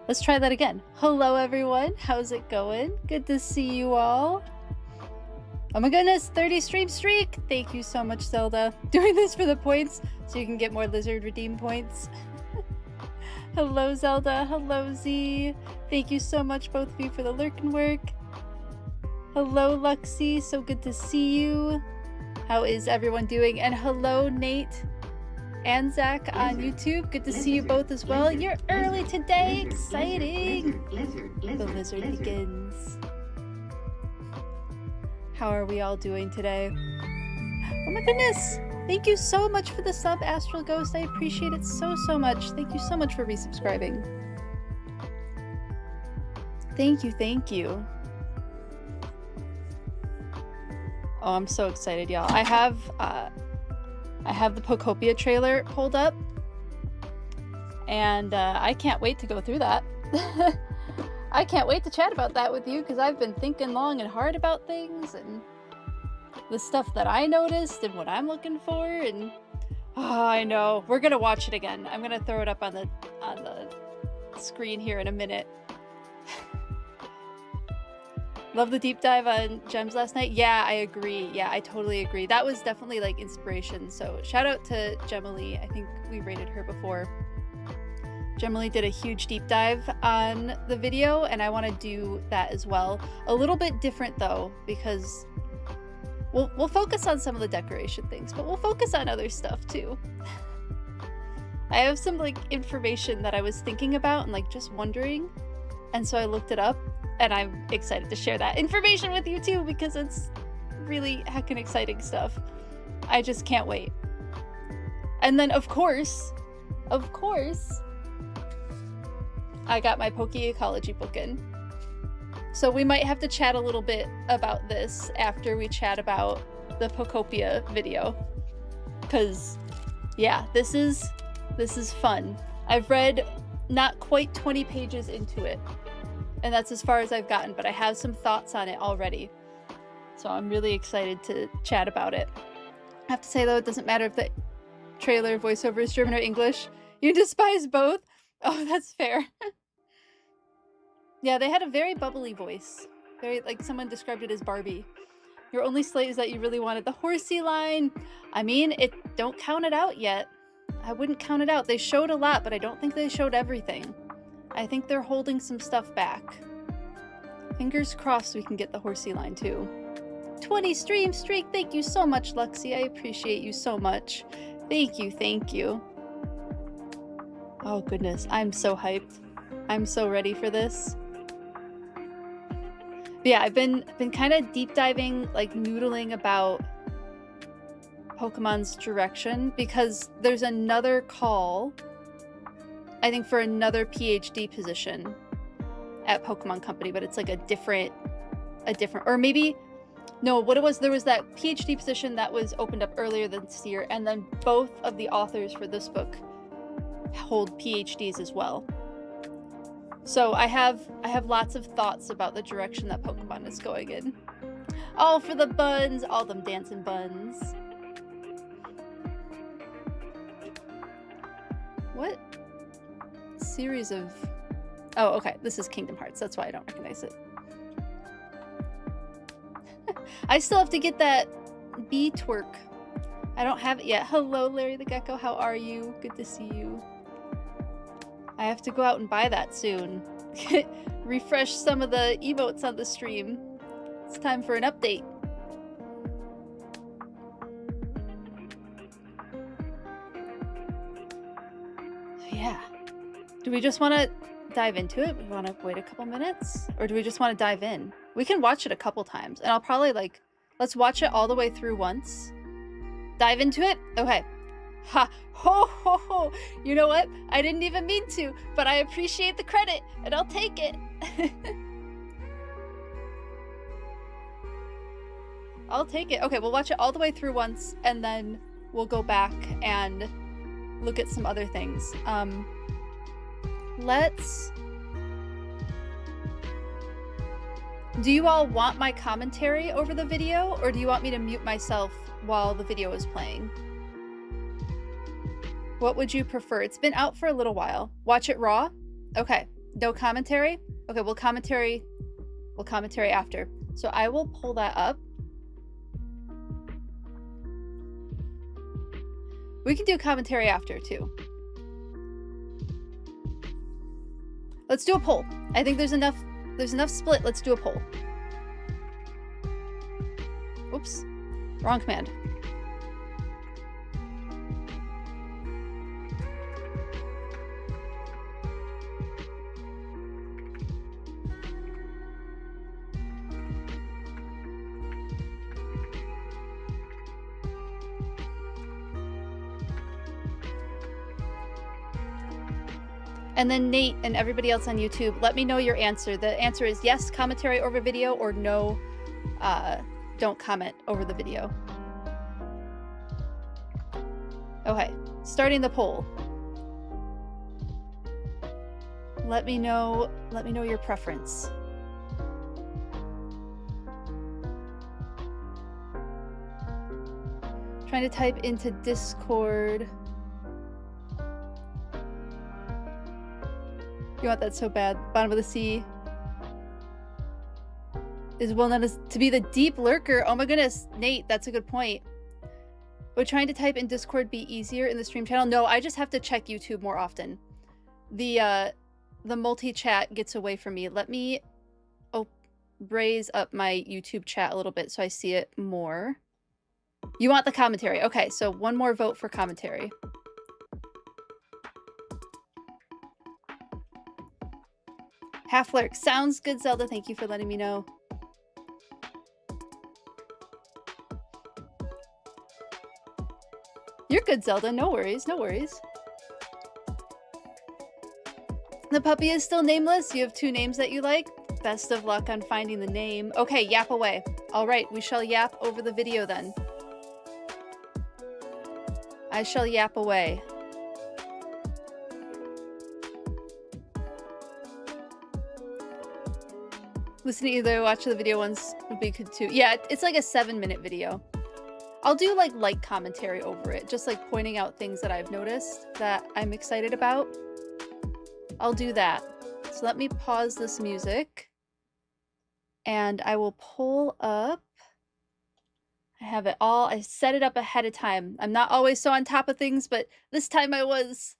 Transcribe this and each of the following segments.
Let's try that again. Hello everyone, how's it going? Good to see you all. Oh my goodness, 30 stream streak! Thank you so much, Zelda. Doing this for the points so you can get more lizard redeem points. Hello Zelda, hello Z. Thank you so much both of you for the lurk and work. Hello Luxie, so good to see you. How is everyone doing? And hello Nate and Zach on YouTube. Good to see you both as well. You're early today, exciting! The lizard begins. How are we all doing today? Oh my goodness! Thank you so much for the sub, Astral Ghost. I appreciate it so much. Thank you so much for resubscribing. Thank you, thank you. Oh, I'm so excited, y'all. I have the Pokopia trailer pulled up, and I can't wait to go through that. I can't wait to chat about that with you because I've been thinking long and hard about things and the stuff that I noticed and what I'm looking for, and oh, I know. We're gonna watch it again. I'm gonna throw it up on the screen here in a minute. Love the deep dive on gems last night. Yeah, I agree. Yeah, I totally agree. That was definitely like inspiration. So shout out to Gemily. I think we rated her before. Gemily did a huge deep dive on the video, and I want to do that as well. A little bit different though, because we'll focus on some of the decoration things, but we'll focus on other stuff too. I have some like information that I was thinking about and like just wondering, and so I looked it up. And I'm excited to share that information with you too, because it's really heckin' exciting stuff. I just can't wait. And then of course, I got my PokeBiology book in. So we might have to chat a little bit about this after we chat about the Pokopia video. Cause yeah, this is fun. I've read not quite 20 pages into it. And that's as far as I've gotten, but I have some thoughts on it already. So I'm really excited to chat about it. I have to say though, it doesn't matter if the trailer voiceover is German or English. You despise both? Oh, that's fair. Yeah, they had a very bubbly voice. Very, like someone described it as Barbie. Your only slate is that you really wanted the horsey line. I mean, don't count it out yet. I wouldn't count it out. They showed a lot, but I don't think they showed everything. I think they're holding some stuff back. Fingers crossed we can get the horsey line too. 20 stream streak! Thank you so much, Luxie. I appreciate you so much. Thank you, thank you. Oh goodness, I'm so hyped. I'm so ready for this. But yeah, I've been kind of deep diving, like noodling about Pokemon's direction because there's another call, I think, for another PhD position at Pokemon Company, but it's like a different, or maybe, no, what it was, there was that PhD position that was opened up earlier this year, and then both of the authors for this book hold PhDs as well. So I have lots of thoughts about the direction that Pokemon is going in. All for the buns, all them dancing buns. What series of... Oh, okay, this is Kingdom Hearts, that's why I don't recognize it. I still have to get that bee twerk. I don't have it yet. Hello, Larry the Gecko, how are you? Good to see you. I have to go out and buy that soon. Refresh some of the emotes on the stream. It's time for an update. Yeah. Do we just want to dive into it? We want to wait a couple minutes? Or do we just want to dive in? We can watch it a couple times. And I'll probably like, let's watch it all the way through once. Dive into it? Okay. Ha! Ho ho ho! You know what? I didn't even mean to, but I appreciate the credit, and I'll take it. I'll take it. Okay, we'll watch it all the way through once, and then we'll go back and look at some other things. Do you all want my commentary over the video, or do you want me to mute myself while the video is playing? What would you prefer? It's been out for a little while. Watch it raw? Okay. No commentary? Okay, we'll commentary after. So I will pull that up. We can do commentary after too. Let's do a poll. I think there's enough split. Let's do a poll. Oops. Wrong command. And then Nate and everybody else on YouTube, let me know your answer. The answer is yes, commentary over video, or no, don't comment over the video. Okay, starting the poll. Let me know your preference. Trying to type into Discord. You want that so bad. Bottom of the sea is well known as to be the deep lurker. Oh my goodness, Nate, that's a good point. Would trying to type in Discord be easier in the stream channel? No, I just have to check YouTube more often. The multi-chat gets away from me. Let me raise up my YouTube chat a little bit so I see it more. You want the commentary. Okay, so one more vote for commentary. Half lurk. Sounds good, Zelda. Thank you for letting me know. You're good, Zelda. No worries. No worries. The puppy is still nameless. You have 2 names that you like. Best of luck on finding the name. Okay, yap away. All right, we shall yap over the video then. I shall yap away. Listening to either watch the video once would be good too. Yeah, it's like a 7-minute video. I'll do like light commentary over it, just like pointing out things that I've noticed that I'm excited about. I'll do that. So let me pause this music and I will pull up. I have it all. I set it up ahead of time. I'm not always so on top of things, but this time I was.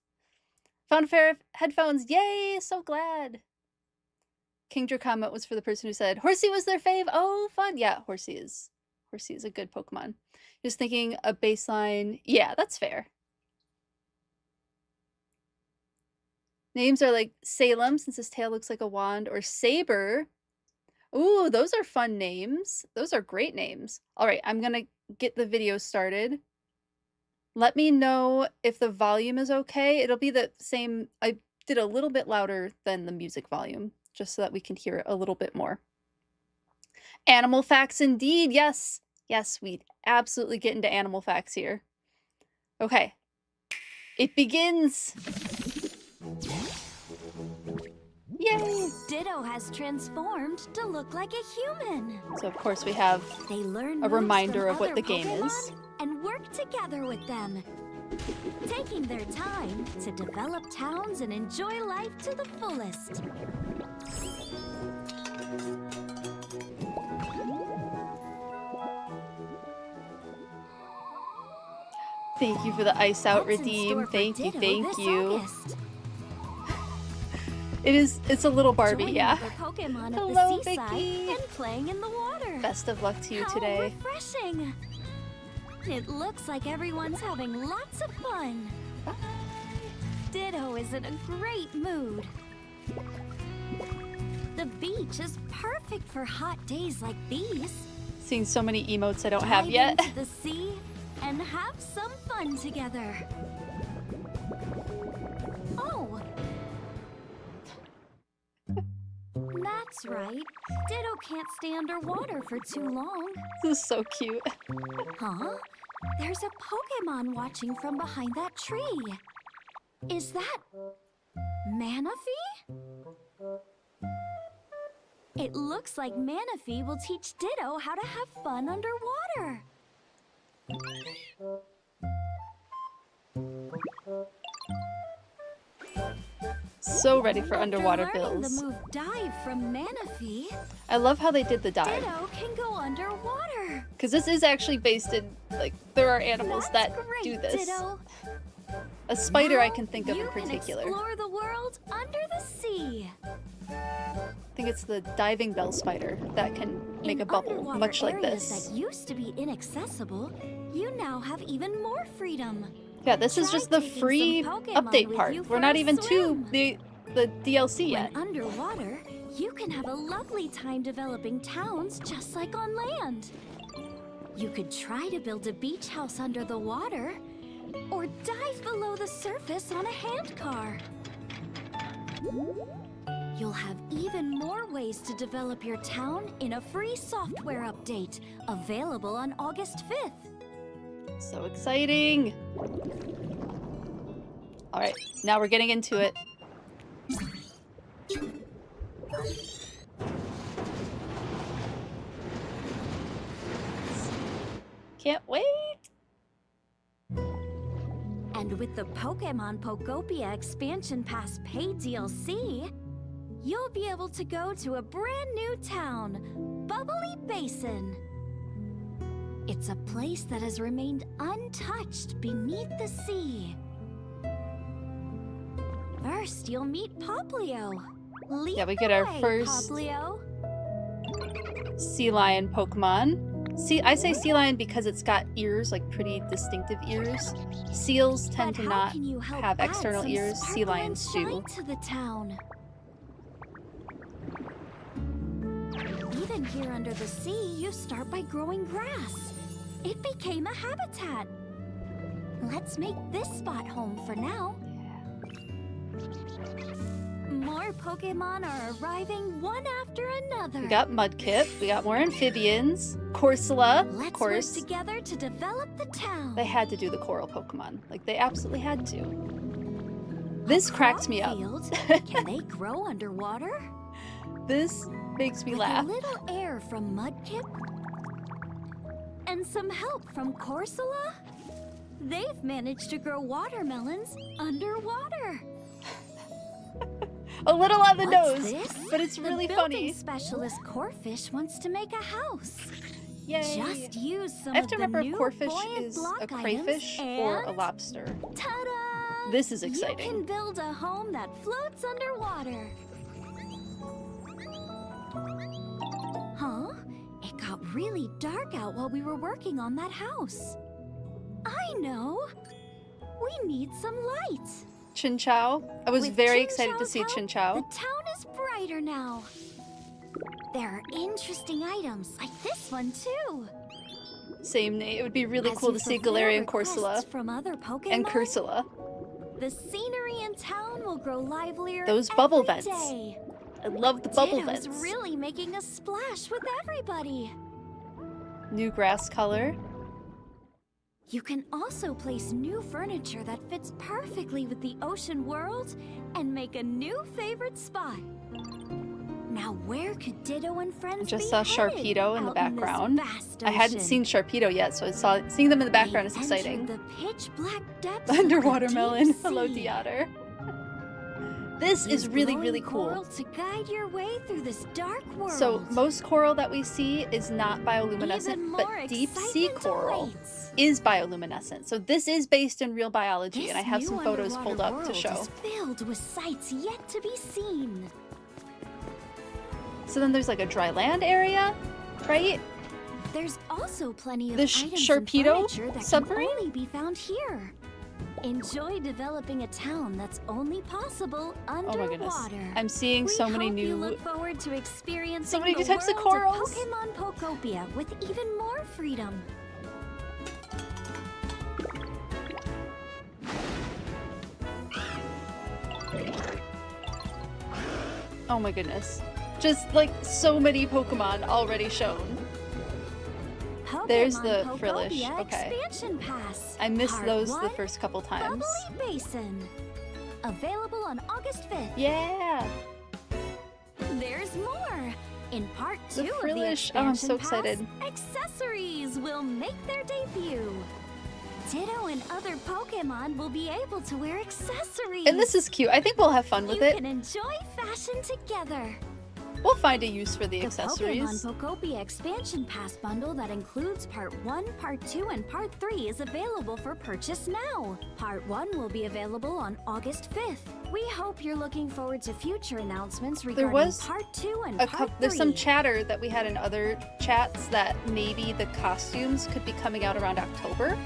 Found a pair of headphones. Yay, so glad. Kingdra comment was for the person who said Horsey was their fave. Oh, fun. Yeah, Horsey is a good Pokemon. Just thinking a baseline. Yeah, that's fair. Names are like Salem, since his tail looks like a wand, or Saber. Ooh, those are fun names. Those are great names. All right, I'm gonna get the video started. Let me know if the volume is okay. It'll be the same. I did a little bit louder than the music volume, just so that we can hear it a little bit more. Animal facts indeed. Yes. Yes, we absolutely get into animal facts here. Okay. It begins. Yay! Ditto has transformed to look like a human. So of course we have a reminder of what the game is. And work together with them. Taking their time to develop towns and enjoy life to the fullest. Thank you for the ice out redeem. Thank you, thank you. August? It's a little Barbie, Joining yeah. other Pokemon Hello, at the seaside Vicky. and playing in the water. Best of luck to you today. How refreshing. It looks like everyone's having lots of fun. Ditto is in a great mood. The beach is perfect for hot days like these. Seeing so many emotes I don't have yet. Dive into the sea and have some fun together. Oh. That's right. Ditto can't stay underwater for too long. This is so cute. Huh? There's a Pokemon watching from behind that tree. Is that Manaphy? It looks like Manaphy will teach Ditto how to have fun underwater. So ready for After underwater learning bills. the move dive from Manaphy, I love how they did the dive. Ditto can go underwater. Because this is actually based in, like, there are animals That's that great, do this. Ditto. A spider I Now can think of in you particular. Can explore the world under the sea. I think it's the diving bell spider that can make a bubble, underwater much like areas this. that used to be inaccessible, you now have even more freedom. Yeah, this is Try just the taking free some Pokemon update with part. you We're for not a even to swim. the DLC yet. When underwater, you can have a lovely time developing towns just like on land. You could try to build a beach house under the water, or dive below the surface on a handcar. You'll have even more ways to develop your town in a free software update, available on August 5th. So exciting! Alright, now we're getting into it. Can't wait! And with the Pokemon Pokopia Expansion Pass paid DLC, you'll be able to go to a brand new town, Bubbly Basin. It's a place that has remained untouched beneath the sea. First, you'll meet Poplio. Lead Yeah, we get the our way, first Poplio. sea lion Pokemon. I say sea lion because it's got ears, like pretty distinctive ears. Seals tend But to how not can you help have add external some ears. Sea sparkle and lions shine do. to the town? Even here under the sea, you start by growing grass. It became a habitat. Let's make this spot home for now. More Pokemon are arriving one after another. We got Mudkip, we got more amphibians, Corsola, of Let's course. work together to develop the town. They had to do the coral Pokemon. Like, they absolutely had to. This cracked me up. Field, can they grow underwater? This makes me With laugh. a little air from Mudkip and some help from Corsola, they've managed to grow watermelons underwater. A little on the What's nose, this? but it's The really building funny. specialist Corfish wants to make a house. Yay! Just use some I have of to the remember if new corfish buoyant is block a items crayfish or a and lobster. ta-da! This is You exciting. can build a home that floats underwater. Huh? It got really dark out while we were working on that house. I know. We need some light. Chinchou. I was With very excited to Chinchou's see help, Chinchou. The town is brighter now. There are interesting items like this one too. Same name. It would be really As cool you to see fulfill Galarian requests Corsola from other Pokemon, and Cursula. the scenery in town will grow livelier. Those bubble every vents. day. I love the bubble Ditto's vents. really making a splash with everybody. New grass color. You can also place new furniture that fits perfectly with the ocean world and make a new favorite spot. Now, where could Ditto and friends I just be saw headed Sharpedo in the out this background. vast I hadn't ocean? seen Sharpedo yet, so seeing them in the background is They've exciting. entered the pitch black depths of the Underwater deep melon. Hello, sea. Deotter. This is Use really, glowing really cool. coral to guide your way through this dark world. So most coral that we see is not bioluminescent, Even but more deep sea excitement coral awaits. is bioluminescent. So this is based in real biology, This and I have new some photos underwater pulled up to world show. is filled with sights yet to be seen. So then there's like a dry land area, right? There's also plenty of The items and Sharpedo furniture that submarine? can only be found here. Enjoy developing a town that's only possible Oh underwater. my goodness. I'm seeing so many We hope you new... look forward to experiencing so many the new types of world corals. Pokemon Pokopia with even more freedom. Oh my goodness. Just like so many Pokemon already shown. There's the Pokemon Frillish, Pokopia okay. Expansion Pass. I missed Part those the 1, first couple times. Bubbly Basin. Available on August 5th. Yeah! There's more! In part 2 The of Frillish. the Oh, I'm expansion so pass, excited. accessories will make their debut. Ditto and other Pokemon will be able to wear accessories. And this is cute. I think we'll have fun with it. You can enjoy fashion together. We'll find a use for the accessories. The Pokemon Pokopia Expansion Pass bundle that includes Part 1, Part 2, and Part 3 is available for purchase now. Part 1 will be available on August 5th. We hope you're looking forward to future announcements regarding Part 2 and Part 3. There's some chatter that we had in other chats that maybe the costumes could be coming out around October.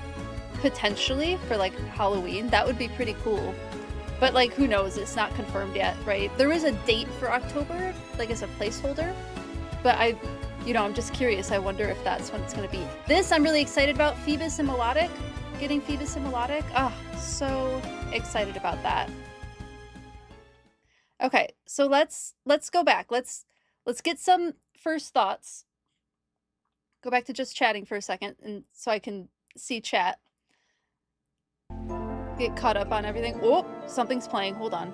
Potentially for like Halloween. That would be pretty cool. But like, who knows? It's not confirmed yet, right? There is a date for October, like as a placeholder. But I'm just curious. I wonder if that's when it's going to be. This I'm really excited about. Phoebus and Melodic. Getting Phoebus and Melodic. Oh, so excited about that. Okay, so let's go back. Let's get some first thoughts. Go back to just chatting for a second, and so I can see chat. Get caught up on everything. Oh, something's playing. Hold on.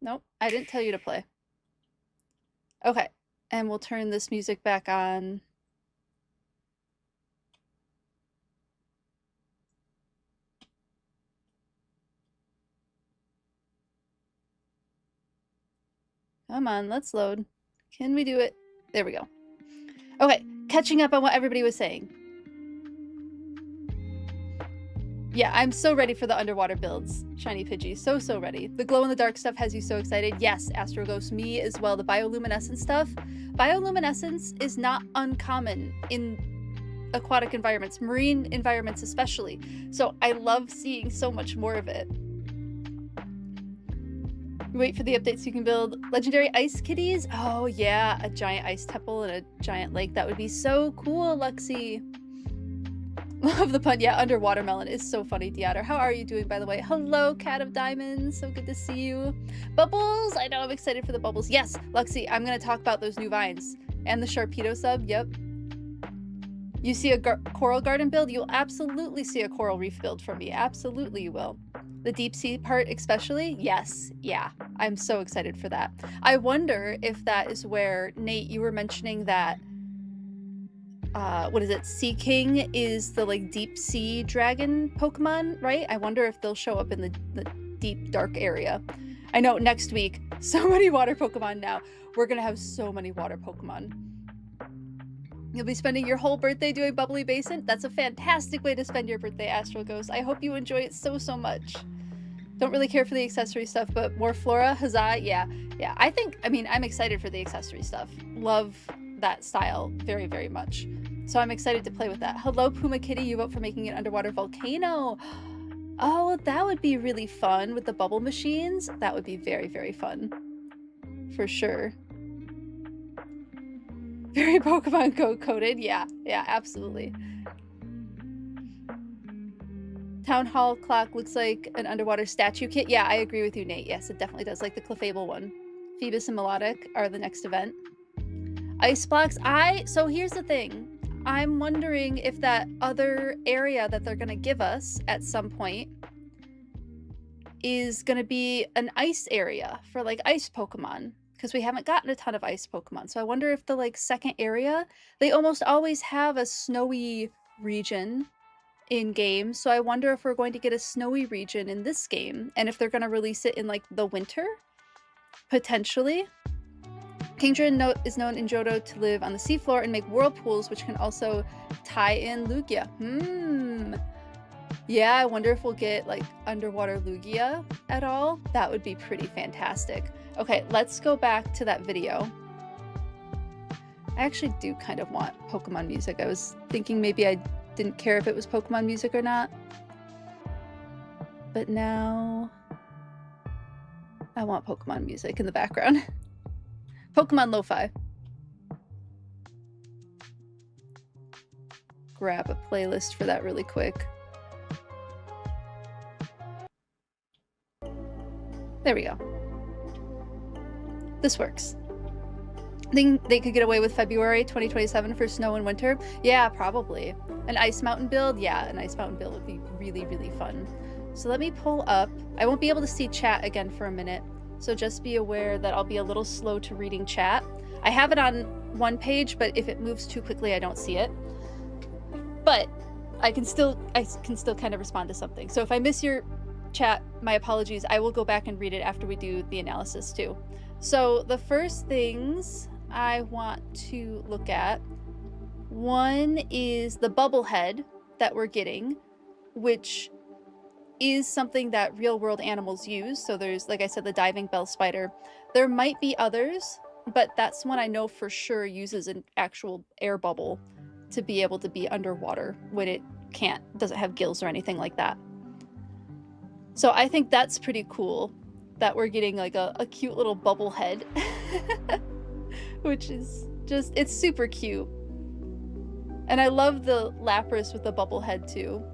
Nope, I didn't tell you to play. Okay, and we'll turn this music back on. Come on, let's load. Can we do it? There we go. Okay, catching up on what everybody was saying. Yeah, I'm so ready for the underwater builds, Shiny Pidgey. So ready. The glow-in-the-dark stuff has you so excited. Yes, Astro Ghost, me as well. The bioluminescence stuff. Bioluminescence is not uncommon in aquatic environments, marine environments especially. So I love seeing so much more of it. Wait for the update so you can build legendary ice kitties. Oh yeah, a giant ice temple and a giant lake. That would be so cool, Luxie. Love the pun. Yeah, underwater melon is so funny, Deotter. How are you doing, by the way? Hello, Cat of Diamonds. So good to see you. Bubbles! I know, I'm excited for the bubbles. Yes, Luxie, I'm going to talk about those new vines. And the Sharpedo sub, yep. You see a coral garden build? You'll absolutely see a coral reef build from me. Absolutely you will. The deep sea part especially? Yes. Yeah. I'm so excited for that. I wonder if that is where, Nate, you were mentioning that what is it? Sea King is the like deep sea dragon Pokemon, right? I wonder if they'll show up in the deep dark area. I know next week, so many water Pokemon now. We're gonna have so many water Pokemon. You'll be spending your whole birthday doing Bubbly Basin? That's a fantastic way to spend your birthday, Astral Ghost. I hope you enjoy it so much. Don't really care for the accessory stuff, but more flora, huzzah, yeah. I'm excited for the accessory stuff. Love that style very much. So I'm excited to play with that. Hello, Puma Kitty, you vote for making an underwater volcano. Oh, that would be really fun with the bubble machines. That would be very fun. For sure. Very Pokemon Go coded. Yeah, absolutely. Town Hall clock looks like an underwater statue kit. Yeah, I agree with you, Nate. Yes, it definitely does. Like the Clefable one. Phoebus and Melodic are the next event. Ice blocks. So here's the thing. I'm wondering if that other area that they're going to give us at some point is going to be an ice area for like ice Pokemon, because we haven't gotten a ton of ice Pokemon. So I wonder if the like second area, they almost always have a snowy region in game. So I wonder if we're going to get a snowy region in this game, and if they're going to release it in like the winter, potentially. Kingdra is known in Johto to live on the seafloor and make whirlpools, which can also tie in Lugia. Yeah, I wonder if we'll get like underwater Lugia at all. That would be pretty fantastic. Okay, let's go back to that video. I actually do kind of want Pokemon music. I was thinking maybe I didn't care if it was Pokemon music or not. But now I want Pokemon music in the background. Pokemon Lo-Fi. Grab a playlist for that really quick. There we go. This works. Think they could get away with February 2027 for snow and winter? Yeah, probably. An Ice Mountain build? Yeah, an Ice Mountain build would be really fun. So let me pull up. I won't be able to see chat again for a minute. So just be aware that I'll be a little slow to reading chat. I have it on one page, but if it moves too quickly, I don't see it. but I can still kind of respond to something. So if I miss your chat, my apologies. I will go back and read it after we do the analysis too. So the first things I want to look at, one is the bubble head that we're getting, which is something that real world animals use. So there's, like I said, the diving bell spider. There might be others, but that's one I know for sure uses an actual air bubble to be able to be underwater when it doesn't have gills or anything like that. So I think that's pretty cool that we're getting like a cute little bubble head, which is just, it's super cute. And I love the lapras with the bubble head too.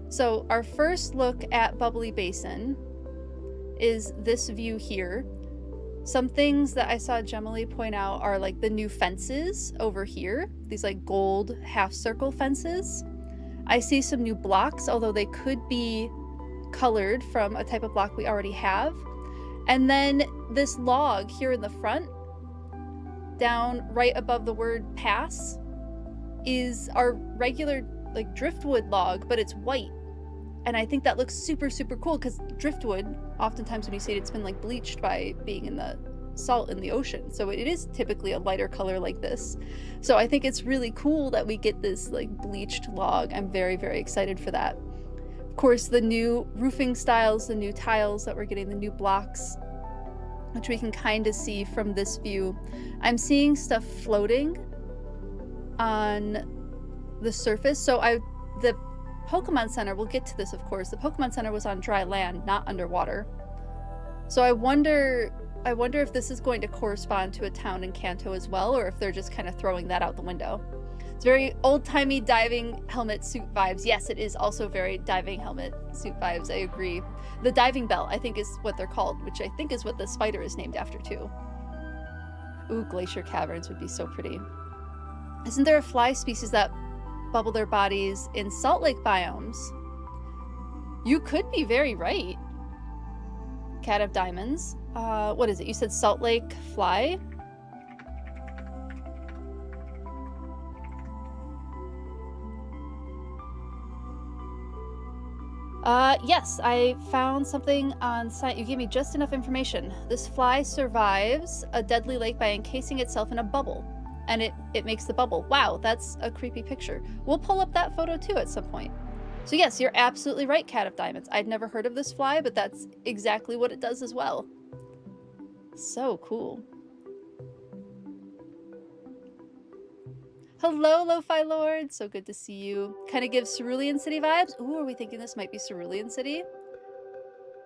So our first look at Bubbly Basin is this view here. Some things that I saw Gemily point out are like the new fences over here, these like gold half circle fences. I see some new blocks, although they could be colored from a type of block we already have. And then this log here in the front, down right above the word pass, is our regular like driftwood log, but it's white. And I think that looks super, super cool because driftwood, oftentimes when you see it, it's been like bleached by being in the salt in the ocean. So it is typically a lighter color like this. So I think it's really cool that we get this like bleached log. I'm very, very excited for that. Of course, the new roofing styles, the new tiles that we're getting, the new blocks, which we can kind of see from this view. I'm seeing stuff floating on the surface. So the Pokemon Center, we'll get to this of course, the Pokemon Center was on dry land, not underwater. So I wonder if this is going to correspond to a town in Kanto as well, or if they're just kind of throwing that out the window. It's very old-timey diving helmet suit vibes. Yes, it is also very diving helmet suit vibes, I agree. The diving bell, I think, is what they're called, which I think is what the spider is named after too. Ooh, glacier caverns would be so pretty. Isn't there a fly species that bubble their bodies in salt lake biomes? You could be very right. Cat of diamonds. What is it? You said salt lake fly? Yes, I found something on site. You gave me just enough information. This fly survives a deadly lake by encasing itself in a bubble, and it makes the bubble. Wow, that's a creepy picture. We'll pull up that photo too at some point. So yes, you're absolutely right, Cat of Diamonds. I'd never heard of this fly, but that's exactly what it does as well. So cool. Hello, Lo-Fi Lord. So good to see you. Kind of gives Cerulean City vibes. Ooh, are we thinking this might be Cerulean City?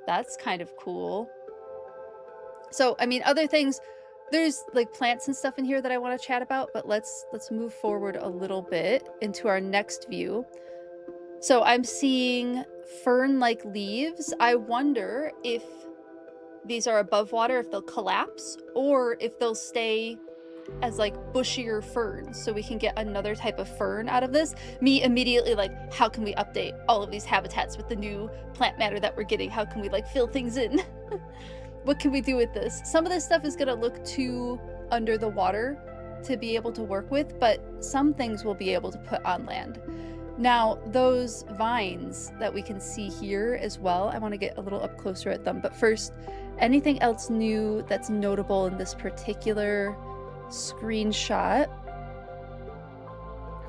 That's kind of cool. So, I mean, other things, there's like plants and stuff in here that I want to chat about, but let's move forward a little bit into our next view. So I'm seeing fern-like leaves. I wonder if these are above water, if they'll collapse, or if they'll stay as like bushier ferns, so we can get another type of fern out of this. Me immediately like, how can we update all of these habitats with the new plant matter that we're getting? How can we like fill things in? What can we do with this? Some of this stuff is gonna look too under the water to be able to work with, but some things we'll be able to put on land. Now, those vines that we can see here as well, I want to get a little up closer at them. But first, anything else new that's notable in this particular screenshot?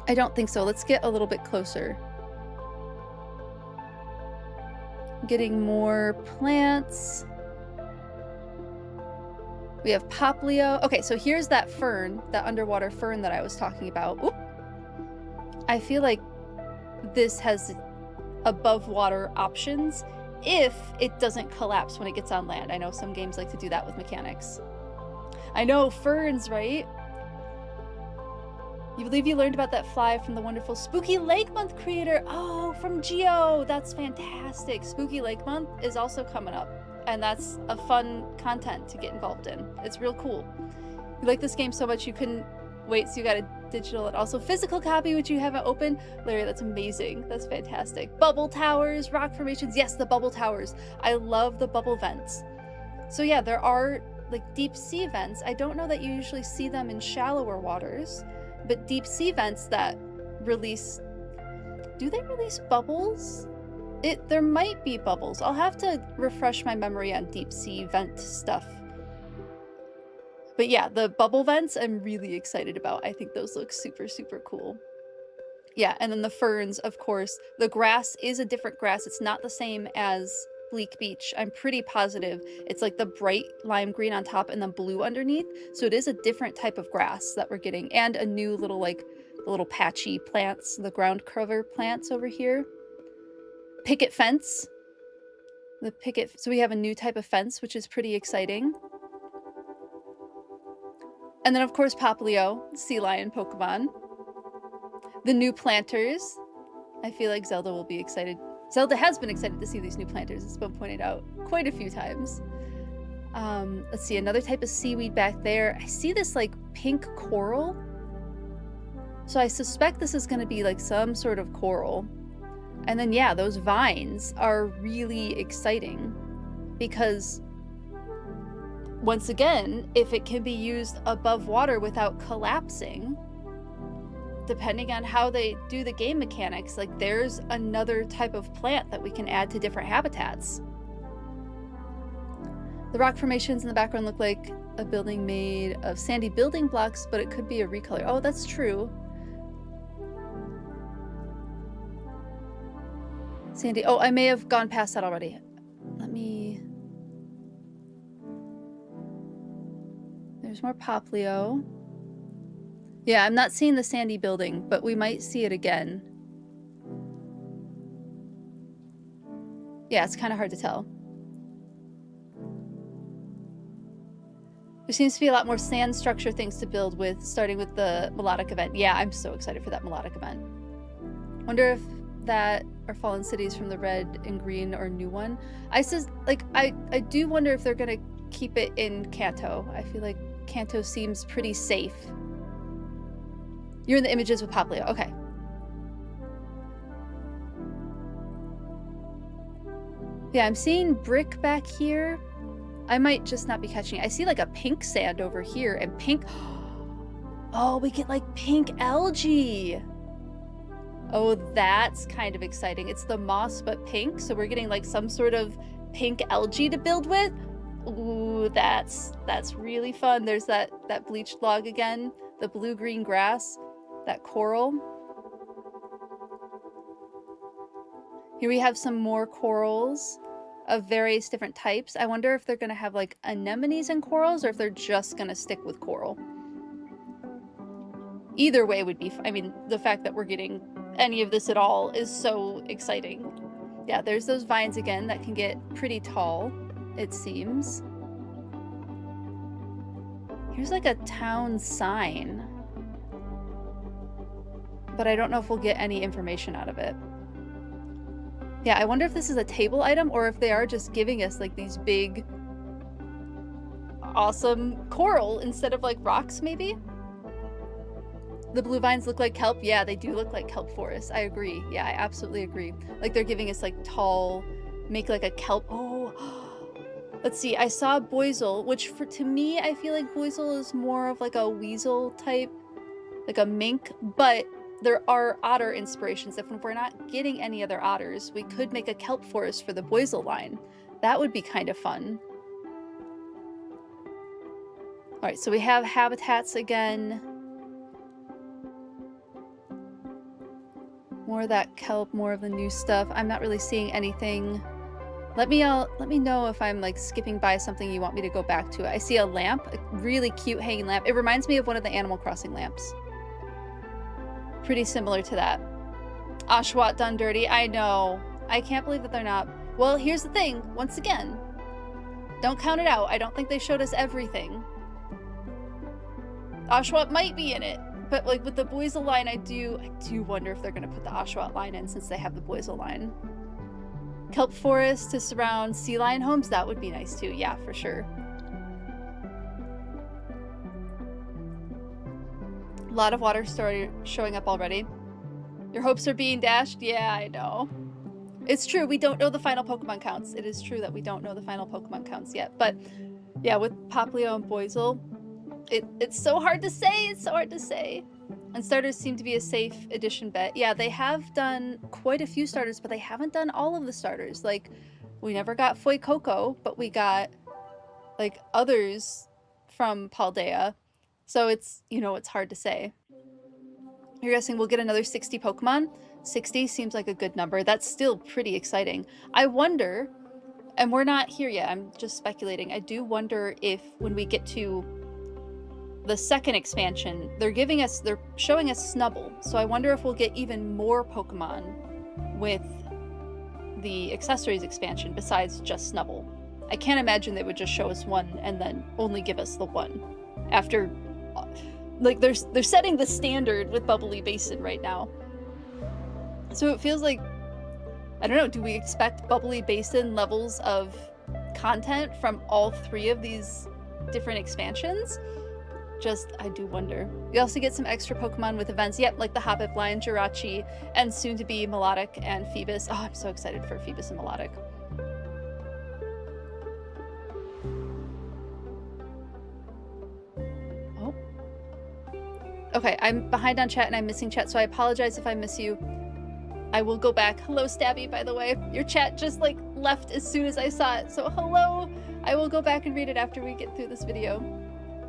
I don't think so. Let's get a little bit closer. Getting more plants. We have Poplio. Okay, so here's that fern, that underwater fern that I was talking about. Oop. I feel like this has above water options if it doesn't collapse when it gets on land. I know some games like to do that with mechanics. I know, ferns, right? You believe you learned about that fly from the wonderful Spooky Lake Month creator? Oh, from Geo. That's fantastic. Spooky Lake Month is also coming up, and that's a fun content to get involved in. It's real cool. You like this game so much you couldn't wait, so you got a digital and also physical copy, which you haven't opened. Larry, that's amazing. That's fantastic. Bubble towers, rock formations. Yes, the bubble towers. I love the bubble vents. So yeah, there are like deep sea vents. I don't know that you usually see them in shallower waters, but deep sea vents that release Do they release bubbles? There might be bubbles. I'll have to refresh my memory on deep sea vent stuff. But yeah, the bubble vents I'm really excited about. I think those look super, super cool. Yeah, and then the ferns, of course. The grass is a different grass. It's not the same as Bleak Beach. I'm pretty positive it's like the bright lime green on top and the blue underneath. So it is a different type of grass that we're getting. And a new little, like, the little patchy plants, the ground cover plants over here. Picket fence. So we have a new type of fence, which is pretty exciting. And then, of course, Poplio, sea lion Pokemon. The new planters. I feel like Zelda will be excited. Zelda has been excited to see these new planters. It's been pointed out quite a few times. Let's see, another type of seaweed back there. I see this, like, pink coral. So I suspect this is going to be, like, some sort of coral. And then, yeah, those vines are really exciting. Because once again, if it can be used above water without collapsing, depending on how they do the game mechanics, like there's another type of plant that we can add to different habitats. The rock formations in the background look like a building made of sandy building blocks, but it could be a recolor. Oh, that's true. Sandy, oh, I may have gone past that already. Let me... There's more Poplio. Yeah, I'm not seeing the sandy building, but we might see it again. Yeah, it's kind of hard to tell. There seems to be a lot more sand structure things to build with, starting with the melodic event. Yeah, I'm so excited for that melodic event. Wonder if that are fallen cities from the red and green or new one. I do wonder if they're gonna keep it in Kanto. I feel like Kanto seems pretty safe. You're in the images with Poplio. Okay. Yeah, I'm seeing brick back here. I might just not be catching it. I see like a pink sand over here and pink. Oh, we get like pink algae. Oh, that's kind of exciting. It's the moss but pink, so we're getting like some sort of pink algae to build with. Ooh, that's really fun. There's that bleached log again, the blue-green grass, that coral. Here we have some more corals of various different types. I wonder if they're going to have like anemones and corals, or if they're just going to stick with coral. Either way would be, I mean, the fact that we're getting any of this at all is so exciting. Yeah, there's those vines again that can get pretty tall, it seems. Here's like a town sign, but I don't know if we'll get any information out of it. Yeah, I wonder if this is a table item or if they are just giving us like these big, awesome coral instead of like rocks, maybe? The blue vines look like kelp. Yeah, they do look like kelp forests. I agree. Yeah, I absolutely agree. Like they're giving us like tall, make like a kelp. Oh, let's see. I saw boisel, which to me, I feel like boisel is more of like a weasel type, like a mink, but there are otter inspirations. If we're not getting any other otters, we could make a kelp forest for the boisel line. That would be kind of fun. All right, so we have habitats again. More of that kelp, more of the new stuff. I'm not really seeing anything. Let me know if I'm like skipping by something you want me to go back to. I see a lamp, a really cute hanging lamp. It reminds me of one of the Animal Crossing lamps. Pretty similar to that. Oshawott done dirty. I know. I can't believe that they're not. Well, here's the thing. Once again, don't count it out. I don't think they showed us everything. Oshawott might be in it, but like with the boisel line, I do wonder if they're going to put the Oshawott line in since they have the boisel line. Kelp forest to surround sea lion homes. That would be nice too. Yeah, for sure. A lot of water started showing up already. Your hopes are being dashed? Yeah, I know. It's true, we don't know the final Pokemon counts. It is true that we don't know the final Pokemon counts yet. But yeah, with Poplio and Boisel, It's so hard to say. It's so hard to say. And starters seem to be a safe addition bet. Yeah, they have done quite a few starters, but they haven't done all of the starters. Like, we never got Foy Coco, but we got, like, others from Paldea. So it's, you know, it's hard to say. You're guessing we'll get another 60 Pokemon? 60 seems like a good number. That's still pretty exciting. I wonder, and we're not here yet, I'm just speculating, I do wonder if when we get to the second expansion, they're showing us Snubble. So I wonder if we'll get even more Pokemon with the accessories expansion besides just Snubble. I can't imagine they would just show us one and then only give us the one. After, like, they're setting the standard with Bubbly Basin right now. So it feels like, I don't know, do we expect Bubbly Basin levels of content from all 3 of these different expansions? I do wonder. We also get some extra Pokemon with events, yep, like the Hoppip Lion, Jirachi, and soon to be Melodic and Phoebus. Oh, I'm so excited for Phoebus and Melodic. Oh. Okay, I'm behind on chat and I'm missing chat, so I apologize if I miss you. I will go back. Hello, Stabby, by the way. Your chat just, like, left as soon as I saw it, so hello! I will go back and read it after we get through this video.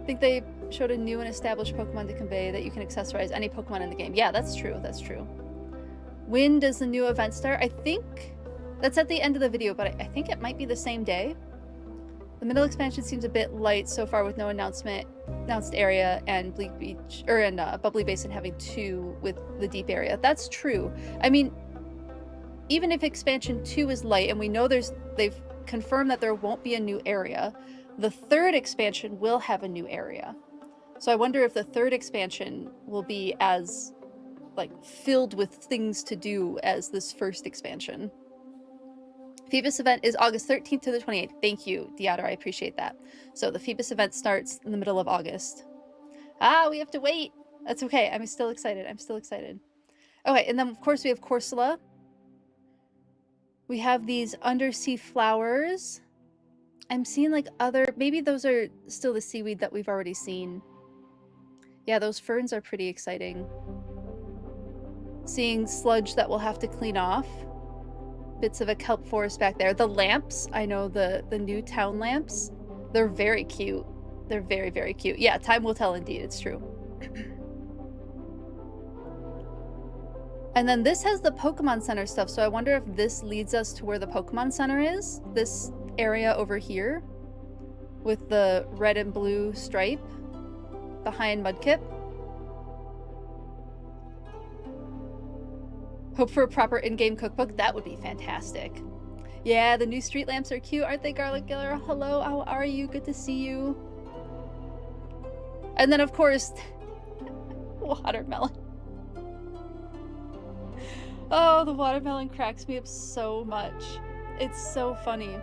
I think they showed a new and established Pokemon to convey that you can accessorize any Pokemon in the game. Yeah, that's true. That's true. When does the new event start? I think that's at the end of the video, but I think it might be the same day. The middle expansion seems a bit light so far with no announced area and Bleak Beach, and Bubbly Basin having 2 with the deep area. That's true. I mean, even if expansion 2 is light and we know they've confirmed that there won't be a new area, the 3rd expansion will have a new area. So I wonder if the 3rd expansion will be as, like, filled with things to do as this 1st expansion. Phoebus event is August 13th to the 28th. Thank you, Deotter, I appreciate that. So the Phoebus event starts in the middle of August. Ah, we have to wait! That's okay, I'm still excited, I'm still excited. Okay, and then of course we have Corsola. We have these undersea flowers. I'm seeing, like, maybe those are still the seaweed that we've already seen. Yeah, those ferns are pretty exciting. Seeing sludge that we'll have to clean off. Bits of a kelp forest back there. The lamps, I know the new town lamps, they're very cute. They're very, very cute. Yeah, time will tell indeed, it's true. And then this has the Pokemon Center stuff, so I wonder if this leads us to where the Pokemon Center is. This area over here with the red and blue stripe behind Mudkip. Hope for a proper in-game cookbook. That would be fantastic. Yeah, the new street lamps are cute, aren't they, Garlic Giller? Hello, how are you? Good to see you. And then, of course, watermelon. Oh, the watermelon cracks me up so much. It's so funny.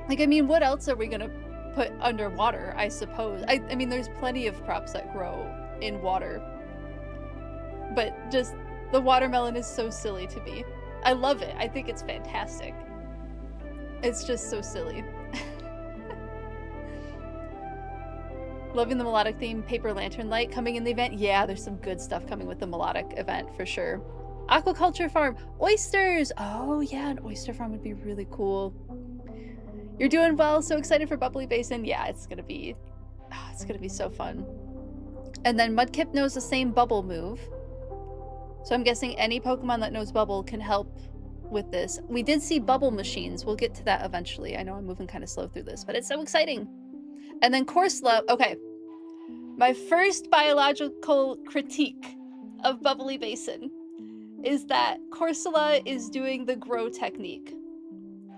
Like, I mean, what else are we gonna put underwater, I suppose? I mean, there's plenty of crops that grow in water. But just, the watermelon is so silly to me. I love it. I think it's fantastic. It's just so silly. Loving the melodic theme, paper lantern light coming in the event. Yeah, there's some good stuff coming with the melodic event for sure. Aquaculture farm, oysters. Oh yeah, an oyster farm would be really cool. You're doing well. So excited for Bubbly Basin. Yeah, it's gonna be so fun. And then Mudkip knows the same bubble move. So I'm guessing any Pokemon that knows Bubble can help with this. We did see Bubble Machines. We'll get to that eventually. I know I'm moving kind of slow through this, but it's so exciting. And then Corsola. Okay. My first biological critique of Bubbly Basin is that Corsola is doing the grow technique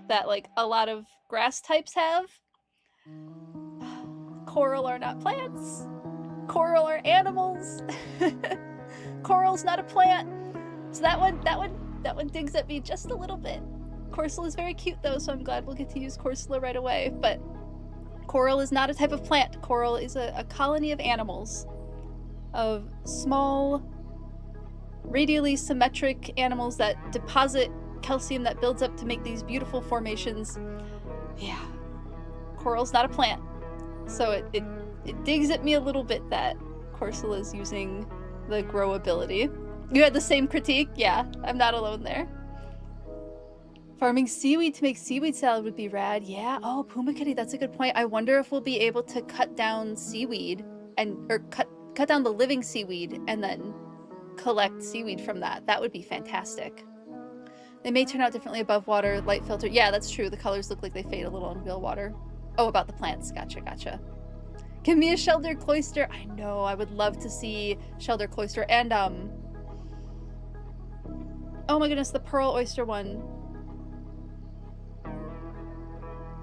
that, like, a lot of grass types have. Coral are not plants. Coral are animals. Coral's not a plant. So that one digs at me just a little bit. Corsola is very cute though, so I'm glad we'll get to use Corsola right away. But coral is not a type of plant. Coral is a colony of animals. Of small, radially symmetric animals that deposit calcium that builds up to make these beautiful formations. Yeah. Coral's not a plant. So it digs at me a little bit that Corsola is using the grow ability. You had the same critique? Yeah, I'm not alone there. Farming seaweed to make seaweed salad would be rad. Yeah, oh, Puma Kitty, that's a good point. I wonder if we'll be able to cut down seaweed or cut down the living seaweed and then collect seaweed from that. That would be fantastic. They may turn out differently above water, light filter. Yeah, that's true. The colors look like they fade a little in real water. Oh, about the plants. Gotcha, gotcha. Give me a Shelder Cloister. I know, I would love to see Shelder Cloister. And, oh my goodness, the Pearl Oyster one.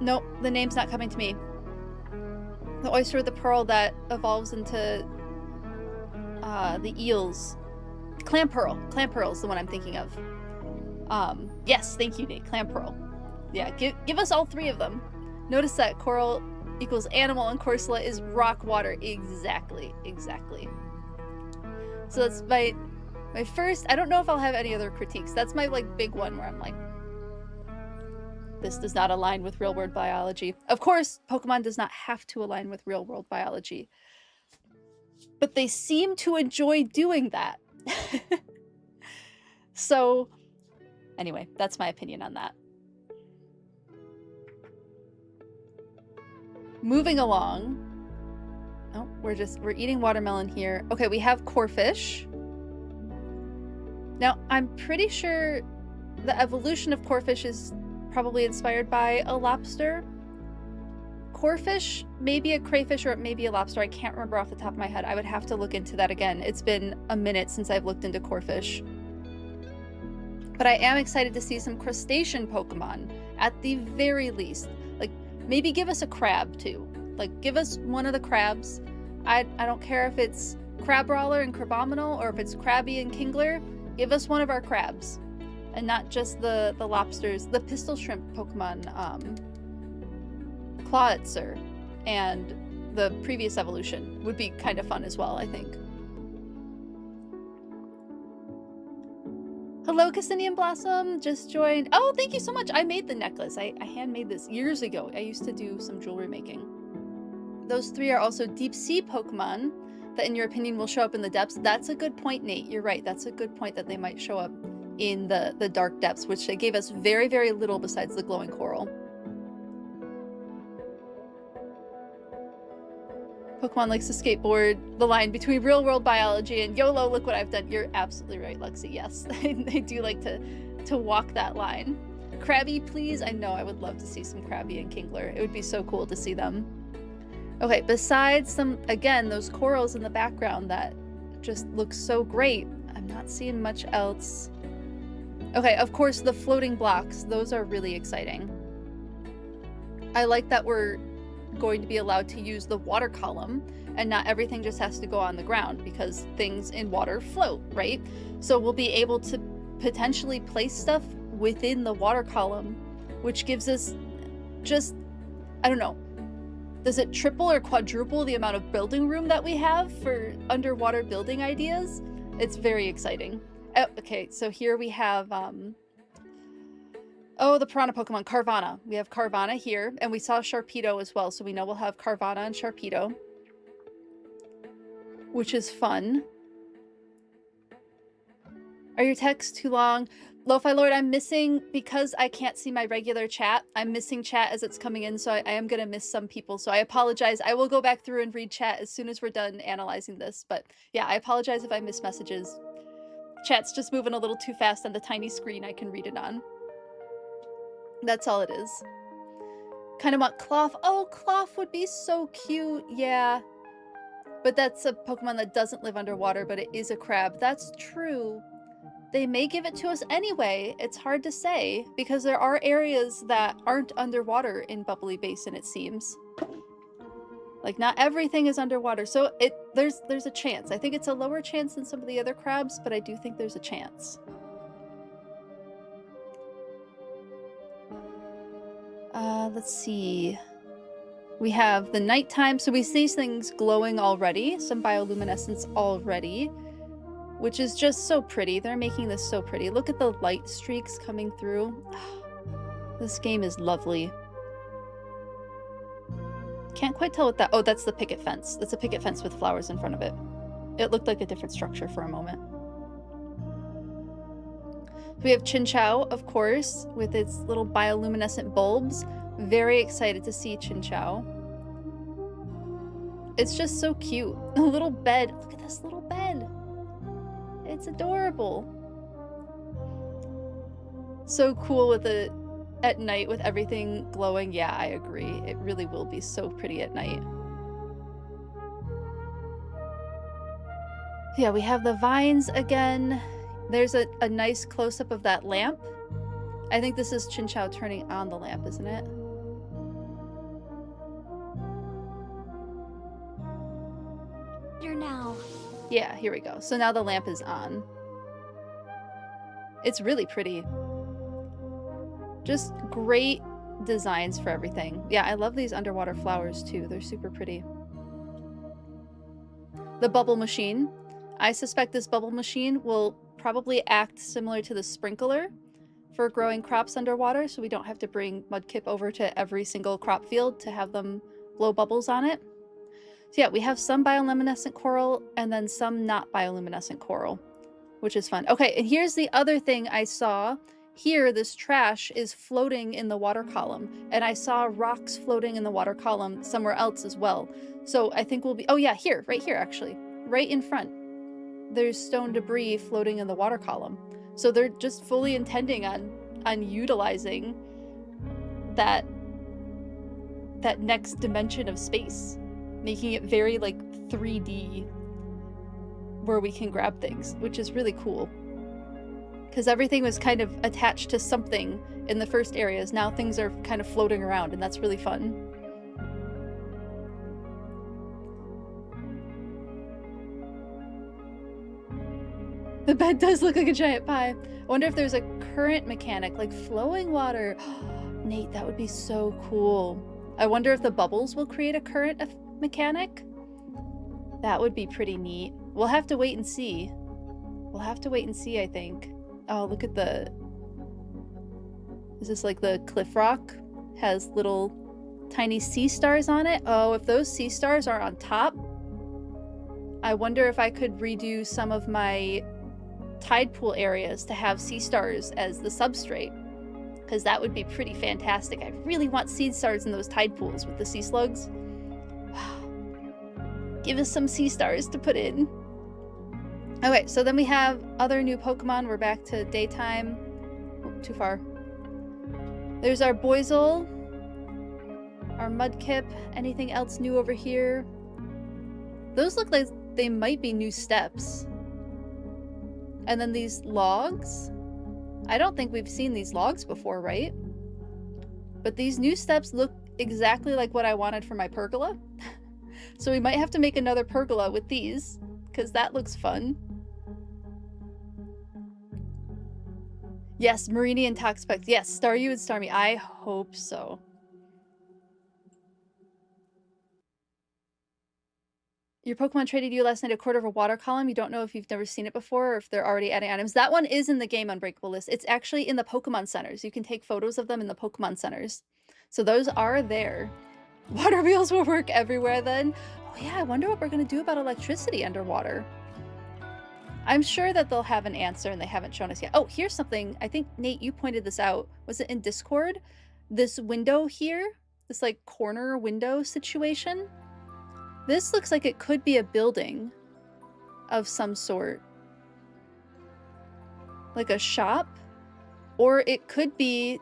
Nope, the name's not coming to me. The oyster with the pearl that evolves into the eels. Clam Pearl. Clam Pearl is the one I'm thinking of. Yes, thank you, Nate. Clam Pearl. Yeah, give us all 3 of them. Notice that coral equals animal and Corsola is rock water. Exactly, exactly. So that's my first. I don't know if I'll have any other critiques. That's my like big one where I'm like, this does not align with real world biology. Of course, Pokemon does not have to align with real world biology, but they seem to enjoy doing that. So anyway, that's my opinion on that. Moving along. Oh, we're eating watermelon here. Okay, we have Corfish. Now, I'm pretty sure the evolution of Corfish is probably inspired by a lobster. Corfish may be a crayfish or it may be a lobster. I can't remember off the top of my head. I would have to look into that again. It's been a minute since I've looked into Corfish. But I am excited to see some crustacean Pokemon, at the very least. Like, maybe give us a crab, too. Like, give us one of the crabs. I don't care if it's Crabrawler and Crabominal, or if it's Krabby and Kingler. Give us one of our crabs. And not just the lobsters. The pistol shrimp Pokemon, Clawitzer, and the previous evolution would be kind of fun as well, I think. Hello, Cassinian Blossom, just joined. Oh, thank you so much. I made the necklace. I handmade this years ago. I used to do some jewelry making. Those 3 are also deep sea Pokemon that, in your opinion, will show up in the depths. That's a good point, Nate. You're right. That's a good point that they might show up in the dark depths, which they gave us very, very little besides the glowing coral. Pokemon likes to skateboard the line between real world biology and YOLO, look what I've done. You're absolutely right, Lexi. Yes, they do like to walk that line. Krabby, please. I know, I would love to see some Krabby and Kingler. It would be so cool to see them. Okay, besides again, those corals in the background that just look so great, I'm not seeing much else. Okay, of course, the floating blocks. Those are really exciting. I like that we're going to be allowed to use the water column and not everything just has to go on the ground, because things in water float, right? So we'll be able to potentially place stuff within the water column, which gives us just, I don't know, does it triple or quadruple the amount of building room that we have for underwater building ideas? It's very exciting. Oh, okay, so here we have, oh, the piranha Pokemon, Carvana. We have Carvana here, and we saw Sharpedo as well, so we know we'll have Carvana and Sharpedo, which is fun. Are your texts too long? Lo-Fi Lord, I'm missing, because I can't see my regular chat, I'm missing chat as it's coming in, so I am going to miss some people, so I apologize. I will go back through and read chat as soon as we're done analyzing this, but yeah, I apologize if I miss messages. Chat's just moving a little too fast on the tiny screen I can read it on. That's all it is. Kind of want Cloth. Oh, Cloth would be so cute. Yeah. But that's a Pokemon that doesn't live underwater, but it is a crab. That's true. They may give it to us anyway. It's hard to say, because there are areas that aren't underwater in Bubbly Basin, it seems. Like, not everything is underwater. So there's a chance. I think it's a lower chance than some of the other crabs, but I do think there's a chance. Let's see. We have the nighttime, so we see things glowing already, some bioluminescence already, which is just so pretty. They're making this so pretty. Look at the light streaks coming through. This game is lovely. Can't quite tell what that... Oh, that's the picket fence. That's a picket fence with flowers in front of it. It looked like a different structure for a moment. We have Chinchou, of course, with its little bioluminescent bulbs. Very excited to see Chinchou. It's just so cute. A little bed. Look at this little bed. It's adorable. So cool with the... at night with everything glowing. Yeah, I agree. It really will be so pretty at night. Yeah, we have the vines again. There's a nice close-up of that lamp. I think this is Chinchou turning on the lamp, isn't it? Here now. Yeah, here we go. So now the lamp is on. It's really pretty. Just great designs for everything. Yeah, I love these underwater flowers too. They're super pretty. The bubble machine. I suspect this bubble machine will probably act similar to the sprinkler for growing crops underwater, so we don't have to bring Mudkip over to every single crop field to have them blow bubbles on it. So yeah, we have some bioluminescent coral and then some not bioluminescent coral, which is fun. Okay, and here's the other thing I saw. Here, this trash is floating in the water column, and I saw rocks floating in the water column somewhere else as well. So I think we'll be... Oh yeah, here, right here actually. Right in front. There's stone debris floating in the water column. So they're just fully intending on utilizing that next dimension of space, making it very like 3D where we can grab things, which is really cool. Because everything was kind of attached to something in the first areas. Now things are kind of floating around, and that's really fun. The bed does look like a giant pie. I wonder if there's a current mechanic, like flowing water. Nate, that would be so cool. I wonder if the bubbles will create a current mechanic. That would be pretty neat. We'll have to wait and see. We'll have to wait and see, I think. Oh, look at the... Is this like the cliff rock? Has little tiny sea stars on it? Oh, if those sea stars are on top, I wonder if I could redo some of my tide pool areas to have sea stars as the substrate, because that would be pretty fantastic. I really want sea stars in those tide pools with the sea slugs. Give us some sea stars to put in. Okay, so then we have other new Pokemon. We're back to daytime. Oh, too far. There's our Boizel, our Mudkip. Anything else new over here? Those look like they might be new steps. And then these logs. I don't think we've seen these logs before, right? But these new steps look exactly like what I wanted for my pergola. So we might have to make another pergola with these, because that looks fun. Yes, Marini and Toxpex. Yes, Staryu and Starmie. I hope so. Your Pokemon traded you last night a quarter of a water column. You don't know if you've never seen it before or if they're already adding items. That one is in the game Unbreakable list. It's actually in the Pokemon centers. You can take photos of them in the Pokemon centers. So those are there. Water wheels will work everywhere then. Oh yeah, I wonder what we're going to do about electricity underwater. I'm sure that they'll have an answer and they haven't shown us yet. Oh, here's something. I think, Nate, you pointed this out. Was it in Discord? This window here, this like corner window situation. This looks like it could be a building of some sort. Like a shop. Or it could be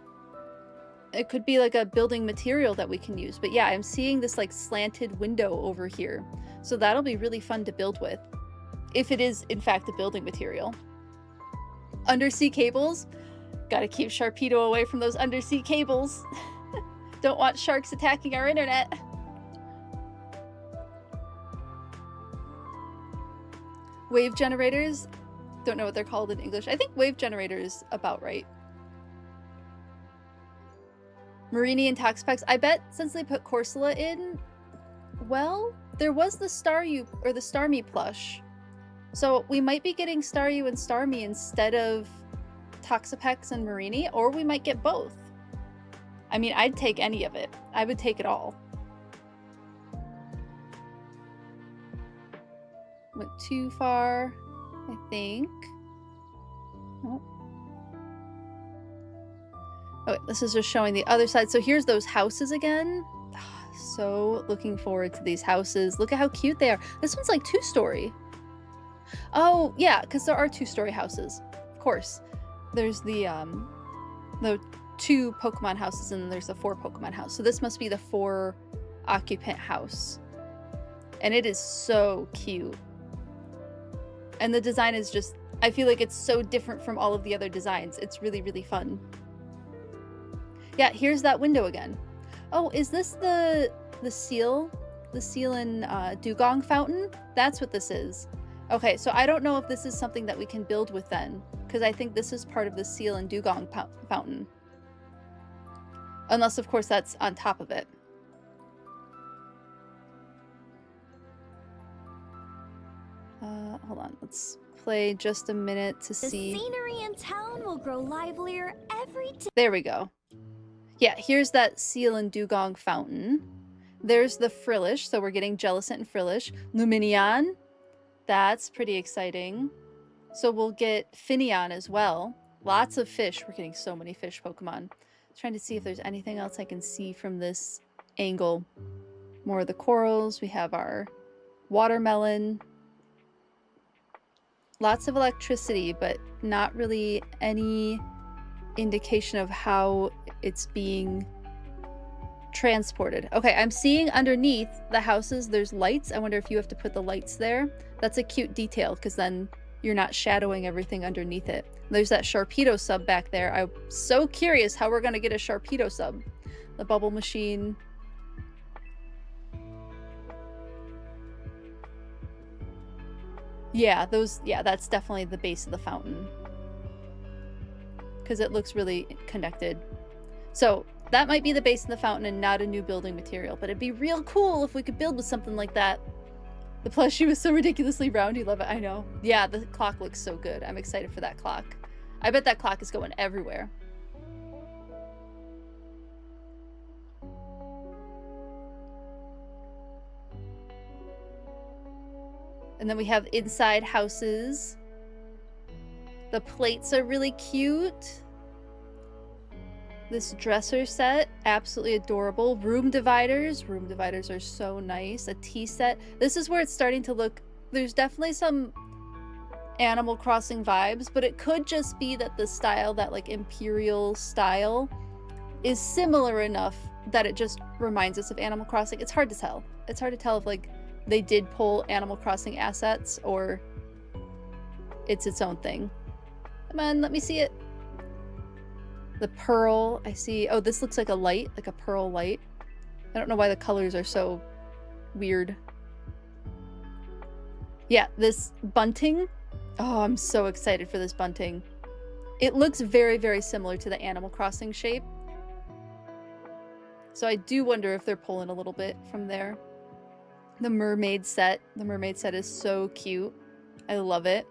like a building material that we can use. But yeah, I'm seeing this like slanted window over here. So that'll be really fun to build with. If it is, in fact, a building material. Undersea cables. Gotta keep Sharpedo away from those undersea cables. Don't want sharks attacking our internet. Wave generators. Don't know what they're called in English. I think wave generator is about right. Marini and Toxpex. I bet since they put Corsola in, well, there was the Staryu or the Starmie plush. So we might be getting Staryu and Starmie instead of Toxapex and Marini, or we might get both. I mean, I'd take any of it. I would take it all. Went too far, I think. Nope. Okay, this is just showing the other side. So here's those houses again. So looking forward to these houses. Look at how cute they are. This one's like 2-story. Oh, yeah, because there are 2-story houses. Of course. There's the 2 Pokemon houses and then there's the 4 Pokemon house. So this must be the 4 occupant house. And it is so cute. And the design is just, I feel like it's so different from all of the other designs. It's really, really fun. Yeah, here's that window again. Oh, is this the seal? The seal and dugong fountain? That's what this is. Okay, so I don't know if this is something that we can build with then, because I think this is part of the seal and dugong fountain. Unless, of course, that's on top of it. Hold on, let's play just a minute to see. The scenery in town will grow livelier every day. There we go. Yeah, here's that seal and dugong fountain. There's the Frillish, so we're getting Jellicent and Frillish. Luminion, that's pretty exciting. So we'll get Finneon as well. Lots of fish. We're getting so many fish Pokemon. Trying to see if there's anything else I can see from this angle. More of the corals. We have our watermelon. Lots of electricity, but not really any indication of how it's being transported. Okay, I'm seeing underneath the houses there's lights. I wonder if you have to put the lights there. That's a cute detail because then you're not shadowing everything underneath it. There's that Sharpedo sub back there. I'm so curious how we're gonna get a Sharpedo sub. The bubble machine. Yeah, that's definitely the base of the fountain. Because it looks really connected. So that might be the base of the fountain and not a new building material, but it'd be real cool if we could build with something like that. The plushie was so ridiculously round. You love it. I know. Yeah, the clock looks so good. I'm excited for that clock. I bet that clock is going everywhere. And then we have inside houses. The plates are really cute. This dresser set, absolutely adorable. Room dividers. Room dividers are so nice. A tea set. This is where it's starting to look... There's definitely some Animal Crossing vibes, but it could just be that the style, that like imperial style, is similar enough that it just reminds us of Animal Crossing. It's hard to tell. It's hard to tell if like they did pull Animal Crossing assets or it's its own thing. Come on, let me see it. The pearl, I see. Oh, this looks like a light, like a pearl light. I don't know why the colors are so weird. Yeah, this bunting. Oh, I'm so excited for this bunting. It looks very, very similar to the Animal Crossing shape. So I do wonder if they're pulling a little bit from there. The mermaid set. The mermaid set is so cute. I love it.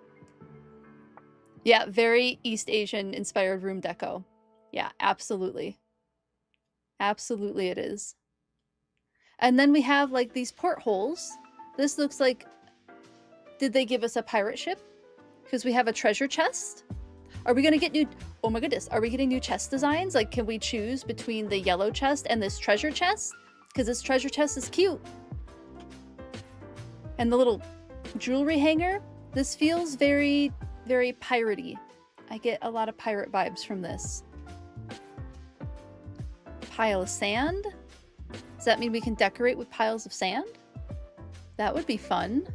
Yeah, very East Asian inspired room deco. Yeah, absolutely. Absolutely it is. And then we have like these portholes. This looks like... Did they give us a pirate ship? Because we have a treasure chest. Are we going to get new... Oh my goodness. Are we getting new chest designs? Like, can we choose between the yellow chest and this treasure chest? Because this treasure chest is cute. And the little jewelry hanger. This feels very, very piratey. I get a lot of pirate vibes from this. Pile of sand? Does that mean we can decorate with piles of sand? That would be fun.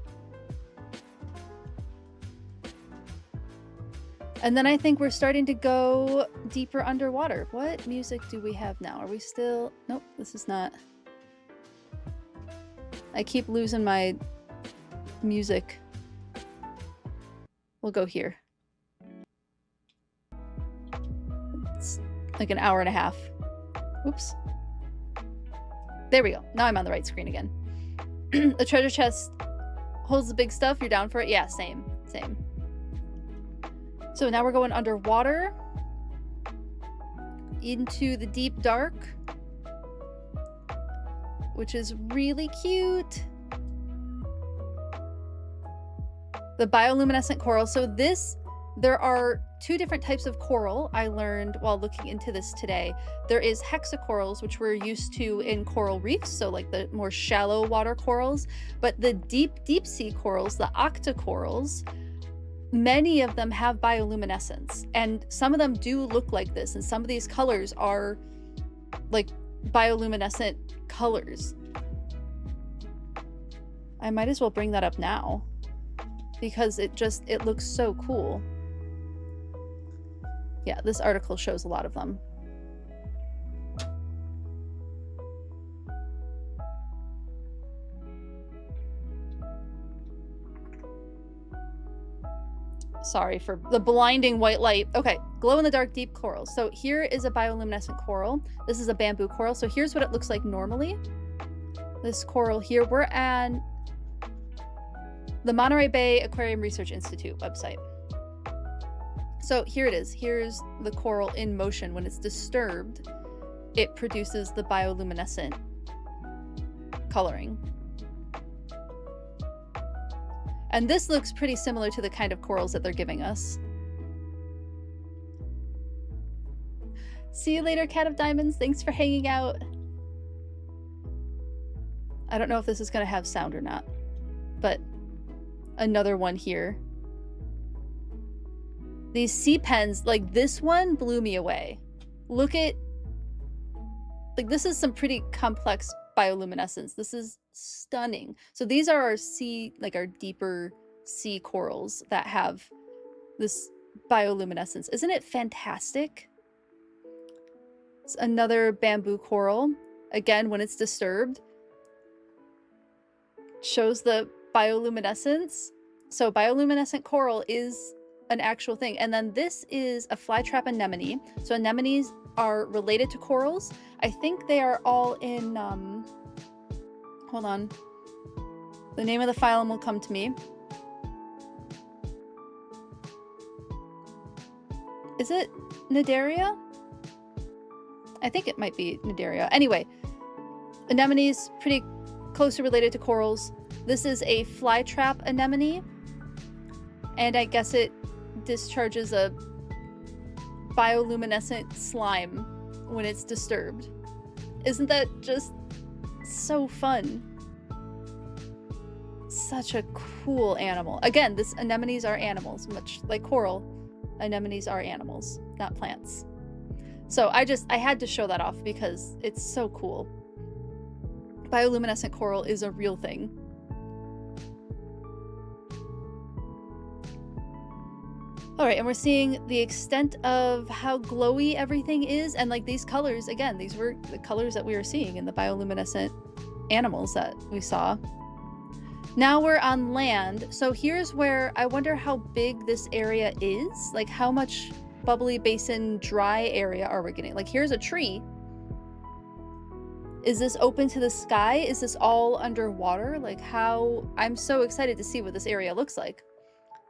And then I think we're starting to go deeper underwater. What music do we have now? Are we still... Nope, this is not... I keep losing my music. We'll go here. It's like an hour and a half. Oops. There we go. Now I'm on the right screen again. The treasure chest holds the big stuff. You're down for it? Yeah, same. Same. So now we're going underwater into the deep dark, which is really cute. The bioluminescent coral. So there are two different types of coral I learned while looking into this today. There is hexacorals, which we're used to in coral reefs, so like the more shallow water corals, but the deep sea corals, the octocorals, many of them have bioluminescence, and some of them do look like this, and some of these colors are like bioluminescent colors. I might as well bring that up now because it looks so cool. Yeah, this article shows a lot of them. Sorry for the blinding white light. Okay, glow-in-the-dark deep corals. So here is a bioluminescent coral. This is a bamboo coral. So here's what it looks like normally. This coral here, we're at the Monterey Bay Aquarium Research Institute website. So here it is. Here's the coral in motion. When it's disturbed, it produces the bioluminescent coloring. And this looks pretty similar to the kind of corals that they're giving us. See you later, Cat of Diamonds. Thanks for hanging out. I don't know if this is going to have sound or not, but another one here. These sea pens, like this one blew me away. Look at, like this is some pretty complex bioluminescence. This is stunning. So these are our our deeper sea corals that have this bioluminescence. Isn't it fantastic? It's another bamboo coral. Again, when it's disturbed, shows the bioluminescence. So bioluminescent coral is an actual thing. And then this is a flytrap anemone. So anemones are related to corals. I think they are all in, hold on. The name of the phylum will come to me. Is it Cnidaria? I think it might be Cnidaria. Anyway, anemones pretty closely related to corals. This is a flytrap anemone, and I guess it discharges a bioluminescent slime when it's disturbed. Isn't that just so fun? Such a cool animal. Again, anemones are animals, much like coral. Anemones are animals, not plants. So I had to show that off because it's so cool. Bioluminescent coral is a real thing. All right, and we're seeing the extent of how glowy everything is, and like these colors, again, these were the colors that we were seeing in the bioluminescent animals that we saw. Now we're on land. So here's where I wonder how big this area is. Like how much bubbly basin dry area are we getting? Like here's a tree. Is this open to the sky? Is this all underwater? Like how, I'm so excited to see what this area looks like.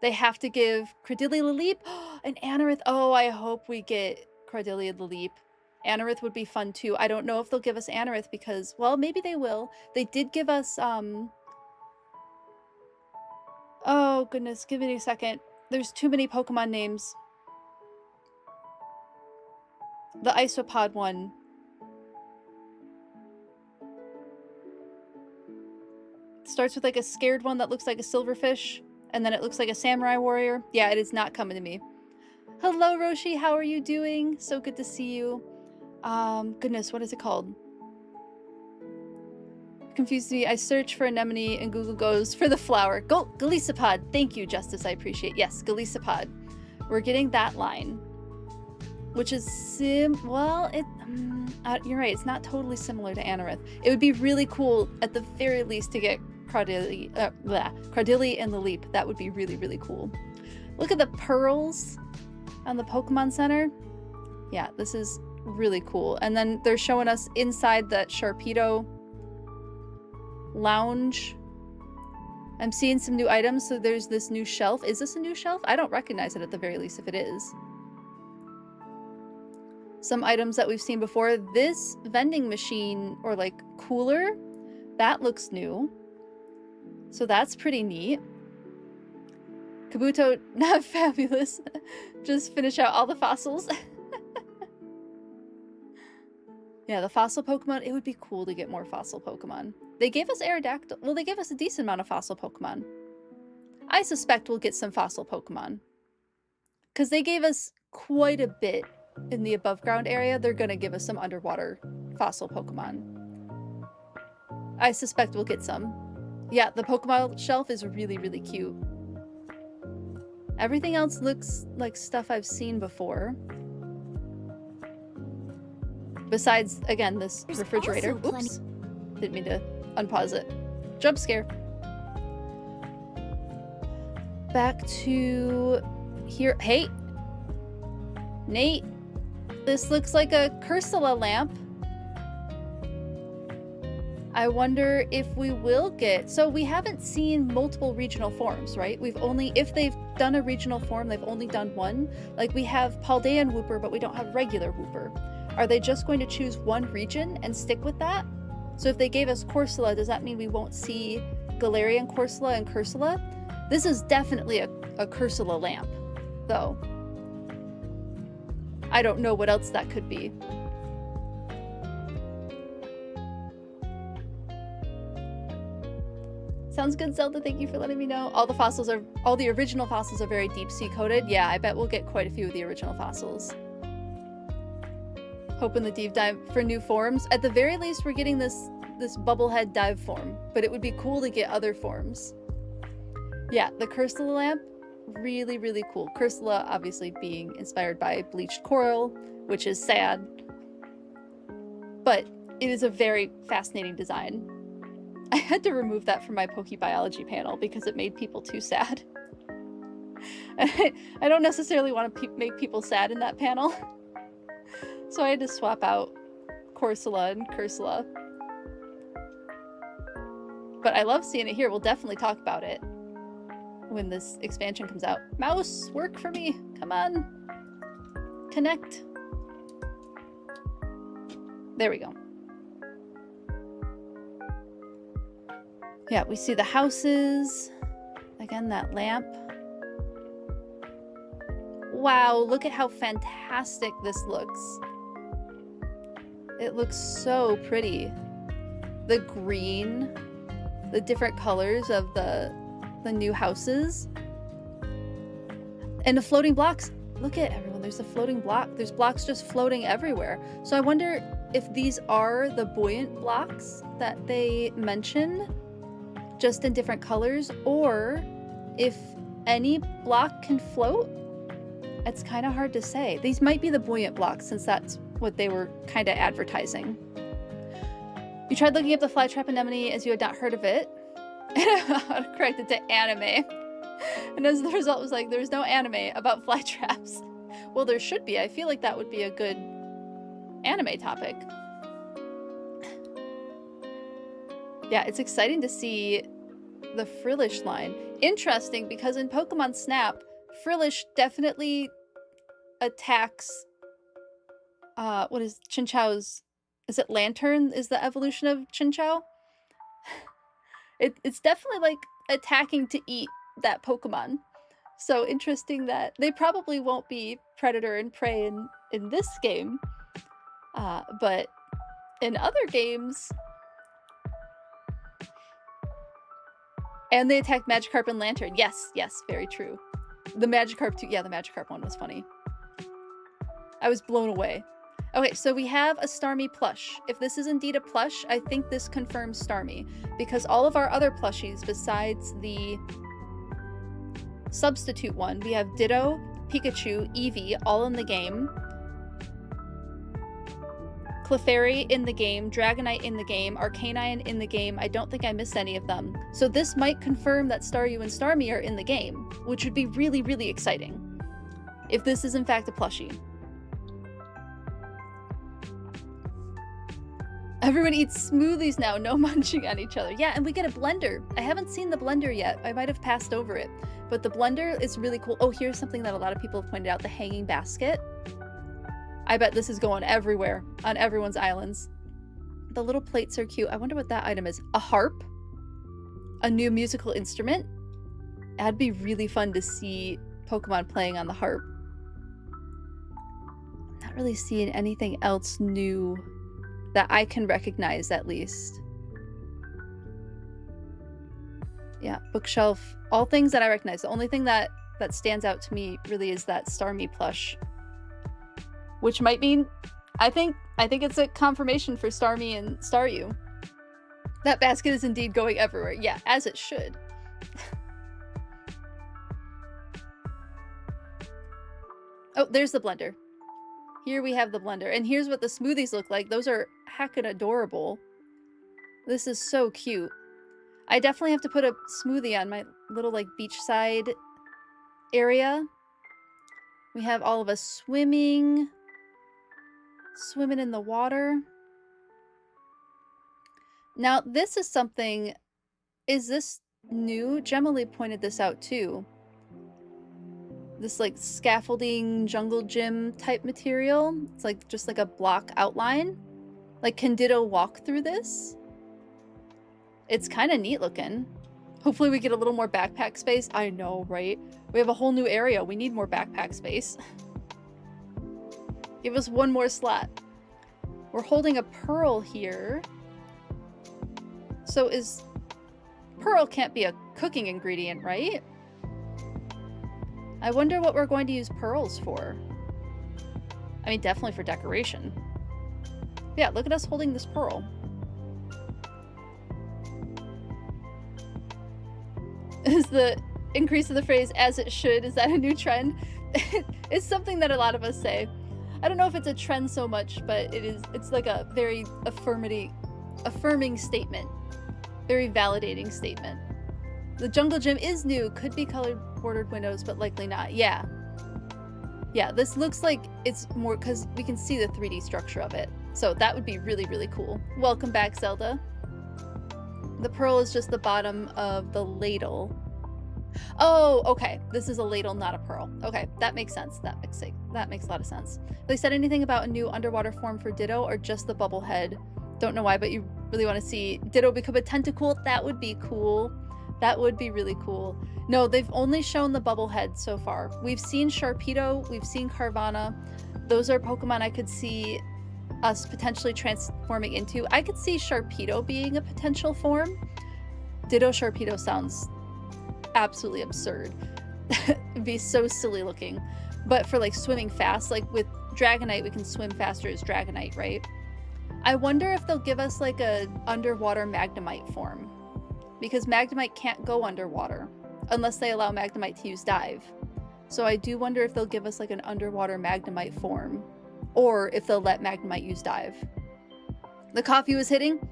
They have to give Cordelia the Leap, an Anorith. Oh, I hope we get Cordelia the Leap. Anorith would be fun too. I don't know if they'll give us Anorith because, well, maybe they will. They did give us, oh goodness, give me a second. There's too many Pokemon names. The Isopod one. Starts with like a scared one that looks like a silverfish. And then it looks like a samurai warrior. Yeah, it is not coming to me. Hello, Roshi. How are you doing? So good to see you. Goodness, what is it called? Confused me. I search for anemone and Google goes for the flower. Golisopod. Thank you, Justice. I appreciate. Yes, Golisopod. We're getting that line. Which is well, you're right. It's not totally similar to Anorith. It would be really cool, at the very least, to get Cordelia and the Leap. That would be really, really cool. Look at the pearls on the Pokemon Center. Yeah, this is really cool. And then they're showing us inside that Sharpedo lounge. I'm seeing some new items. So there's this new shelf. Is this a new shelf? I don't recognize it at the very least if it is. Some items that we've seen before. This vending machine or like cooler, that looks new. So that's pretty neat. Kabuto, not fabulous. Just finish out all the fossils. Yeah, the fossil Pokemon, it would be cool to get more fossil Pokemon. They gave us Aerodactyl. Well, they gave us a decent amount of fossil Pokemon. I suspect we'll get some fossil Pokemon. Because they gave us quite a bit in the above ground area. They're going to give us some underwater fossil Pokemon. I suspect we'll get some. Yeah, the Pokemon shelf is really, really cute. Everything else looks like stuff I've seen before. Besides, again, this refrigerator. Oops. Didn't mean to unpause it. Jump scare. Back to here. Hey! Nate! This looks like a Cursula lamp. I wonder if we will get... So we haven't seen multiple regional forms, right? We've only... If they've done a regional form, they've only done one. Like, we have Paldean Wooper, but we don't have regular Wooper. Are they just going to choose one region and stick with that? So if they gave us Corsola, does that mean we won't see Galarian Corsola and Cursula? This is definitely a Cursula lamp, though. I don't know what else that could be. Sounds good, Zelda. Thank you for letting me know. All the original fossils are very deep sea coated. Yeah, I bet we'll get quite a few of the original fossils. Hoping the deep dive for new forms. At the very least, we're getting this bubblehead dive form, but it would be cool to get other forms. Yeah, the Cursula lamp, really, really cool. Cursula obviously being inspired by bleached coral, which is sad, but it is a very fascinating design. I had to remove that from my PokeBiology panel because it made people too sad. I don't necessarily want to make people sad in that panel. So I had to swap out Corsola and Cursula. But I love seeing it here. We'll definitely talk about it when this expansion comes out. Mouse, work for me. Come on. Connect. There we go. Yeah, we see the houses. Again, that lamp. Wow, look at how fantastic this looks. It looks so pretty. The green, the different colors of the new houses. And the floating blocks. Look at everyone, there's a floating block. There's blocks just floating everywhere. So I wonder if these are the buoyant blocks that they mention, just in different colors, or if any block can float. It's kind of hard to say. These might be the buoyant blocks, since that's what they were kind of advertising. You tried looking up the flytrap anemone as you had not heard of it. And corrected to anime. And as the result was like, there's no anime about flytraps. Well, there should be. I feel like that would be a good anime topic. Yeah, it's exciting to see the Frillish line. Interesting, because in Pokemon Snap, Frillish definitely attacks, what is Chinchou's, is it Lantern is the evolution of Chinchou? It's definitely like attacking to eat that Pokemon. So interesting that they probably won't be predator and prey in this game, but in other games. And they attacked Magikarp and Lantern. Yes, yes, very true. The Magikarp too. Yeah, the Magikarp one was funny. I was blown away. Okay, so we have a Starmie plush. If this is indeed a plush, I think this confirms Starmie, because all of our other plushies, besides the substitute one, we have Ditto, Pikachu, Eevee, all in the game. Clefairy in the game, Dragonite in the game, Arcanine in the game. I don't think I missed any of them. So this might confirm that Staryu and Starmie are in the game, which would be really, really exciting if this is in fact a plushie. Everyone eats smoothies now, no munching on each other. Yeah, and we get a blender. I haven't seen the blender yet. I might have passed over it, but the blender is really cool. Oh, here's something that a lot of people have pointed out, the hanging basket. I bet this is going everywhere on everyone's islands. The little plates are cute. I wonder what that item is. A harp? A new musical instrument? That'd be really fun to see Pokemon playing on the harp. I'm not really seeing anything else new that I can recognize, at least. Yeah, bookshelf, all things that I recognize. The only thing that stands out to me really is that Starmie plush, which might mean, I think it's a confirmation for Starmie and Staryu. That basket is indeed going everywhere. Yeah, as it should. Oh, there's the blender. Here we have the blender. And here's what the smoothies look like. Those are heckin' adorable. This is so cute. I definitely have to put a smoothie on my little, like, beachside area. We have all of us swimming in the water. Now, this is something, is this new? Gemily pointed this out too. This like scaffolding jungle gym type material. It's like just like a block outline. Like, can Ditto walk through this? It's kind of neat looking. Hopefully we get a little more backpack space. I know, right? We have a whole new area. We need more backpack space. Give us one more slot. We're holding a pearl here. So pearl can't be a cooking ingredient, right? I wonder what we're going to use pearls for. I mean, definitely for decoration. Yeah, look at us holding this pearl. Is the increase of the phrase "as it should," is that a new trend? It's something that a lot of us say. I don't know if it's a trend so much, but it's like a very affirming statement. Very validating statement. The jungle gym is new. Could be colored bordered windows, but likely not. Yeah. Yeah, this looks like it's more because we can see the 3D structure of it. So that would be really, really cool. Welcome back, Zelda. The pearl is just the bottom of the ladle. Oh, okay. This is a ladle, not a pearl. Okay, that makes sense. That makes a lot of sense. Have they said anything about a new underwater form for Ditto or just the bubble head? Don't know why, but you really want to see Ditto become a tentacle? That would be cool. That would be really cool. No, they've only shown the bubble head so far. We've seen Sharpedo, we've seen Carvana. Those are Pokemon I could see us potentially transforming into. I could see Sharpedo being a potential form. Ditto Sharpedo sounds absolutely absurd. It'd be so silly looking. But for like swimming fast, like with Dragonite, we can swim faster as Dragonite, right? I wonder if they'll give us like a underwater Magnemite form. Because Magnemite can't go underwater unless they allow Magnemite to use dive. So I do wonder if they'll give us like an underwater Magnemite form. Or if they'll let Magnemite use dive. The coffee was hitting.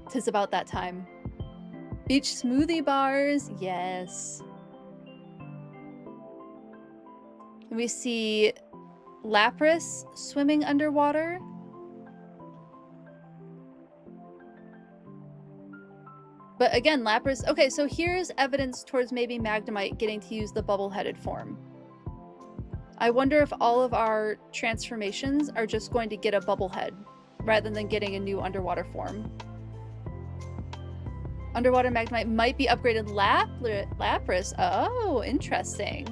'Tis about that time. Beach smoothie bars, yes. And we see Lapras swimming underwater. But again, Lapras... Okay, so here's evidence towards maybe Magnemite getting to use the bubble-headed form. I wonder if all of our transformations are just going to get a bubble head rather than getting a new underwater form. Underwater Magnemite might be upgraded Lapras. Oh, interesting.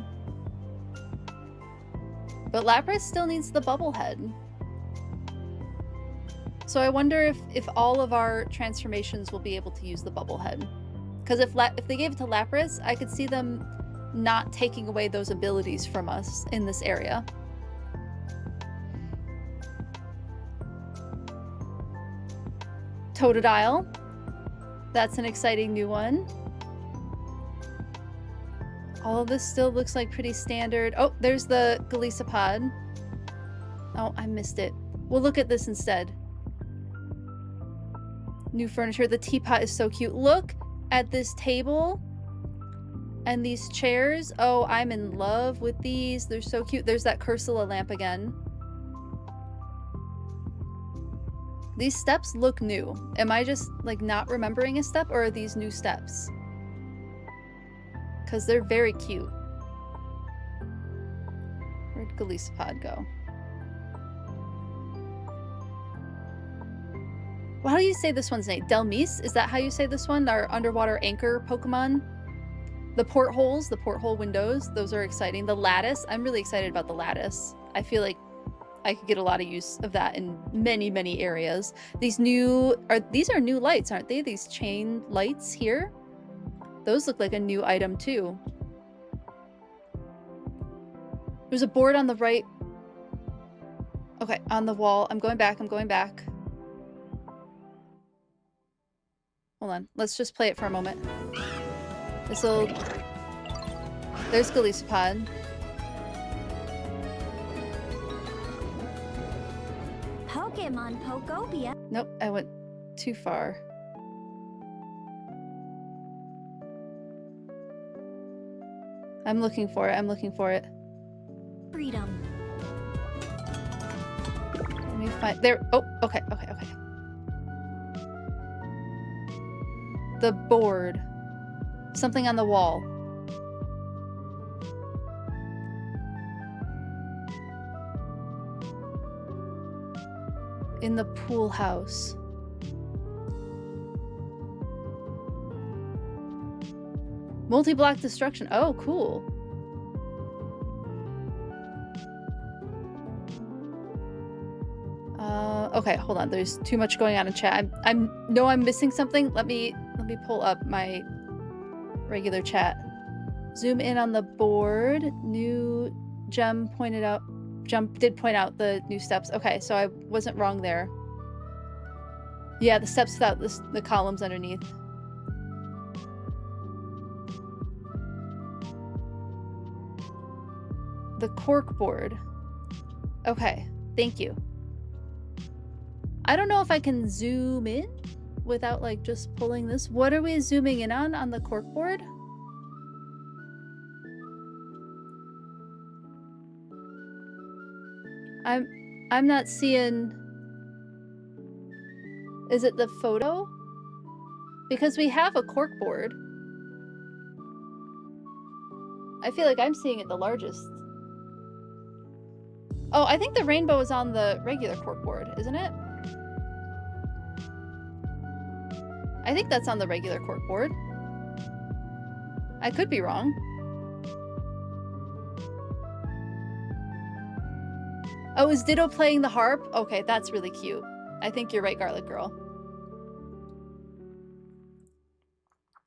But Lapras still needs the bubble head. So I wonder if all of our transformations will be able to use the bubble head. Because if they gave it to Lapras, I could see them not taking away those abilities from us in this area. Totodile. That's an exciting new one. All of this still looks like pretty standard. Oh, there's the Golisopod. Oh, I missed it. We'll look at this instead. New furniture. The teapot is so cute. Look at this table and these chairs. Oh, I'm in love with these. They're so cute. There's that Cursula lamp again. These steps look new. Am I just like not remembering a step, or are these new steps? Because they're very cute. Where'd Golisopod go? Well, how do you say this one's name? Delmise? Is that how you say this one? Our underwater anchor Pokemon? The porthole windows, those are exciting. The lattice, I'm really excited about the lattice. I feel like I could get a lot of use of that in many, many areas. These are new lights, aren't they? These chain lights here. Those look like a new item too. There's a board on the right. Okay, on the wall. I'm going back. Hold on. Let's just play it for a moment. There's Golisopod. Pokemon Pokopia. Nope, I went too far. I'm looking for it. Freedom. Let me find there. Oh, okay. The board. Something on the wall. In the pool house. Multi-block destruction. Oh, cool. Okay, hold on. There's too much going on in chat. I'm missing something. Let me pull up my regular chat. Zoom in on the board. New Gem did point out the new steps. Okay, so I wasn't wrong there. Yeah, the steps without the columns underneath. The cork board. Okay, thank you. I don't know if I can zoom in without like just pulling this. What are we zooming in on the cork board? I'm not seeing. Is it the photo? Because we have a cork board. I feel like I'm seeing it the largest. Oh, I think the rainbow is on the regular cork board, isn't it? I think that's on the regular cork board. I could be wrong. Oh, is Ditto playing the harp? Okay, that's really cute. I think you're right, Garlic Girl.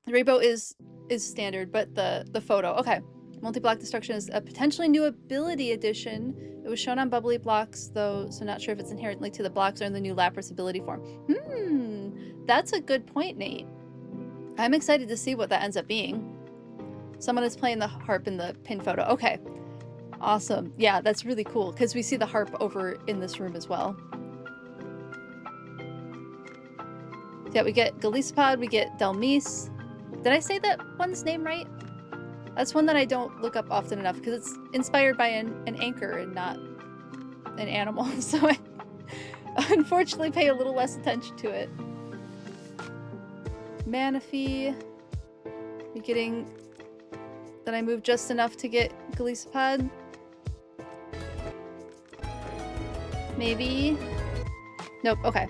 The rainbow is standard, but the photo. Okay. Multi-block destruction is a potentially new ability addition. It was shown on bubbly blocks, though, so not sure if it's inherently to the blocks or in the new Lapras ability form. That's a good point, Nate. I'm excited to see what that ends up being. Someone is playing the harp in the pin photo. Okay. Awesome. Yeah, that's really cool, because we see the harp over in this room as well. Yeah, we get Golisopod, we get Delmise. Did I say that one's name right? That's one that I don't look up often enough because it's inspired by an anchor and not an animal, so I unfortunately pay a little less attention to it. Manaphy. You getting... Did I move just enough to get Golisopod? Maybe? Nope, okay.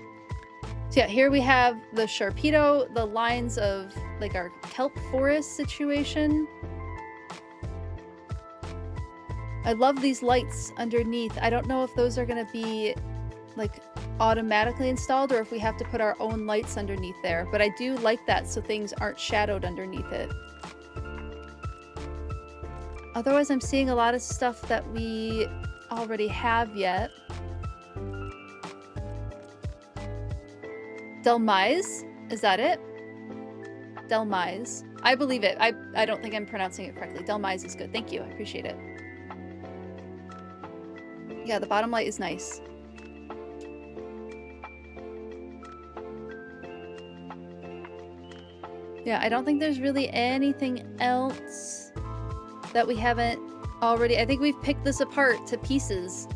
So yeah, here we have the Sharpedo, the lines of like our kelp forest situation. I love these lights underneath. I don't know if those are going to be like automatically installed or if we have to put our own lights underneath there, but I do like that so things aren't shadowed underneath it. Otherwise, I'm seeing a lot of stuff that we already have yet. Delmise? Is that it? Delmise. I believe it. I don't think I'm pronouncing it correctly. Delmise is good. Thank you. I appreciate it. Yeah, the bottom light is nice. Yeah, I don't think there's really anything else that we haven't already. I think we've picked this apart to pieces.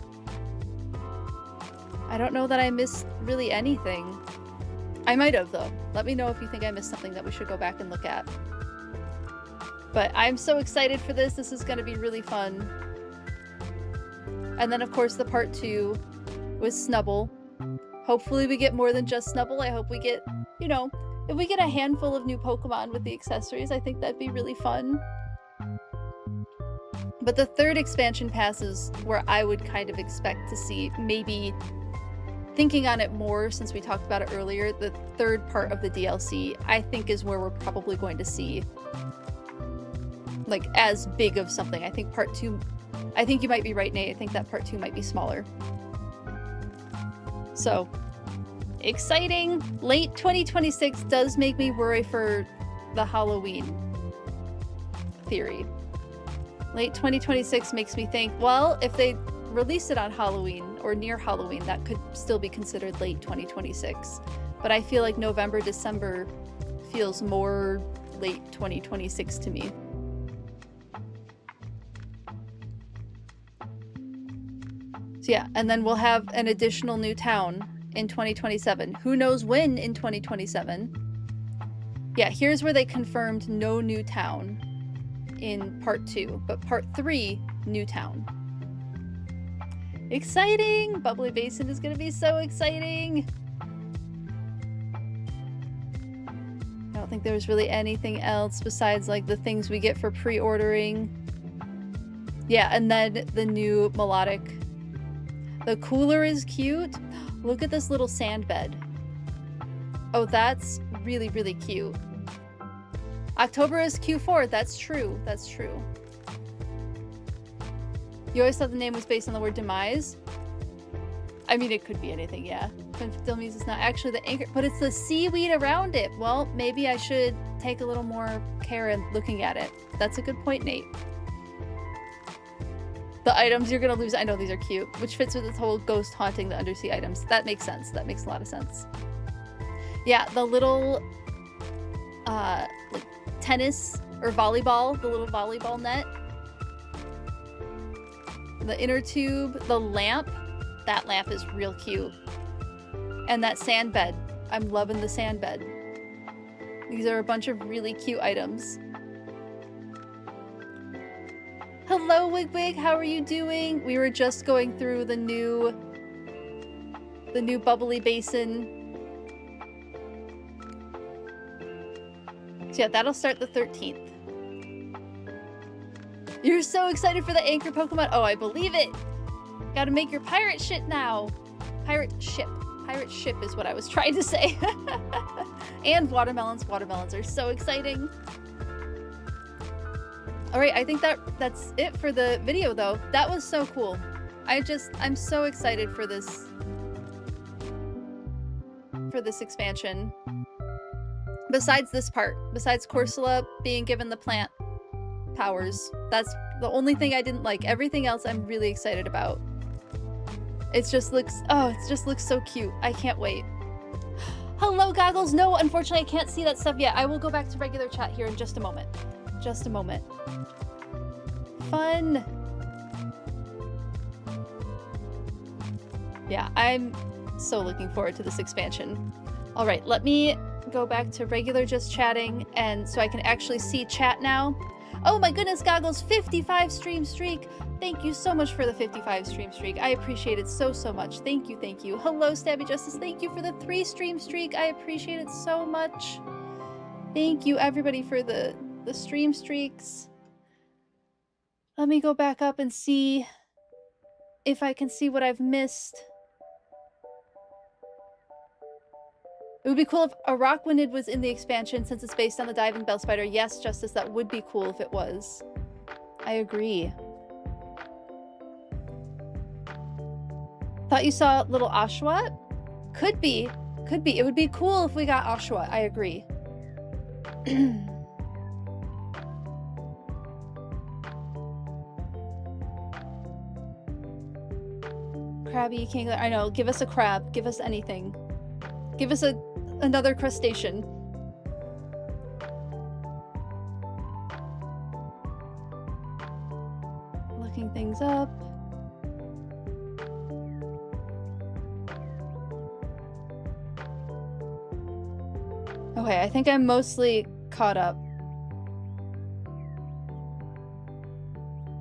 I don't know that I missed really anything. I might have, though. Let me know if you think I missed something that we should go back and look at. But I'm so excited for this. This is going to be really fun. And then, of course, the part 2 was Snubble. Hopefully we get more than just Snubble. I hope we get, you know, If we get a handful of new Pokemon with the accessories, I think that'd be really fun. But the third expansion pass is where I would kind of expect to see, maybe thinking on it more since we talked about it earlier, the third part of the DLC, I think is where we're probably going to see like as big of something. I think part 2, I think you might be right, Nate. I think that part 2 might be smaller. So, exciting! Late 2026 does make me worry for the Halloween theory. Late 2026 makes me think, well, if they release it on Halloween or near Halloween, that could still be considered late 2026. But I feel like November, December feels more late 2026 to me. So yeah, and then we'll have an additional new town in 2027. Who knows when in 2027? Yeah, here's where they confirmed no new town in part 2, but part 3, new town. Exciting! Bubbly Basin is gonna be so exciting! I don't think there's really anything else besides like the things we get for pre-ordering. Yeah, and then the new melodic. The cooler is cute. Look at this little sand bed. Oh, that's really, really cute. October is Q4. That's true. That's true. You always thought the name was based on the word demise? I mean, it could be anything, yeah. Confidilmes is not actually the anchor, but it's the seaweed around it. Well, maybe I should take a little more care in looking at it. That's a good point, Nate. The items you're gonna lose, I know these are cute, which fits with this whole ghost haunting the undersea items. That makes sense. That makes a lot of sense. Yeah, the little, like, tennis or volleyball, the little volleyball net. The inner tube, the lamp. That lamp is real cute. And that sand bed. I'm loving the sand bed. These are a bunch of really cute items. Hello, Wigwig. How are you doing? We were just going through the new bubbly basin. So yeah, that'll start the 13th. You're so excited for the anchor Pokemon. Oh, I believe it. Gotta make your pirate shit now. Pirate ship. Pirate ship is what I was trying to say. And watermelons. Watermelons are so exciting. All right, I think that's it for the video, though. That was so cool. I'm so excited for this expansion. Besides this part, besides Corsola being given the plant powers, that's the only thing I didn't like. Everything else I'm really excited about. It just looks so cute. I can't wait. Hello, Goggles. No, unfortunately, I can't see that stuff yet. I will go back to regular chat here in just a moment. Just a moment. Fun. Yeah, I'm so looking forward to this expansion. All right, let me go back to regular just chatting, and so I can actually see chat now. Oh my goodness, Goggles, 55 stream streak. Thank you so much for the 55 stream streak. I appreciate it so, so much. Thank you, thank you. Hello, Stabby Justice. Thank you for the 3 stream streak. I appreciate it so much. Thank you, everybody, for the stream streaks. Let me go back up and see if I can see what I've missed. It would be cool if a Rockwinded was in the expansion since it's based on the diving bell spider. Yes, Justice, that would be cool if it was. I agree. Thought you saw little Oshawott? Could be. Could be. It would be cool if we got Oshawott. I agree. Crabby King. I know. Give us a crab. Give us anything. Give us another crustacean. Looking things up. Okay, I think I'm mostly caught up.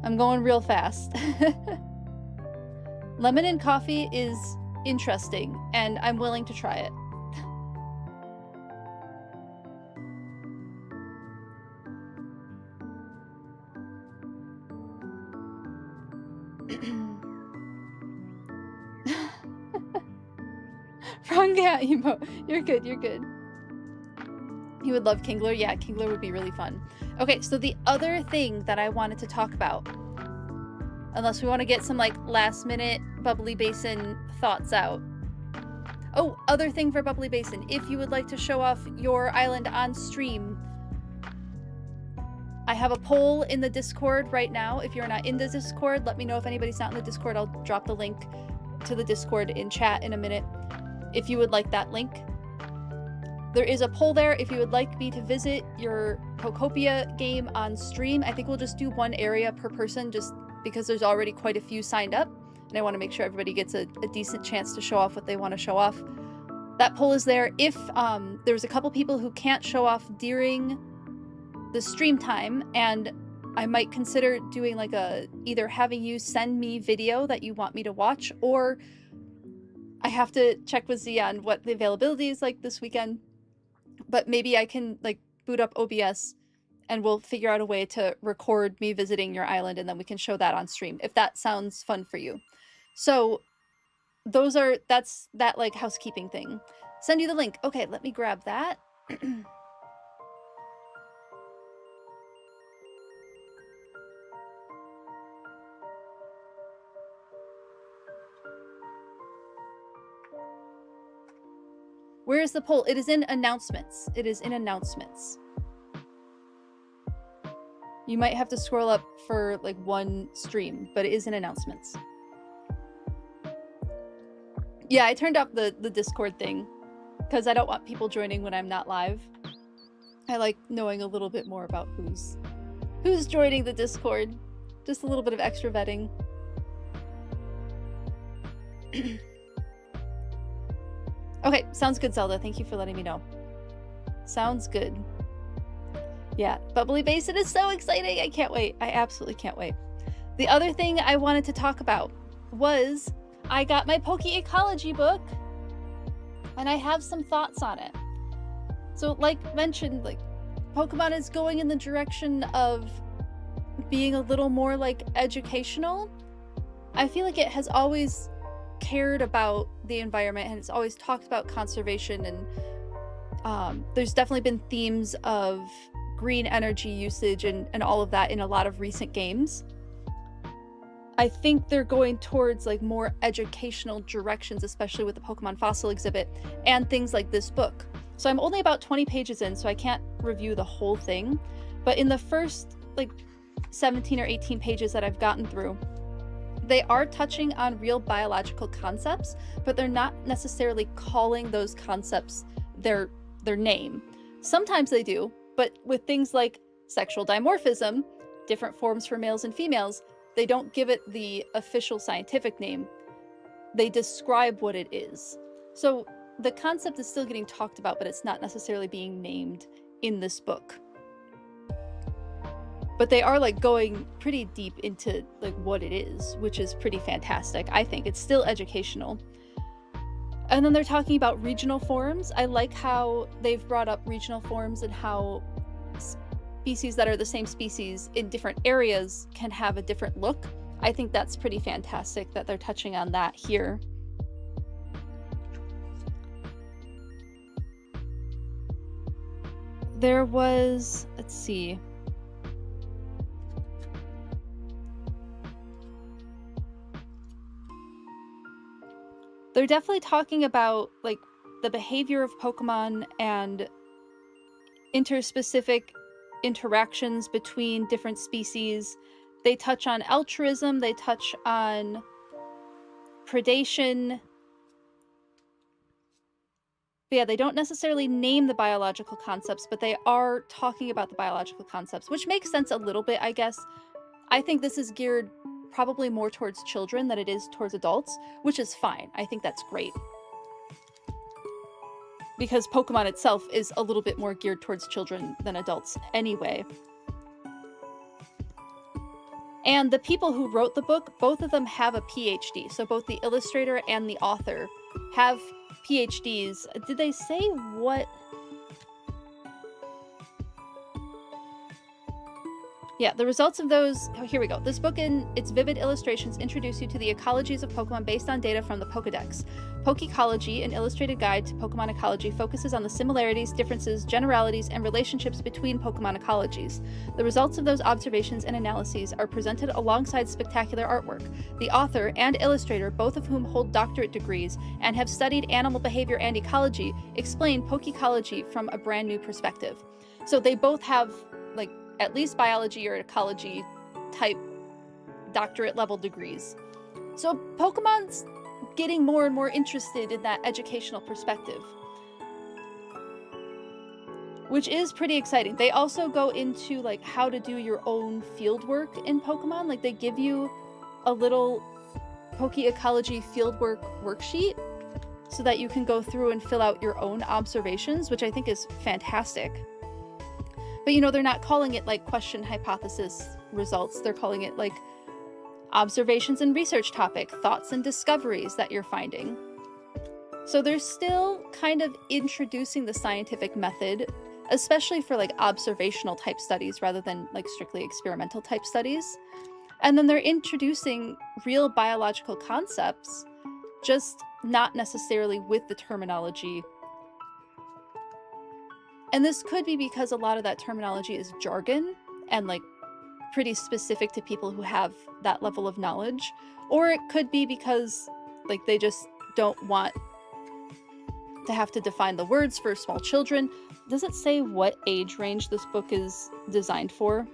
I'm going real fast. Lemon and coffee is interesting, and I'm willing to try it. Wrong cat emo. You're good, you're good. He would love Kingler. Yeah, Kingler would be really fun. Okay, so the other thing that I wanted to talk about, unless we want to get some like last minute Bubbly Basin thoughts out. Oh, other thing for Bubbly Basin. If you would like to show off your island on stream, I have a poll in the Discord right now. If you're not in the Discord, let me know if anybody's not in the Discord. I'll drop the link to the Discord in chat in a minute if you would like that link. There is a poll there if you would like me to visit your Pokopia game on stream. I think we'll just do one area per person just because there's already quite a few signed up. And I want to make sure everybody gets a decent chance to show off what they want to show off. That poll is there. If there's a couple people who can't show off during the stream time, and I might consider doing like either having you send me video that you want me to watch, or I have to check with Zia on what the availability is like this weekend. But maybe I can like boot up OBS and we'll figure out a way to record me visiting your island and then we can show that on stream if that sounds fun for you. So that's that like housekeeping thing. Send you the link. Okay, let me grab that. Where is the poll? It is in announcements. It is in announcements. You might have to scroll up for like one stream, but it is in announcements. Yeah, I turned off the Discord thing because I don't want people joining when I'm not live. I like knowing a little bit more about who's joining the Discord. Just a little bit of extra vetting. Okay, sounds good, Zelda. Thank you for letting me know. Sounds good. Yeah, Bubbly Basin is so exciting. I can't wait. I absolutely can't wait. The other thing I wanted to talk about was I got my Poke Ecology book and I have some thoughts on it. So like mentioned, like Pokemon is going in the direction of being a little more like educational. I feel like it has always cared about the environment and it's always talked about conservation, and there's definitely been themes of green energy usage and all of that in a lot of recent games. I think they're going towards like more educational directions, especially with the Pokemon Fossil exhibit and things like this book. So I'm only about 20 pages in, so I can't review the whole thing, but in the first like 17 or 18 pages that I've gotten through, they are touching on real biological concepts, but they're not necessarily calling those concepts their name. Sometimes they do, but with things like sexual dimorphism, different forms for males and females, they don't give it the official scientific name. They describe what it is. So the concept is still getting talked about, but it's not necessarily being named in this book. But they are like going pretty deep into like what it is, which is pretty fantastic. I think it's still educational. And then they're talking about regional forms. I like how they've brought up regional forms and how species that are the same species in different areas can have a different look. I think that's pretty fantastic that they're touching on that here. There was, let's see. They're definitely talking about like the behavior of Pokemon and interspecific interactions between different species. They touch on altruism, they touch on predation. But yeah, they don't necessarily name the biological concepts, but they are talking about the biological concepts, which makes sense a little bit, I guess. I think this is geared probably more towards children than it is towards adults, which is fine. I think that's great. Because Pokemon itself is a little bit more geared towards children than adults anyway. And the people who wrote the book, both of them have a PhD. So both the illustrator and the author have PhDs. Did they say what? Yeah, the results of those, oh, here we go. This book and its vivid illustrations introduce you to the ecologies of Pokemon based on data from the Pokedex. Pokecology, an illustrated guide to Pokemon ecology, focuses on the similarities, differences, generalities, and relationships between Pokemon ecologies. The results of those observations and analyses are presented alongside spectacular artwork. The author and illustrator, both of whom hold doctorate degrees and have studied animal behavior and ecology, explain Pokecology from a brand new perspective. So they both have, like, at least biology or ecology type doctorate level degrees. So Pokemon's getting more and more interested in that educational perspective, which is pretty exciting. They also go into like how to do your own field work in Pokemon. Like they give you a little Poke-ecology fieldwork worksheet so that you can go through and fill out your own observations, which I think is fantastic. But, you know, they're not calling it like question hypothesis results. They're calling it like observations and research topic, thoughts and discoveries that you're finding. So they're still kind of introducing the scientific method, especially for like observational type studies rather than like strictly experimental type studies. And then they're introducing real biological concepts, just not necessarily with the terminology. And this could be because a lot of that terminology is jargon and like pretty specific to people who have that level of knowledge. Or it could be because like they just don't want to have to define the words for small children. Does it say what age range this book is designed for?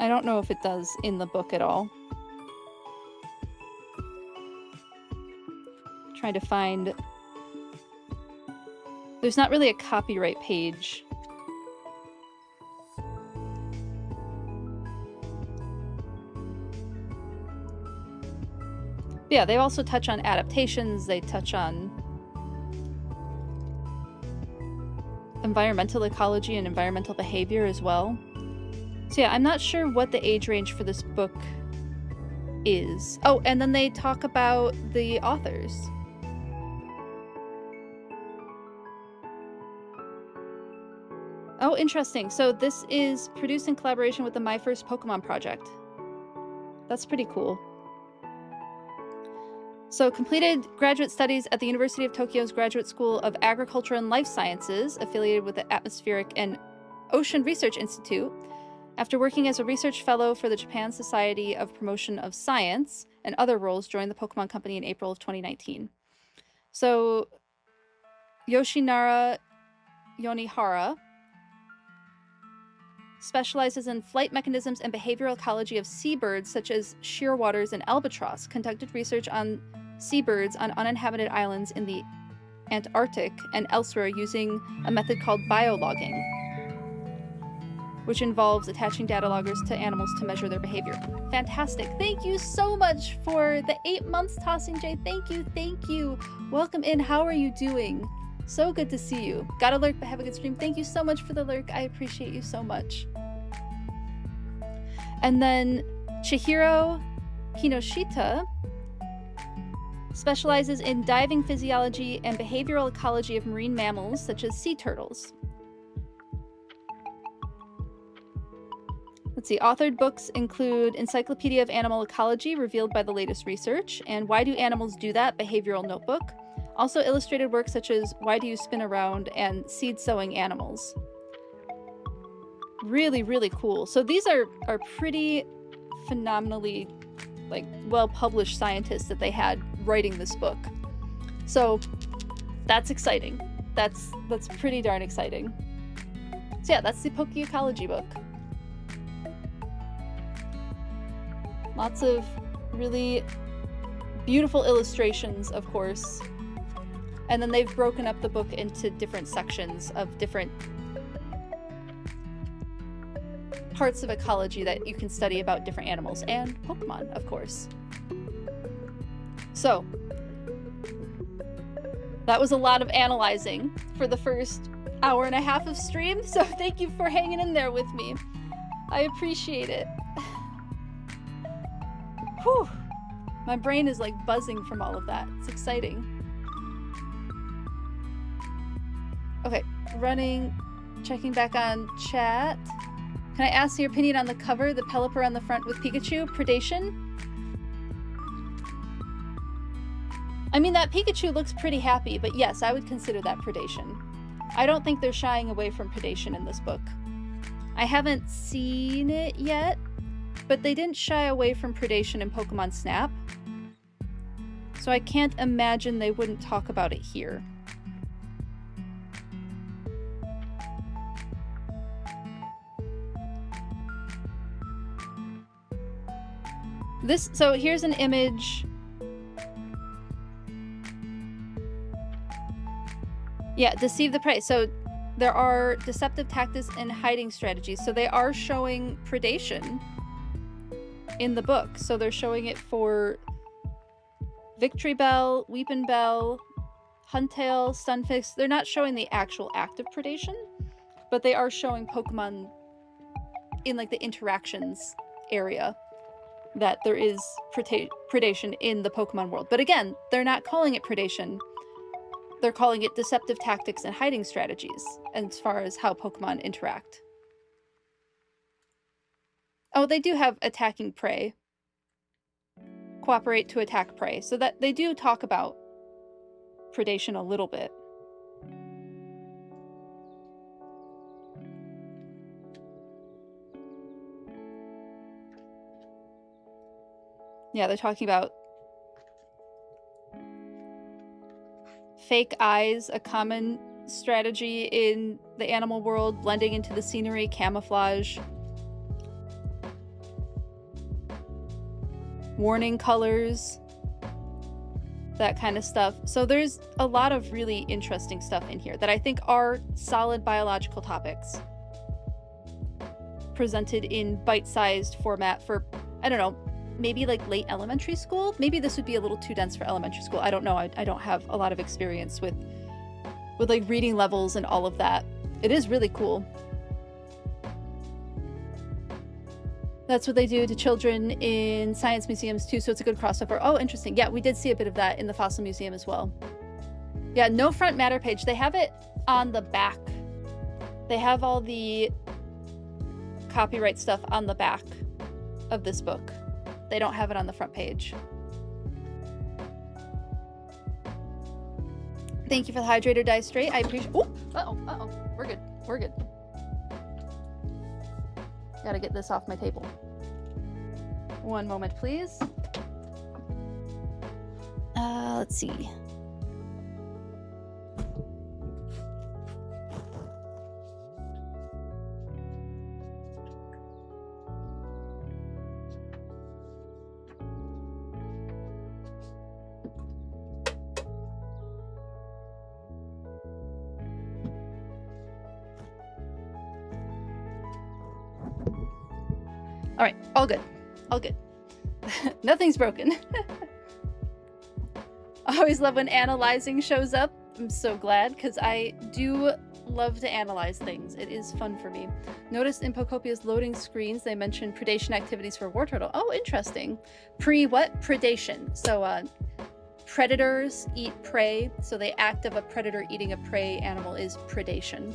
I don't know if it does in the book at all. Trying to find... There's not really a copyright page. But yeah, they also touch on adaptations, they touch on environmental ecology and environmental behavior as well. So yeah, I'm not sure what the age range for this book is. Oh, and then they talk about the authors. Oh, interesting. So this is produced in collaboration with the My First Pokemon project. That's pretty cool. So completed graduate studies at the University of Tokyo's Graduate School of Agriculture and Life Sciences, affiliated with the Atmospheric and Ocean Research Institute. After working as a research fellow for the Japan Society of Promotion of Science and other roles, joined the Pokemon Company in April of 2019. So Yoshinara Yonihara specializes in flight mechanisms and behavioral ecology of seabirds such as shearwaters and albatross, conducted research on seabirds on uninhabited islands in the Antarctic and elsewhere using a method called biologging, which involves attaching data loggers to animals to measure their behavior. Fantastic. Thank you so much for the 8 months, Tossing J. Thank you, thank you. Welcome in. How are you doing? So good to see you. Got a lurk, but have a good stream. Thank you so much for the lurk. I appreciate you so much. And then Chihiro Kinoshita specializes in diving physiology and behavioral ecology of marine mammals, such as sea turtles. Let's see, authored books include Encyclopedia of Animal Ecology, revealed by the latest research, and Why Do Animals Do That? Behavioral Notebook. Also illustrated works such as Why Do You Spin Around and Seed Sowing Animals. Really, really cool. So these are pretty phenomenally like well-published scientists that they had writing this book. So that's exciting. That's pretty darn exciting. So yeah, that's the Poke-ecology book. Lots of really beautiful illustrations, of course. And then they've broken up the book into different sections of different parts of ecology that you can study about different animals and Pokemon, of course. So, that was a lot of analyzing for the first hour and a half of stream, so thank you for hanging in there with me. I appreciate it. Whew. My brain is like buzzing from all of that. It's exciting. Okay, running Checking back on chat. Can I ask your opinion on the cover, the Pelipper on the front with Pikachu? Predation? I mean, that Pikachu looks pretty happy, but yes, I would consider that predation. I don't think they're shying away from predation in this book. I haven't seen it yet, but they didn't shy away from predation in Pokemon Snap. So I can't imagine they wouldn't talk about it here. So here's an image. Yeah, deceive the prey. So there are deceptive tactics and hiding strategies. So they are showing predation in the book. So they're showing it for Victory Bell, Weepin' Bell, Huntail, Stunfisk. They're not showing the actual act of predation, but they are showing Pokemon in like the interactions area that there is predation in the Pokemon world. But again, they're not calling it predation. They're calling it deceptive tactics and hiding strategies as far as how Pokemon interact. Oh, they do have attacking prey. Cooperate to attack prey. So that they do talk about predation a little bit. Yeah, they're talking about fake eyes, a common strategy in the animal world, blending into the scenery, camouflage, warning colors, that kind of stuff. So there's a lot of really interesting stuff in here that I think are solid biological topics presented in bite-sized format for, I don't know, maybe like late elementary school. Maybe this would be a little too dense for elementary school. I don't know. I don't have a lot of experience with like reading levels and all of that. It is really cool. That's what they do to children in science museums too, so it's a good crossover. Oh, interesting. Yeah, we did see a bit of that in the Fossil Museum as well. Yeah, no front matter page. They have it on the back. They have all the copyright stuff on the back of this book. They don't have it on the front page. Thank you for the hydrator, Die Straight. I appreciate. Oh, uh-oh. We're good. We're good. Gotta get this off my table. One moment, please. Let's see. All right, all good. All good. Nothing's broken. I always love when analyzing shows up. I'm so glad, because I do love to analyze things. It is fun for me. Notice in Pokopia's loading screens, they mention predation activities for war turtle. Oh, interesting. What? Predation. So, predators eat prey. So the act of a predator eating a prey animal is predation.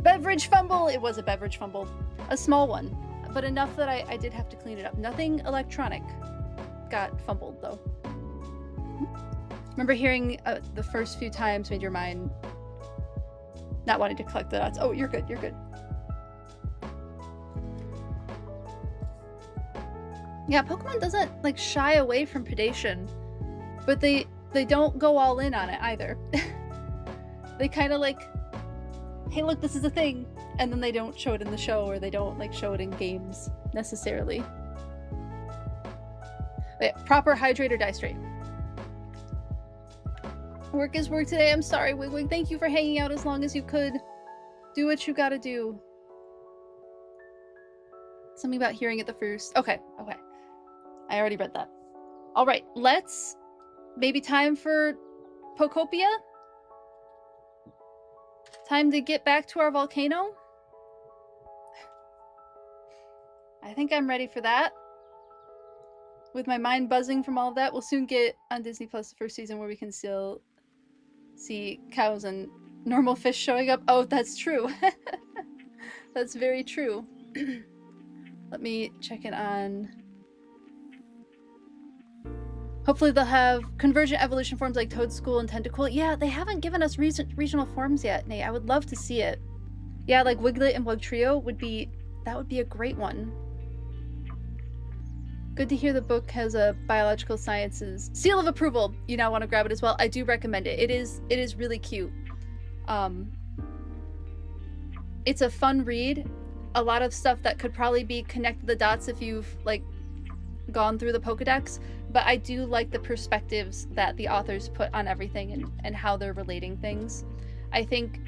Beverage fumble! It was a beverage fumble. A small one. But enough that I did have to clean it up. Nothing electronic got fumbled, though. Remember hearing the first few times made your mind not wanting to collect the dots. Oh, you're good, you're good. Yeah, Pokemon doesn't, like, shy away from predation, but they don't go all in on it, either. They kind of, like, hey, look, this is a thing. And then they don't show it in the show, or they don't like show it in games necessarily. Wait, proper hydrator, Die Straight. Work is work today. I'm sorry, Wigwig. Thank you for hanging out as long as you could. Do what you gotta do. Something about hearing it the first. Okay. I already read that. All right, let's maybe time for Pokopia. Time to get back to our volcano. I think I'm ready for that. With my mind buzzing from all of that, we'll soon get on Disney Plus the first season where we can still see cows and Normal fish showing up. Oh, that's true. That's very true. Let me check in on... Hopefully they'll have convergent evolution forms like Toadstool and Tentacool. Yeah, they haven't given us regional forms yet, Nate. I would love to see it. Yeah, like Wiglet and Wugtrio would be... That would be a great one. Good to hear the book has a biological sciences seal of approval. You now want to grab it as well. I do recommend it. It is really cute. It's a fun read. A lot of stuff that could probably be connected the dots if you've like gone through the Pokedex, but I do like the perspectives that the authors put on everything and how they're relating things. I think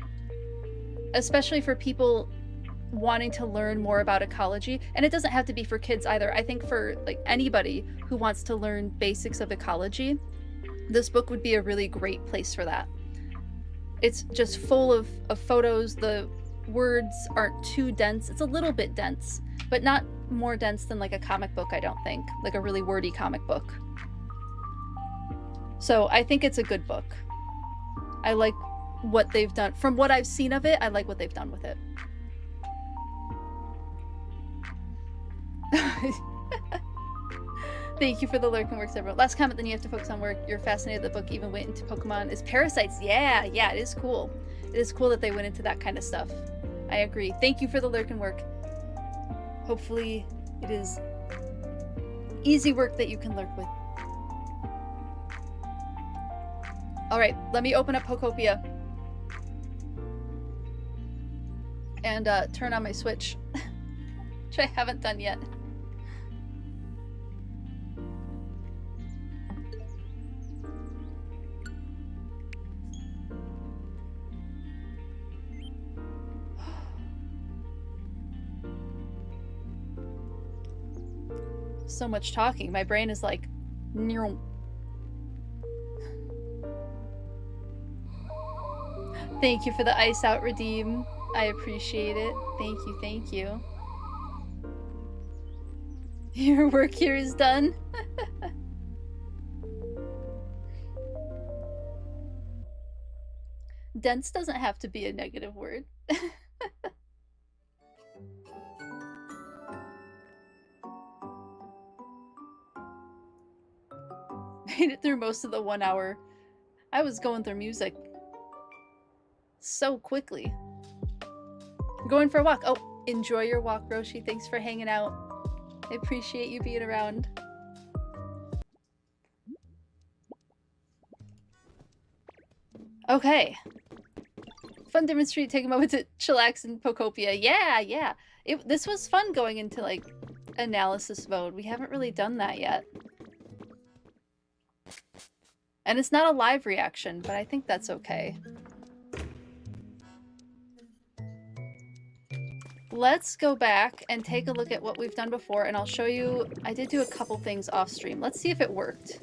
especially for people wanting to learn more about ecology, and it doesn't have to be for kids either. I think for like anybody who wants to learn basics of ecology, this book would be a really great place for that. It's just full of photos. The words aren't too dense. It's a little bit dense, but not more dense than like a comic book, I don't think. Like a really wordy comic book. So I think it's a good book. I like what they've done. From what I've seen of it, I like what they've done with it. Thank you for the lurk and works, everyone. Last comment, then you have to focus on work. You're fascinated the book even went into Pokemon is parasites. Yeah, it is cool. It is cool that they went into that kind of stuff. I agree. Thank you for the lurk and work. Hopefully it is easy work that you can lurk with. Alright, let me open up Pokopia. And turn on my Switch. Which I haven't done yet. So much talking. My brain is like... Thank you for the ice out redeem. I appreciate it. Thank you, thank you. Your work here is done. Dense doesn't have to be a negative word. Made it through most of the 1 hour. I was going through music so quickly. Going for a walk. Oh, enjoy your walk, Roshi. Thanks for hanging out. I appreciate you being around. Okay. Fun demonstrate, take a moment to chillax in Pokopia. Yeah. This was fun going into like analysis mode. We haven't really done that yet. And it's not a live reaction, but I think that's okay. Let's go back and take a look at what we've done before, and I'll show you. I did do a couple things off stream. Let's see if it worked.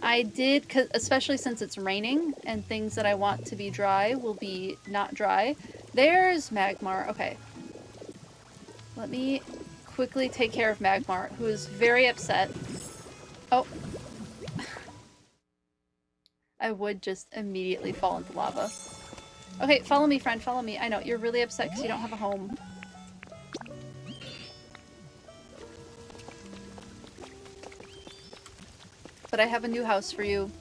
I did, especially since it's raining and things that I want to be dry will be not dry. There's Magmar. Okay. Let me quickly take care of Magmar, who is very upset. Oh. I would just immediately fall into lava. Okay, follow me, friend, follow me. I know, you're really upset because you don't have a home. But I have a new house for you.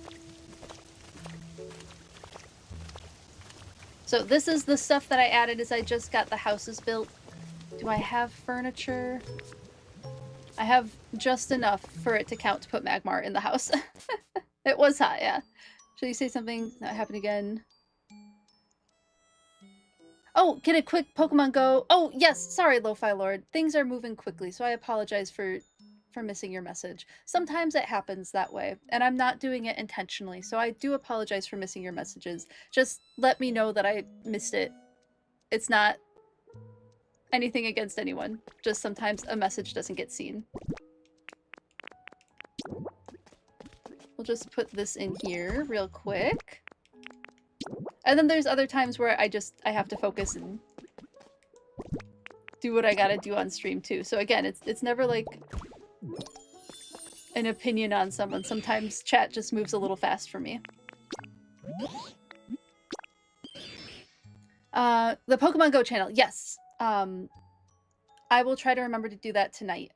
So this is the stuff that I added as I just got the houses built. Do I have furniture? I have just enough for it to count to put Magmar in the house. It was hot, yeah. Should you say something? That happened again. Oh, get a quick Pokemon Go. Oh, yes. Sorry, Lo-Fi Lord. Things are moving quickly, so I apologize for missing your message. Sometimes it happens that way, and I'm not doing it intentionally, so I do apologize for missing your messages. Just let me know that I missed it. It's not anything against anyone. Just sometimes a message doesn't get seen. We'll just put this in here real quick. And then there's other times where I have to focus and do what I gotta do on stream too. So again, it's never like an opinion on someone. Sometimes chat just moves a little fast for me. The Pokemon Go channel, yes. I will try to remember to do that tonight.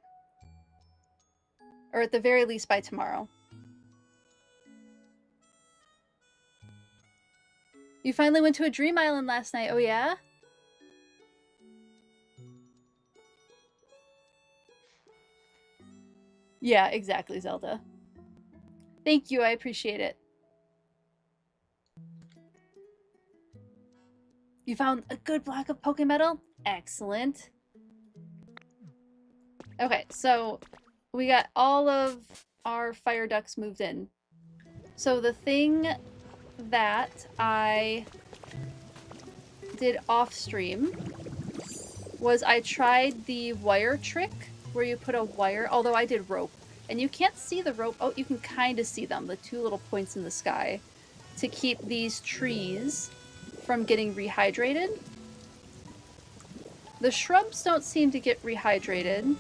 Or at the very least by tomorrow. You finally went to a dream island last night, oh yeah? Yeah, exactly, Zelda. Thank you, I appreciate it. You found a good block of Pokemetal? Excellent. Okay, so we got all of our fire ducks moved in. So the thing that I did off stream was I tried the wire trick where you put a wire, although I did rope. And you can't see the rope. Oh, you can kind of see them, the two little points in the sky, to keep these trees from getting rehydrated. The shrubs don't seem to get rehydrated.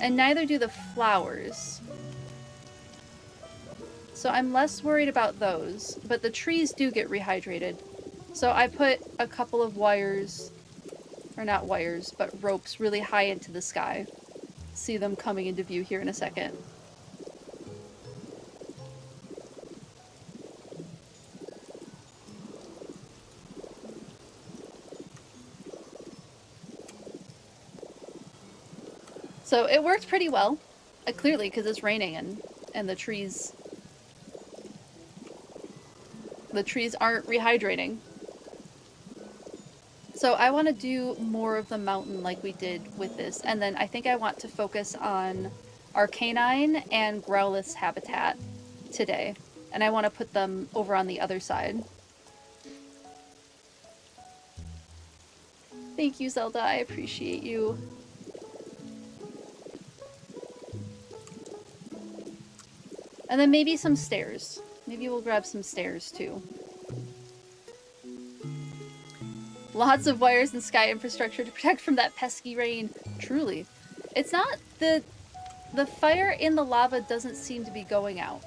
And neither do the flowers. So I'm less worried about those, but the trees do get rehydrated. So I put a couple of wires, or not wires, but ropes really high into the sky. See them coming into view here in a second. So it worked pretty well, clearly because it's raining and the trees aren't rehydrating. So I want to do more of the mountain like we did with this, and then I think I want to focus on our canine and Growlith's habitat today, and I want to put them over on the other side. Thank you, Zelda, I appreciate you. And then maybe some stairs. Maybe we'll grab some stairs too. Lots of wires and sky infrastructure to protect from that pesky rain. Truly. It's not the fire in the lava doesn't seem to be going out.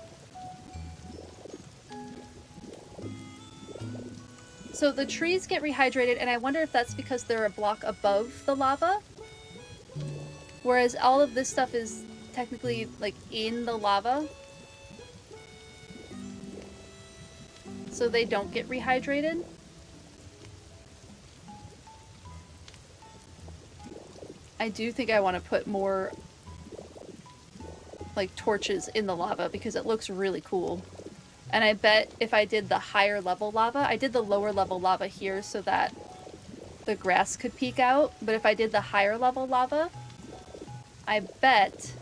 So the trees get rehydrated, and I wonder if that's because they're a block above the lava. Whereas all of this stuff is technically like in the lava. So they don't get rehydrated. I do think I want to put more like torches in the lava because it looks really cool. And I bet if I did the higher level lava, I did the lower level lava here so that the grass could peek out, but if I did the higher level lava, I bet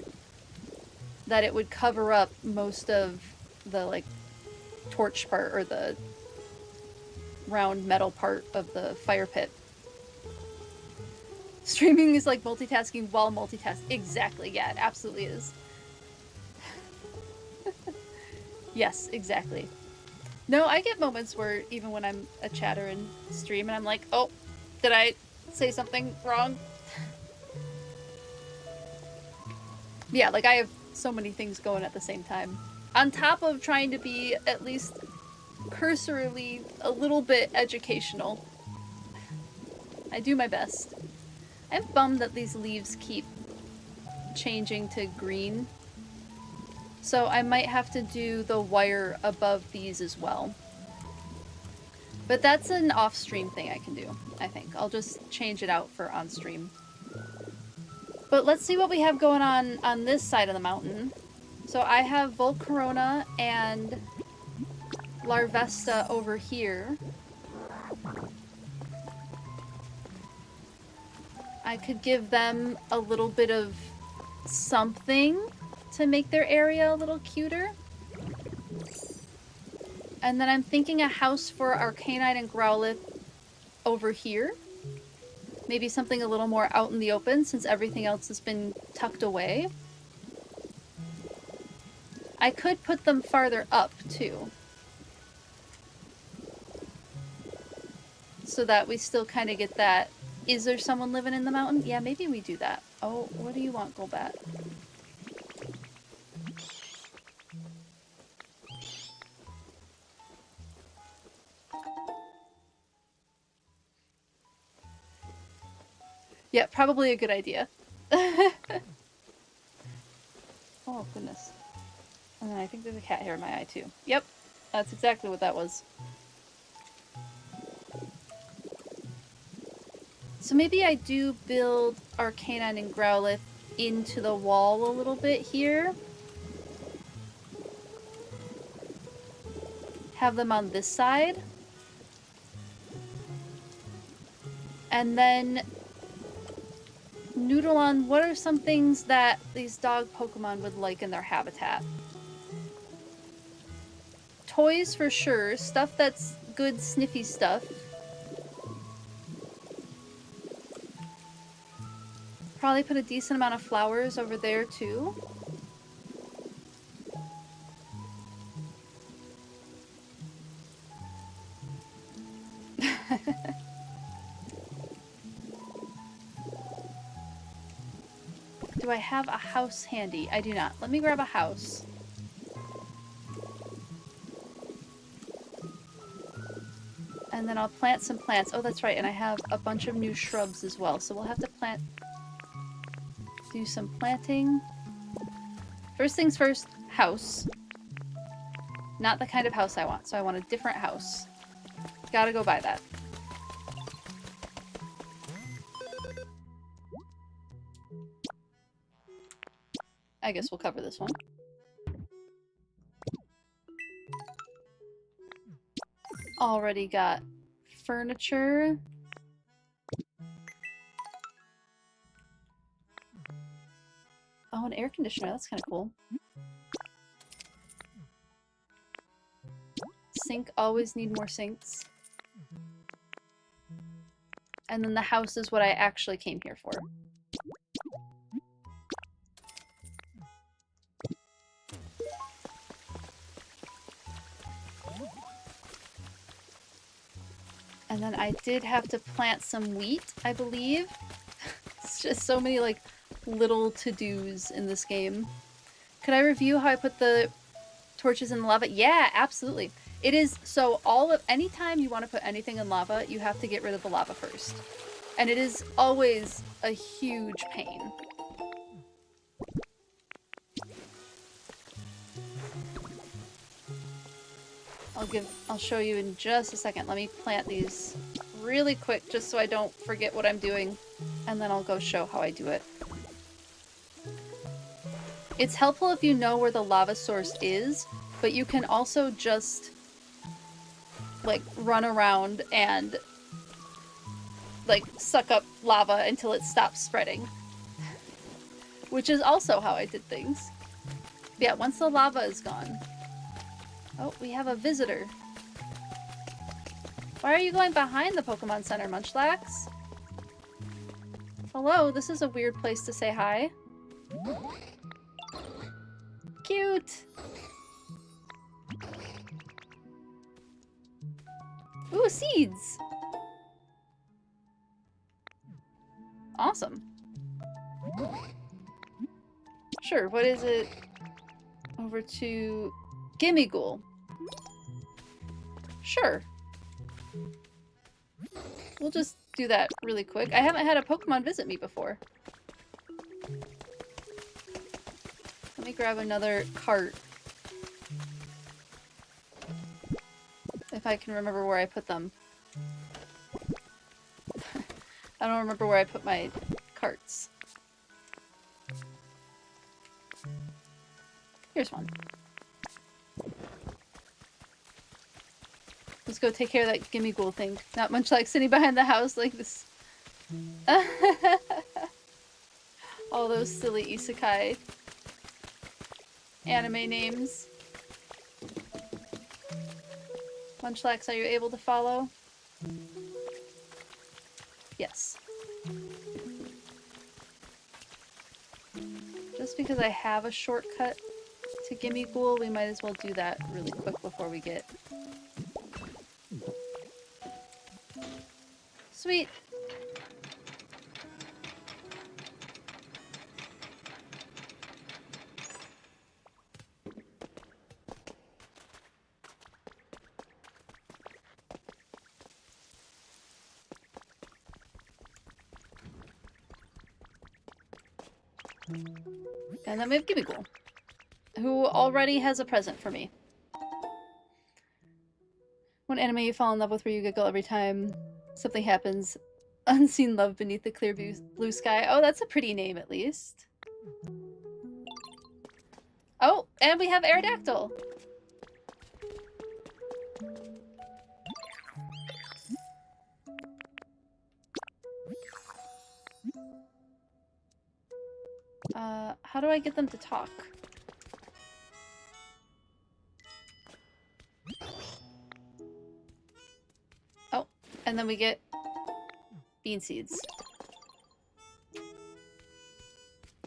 that it would cover up most of the like torch part or the round metal part of the fire pit. Streaming is like multitasking while multitasking. Exactly, yeah, it absolutely is. Yes, exactly. No, I get moments where even when I'm a chatter and stream and I'm like, oh, did I say something wrong? Yeah, like I have so many things going at the same time. On top of trying to be at least cursorily a little bit educational. I do my best. I'm bummed that these leaves keep changing to green. So I might have to do the wire above these as well. But that's an off-stream thing I can do, I think. I'll just change it out for on-stream. But let's see what we have going on this side of the mountain. So I have Volcarona and Larvesta over here. I could give them a little bit of something to make their area a little cuter. And then I'm thinking a house for our canine and Growlithe over here. Maybe something a little more out in the open since everything else has been tucked away. I could put them farther up too. So that we still kind of get that. Is there someone living in the mountain? Yeah, maybe we do that. Oh, what do you want, Golbat? Yeah, probably a good idea. Oh, goodness. And then I think there's a cat hair in my eye, too. Yep, that's exactly what that was. So maybe I do build Arcanine and Growlithe into the wall a little bit here. Have them on this side. And then Noodleon, what are some things that these dog Pokemon would like in their habitat? Toys for sure, stuff that's good sniffy stuff. Probably put a decent amount of flowers over there too. Do I have a house handy? I do not. Let me grab a house. And then I'll plant some plants. Oh, that's right. And I have a bunch of new shrubs as well. So we'll have to do some planting. First things first, house. Not the kind of house I want. So I want a different house. Gotta go buy that. I guess we'll cover this one. Already got furniture. Oh, an air conditioner. That's kind of cool. Sink. Always need more sinks. And then the house is what I actually came here for. And then I did have to plant some wheat, I believe. It's just so many, like, little to-dos in this game. Could I review how I put the torches in the lava? Yeah, absolutely. It is, so anytime you want to put anything in lava, you have to get rid of the lava first. And it is always a huge pain. I'll show you in just a second. Let me plant these really quick just so I don't forget what I'm doing. And then I'll go show how I do it. It's helpful if you know where the lava source is, but you can also just like run around and like suck up lava until it stops spreading. Which is also how I did things. But yeah, once the lava is gone. Oh, we have a visitor. Why are you going behind the Pokemon Center, Munchlax? Hello, this is a weird place to say hi. Cute! Ooh, seeds! Awesome. Sure, what is it? Over to Gimmighoul. Sure. We'll just do that really quick. I haven't had a Pokemon visit me before. Let me grab another cart. If I can remember where I put them. I don't remember where I put my carts. Here's one. Let's go take care of that Gimmighoul thing. Not much like sitting behind the house like this. All those silly isekai anime names. Munchlax, are you able to follow? Yes. Just because I have a shortcut to Gimmighoul, we might as well do that really quick before we get... Sweet! And then we have Gimmighoul, who already has a present for me. One anime you fall in love with where you giggle every time something happens. Unseen love beneath the clear blue sky. Oh, that's a pretty name at least. Oh, and we have Aerodactyl. How do I get them to talk? Oh, and then we get bean seeds.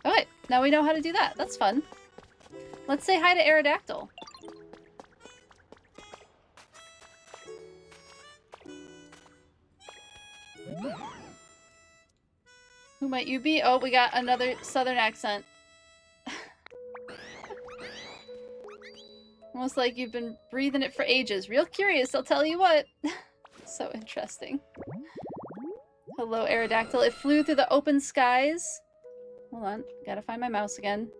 Okay, now we know how to do that. That's fun. Let's say hi to Aerodactyl. Who might you be? Oh, we got another southern accent. Almost like you've been breathing it for ages. Real curious, I'll tell you what. So interesting. Hello, Aerodactyl. It flew through the open skies. Hold on, gotta find my mouse again.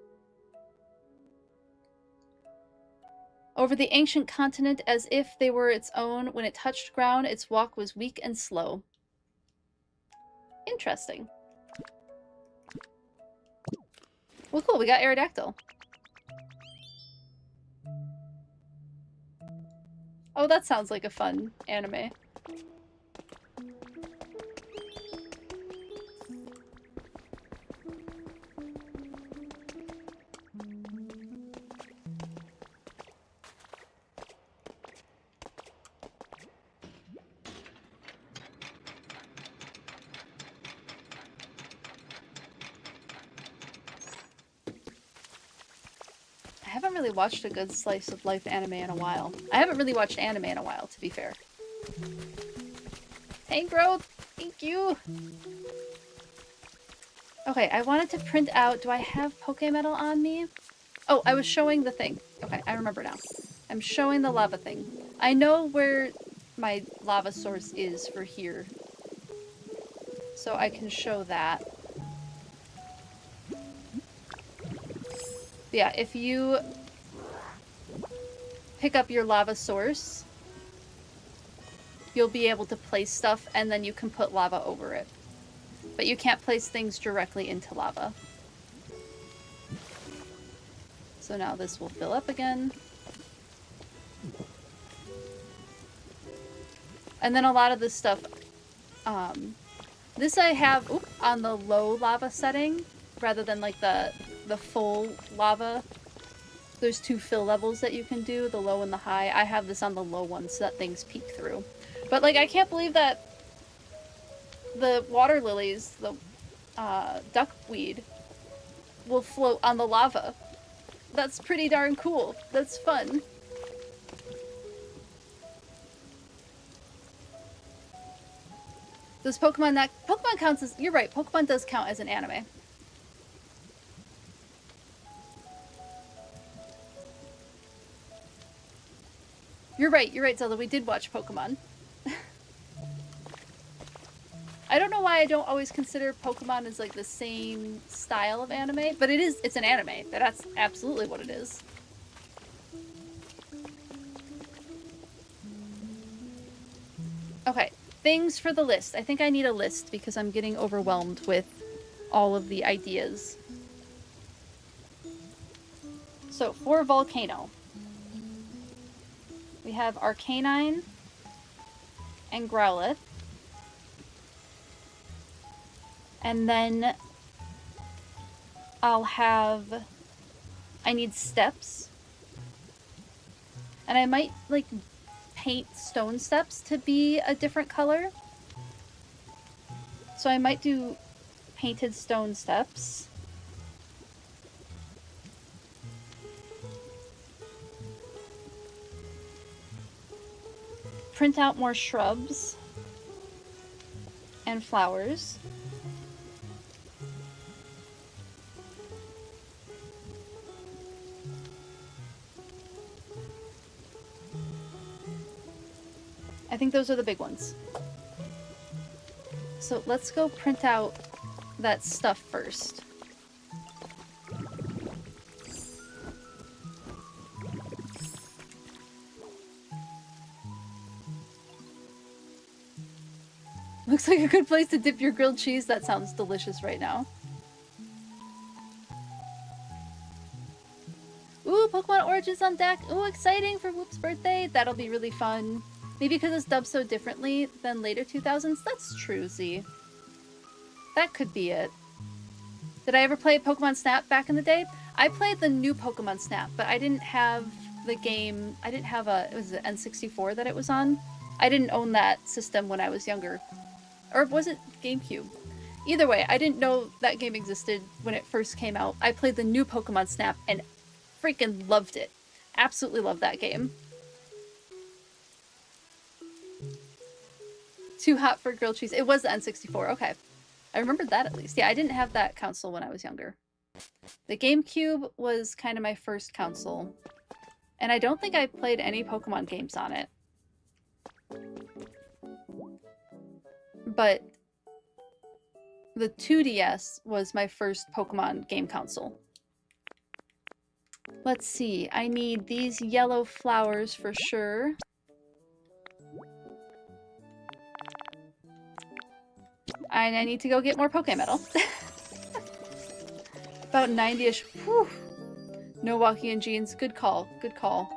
Over the ancient continent as if they were its own. When it touched ground, its walk was weak and slow. Interesting. Well, cool, we got Aerodactyl. Oh, that sounds like a fun anime. I haven't really watched a good slice of life anime in a while. I haven't really watched anime in a while, to be fair. Hey, Growth! Thank you! Okay, I wanted to print out... Do I have Pokemetal on me? Oh, I was showing the thing. Okay, I remember now. I'm showing the lava thing. I know where my lava source is for here. So I can show that. Yeah, if you pick up your lava source, you'll be able to place stuff and then you can put lava over it. But you can't place things directly into lava. So now this will fill up again. And then a lot of this stuff, this I have on the low lava setting rather than like the full lava. There's two fill levels that you can do, the low and the high. I have this on the low one so that things peek through. But like, I can't believe that the water lilies, the duckweed, will float on the lava. That's pretty darn cool. That's fun. Does Pokemon not... Pokemon counts as... You're right, Pokemon does count as an anime. You're right, Zelda. We did watch Pokemon. I don't know why I don't always consider Pokemon as like the same style of anime, but it is, it's an anime. That's absolutely what it is. Okay, things for the list. I think I need a list because I'm getting overwhelmed with all of the ideas. So for Volcano, we have Arcanine and Growlithe. And then I need steps. And I might like paint stone steps to be a different color. So I might do painted stone steps. Print out more shrubs and flowers. I think those are the big ones. So let's go print out that stuff first. Looks like a good place to dip your grilled cheese. That sounds delicious right now. Ooh, Pokemon Origins on deck. Ooh, exciting for Whoop's birthday. That'll be really fun. Maybe because it's dubbed so differently than later 2000s. That's true, Z. That could be it. Did I ever play Pokemon Snap back in the day? I played the new Pokemon Snap, but I didn't have the game. I didn't have it was an N64 that it was on. I didn't own that system when I was younger. Or was it GameCube? Either way, I didn't know that game existed when it first came out. I played the new Pokemon Snap and freaking loved it. Absolutely loved that game. Too hot for grilled cheese. It was the N64. Okay. I remembered that at least. Yeah, I didn't have that console when I was younger. The GameCube was kind of my first console. And I don't think I played any Pokemon games on it. But the 2DS was my first Pokemon game console. Let's see. I need these yellow flowers for sure. And I need to go get more Pokemetal. About 90-ish. Whew. No walking in jeans. Good call. Good call.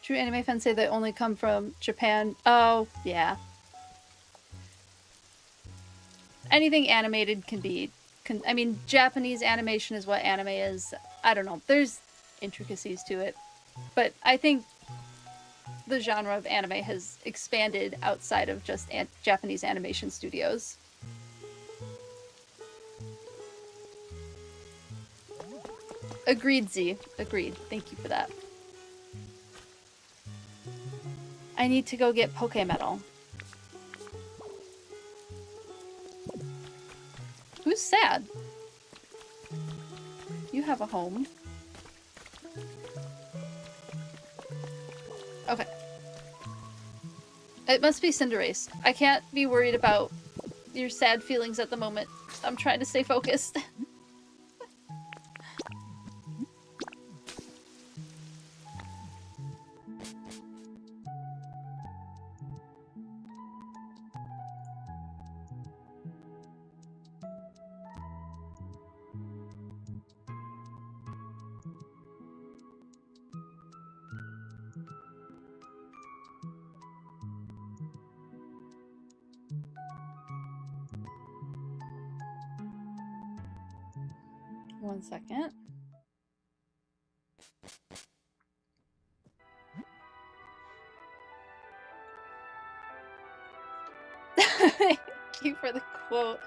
True anime fans say they only come from Japan. Oh, yeah. Anything animated can be... I mean, Japanese animation is what anime is. I don't know. There's intricacies to it. But I think the genre of anime has expanded outside of just Japanese animation studios. Agreed, Z. Agreed. Thank you for that. I need to go get Pokemetal. Who's sad? You have a home. Okay. It must be Cinderace. I can't be worried about your sad feelings at the moment. I'm trying to stay focused. One second. Thank you for the quote.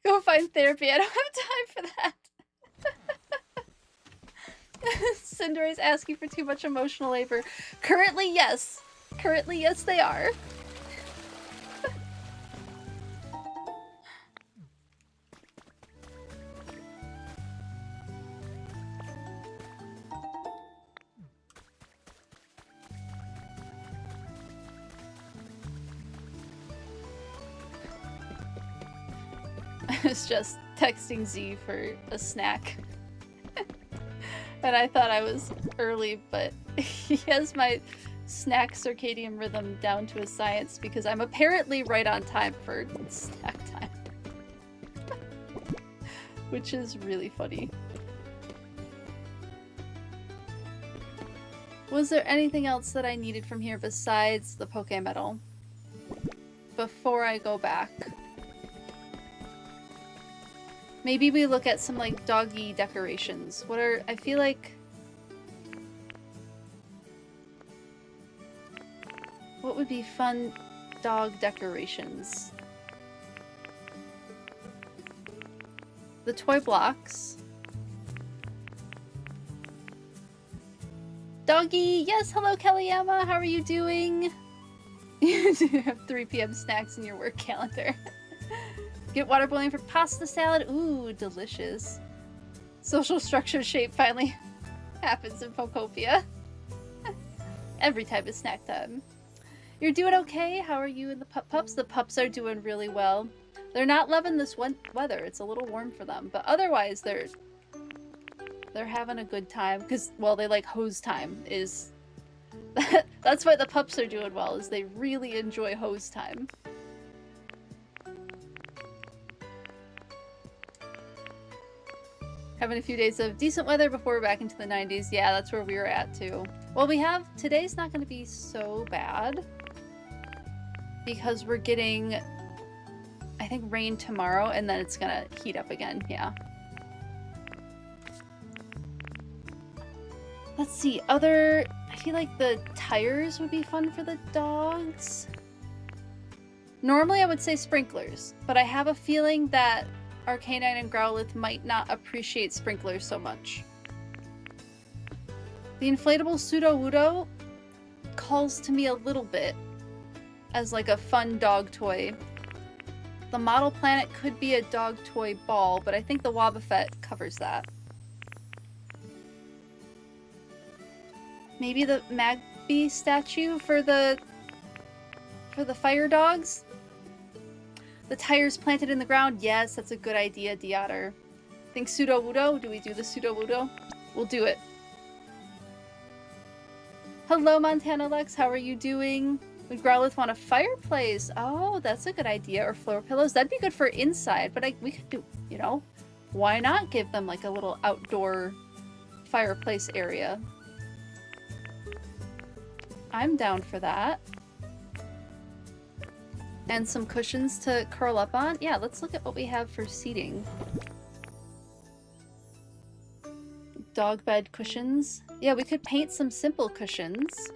Go find therapy. I don't have time for that. Cinderace asking for too much emotional labor. Currently, yes. Currently, yes, they are. I was just texting Z for a snack. And I thought I was early, but he has my snack circadian rhythm down to a science because I'm apparently right on time for snack time. Which is really funny. Was there anything else that I needed from here besides the Pokemetal? Before I go back. Maybe we look at some, like, doggy decorations. What are... I feel like... What would be fun dog decorations? The toy blocks. Doggy! Yes! Hello, Kellyanna! How are you doing? You do have 3 p.m. snacks in your work calendar. Get water boiling for pasta salad. Ooh, delicious. Social structure shape finally happens in Pokopia. Every time is snack time. You're doing okay? How are you and the pups? The pups are doing really well. They're not loving this weather. It's a little warm for them. But otherwise, they're having a good time. Because, well, they like hose time is... That's why the pups are doing well, is they really enjoy hose time. Having a few days of decent weather before we're back into the 90s. Yeah, that's where we were at too. Well, today's not going to be so bad because we're getting, I think, rain tomorrow and then it's going to heat up again. Yeah. Let's see, I feel like the tires would be fun for the dogs. Normally I would say sprinklers, but I have a feeling that our canine and Growlithe might not appreciate sprinklers so much. The inflatable Sudowoodo calls to me a little bit as like a fun dog toy. The model planet could be a dog toy ball, but I think the Wobbuffet covers that. Maybe the Magby statue for the fire dogs? The tires planted in the ground? Yes, that's a good idea, Deotter. Think Sudowoodo? Do we do the Sudowoodo? We'll do it. Hello, Montana Lex. How are you doing? Would Growlithe want a fireplace? Oh, that's a good idea. Or floor pillows. That'd be good for inside, but we could do, you know, why not give them like a little outdoor fireplace area? I'm down for that. And some cushions to curl up on. Yeah, let's look at what we have for seating. Dog bed cushions. Yeah, we could paint some simple cushions.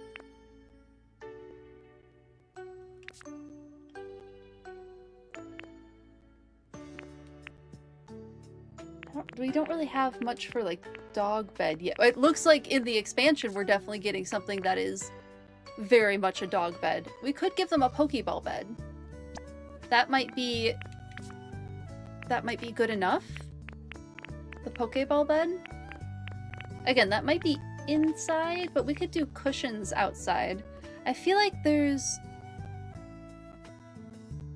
We don't really have much for like dog bed yet. It looks like in the expansion we're definitely getting something that is very much a dog bed. We could give them a Pokeball bed. That might be good enough. The Pokeball bed. Again, that might be inside, but we could do cushions outside. I feel like there's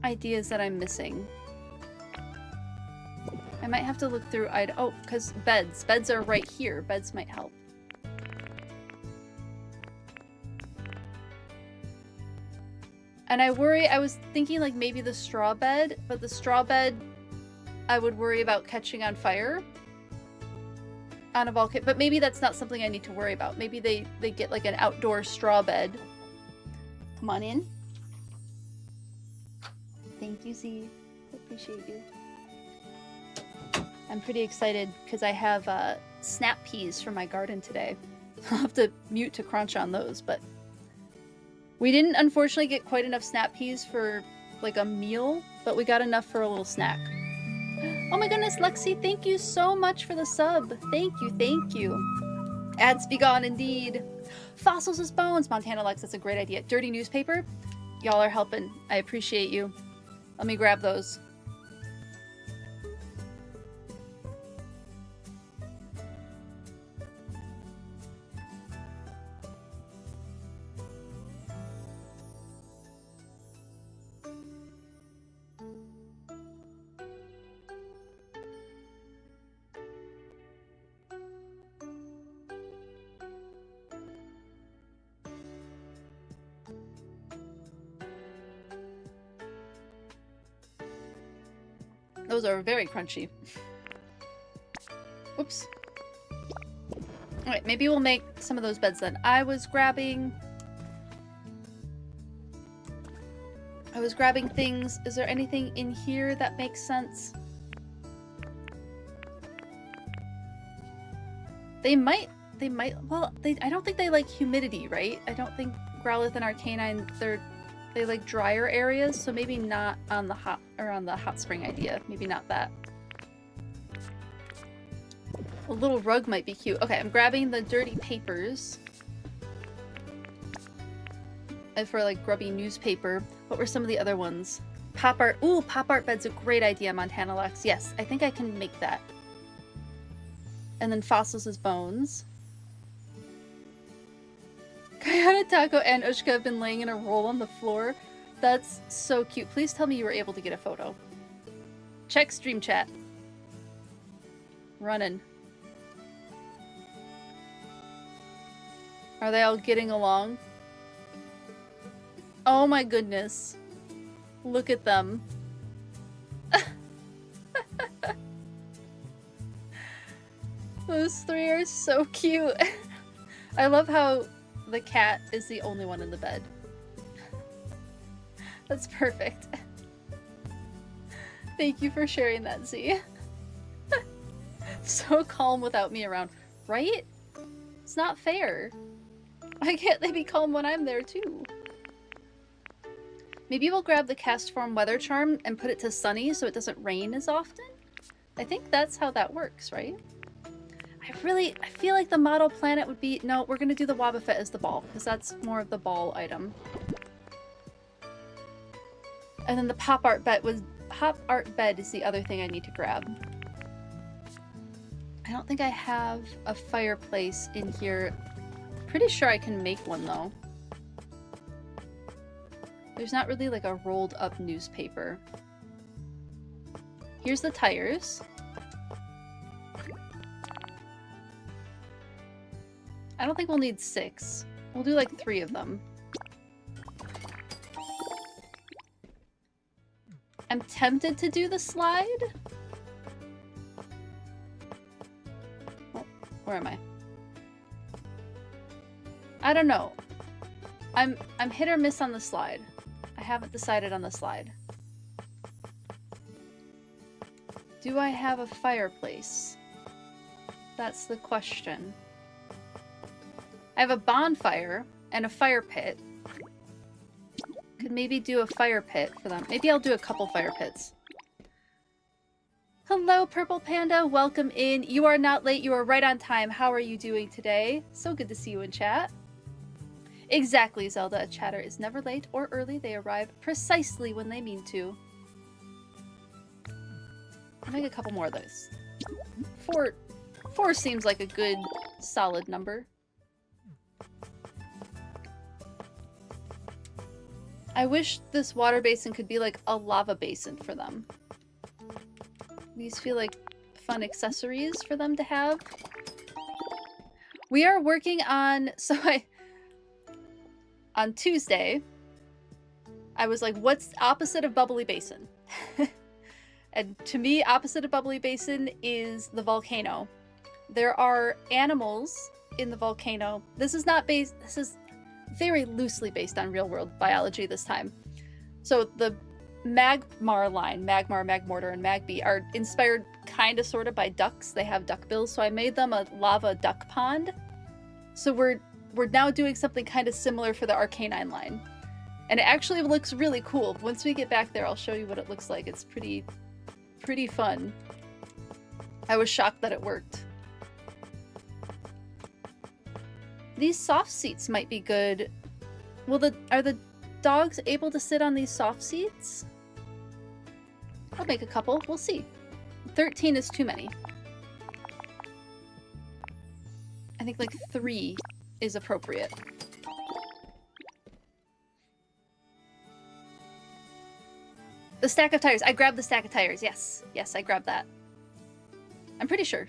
ideas that I'm missing. I might have to look through oh, because beds. Beds are right here. Beds might help. And I was thinking like maybe the straw bed, but the straw bed I would worry about catching on fire on a volcano. But maybe that's not something I need to worry about. Maybe they get like an outdoor straw bed. Come on in. Thank you, Z. I appreciate you. I'm pretty excited because I have snap peas from my garden today. I'll have to mute to crunch on those, but we didn't unfortunately get quite enough snap peas for like a meal, but we got enough for a little snack. Oh my goodness, Lexi, thank you so much for the sub. Thank you, thank you. Ads be gone indeed. Fossils as bones, Montana Lex, that's a great idea. Dirty newspaper, y'all are helping. I appreciate you. Let me grab those. Those are very crunchy. Oops. Alright, maybe we'll make some of those beds then. I was grabbing things. Is there anything in here that makes sense? They might, well, I don't think they like humidity, right? I don't think Growlithe and our canine, they like drier areas, so maybe not on the hot spring idea. Maybe not that. A little rug might be cute. Okay, I'm grabbing the dirty papers. And for like grubby newspaper. What were some of the other ones? Pop art. Ooh, pop art bed's a great idea, Montana Lex. Yes, I think I can make that. And then fossils as bones. Kayana, Taco, and Ushka have been laying in a roll on the floor. That's so cute. Please tell me you were able to get a photo. Check stream chat. Running. Are they all getting along? Oh my goodness. Look at them. Those three are so cute. I love how the cat is the only one in the bed. That's perfect. Thank you for sharing that, Z. So calm without me around. Right? It's not fair. Why can't they be calm when I'm there too? Maybe we'll grab the cast form weather charm and put it to sunny so it doesn't rain as often? I think that's how that works, right? I feel like the model planet would be... No, we're gonna do the Wobbuffet as the ball, because that's more of the ball item. And then the pop art bed is the other thing I need to grab. I don't think I have a fireplace in here. Pretty sure I can make one though. There's not really like a rolled up newspaper. Here's the tires. I don't think we'll need 6. We'll do like 3 of them. I'm tempted to do the slide. Oh, where am I? I don't know. I'm hit or miss on the slide. I haven't decided on the slide. Do I have a fireplace? That's the question. I have a bonfire and a fire pit. Could maybe do a fire pit for them. Maybe I'll do a couple fire pits. Hello, Purple Panda. Welcome in. You are not late. You are right on time. How are you doing today? So good to see you in chat. Exactly, Zelda. A chatter is never late or early. They arrive precisely when they mean to. I'll make a couple more of those. 4 seems like a good, solid number. I wish this water basin could be like a lava basin for them. These feel like fun accessories for them to have. We are working on... On Tuesday, I was like, what's opposite of Bubbly Basin? And to me, opposite of Bubbly Basin is the volcano. There are animals in the volcano. This is not based... This is very loosely based on real-world biology this time. So the Magmar line, Magmar, Magmortar, and Magby, are inspired kind of sort of by ducks. They have duck bills, so I made them a lava duck pond. So we're now doing something kind of similar for the Arcanine line. And it actually looks really cool. Once we get back there, I'll show you what it looks like. It's pretty fun. I was shocked that it worked. These soft seats might be good. Are the dogs able to sit on these soft seats? I'll make a couple. We'll see. 13 is too many. I think like 3 is appropriate. The stack of tires. I grabbed the stack of tires. Yes. Yes, I grabbed that. I'm pretty sure.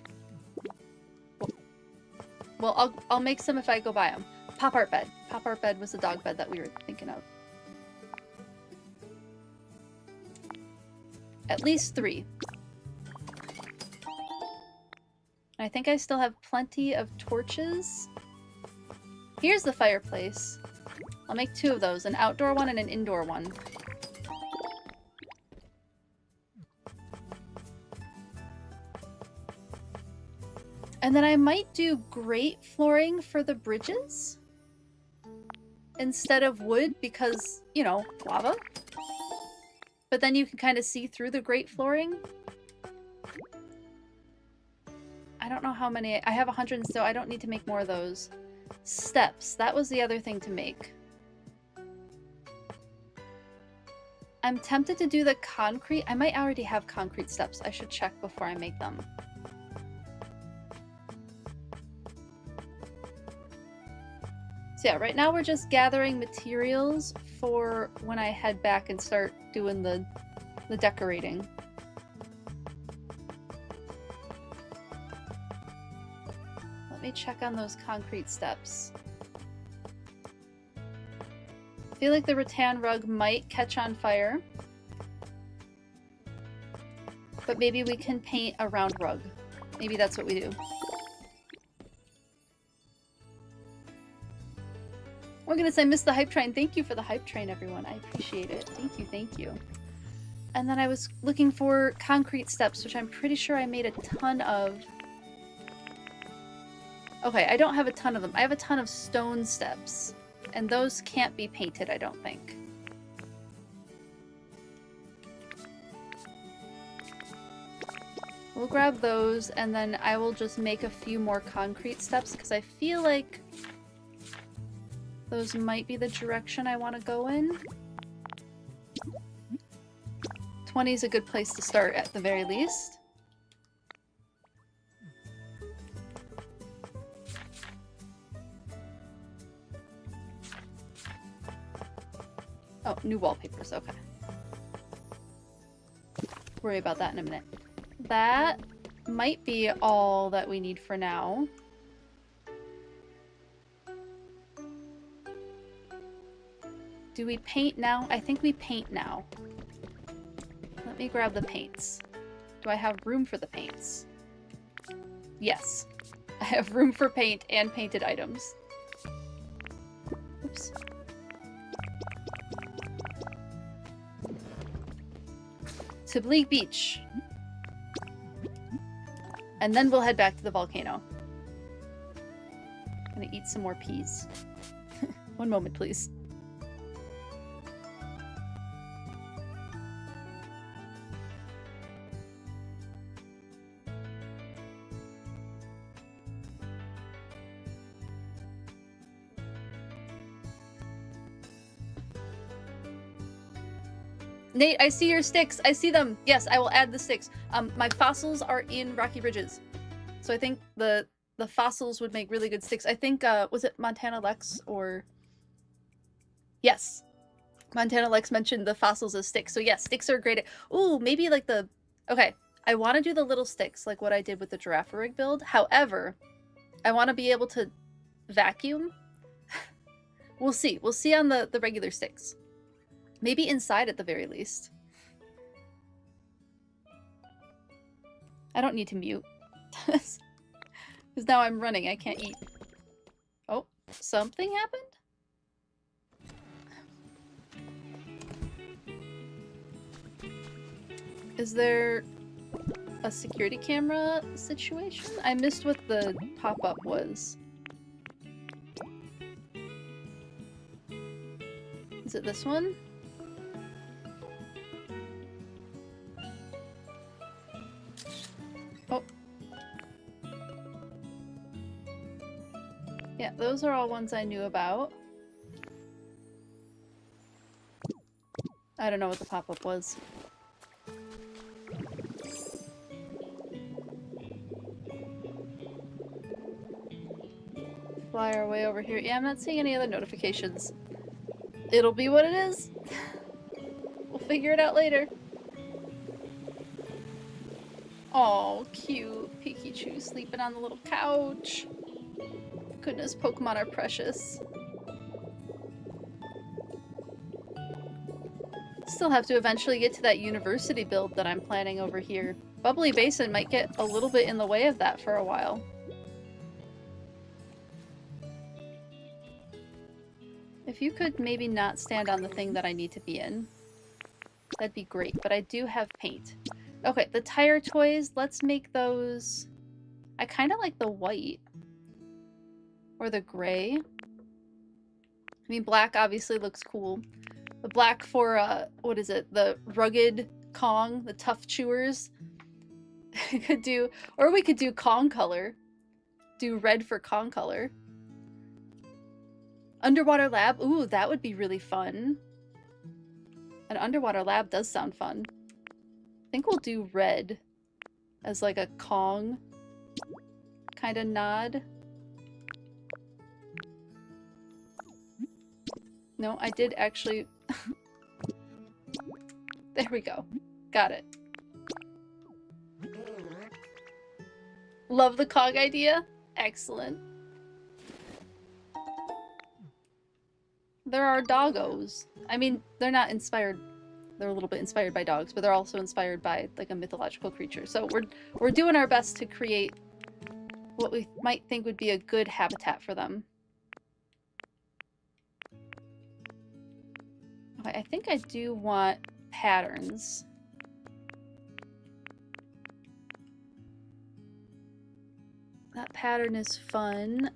Well, I'll make some if I go buy them. Pop art bed. Pop art bed was the dog bed that we were thinking of. At least 3. I think I still have plenty of torches. Here's the fireplace. I'll make 2 of those, an outdoor one and an indoor one. And then I might do grate flooring for the bridges instead of wood because, you know, lava. But then you can kind of see through the grate flooring. I don't know how many. I have 100 still. I don't need to make more of those. Steps. That was the other thing to make. I'm tempted to do the concrete. I might already have concrete steps. I should check before I make them. So yeah, right now we're just gathering materials for when I head back and start doing the decorating. Let me check on those concrete steps. I feel like the rattan rug might catch on fire. But maybe we can paint a round rug. Maybe that's what we do. Oh goodness, I missed the hype train. Thank you for the hype train, everyone. I appreciate it. Thank you, thank you. And then I was looking for concrete steps, which I'm pretty sure I made a ton of. Okay, I don't have a ton of them. I have a ton of stone steps. And those can't be painted, I don't think. We'll grab those, and then I will just make a few more concrete steps, because I feel like those might be the direction I want to go in. 20 is a good place to start at the very least. Oh, new wallpapers, okay. Worry about that in a minute. That might be all that we need for now. Do we paint now? I think we paint now. Let me grab the paints. Do I have room for the paints? Yes. I have room for paint and painted items. Oops. To Bleak Beach. And then we'll head back to the volcano. I'm gonna eat some more peas. One moment, please. Nate, I see your sticks. I see them. Yes, I will add the sticks. My fossils are in Rocky Ridges. So I think the fossils would make really good sticks. I think, was it Montana Lex or... Yes. Montana Lex mentioned the fossils as sticks. So yes, sticks are great. Ooh, maybe like the... Okay, I want to do the little sticks like what I did with the giraffe rig build. However, I want to be able to vacuum. We'll see. We'll see on the regular sticks. Maybe inside at the very least. I don't need to mute. Because now I'm running. I can't eat. Oh, something happened? Is there a security camera situation? I missed what the pop-up was. Is it this one? Oh. Yeah, those are all ones I knew about. I don't know what the pop-up was. Fly our way over here. Yeah, I'm not seeing any other notifications. It'll be what it is. We'll figure it out later. Oh, cute. Pikachu sleeping on the little couch. Goodness, Pokemon are precious. Still have to eventually get to that university build that I'm planning over here. Bubbly Basin might get a little bit in the way of that for a while. If you could maybe not stand on the thing that I need to be in, that'd be great, but I do have paint. Okay, the tire toys, let's make those... I kind of like the white. Or the gray. I mean, black obviously looks cool. The black for, what is it? The rugged Kong, the tough chewers. Could do... Or we could do Kong color. Do red for Kong color. Underwater lab? Ooh, that would be really fun. An underwater lab does sound fun. I think we'll do red as like a Kong kind of nod. No, I did actually... There we go. Got it. Love the Kong idea. Excellent. There are doggos. I mean, they're not inspired. They're a little bit inspired by dogs, but they're also inspired by like a mythological creature. So we're doing our best to create what we might think would be a good habitat for them. Okay, I think I do want patterns. That pattern is fun.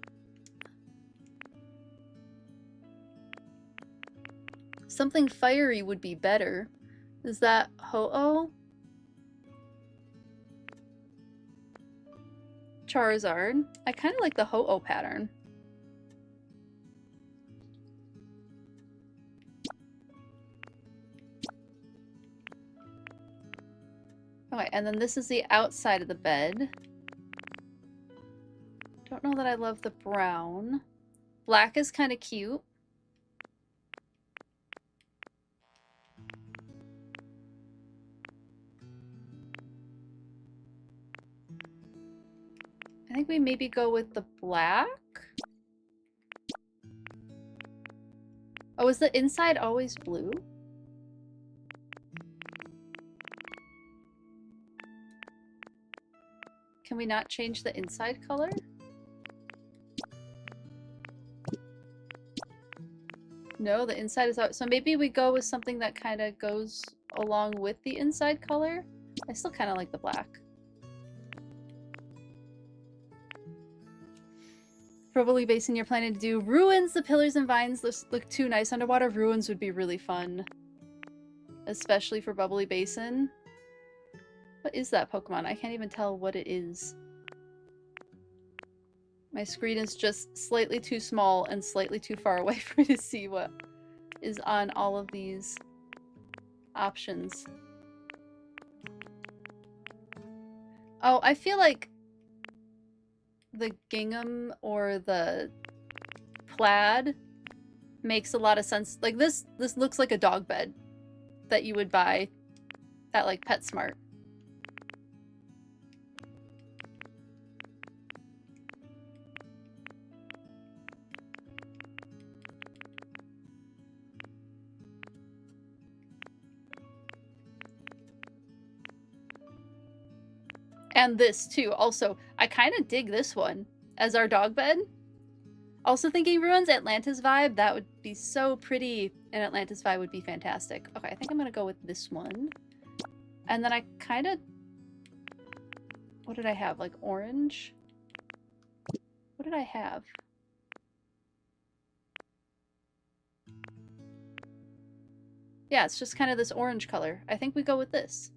Something fiery would be better. Is that Ho-Oh? Charizard. I kind of like the Ho-Oh pattern. Okay, and then this is the outside of the bed. Don't know that I love the brown. Black is kind of cute. I think we maybe go with the black. Oh, is the inside always blue? Can we not change the inside color? No, the inside is out. So maybe we go with something that kind of goes along with the inside color. I still kind of like the black. Probably Basin, you're planning to do ruins. The pillars and vines look too nice underwater. Ruins would be really fun. Especially for Bubbly Basin. What is that Pokemon? I can't even tell what it is. My screen is just slightly too small and slightly too far away for me to see what is on all of these options. Oh, I feel like the gingham or the plaid makes a lot of sense. Like this looks like a dog bed that you would buy at like PetSmart. And this too. Also, I kind of dig this one as our dog bed. Also thinking ruins, Atlantis vibe. That would be so pretty. An Atlantis vibe would be fantastic. Okay, I think I'm going to go with this one. And then I kind of... What did I have? Like orange? What did I have? Yeah, it's just kind of this orange color. I think we go with this.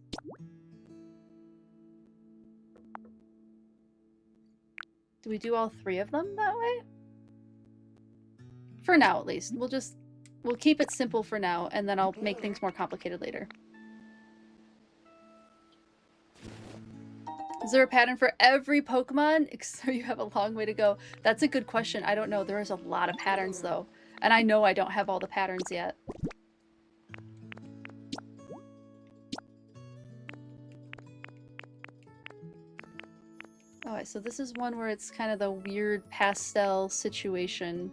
Do we do all three of them that way? For now, at least. We'll keep it simple for now, and then I'll make things more complicated later. Is there a pattern for every Pokemon? So you have a long way to go. That's a good question. I don't know. There is a lot of patterns, though. And I know I don't have all the patterns yet. Alright, so this is one where it's kind of the weird pastel situation.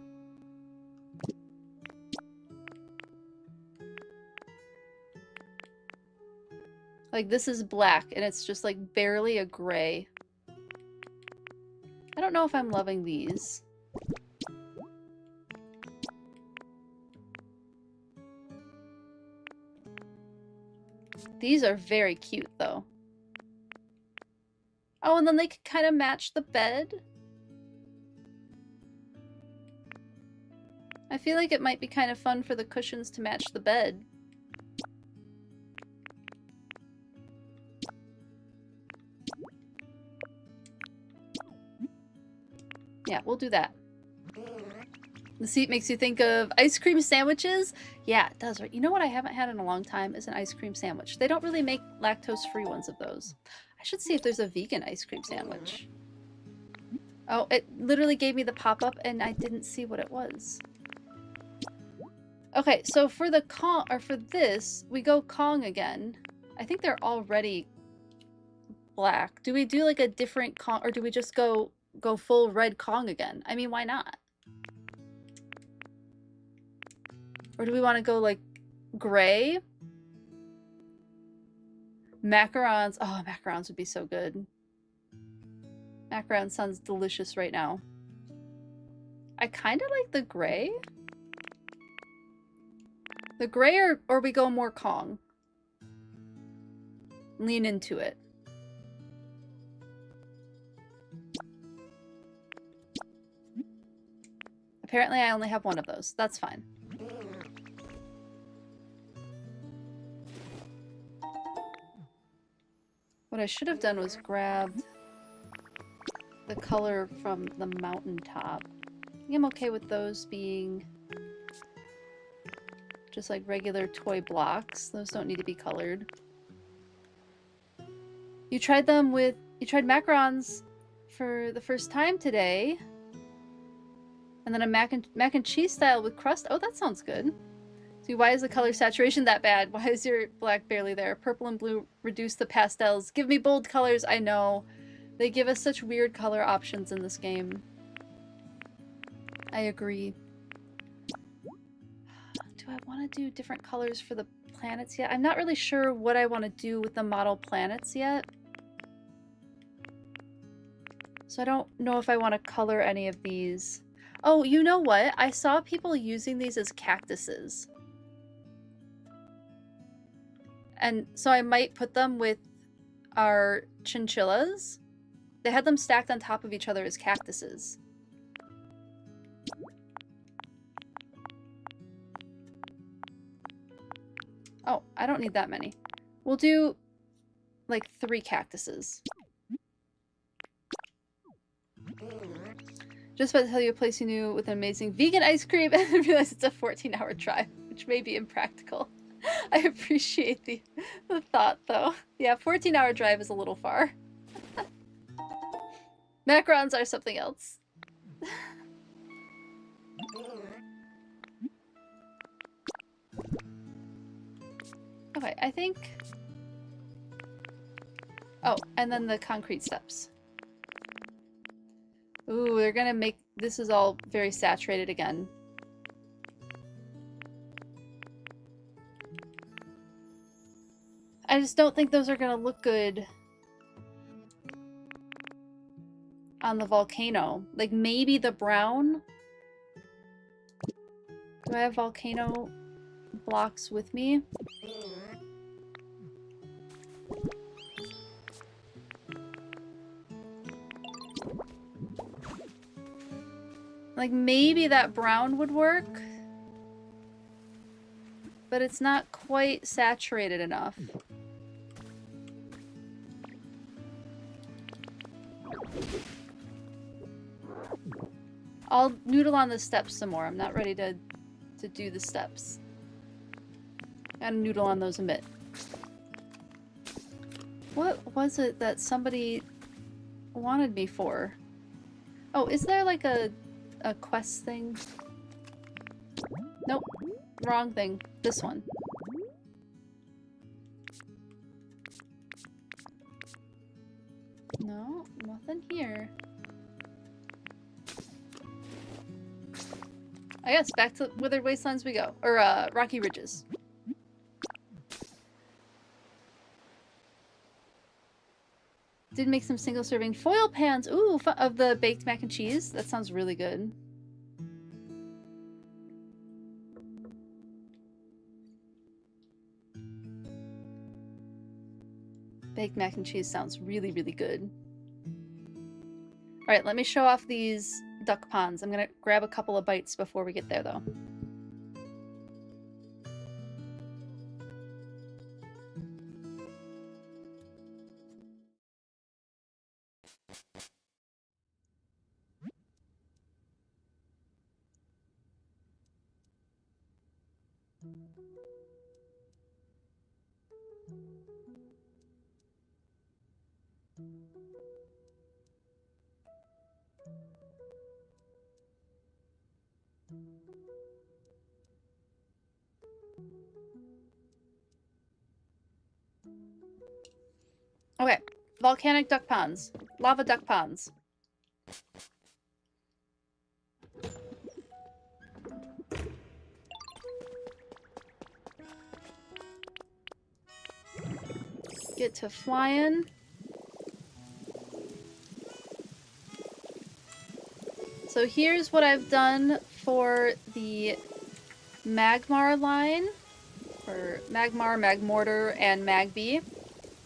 Like, this is black, and it's just, like, barely a gray. I don't know if I'm loving these. These are very cute, though. Oh, and then they could kind of match the bed. I feel like it might be kind of fun for the cushions to match the bed. Yeah, we'll do that. The seat makes you think of ice cream sandwiches? Yeah, it does, right? You know what I haven't had in a long time is an ice cream sandwich. They don't really make lactose-free ones of those. I should see if there's a vegan ice cream sandwich. Oh, it literally gave me the pop-up and I didn't see what it was. Okay, so for the Kong, or for this, we go Kong again. I think they're already black. Do we do like a different Kong, or do we just go go full red Kong again? I mean, why not? Or do we want to go like gray? Macarons. Oh, macarons would be so good. Macaron sounds delicious right now. I kind of like the gray. The gray, or we go more Kong. Lean into it. Apparently I only have one of those. That's fine. What I should have done was grabbed the color from the mountaintop. I think I'm okay with those being just like regular toy blocks. Those don't need to be colored. You tried macarons for the first time today. And then a mac and cheese style with crust. Oh, that sounds good. See, why is the color saturation that bad? Why is your black barely there? Purple and blue reduce the pastels. Give me bold colors. I know. They give us such weird color options in this game. I agree. Do I want to do different colors for the planets yet? I'm not really sure what I want to do with the model planets yet. So I don't know if I want to color any of these. Oh, you know what? I saw people using these as cactuses. And so I might put them with our chinchillas. They had them stacked on top of each other as cactuses. Oh, I don't need that many. We'll do like 3 cactuses. Just about to tell you a place you knew with an amazing vegan ice cream and I realized it's a 14-hour drive, which may be impractical. I appreciate the thought, though. Yeah, 14-hour drive is a little far. Macarons are something else. Okay, I think... Oh, and then the concrete steps. Ooh, they're gonna make... This is all very saturated again. I just don't think those are gonna look good on the volcano. Like, maybe the brown? Do I have volcano blocks with me? Like, maybe that brown would work. But it's not quite saturated enough. I'll noodle on the steps some more. I'm not ready to do the steps. Gotta noodle on those a bit. What was it that somebody wanted me for? Oh, is there like a quest thing? Nope. Wrong thing. This one. No, nothing here. I guess back to Withered Wastelands we go. Or, Rocky Ridges. Did make some single-serving foil pans. Ooh, of the baked mac and cheese. That sounds really good. Baked mac and cheese sounds really, really good. Alright, let me show off these duck ponds. I'm gonna grab a couple of bites before we get there, though. Okay, volcanic duck ponds. Lava duck ponds. get to flying. So here's what I've done for the Magmar line, for Magmar, Magmortar, and Magby,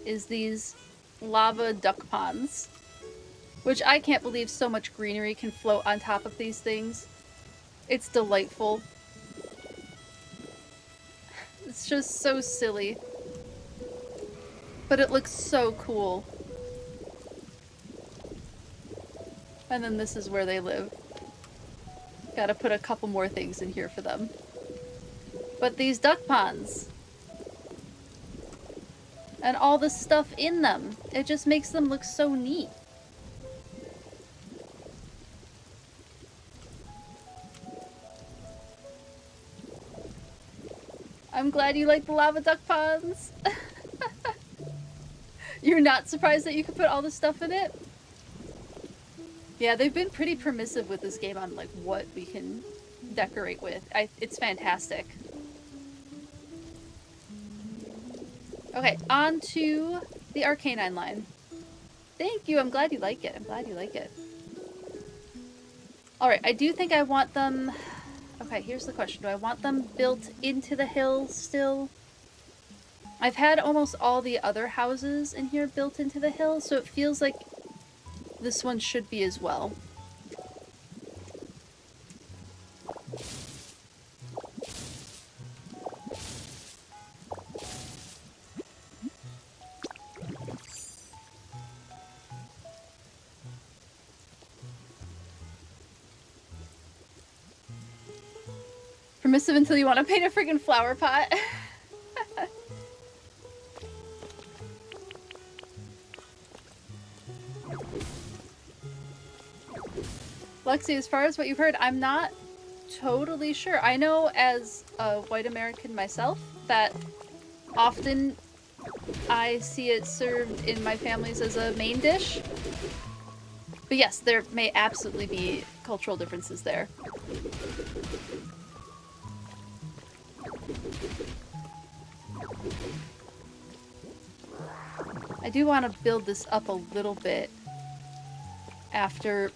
is these lava duck ponds, which I can't believe so much greenery can float on top of these things. It's delightful. It's just so silly. But it looks so cool. And then this is where they live. Gotta put a couple more things in here for them. But these duck ponds and all the stuff in them, it just makes them look so neat. I'm glad you like the lava duck ponds. You're not surprised that you could put all this stuff in it? Yeah, they've been pretty permissive with this game on like what we can decorate with. It's fantastic. Okay, on to the Arcanine line. Thank you, I'm glad you like it. I'm glad you like it. Alright, I do think I want them... Okay, here's the question. Do I want them built into the hill still? I've had almost all the other houses in here built into the hill, so it feels like this one should be as well. Permissive until you want to paint a friggin' flower pot. Lexi, as far as what you've heard, I'm not totally sure. I know as a white American myself that often I see it served in my families as a main dish. But yes, there may absolutely be cultural differences there. I do want to build this up a little bit after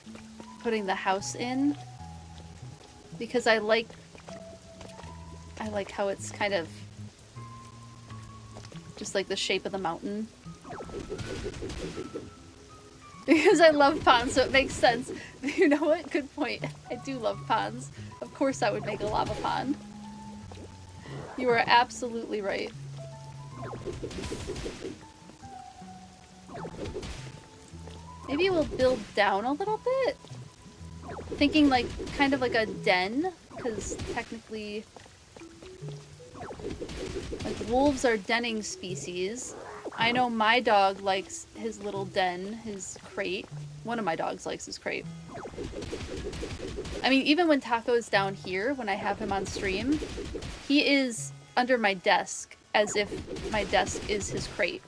putting the house in, because I like how it's kind of just like the shape of the mountain. Because I love ponds, so it makes sense. You know what? Good point. I do love ponds. Of course I would make a lava pond. You are absolutely right. Maybe we'll build down a little bit. Thinking like kind of like a den, because technically like wolves are denning species. I know my dog likes his little den, his crate. One of my dogs likes his crate. I mean, even when Taco is down here, when I have him on stream, he is under my desk as if my desk is his crate.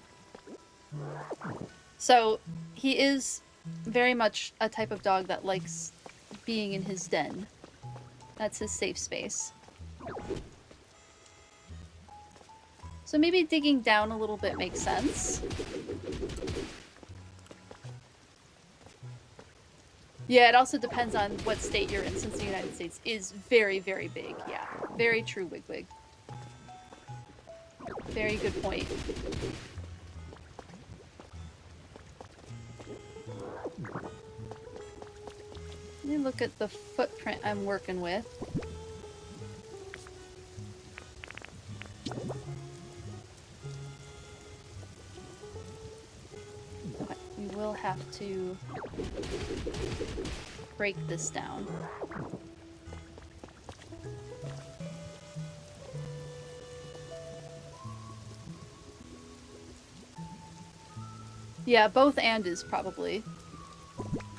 So he is very much a type of dog that likes being in his den. That's his safe space. So maybe digging down a little bit makes sense. Yeah, it also depends on what state you're in, since the United States is very, very big. Yeah, very true, Wigwig. Very good point. Let me look at the footprint I'm working with. Okay, we will have to break this down. Yeah, both and is probably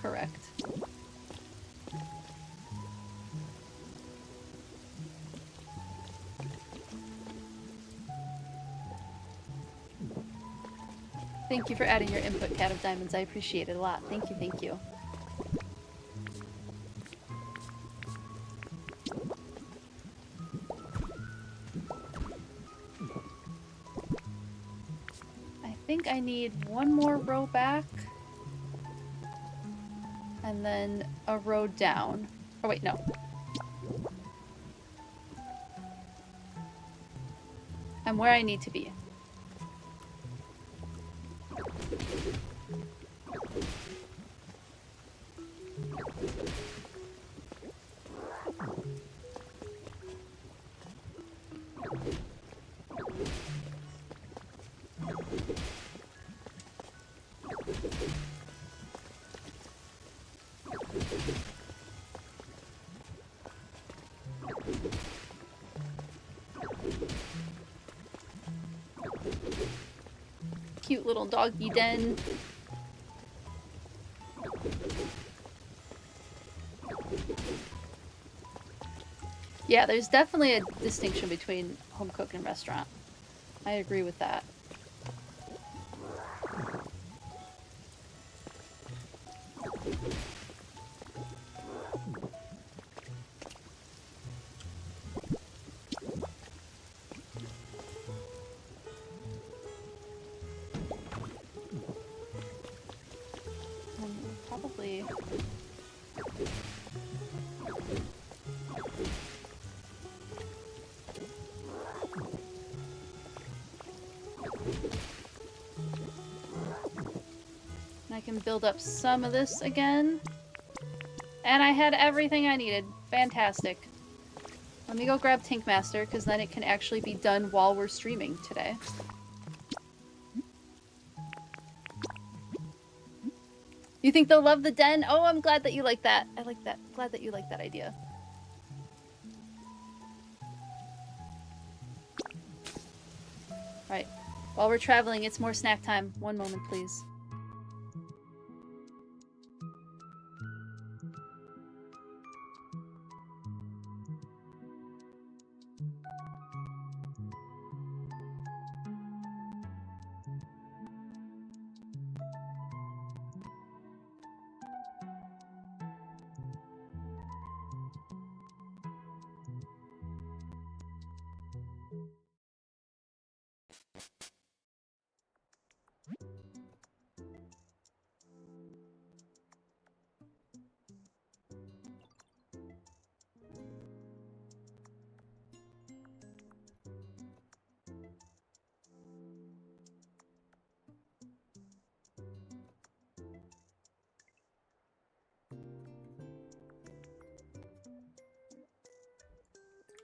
correct. Thank you for adding your input, Cat of Diamonds. I appreciate it a lot. Thank you, thank you. I think I need one more row back. And then a row down. Oh wait, no. I'm where I need to be. Cute little doggy den. Yeah, there's definitely a distinction between home cook and restaurant. I agree with that. Probably... I can build up some of this again. And I had everything I needed. Fantastic. Let me go grab Tinkmaster, because then it can actually be done while we're streaming today. You think they'll love the den? Oh, I'm glad that you like that. I like that. Glad that you like that idea. Right. While we're traveling, it's more snack time. One moment, please.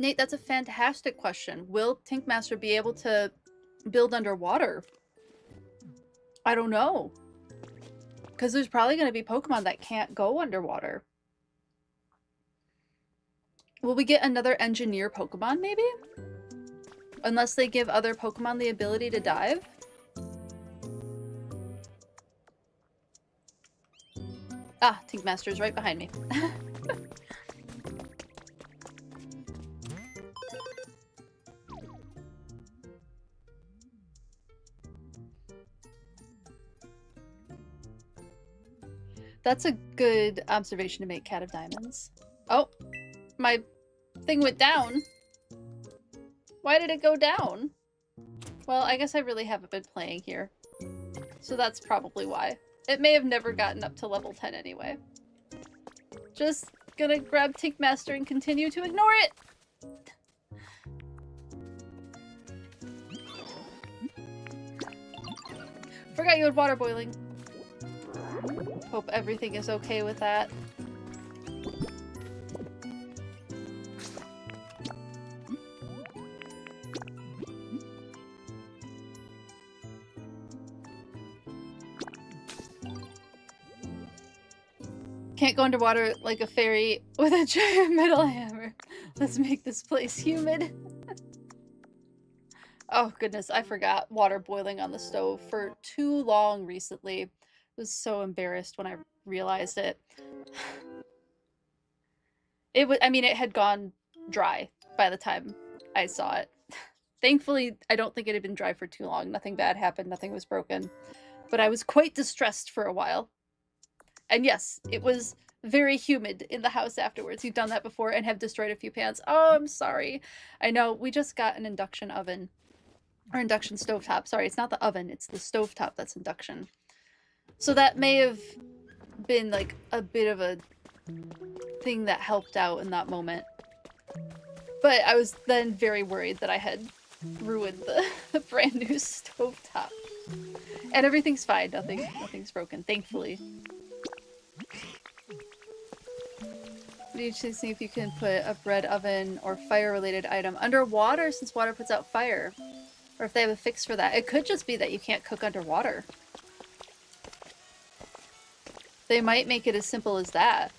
Nate, that's a fantastic question. Will Tinkmaster be able to build underwater? I don't know. Because there's probably going to be Pokemon that can't go underwater. Will we get another engineer Pokemon, maybe? Unless they give other Pokemon the ability to dive? Ah, Tinkmaster's right behind me. That's a good observation to make, Cat of Diamonds. Oh, my thing went down. Why did it go down? Well, I guess I really haven't been playing here. So that's probably why. It may have never gotten up to level 10 anyway. Just gonna grab Tinkmaster and continue to ignore it! Forgot you had water boiling. Hope everything is okay with that. Can't go underwater like a fairy with a giant metal hammer. Let's make this place humid. Oh goodness, I forgot water boiling on the stove for too long recently. I was so embarrassed when I realized it. It was, I mean, it had gone dry by the time I saw it. Thankfully, I don't think it had been dry for too long. Nothing bad happened, nothing was broken. But I was quite distressed for a while. And yes, it was very humid in the house afterwards. You've done that before and have destroyed a few pans. Oh, I'm sorry. I know, we just got an induction oven. Or induction stovetop. Sorry, it's not the oven, it's the stovetop that's induction. So that may have been like a bit of a thing that helped out in that moment. But I was then very worried that I had ruined the brand new stovetop. And everything's fine, nothing's broken, thankfully. You should see if you can put a bread oven or fire-related item underwater since water puts out fire. Or if they have a fix for that. It could just be that you can't cook underwater. They might make it as simple as that.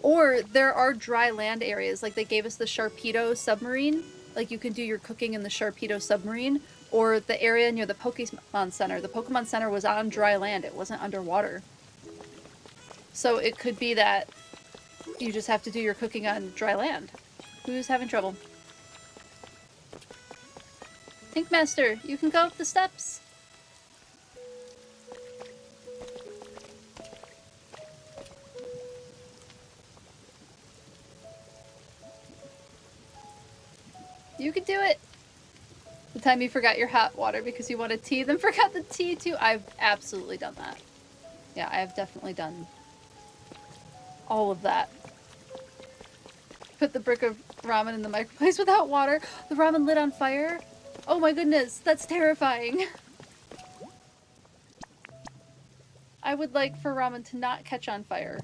Or there are dry land areas, like they gave us the Sharpedo submarine. Like you can do your cooking in the Sharpedo submarine. Or the area near the Pokemon Center. The Pokemon Center was on dry land, it wasn't underwater. So it could be that you just have to do your cooking on dry land. Who's having trouble? Pinkmaster, you can go up the steps. You can do it. The time you forgot your hot water because you wanted tea, then forgot the tea too. I've absolutely done that. Yeah, I have definitely done all of that. Put the brick of ramen in the microwave without water. The ramen lit on fire? Oh my goodness, that's terrifying. I would like for ramen to not catch on fire.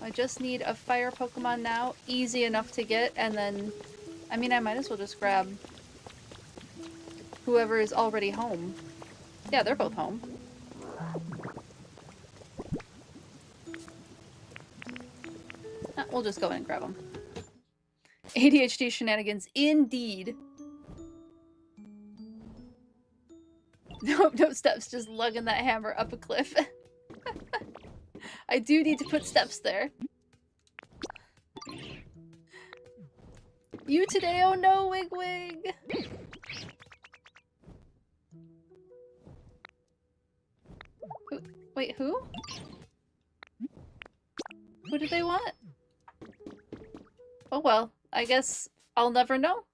I just need a fire Pokemon now, easy enough to get, and then... I mean, I might as well just grab whoever is already home. Yeah, they're both home. We'll just go in and grab them. ADHD shenanigans, indeed. Nope, no steps, just lugging that hammer up a cliff. I do need to put steps there. You today? Oh no, Wigwig! Wait, who? Who did they want? Oh well, I guess I'll never know.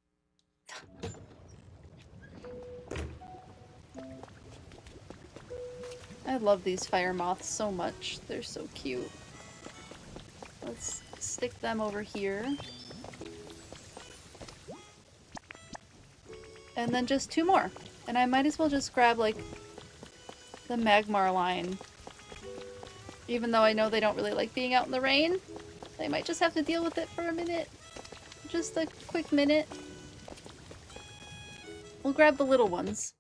I love these fire moths so much. They're so cute. Let's stick them over here. And then just 2 more. And I might as well just grab, like, the Magmar line. Even though I know they don't really like being out in the rain. They might just have to deal with it for a minute. Just a quick minute. We'll grab the little ones.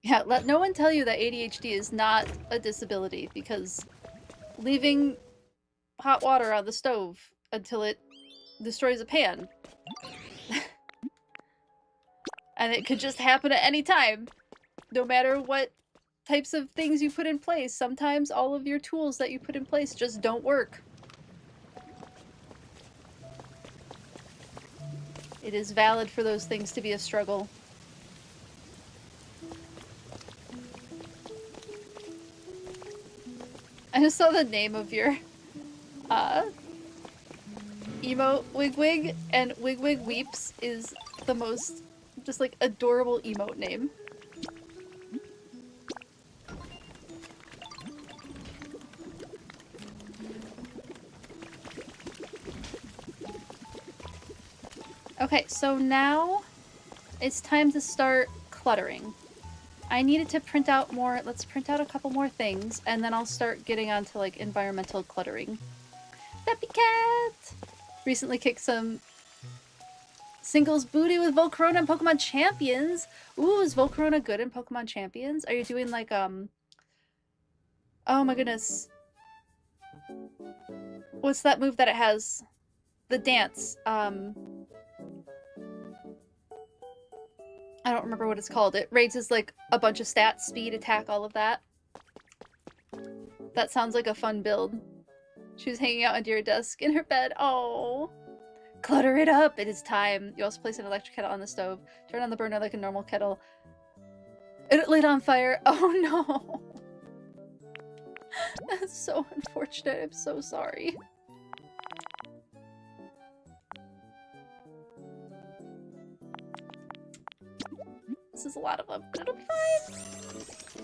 Yeah, let no one tell you that ADHD is not a disability, because leaving hot water on the stove until it destroys a pan. And it could just happen at any time, no matter what types of things you put in place. Sometimes all of your tools that you put in place just don't work. It is valid for those things to be a struggle. I just saw the name of your emote, Wigwig, and Wigwig Weeps is the most just like adorable emote name. Okay, so now it's time to start cluttering. I needed to print out more. Let's print out a couple more things, and then I'll start getting onto like environmental cluttering. Peppy Cat! Recently kicked some singles booty with Volcano and Pokemon Champions. Ooh, is Volcano good in Pokemon Champions? Are you doing like, oh my goodness. What's that move that it has? The dance. I don't remember what it's called. It raises like a bunch of stats, speed, attack, all of that. That sounds like a fun build. She was hanging out under your desk in her bed. Oh, clutter it up. It is time. You also place an electric kettle on the stove. Turn on the burner like a normal kettle. It lit on fire. Oh no. That's so unfortunate. I'm so sorry. This is a lot of them, but it'll be fine.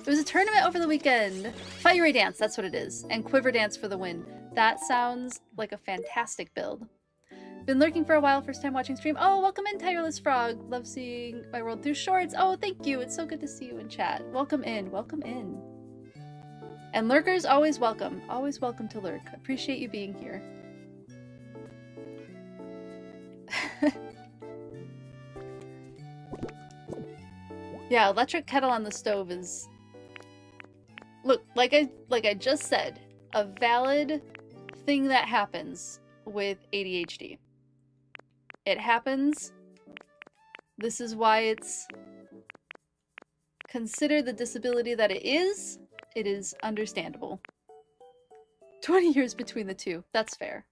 It was a tournament over the weekend. Fiery Dance, that's what it is. And Quiver Dance for the win. That sounds like a fantastic build. Been lurking for a while, first time watching stream. Oh, welcome in, Tireless Frog. Love seeing my world through shorts. Oh, thank you. It's so good to see you in chat. Welcome in. Welcome in. And lurkers, always welcome. Always welcome to lurk. Appreciate you being here. Yeah, electric kettle on the stove is... Look, like I just said, a valid thing that happens with ADHD. It happens. This is why it's considered the disability that it is. It is understandable. 20 years between the two. That's fair.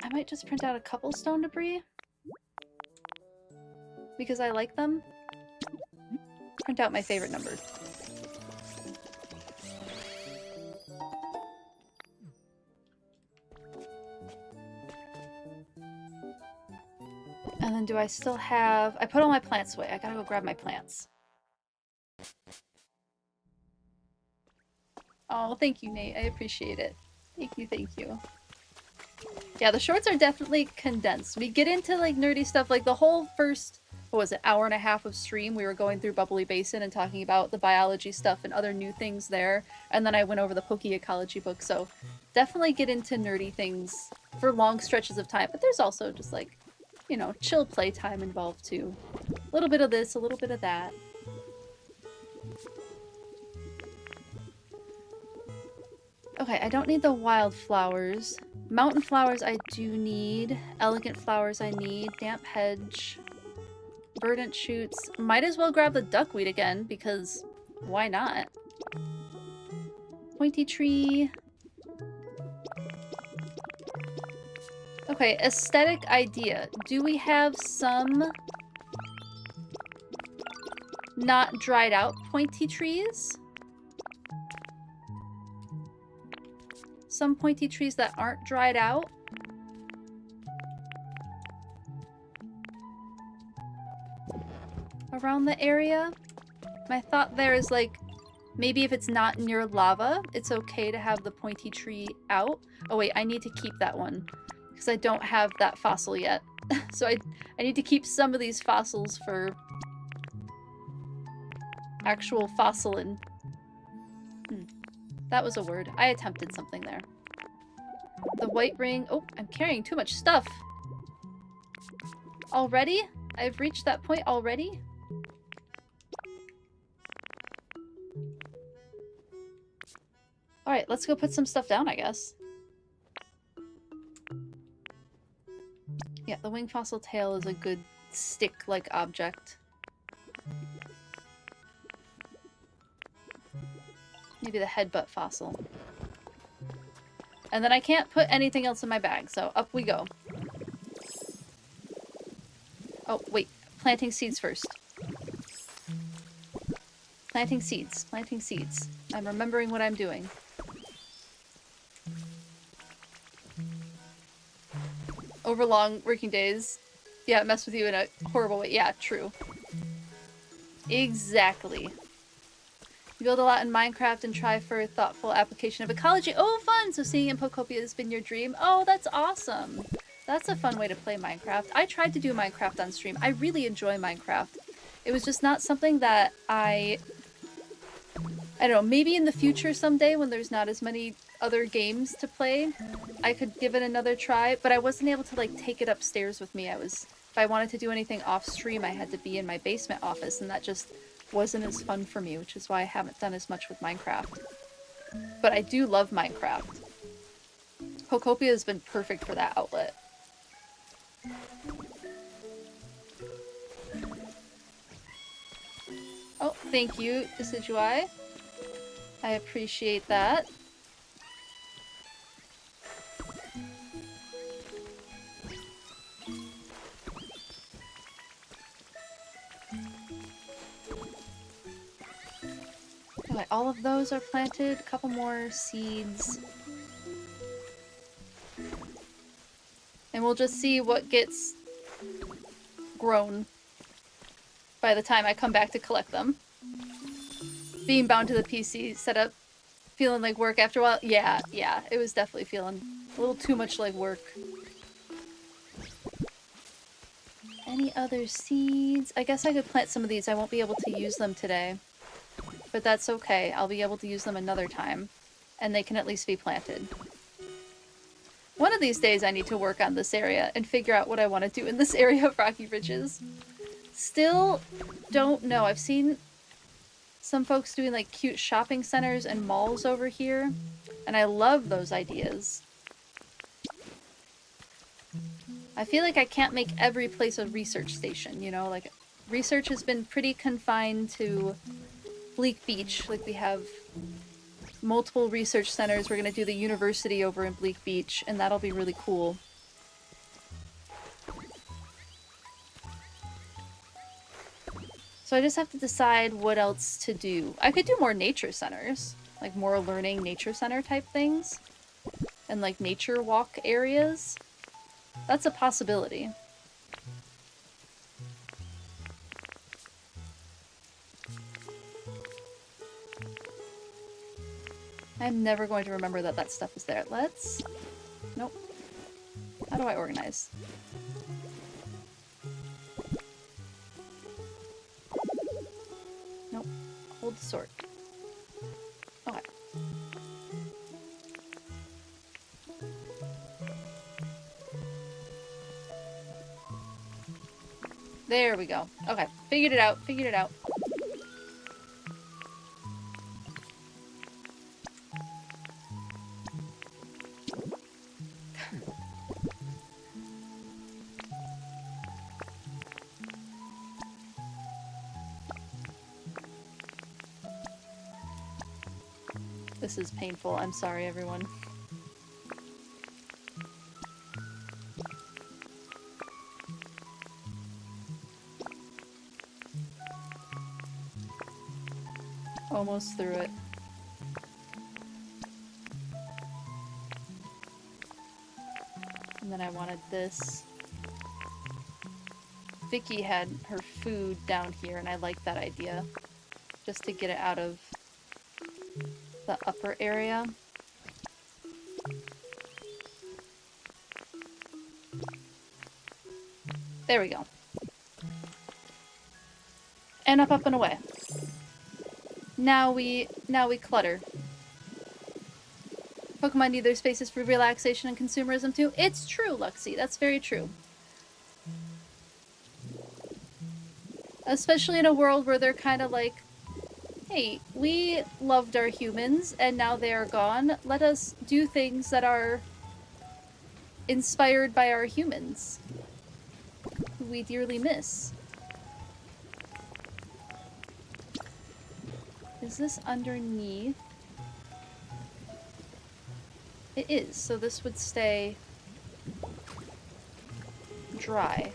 I might just print out a couple stone debris. Because I like them. Print out my favorite number. And then do I still have... I put all my plants away. I gotta go grab my plants. Oh, thank you, Nate. I appreciate it. Thank you, thank you. Yeah, the shorts are definitely condensed. We get into, like, nerdy stuff. Like, the whole first, what was it, hour and a half of stream, we were going through Bubbly Basin and talking about the biology stuff and other new things there. And then I went over the Poke Ecology book. So definitely get into nerdy things for long stretches of time. But there's also just, like, you know, chill playtime involved too. A little bit of this, a little bit of that. Okay, I don't need the wildflowers. Mountain flowers I do need. Elegant flowers I need. Damp hedge. Verdant shoots. Might as well grab the duckweed again, because why not? Pointy tree. Okay, aesthetic idea. Do we have some not dried out pointy trees? Some pointy trees that aren't dried out? Around the area? My thought there is, like, maybe if it's not near lava, it's okay to have the pointy tree out. Oh wait, I need to keep that one. Because I don't have that fossil yet. So I need to keep some of these fossils for actual fossilin. That was a word. I attempted something there. The white ring. Oh, I'm carrying too much stuff. Already? I've reached that point already? Alright, let's go put some stuff down, I guess. Yeah, the wing fossil tail is a good stick-like object. Maybe the headbutt fossil. And then I can't put anything else in my bag, so up we go. Oh, wait. Planting seeds first. Planting seeds. Planting seeds. I'm remembering what I'm doing. Over long working days. Yeah, mess with you in a horrible way. Yeah, true. Exactly. You build a lot in Minecraft and try for a thoughtful application of ecology. Oh, fun! So seeing in Pokopia has been your dream. Oh, that's awesome. That's a fun way to play Minecraft. I tried to do Minecraft on stream. I really enjoy Minecraft. It was just not something that I don't know, maybe in the future someday when there's not as many other games to play, I could give it another try, but I wasn't able to, like, take it upstairs with me. If I wanted to do anything off stream, I had to be in my basement office, and that just wasn't as fun for me, which is why I haven't done as much with Minecraft. But I do love Minecraft. Pokopia has been perfect for that outlet. Oh, thank you, Decidui. I appreciate that. of those are planted. A couple more seeds. And we'll just see what gets grown by the time I come back to collect them. Being bound to the PC setup, feeling like work after a while. Yeah, it was definitely feeling a little too much like work. Any other seeds? I guess I could plant some of these. I won't be able to use them today. But that's okay. I'll be able to use them another time. And they can at least be planted. One of these days I need to work on this area and figure out what I want to do in this area of Rocky Ridges. Still don't know. I've seen some folks doing like cute shopping centers and malls over here. And I love those ideas. I feel like I can't make every place a research station, you know? Like, research has been pretty confined to Bleak Beach. Like, we have multiple research centers. We're gonna do the university over in Bleak Beach, and that'll be really cool. So I just have to decide what else to do. I could do more nature centers. Like, more learning nature center type things. And, like, nature walk areas. That's a possibility. I'm never going to remember that that stuff is there. Let's... Nope. How do I organize? Nope. Hold the sort. Okay. There we go. Okay. Figured it out. Figured it out. This is painful. I'm sorry, everyone. Almost through it. And then I wanted this. Vicky had her food down here, and I like that idea. Just to get it out of the upper area. There we go. And up and away. Now we clutter. Pokemon need their spaces for relaxation and consumerism too. It's true, Luxie. That's very true. Especially in a world where they're kind of like, hey, we loved our humans and now they are gone. Let us do things that are inspired by our humans, who we dearly miss. Is this underneath? It is, so this would stay dry.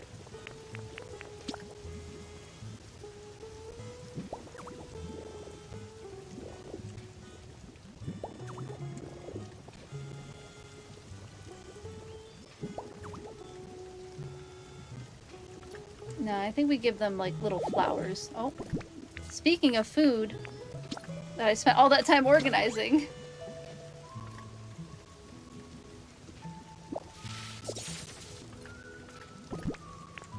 No, I think we give them like little flowers. Oh, speaking of food that I spent all that time organizing.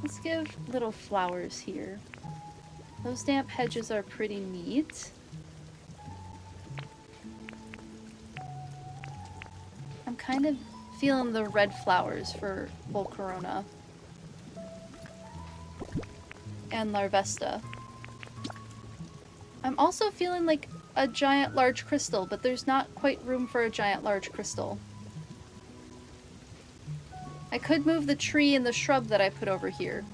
Let's give little flowers here. Those damp hedges are pretty neat. I'm kind of feeling the red flowers for Volcano and Larvesta. I'm also feeling like a giant large crystal, but there's not quite room for a giant large crystal. I could move the tree and the shrub that I put over here.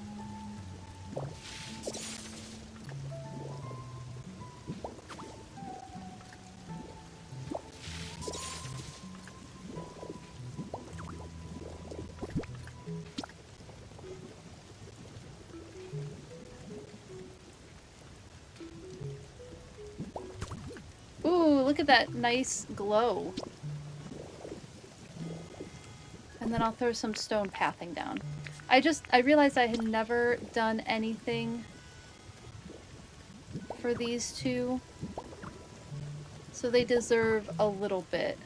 Ooh, look at that nice glow. And then I'll throw some stone pathing down. I realized I had never done anything for these two. So they deserve a little bit.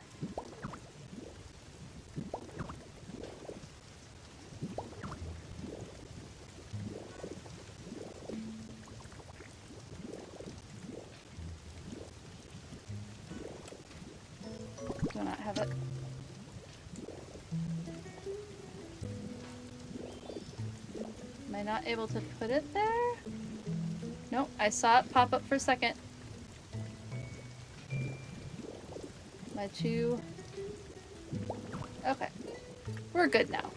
Do not have it. Am I not able to put it there? Nope, I saw it pop up for a second. My two... Okay. We're good now.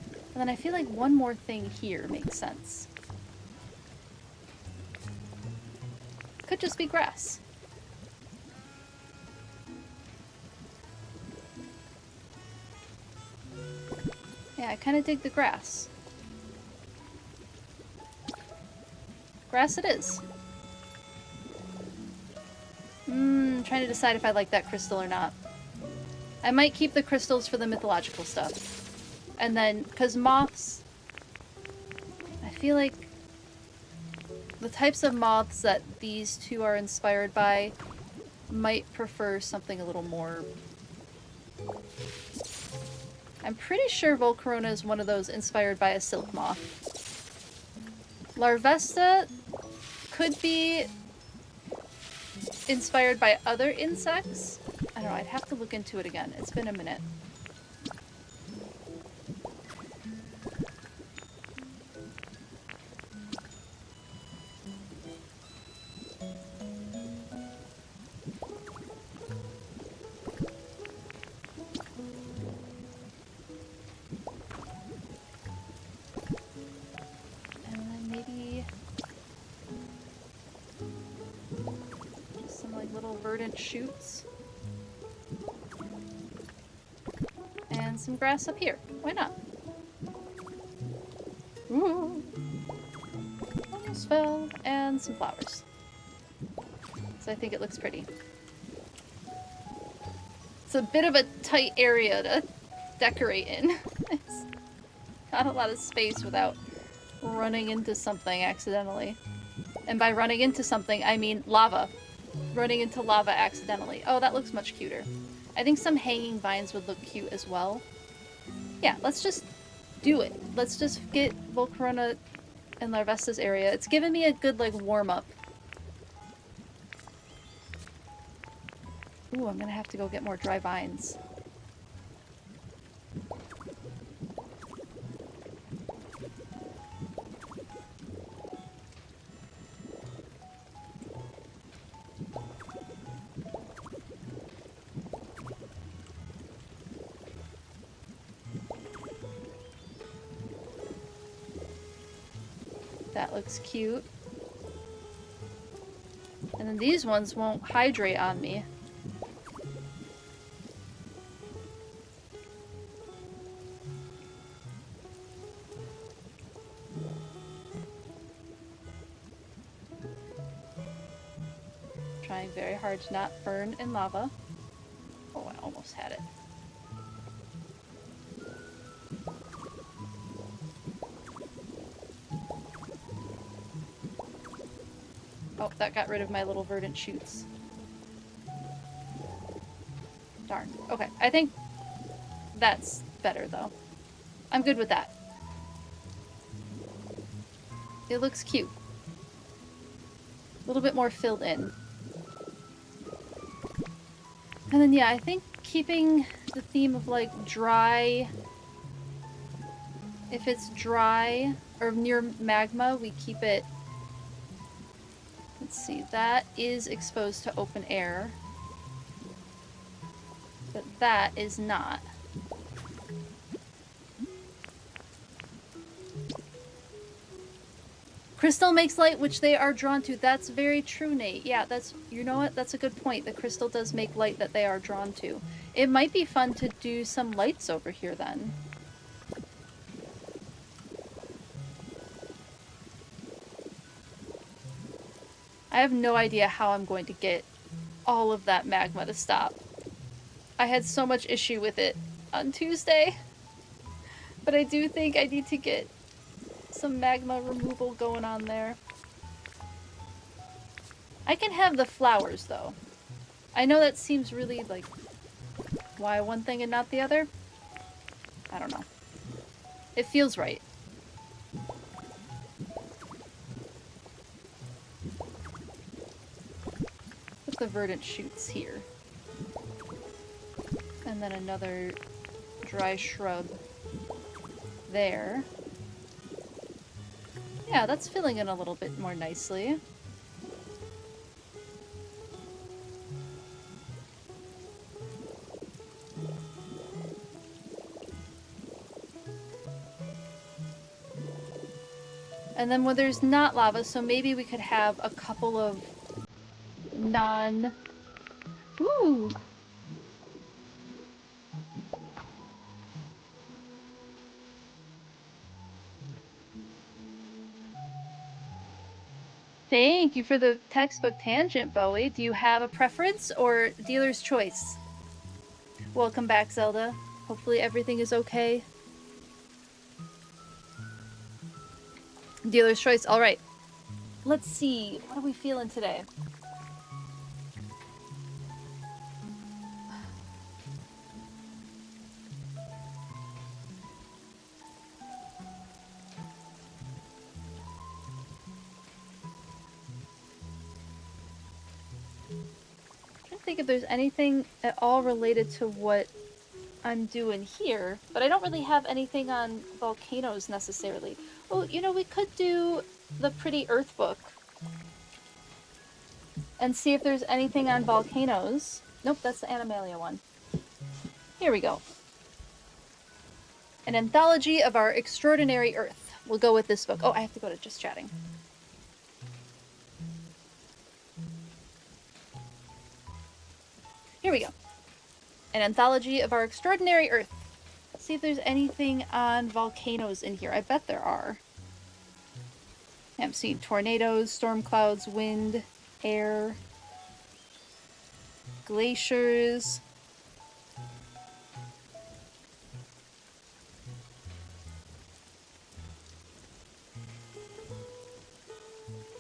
And then I feel like one more thing here makes sense. Could just be grass. Yeah, I kind of dig the grass. Grass it is. Trying to decide if I like that crystal or not. I might keep the crystals for the mythological stuff. And then, because moths... I feel like the types of moths that these two are inspired by might prefer something a little more... I'm pretty sure Volcarona is one of those inspired by a silk moth. Larvesta could be inspired by other insects. I don't know, I'd have to look into it again. It's been a minute. Shoots. And some grass up here. Why not? Ooh. Almost fell. And some flowers. So I think it looks pretty. It's a bit of a tight area to decorate in. It's not a lot of space without running into something accidentally. And by running into something, I mean lava. Running into lava accidentally. Oh, that looks much cuter. I think some hanging vines would look cute as well. Yeah, let's just do it. Let's just get Volcarona and Larvesta's area. It's given me a good, like, warm-up. Ooh, I'm gonna have to go get more dry vines. That looks cute. And then these ones won't hydrate on me. Trying very hard to not burn in lava. Oh, I almost had it. Oh, that got rid of my little verdant shoots. Darn. Okay, I think that's better, though. I'm good with that. It looks cute. A little bit more filled in. And then, yeah, I think keeping the theme of, like, dry... If it's dry, or near magma, we keep it... Let's see, that is exposed to open air. But that is not. Crystal makes light, which they are drawn to. That's very true, Nate. Yeah, that's, you know what? That's a good point. The crystal does make light that they are drawn to. It might be fun to do some lights over here then. I have no idea how I'm going to get all of that magma to stop. I had so much issue with it on Tuesday. But I do think I need to get some magma removal going on there. I can have the flowers, though. I know that seems really, like, why one thing and not the other? I don't know. It feels right. Put the verdant shoots here. And then another dry shrub there. Yeah, that's filling in a little bit more nicely. And then when there's not lava, so maybe we could have a couple of Ooh! Thank you for the textbook tangent, Bowie. Do you have a preference or dealer's choice? Welcome back, Zelda. Hopefully everything is okay. Dealer's choice. All right. Let's see. What are we feeling today? I'm trying to think if there's anything at all related to what I'm doing here, but I don't really have anything on volcanoes necessarily. Oh, you know, we could do the Pretty Earth book and see if there's anything on volcanoes. Nope, that's the Animalia one. Here we go. An anthology of our extraordinary Earth. We'll go with this book. Oh, I have to go to just chatting. Here we go. An anthology of our extraordinary Earth. Let's see if there's anything on volcanoes in here. I bet there are. I'm seeing tornadoes, storm clouds, wind, air, glaciers.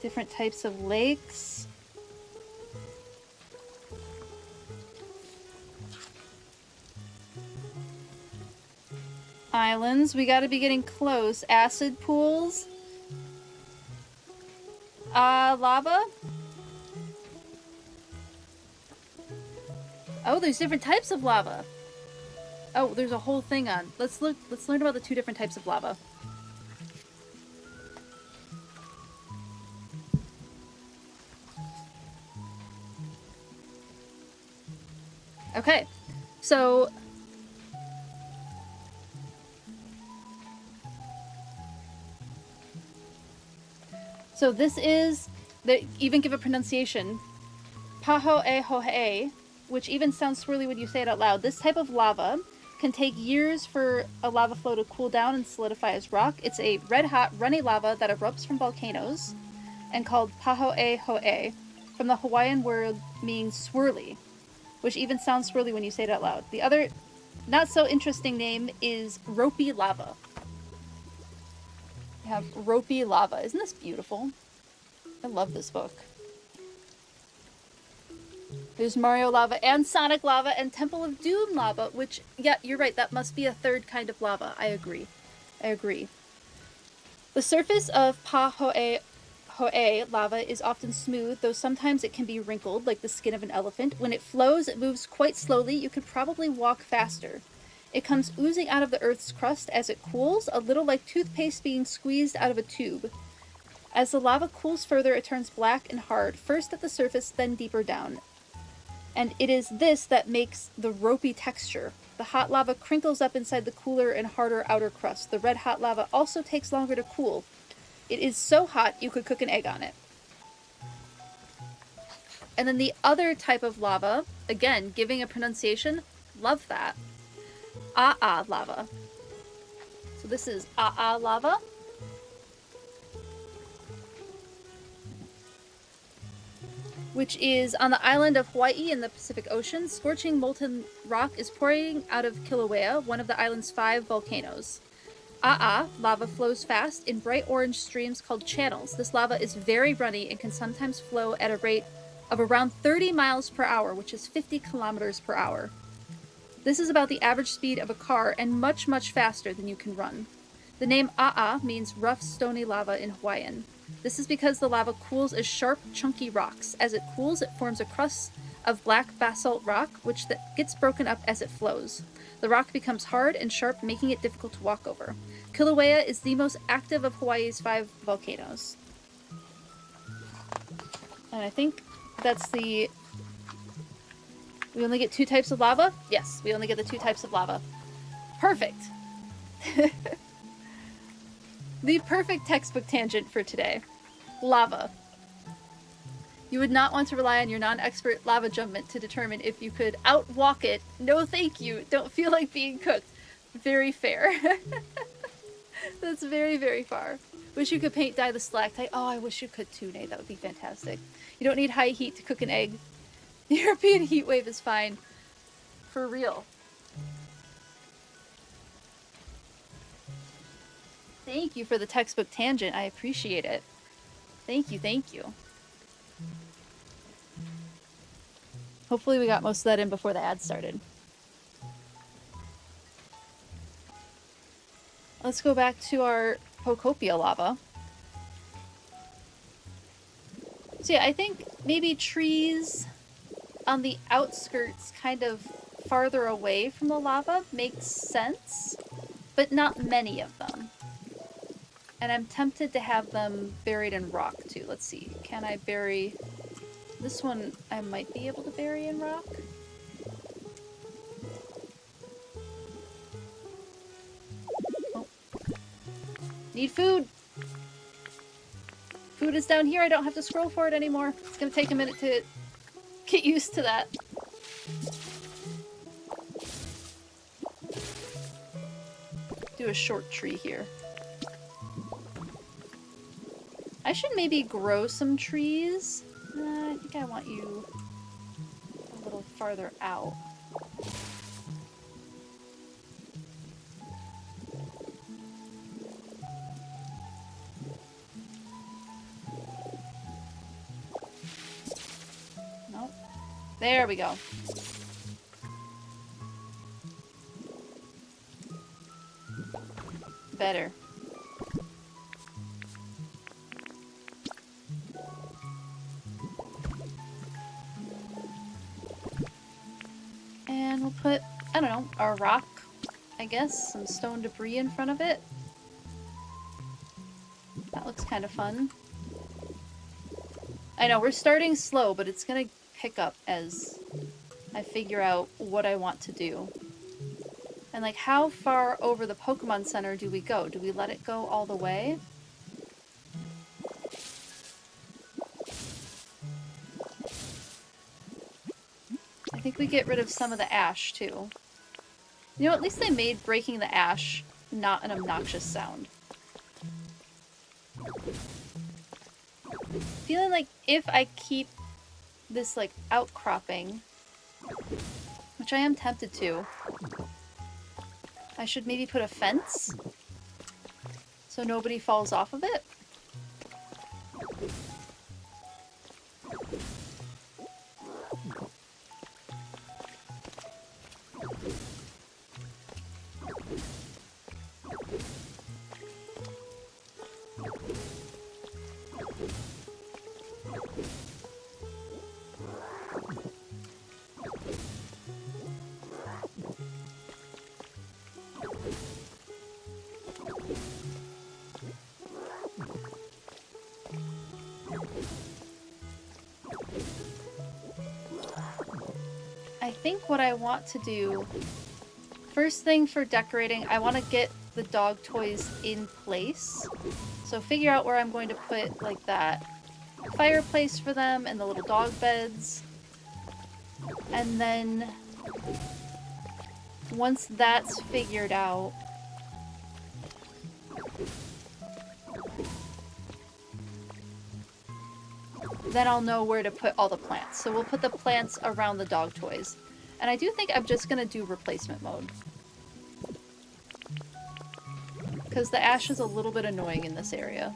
Different types of lakes. Islands. We gotta be getting close. Acid pools. Lava? Oh, there's different types of lava. Oh, there's a whole thing on. Let's learn about the two different types of lava. Okay. So this is, they even give a pronunciation, Pahoehoe, which even sounds swirly when you say it out loud. This type of lava can take years for a lava flow to cool down and solidify as rock. It's a red-hot, runny lava that erupts from volcanoes and called Pahoehoe, from the Hawaiian word meaning swirly, which even sounds swirly when you say it out loud. The other not-so-interesting name is ropey lava. We have ropey lava. Isn't this beautiful? I love this book. There's Mario lava and Sonic lava and Temple of Doom lava, which, yeah, you're right, that must be a third kind of lava. I agree. I agree. The surface of Pahoehoe lava is often smooth, though sometimes it can be wrinkled, like the skin of an elephant. When it flows, it moves quite slowly. You could probably walk faster. It comes oozing out of the Earth's crust as it cools, a little like toothpaste being squeezed out of a tube. As the lava cools further, it turns black and hard, first at the surface, then deeper down. And it is this that makes the ropey texture. The hot lava crinkles up inside the cooler and harder outer crust. The red hot lava also takes longer to cool. It is so hot you could cook an egg on it. And then the other type of lava, again, giving a pronunciation, love that. A'a lava. So this is A'a lava. which is on the island of Hawaii in the Pacific Ocean. Scorching molten rock is pouring out of Kilauea, one of the island's 5 volcanoes. Lava flows fast in bright orange streams called channels. This lava is very runny and can sometimes flow at a rate of around 30 miles per hour, which is 50 kilometers per hour. This is about the average speed of a car and much, much faster than you can run. The name A'a means rough, stony lava in Hawaiian. This is because the lava cools as sharp, chunky rocks. As it cools, it forms a crust of black basalt rock, which gets broken up as it flows. The rock becomes hard and sharp, making it difficult to walk over. Kilauea is the most active of Hawaii's 5 volcanoes. And I think that's the... We only get 2 types of lava? Yes, we only get the 2 types of lava. Perfect! The perfect textbook tangent for today. Lava. You would not want to rely on your non-expert lava jumpment to determine if you could outwalk it. No thank you. Don't feel like being cooked. Very fair. That's very, very far. Wish you could paint dye the stalactite. Oh, I wish you could too, Nate. That would be fantastic. You don't need high heat to cook an egg. European heat wave is fine. For real. Thank you for the textbook tangent. I appreciate it. Thank you, thank you. Hopefully we got most of that in before the ad started. Let's go back to our Pokopia lava. So yeah, I think maybe trees on the outskirts, kind of farther away from the lava, makes sense, but not many of them. And I'm tempted to have them buried in rock too. Let's see, can I bury... This one I might be able to bury in rock. Oh. Need food! Food is down here, I don't have to scroll for it anymore. It's gonna take a minute to get used to that. Do a short tree here. I should maybe grow some trees. I think I want you a little farther out. Nope. There we go. Better. And we'll put, I don't know, our rock, I guess, some stone debris in front of it. That looks kind of fun. I know, we're starting slow, but it's gonna pick up as I figure out what I want to do. And like, how far over the Pokemon Center do we go? Do we let it go all the way? I think we get rid of some of the ash, too. You know, at least they made breaking the ash not an obnoxious sound. Feeling like if I keep this, like, outcropping, which I am tempted to, I should maybe put a fence so nobody falls off of it. I think what I want to do, first thing for decorating, I want to get the dog toys in place. So figure out where I'm going to put like that fireplace for them and the little dog beds. And then once that's figured out, then I'll know where to put all the plants. So we'll put the plants around the dog toys. And I do think I'm just gonna do replacement mode. Because the ash is a little bit annoying in this area.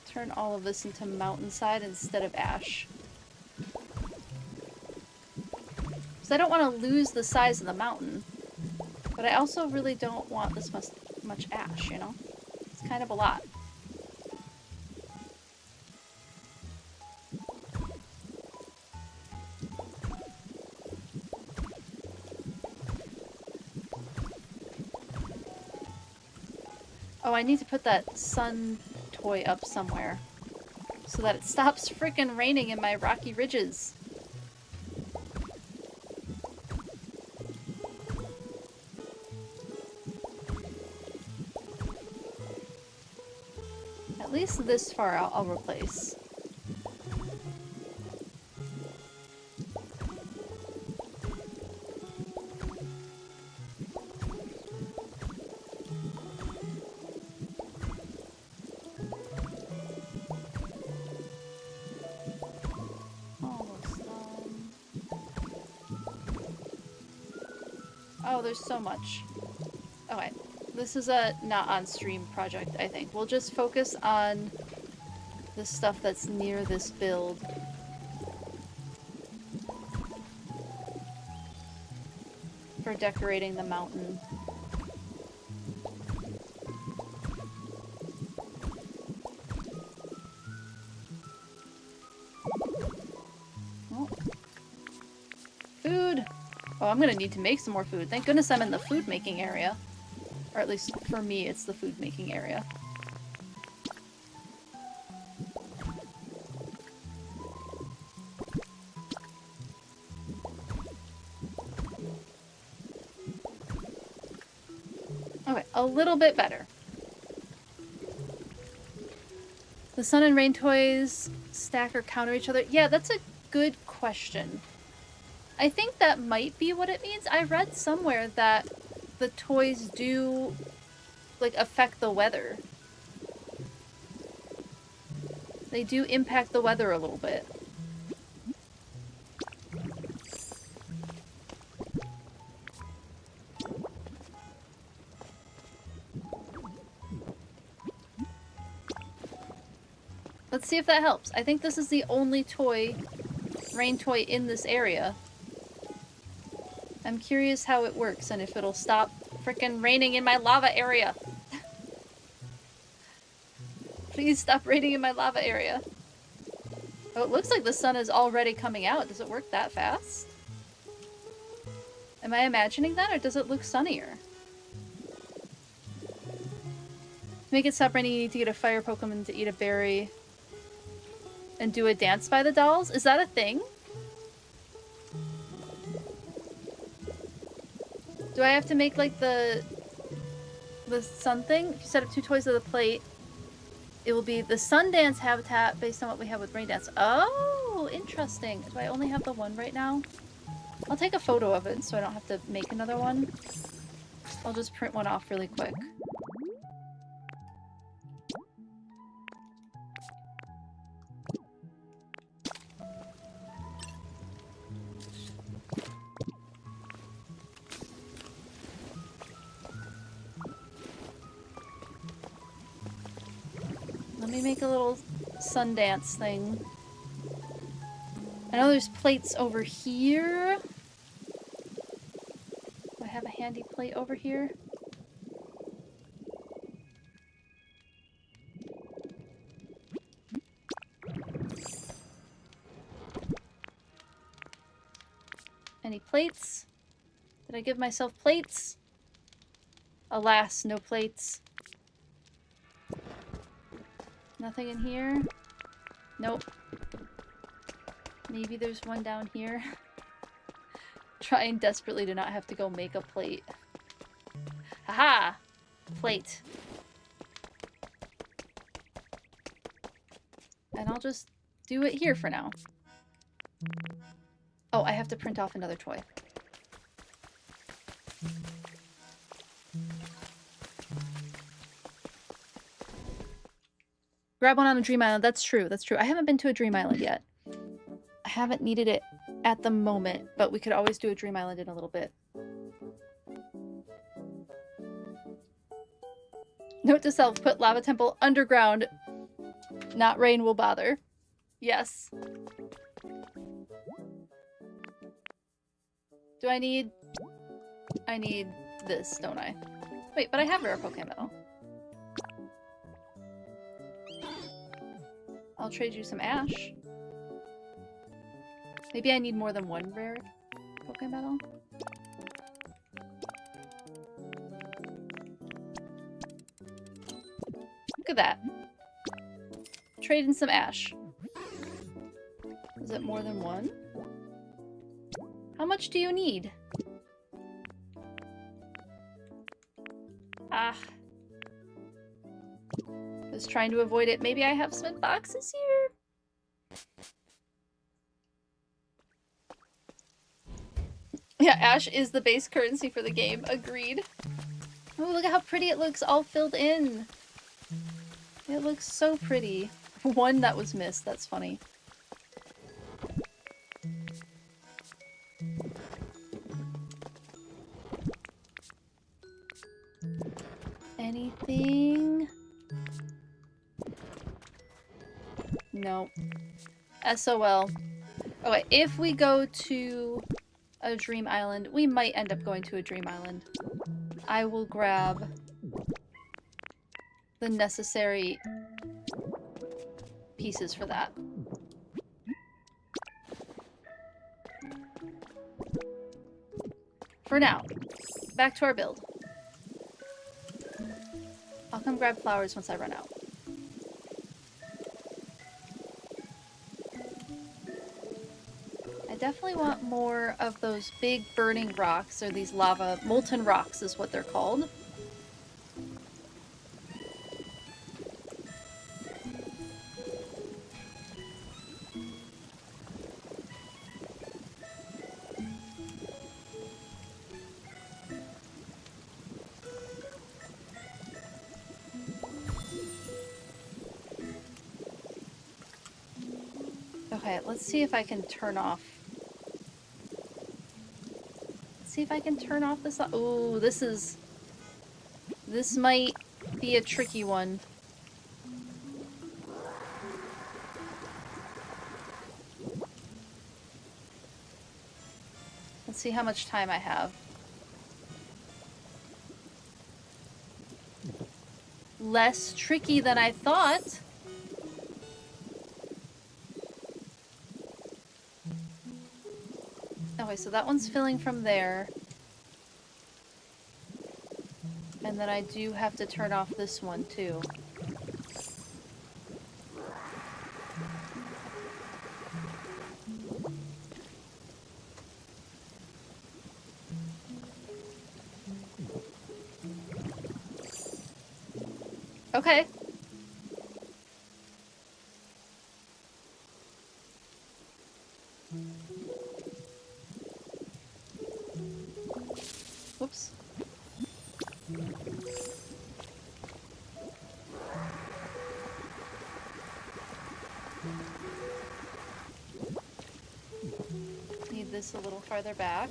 Turn all of this into mountainside instead of ash. Because I don't want to lose the size of the mountain. But I also really don't want this much ash, you know? It's kind of a lot. Oh, I need to put that sun toy up somewhere so that it stops freaking raining in my rocky ridges. At least this far I'll replace. Oh, there's so much. Okay, this is a not on stream project, I think. We'll just focus on the stuff that's near this build. For decorating the mountain. Oh. Food! Oh, I'm gonna need to make some more food. Thank goodness I'm in the food making area. Or at least for me, it's the food making area. Okay, a little bit better. The sun and rain toys stack or counter each other. Yeah, that's a good question. I think that might be what it means. I read somewhere that the toys do, like, affect the weather. They do impact the weather a little bit. Let's see if that helps. I think this is the only rain toy in this area. I'm curious how it works and if it'll stop frickin' raining in my lava area. Please stop raining in my lava area. Oh, it looks like the sun is already coming out. Does it work that fast? Am I imagining that, or does it look sunnier? To make it stop raining, you need to get a fire Pokemon to eat a berry and do a dance by the dolls? Is that a thing? Do I have to make, like, the sun thing? If you set up 2 toys of the plate, it will be the sun dance habitat based on what we have with rain dance. Oh, interesting. Do I only have the one right now? I'll take a photo of it so I don't have to make another one. I'll just print one off really quick. Let me make a little sun dance thing. I know there's plates over here. Do I have a handy plate over here? Any plates? Did I give myself plates? Alas, no plates. Nothing in here? Nope. Maybe there's one down here. Trying desperately to not have to go make a plate. Haha! Plate. And I'll just do it here for now. Oh, I have to print off another toy. Grab one on a Dream Island. That's true. That's true. I haven't been to a Dream Island yet. I haven't needed it at the moment, but we could always do a Dream Island in a little bit. Note to self, put lava temple underground. Not rain will bother. Yes. Do I need... I need this, don't I? Wait, but I have rare Pokemon. I'll trade you some ash. Maybe I need more than one rare Pokemon. Look at that. Trade in some ash. Is it more than one? How much do you need? Ah. I was trying to avoid it. Maybe I have some boxes here. Yeah, ash is the base currency for the game. Agreed. Oh, look at how pretty it looks all filled in. It looks so pretty. One that was missed. That's funny. Anything? Nope. SOL. Okay, if we go to a Dream Island, we might end up going to a Dream Island. I will grab the necessary pieces for that. For now, back to our build. I'll come grab flowers once I run out. I definitely want more of those big burning rocks, or these lava molten rocks is what they're called. Okay, let's see if I can turn off. See if I can turn off this. Ooh, this might be a tricky one. Let's see how much time I have. Less tricky than I thought. Okay, so that one's filling from there. And then I do have to turn off this one too. Okay. Whoops. Need this a little farther back.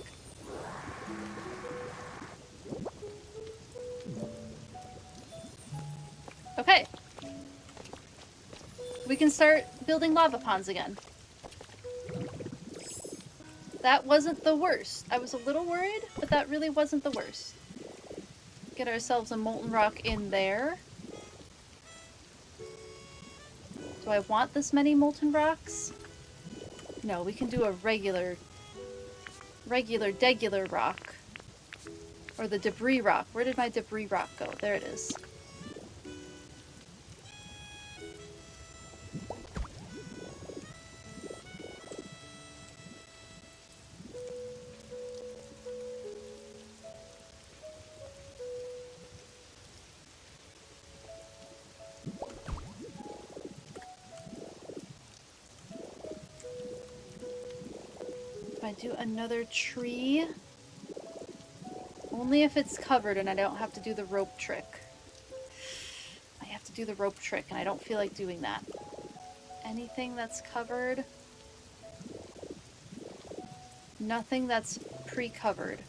Okay. We can start building lava ponds again. That wasn't the worst. I was a little worried, but that really wasn't the worst. Get ourselves a molten rock in there. Do I want this many molten rocks? No, we can do a regular degular rock. Or the debris rock. Where did my debris rock go? There it is. I do another tree? Only if it's covered and I don't have to do the rope trick. I have to do the rope trick and I don't feel like doing that. Anything that's covered? Nothing that's pre-covered.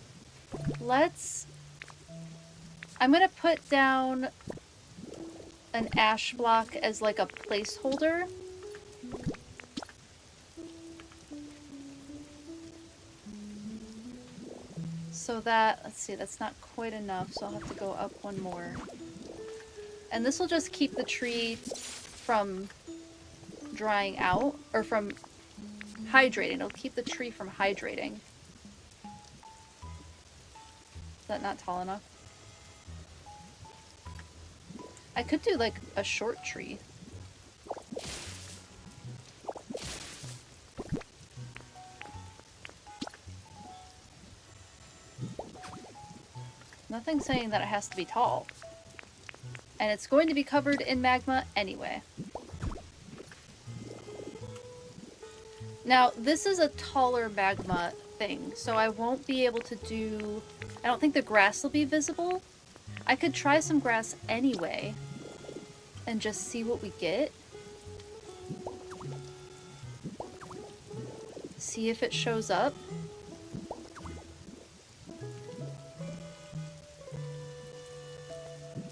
I'm gonna put down an ash block as like a placeholder. So that, let's see, that's not quite enough, so I'll have to go up one more. And this will just keep the tree from drying out, or from hydrating. It'll keep the tree from hydrating. Is that not tall enough? I could do like a short tree. Nothing saying that it has to be tall. And it's going to be covered in magma anyway. Now, this is a taller magma thing, so I won't be able to do... I don't think the grass will be visible. I could try some grass anyway and just see what we get. See if it shows up.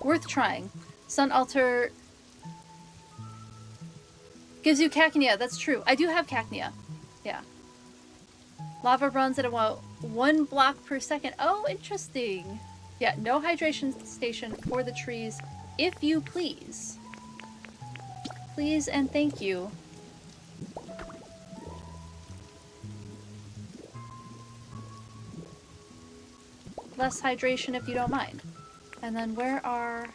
Worth trying. Sun Altar gives you cacnea. That's true. I do have cacnea. Yeah. Lava runs at about 1 block per second. Oh, interesting. Yeah, no hydration station for the trees, if you please. Please and thank you. Less hydration if you don't mind. And then where are...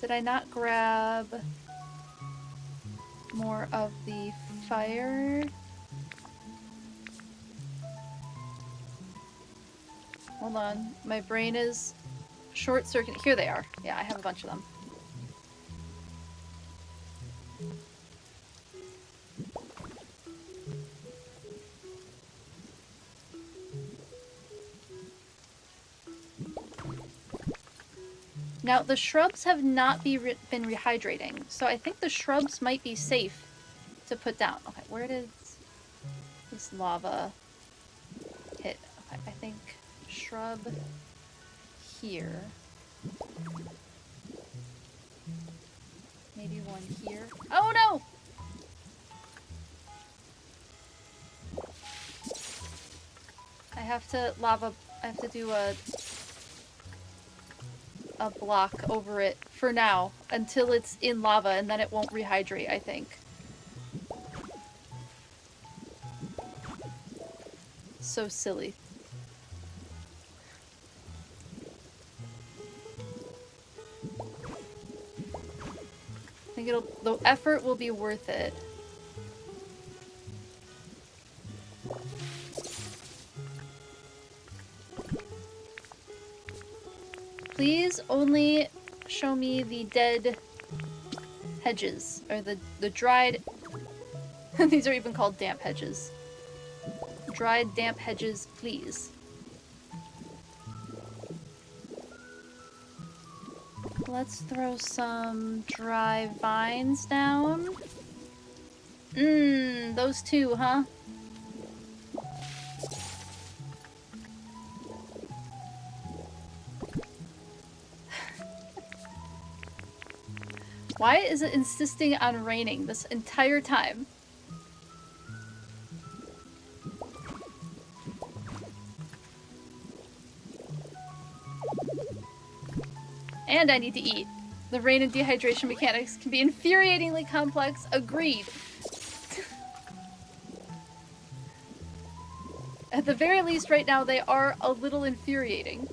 Did I not grab more of the fire? Hold on. My brain is short-circuiting. Here they are. Yeah, I have a bunch of them. Now, the shrubs have not been rehydrating, so I think the shrubs might be safe to put down. Okay, where did this lava hit? Okay, I think shrub here. Maybe one here. Oh no! I have to do a block over it for now until it's in lava, and then it won't rehydrate, I think. So silly. I think the effort will be worth it. Please only show me the dead hedges, or the dried... These are even called damp hedges. Dried damp hedges, please. Let's throw some dry vines down. Those two, huh? Why is it insisting on raining this entire time? And I need to eat. The rain and dehydration mechanics can be infuriatingly complex. Agreed. At the very least right now, they are a little infuriating.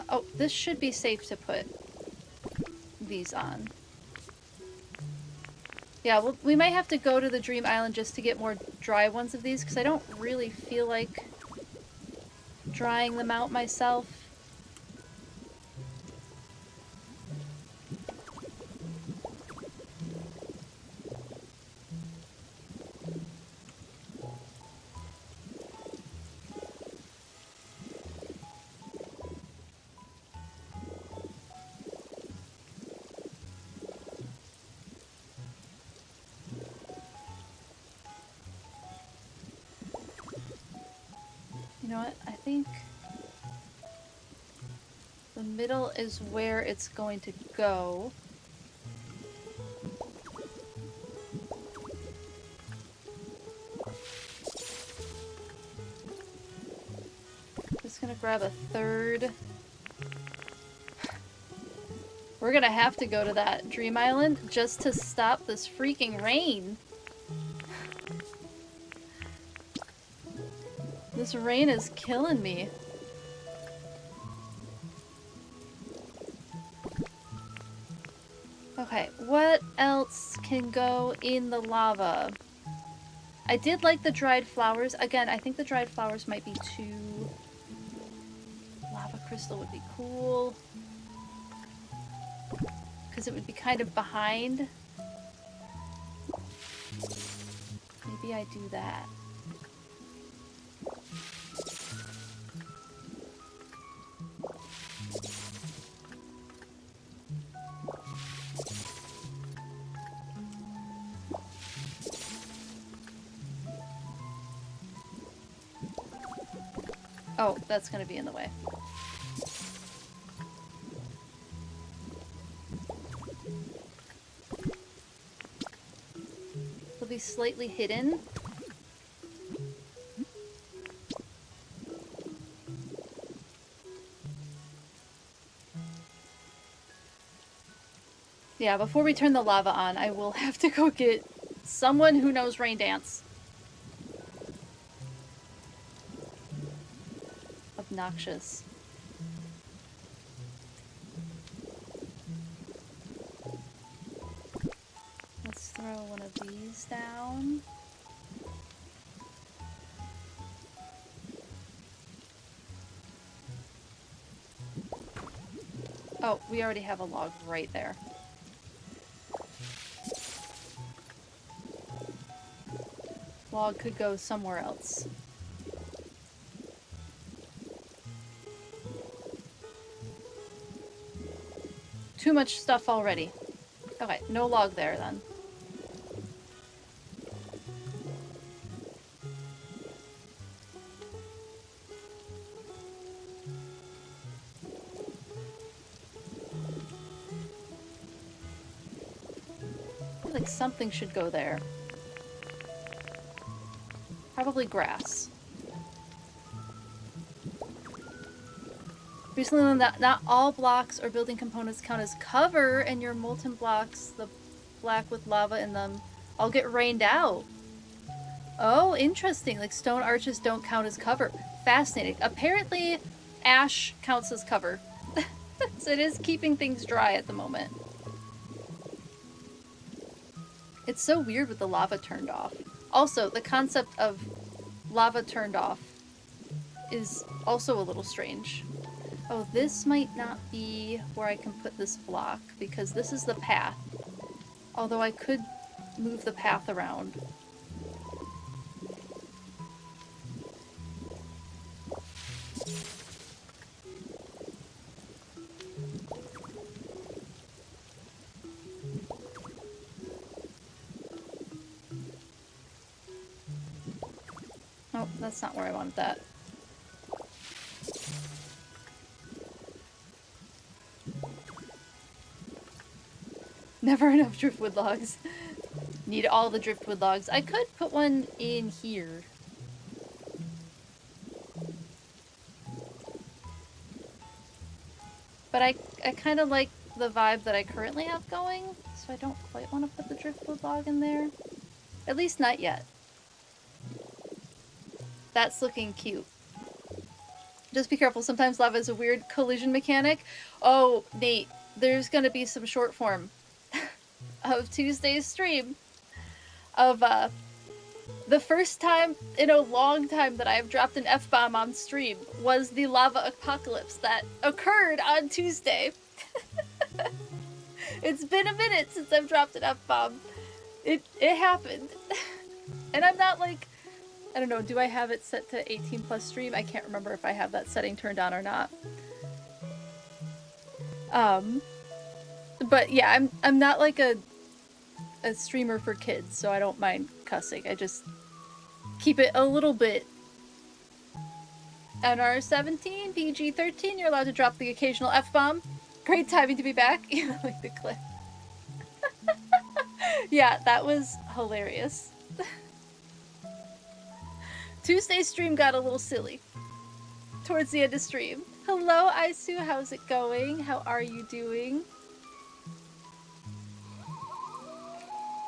Oh, this should be safe to put these on. Yeah, well, we might have to go to the Dream Island just to get more dry ones of these, because I don't really feel like drying them out myself. You know what? I think the middle is where it's going to go. Just gonna grab a third. We're gonna have to go to that Dream Island just to stop this freaking rain. This rain is killing me. Okay, what else can go in the lava? I did like the dried flowers. Again, I think the dried flowers might be too... Lava crystal would be cool. Because it would be kind of behind. Maybe I do that. Oh, that's gonna be in the way. It'll be slightly hidden. Yeah, before we turn the lava on, I will have to go get someone who knows rain dance. Obnoxious. Let's throw one of these down. Oh, we already have a log right there. Log could go somewhere else. Too much stuff already. Okay, no log there then. I feel like something should go there. Probably grass. Recently learned that not all blocks or building components count as cover, and your molten blocks, the black with lava in them, all get rained out. Oh, interesting. Like stone arches don't count as cover. Fascinating. Apparently, ash counts as cover. So it is keeping things dry at the moment. It's so weird with the lava turned off. Also, the concept of lava turned off is also a little strange. Oh, this might not be where I can put this block, because this is the path. Although I could move the path around. Oh, that's not where I wanted that. Never enough driftwood logs. Need all the driftwood logs. I could put one in here. But I kind of like the vibe that I currently have going, so I don't quite want to put the driftwood log in there. At least not yet. That's looking cute. Just be careful, sometimes lava is a weird collision mechanic. Oh, Nate, there's gonna be some short form of Tuesday's stream of the first time in a long time that I've dropped an F-bomb on stream was the lava apocalypse that occurred on Tuesday. It's been a minute since I've dropped an F-bomb. It happened. And I'm not like, I don't know, do I have it set to 18 plus stream? I can't remember if I have that setting turned on or not. But yeah, I'm not like a streamer for kids, so I don't mind cussing. I just keep it a little bit NR17, PG-13, you're allowed to drop the occasional F-bomb. Great timing to be back. Yeah, like the clip. Yeah, that was hilarious. Tuesday's stream got a little silly. Towards the end of stream. Hello, Aisu, how's it going? How are you doing?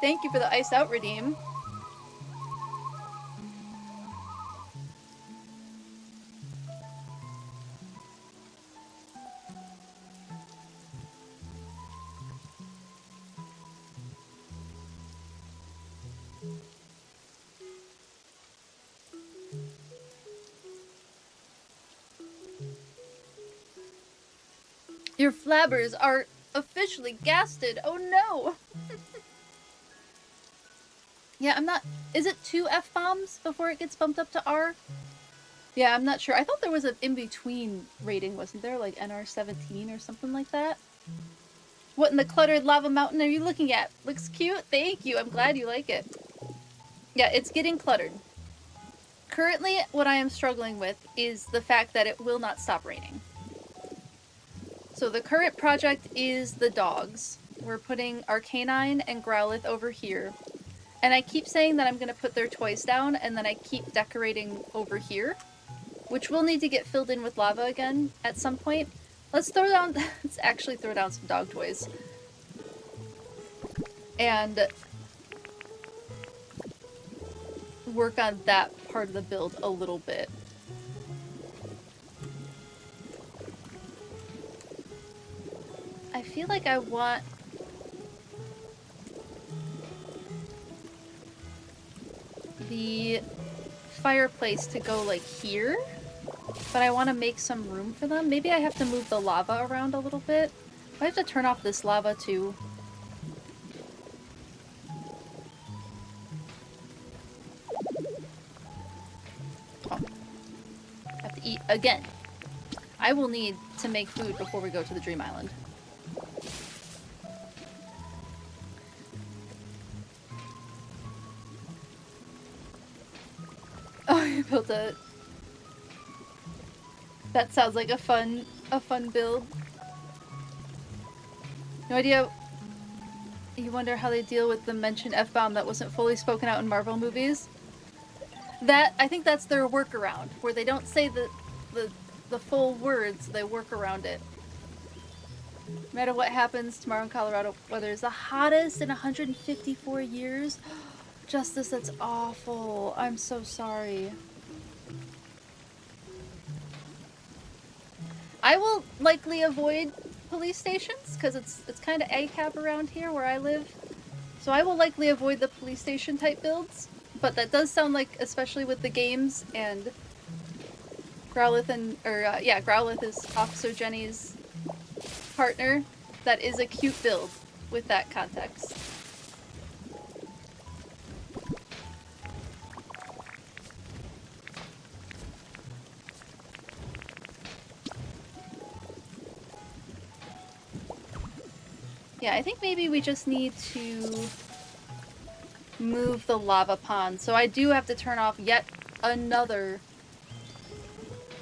Thank you for the Ice Out redeem. Your flabbers are officially gasted. Oh no! Yeah, I'm not... Is it 2 F-bombs before it gets bumped up to R? Yeah, I'm not sure. I thought there was an in-between rating, wasn't there? Like NR17 or something like that? What in the cluttered lava mountain are you looking at? Looks cute? Thank you. I'm glad you like it. Yeah, it's getting cluttered. Currently, what I am struggling with is the fact that it will not stop raining. So the current project is the dogs. We're putting our canine and Growlithe over here. And I keep saying that I'm going to put their toys down, and then I keep decorating over here, which will need to get filled in with lava again at some point. Let's actually throw down some dog toys. And work on that part of the build a little bit. I feel like I want... the fireplace to go like here, but I want to make some room for them. Maybe I have to move the lava around a little bit. I have to turn off this lava too. Oh. I have to eat again. I will need to make food before we go to the Dream Island. Oh, you built a... That sounds like a fun build. No idea. You wonder how they deal with the mentioned F-bomb that wasn't fully spoken out in Marvel movies? I think that's their workaround, where they don't say the full words, they work around it. No matter what happens tomorrow in Colorado, weather is the hottest in 154 years. Justice, that's awful. I'm so sorry. I will likely avoid police stations because it's kind of ACAB around here where I live. So I will likely avoid the police station type builds. But that does sound like, especially with the games and Growlithe Growlithe is Officer Jenny's partner. That is a cute build with that context. Yeah, I think maybe we just need to move the lava pond. So I do have to turn off yet another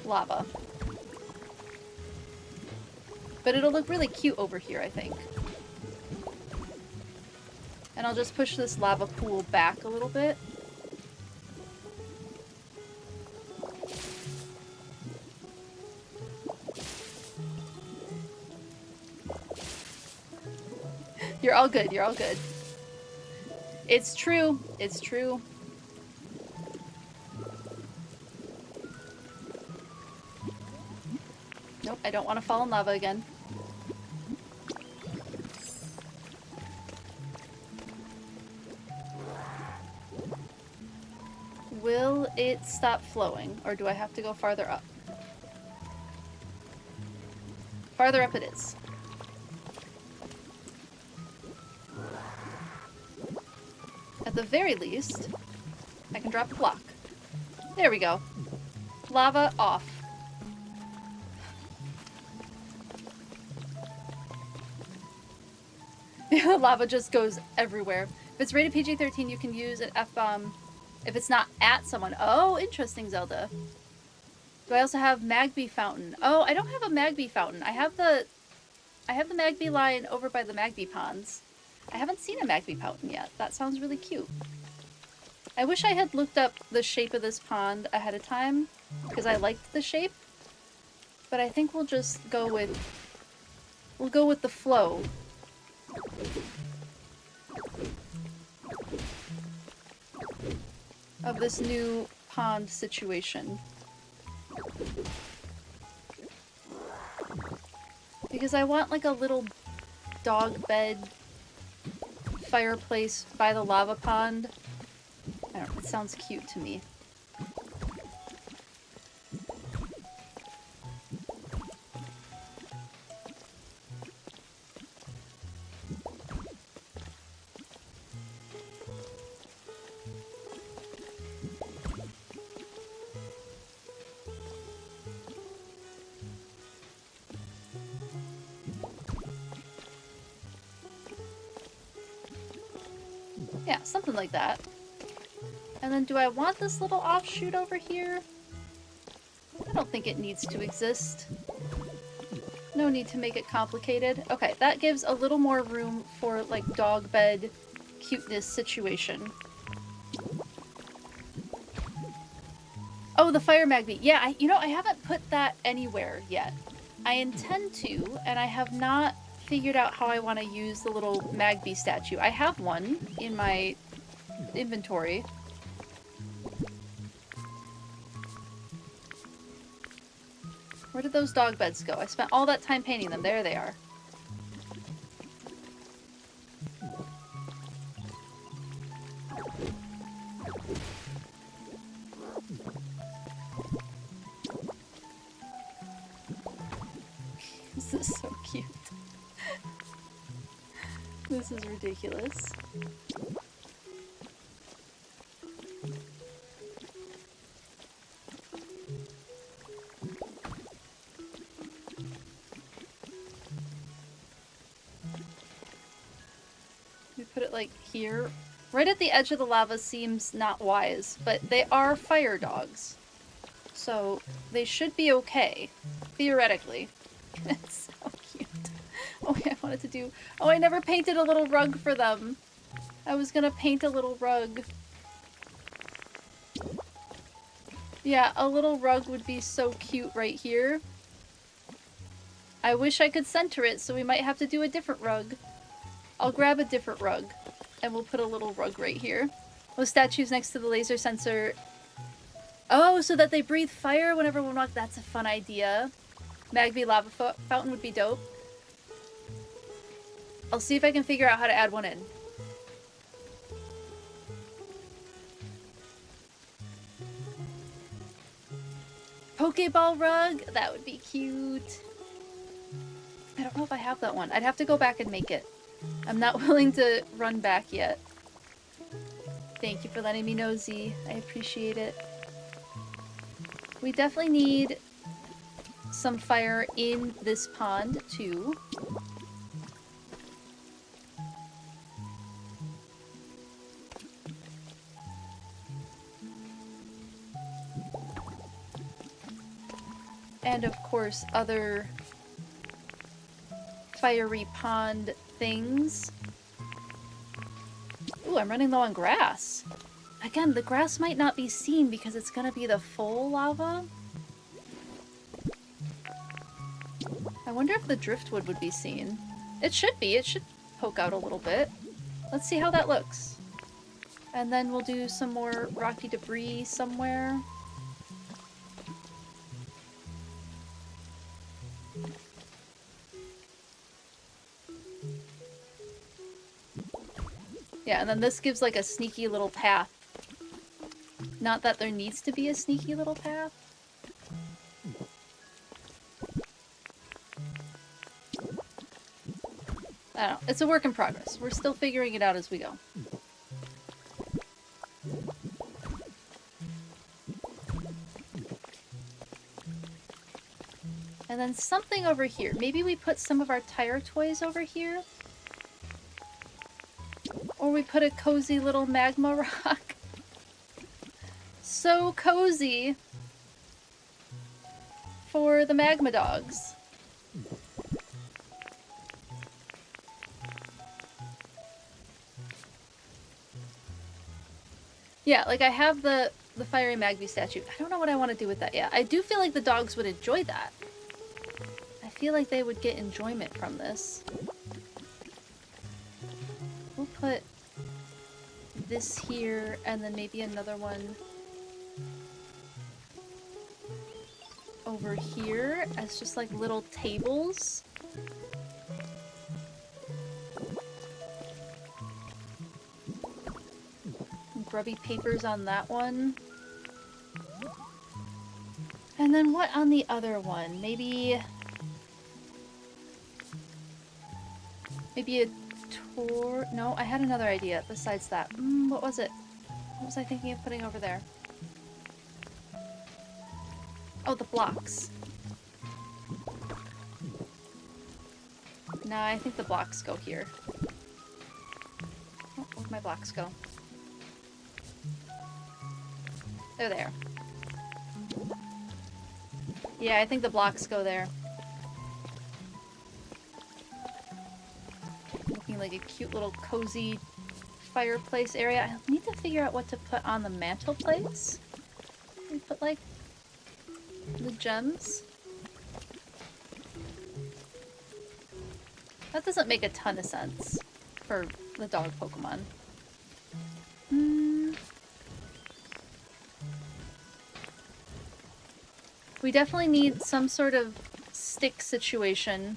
lava. But it'll look really cute over here, I think. And I'll just push this lava pool back a little bit. You're all good, you're all good. It's true, it's true. Nope, I don't want to fall in lava again. Will it stop flowing, or do I have to go farther up? Farther up it is. At the very least, I can drop a block. There we go. Lava off. The lava just goes everywhere. If it's rated PG-13, you can use an F-bomb if it's not at someone. Oh, interesting, Zelda. Do I also have Magby Fountain? Oh, I don't have a Magby Fountain. I have the Magby line over by the Magby ponds. I haven't seen a Magby Fountain yet. That sounds really cute. I wish I had looked up the shape of this pond ahead of time, because I liked the shape. But I think we'll just go with... We'll go with the flow. Of this new pond situation. Because I want like a little dog bed fireplace by the lava pond. I don't know, it sounds cute to me. Yeah, something like that. And then do I want this little offshoot over here? I don't think it needs to exist. No need to make it complicated. Okay, that gives a little more room for, like, dog bed cuteness situation. Oh, the fire magnet. Yeah, you know, I haven't put that anywhere yet. I intend to, and I have not figured out how I want to use the little Magby statue. I have one in my inventory. Where did those dog beds go? I spent all that time painting them. There they are. This is so cute. This is ridiculous. We put it like here. Right at the edge of the lava seems not wise, but they are fire dogs. So they should be okay, theoretically. It's so cute. Oh, yeah, I wanted to do... Oh, I never painted a little rug for them. I was gonna paint a little rug. Yeah, a little rug would be so cute right here. I wish I could center it, so we might have to do a different rug. I'll grab a different rug, and we'll put a little rug right here. Those statues next to the laser sensor... Oh, so that they breathe fire whenever one walks. That's a fun idea. Magby lava fountain would be dope. I'll see if I can figure out how to add one in. Pokeball rug? That would be cute. I don't know if I have that one. I'd have to go back and make it. I'm not willing to run back yet. Thank you for letting me know, Z. I appreciate it. We definitely need some fire in this pond, too. And of course, other fiery pond things. Ooh, I'm running low on grass. Again, the grass might not be seen because it's gonna be the full lava. I wonder if the driftwood would be seen. It should be. It should poke out a little bit. Let's see how that looks. And then we'll do some more rocky debris somewhere. Yeah, and then this gives like a sneaky little path. Not that there needs to be a sneaky little path. I don't know. It's a work in progress. We're still figuring it out as we go. And then something over here. Maybe we put some of our tire toys over here? Or we put a cozy little magma rock. So cozy. for the magma dogs. Yeah, like I have the fiery Magby statue. I don't know what I want to do with that yet. I do feel like the dogs would enjoy that. I feel like they would get enjoyment from this. We'll put this here and then maybe another one over here as just like little tables. Grubby papers on that one. And then what on the other one? Maybe a tour? No, I had another idea besides that. What was it? What was I thinking of putting over there? Oh, the blocks. No, I think the blocks go here. Oh, where'd my blocks go? They're there. Yeah, I think the blocks go there. Looking like a cute little cozy fireplace area. I need to figure out what to put on the mantelpiece. We put like the gems. That doesn't make a ton of sense for the dog Pokemon. We definitely need some sort of stick situation.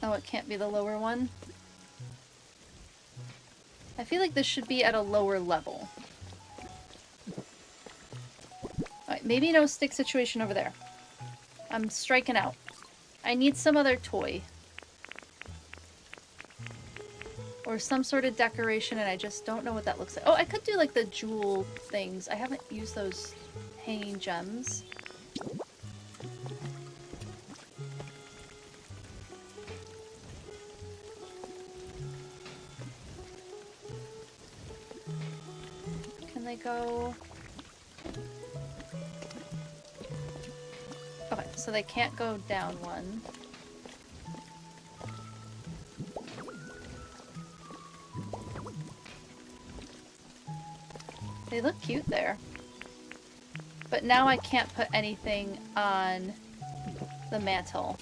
Oh, it can't be the lower one. I feel like this should be at a lower level. Alright, maybe no stick situation over there. I'm striking out. I need some other toy. Or some sort of decoration, and I just don't know what that looks like. Oh, I could do like the jewel things. I haven't used those hanging gems. Can they go... Okay, so they can't go down one. They look cute there. But now I can't put anything on the mantle.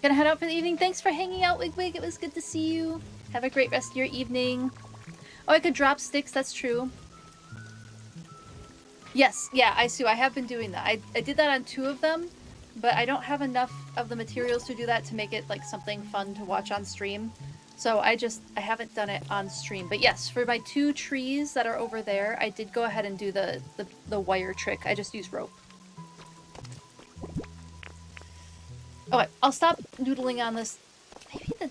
Gonna head out for the evening. Thanks for hanging out, Wigwig. It was good to see you. Have a great rest of your evening. Oh, I could drop sticks. That's true. Yes, yeah, I have been doing that. I did that on 2 of them, but I don't have enough of the materials to do that to make it like something fun to watch on stream. So I haven't done it on stream. But yes, for my 2 trees that are over there, I did go ahead and do the wire trick. I just used rope. Okay, I'll stop noodling on this. Maybe the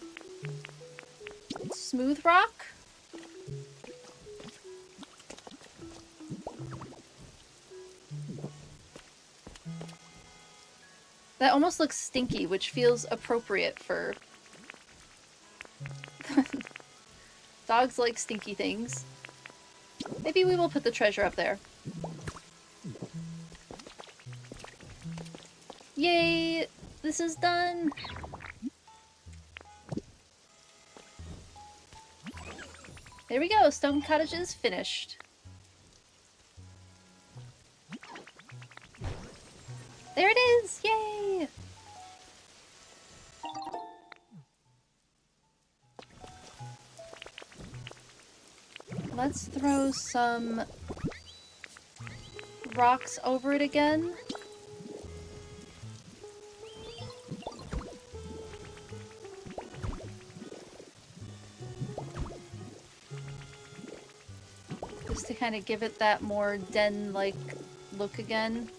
smooth rock? That almost looks stinky, which feels appropriate for... Dogs like stinky things. Maybe we will put the treasure up there. Yay! This is done! There we go! Stone Cottage is finished. There it is! Yay! Let's throw some rocks over it again. Just to kind of give it that more den-like look again.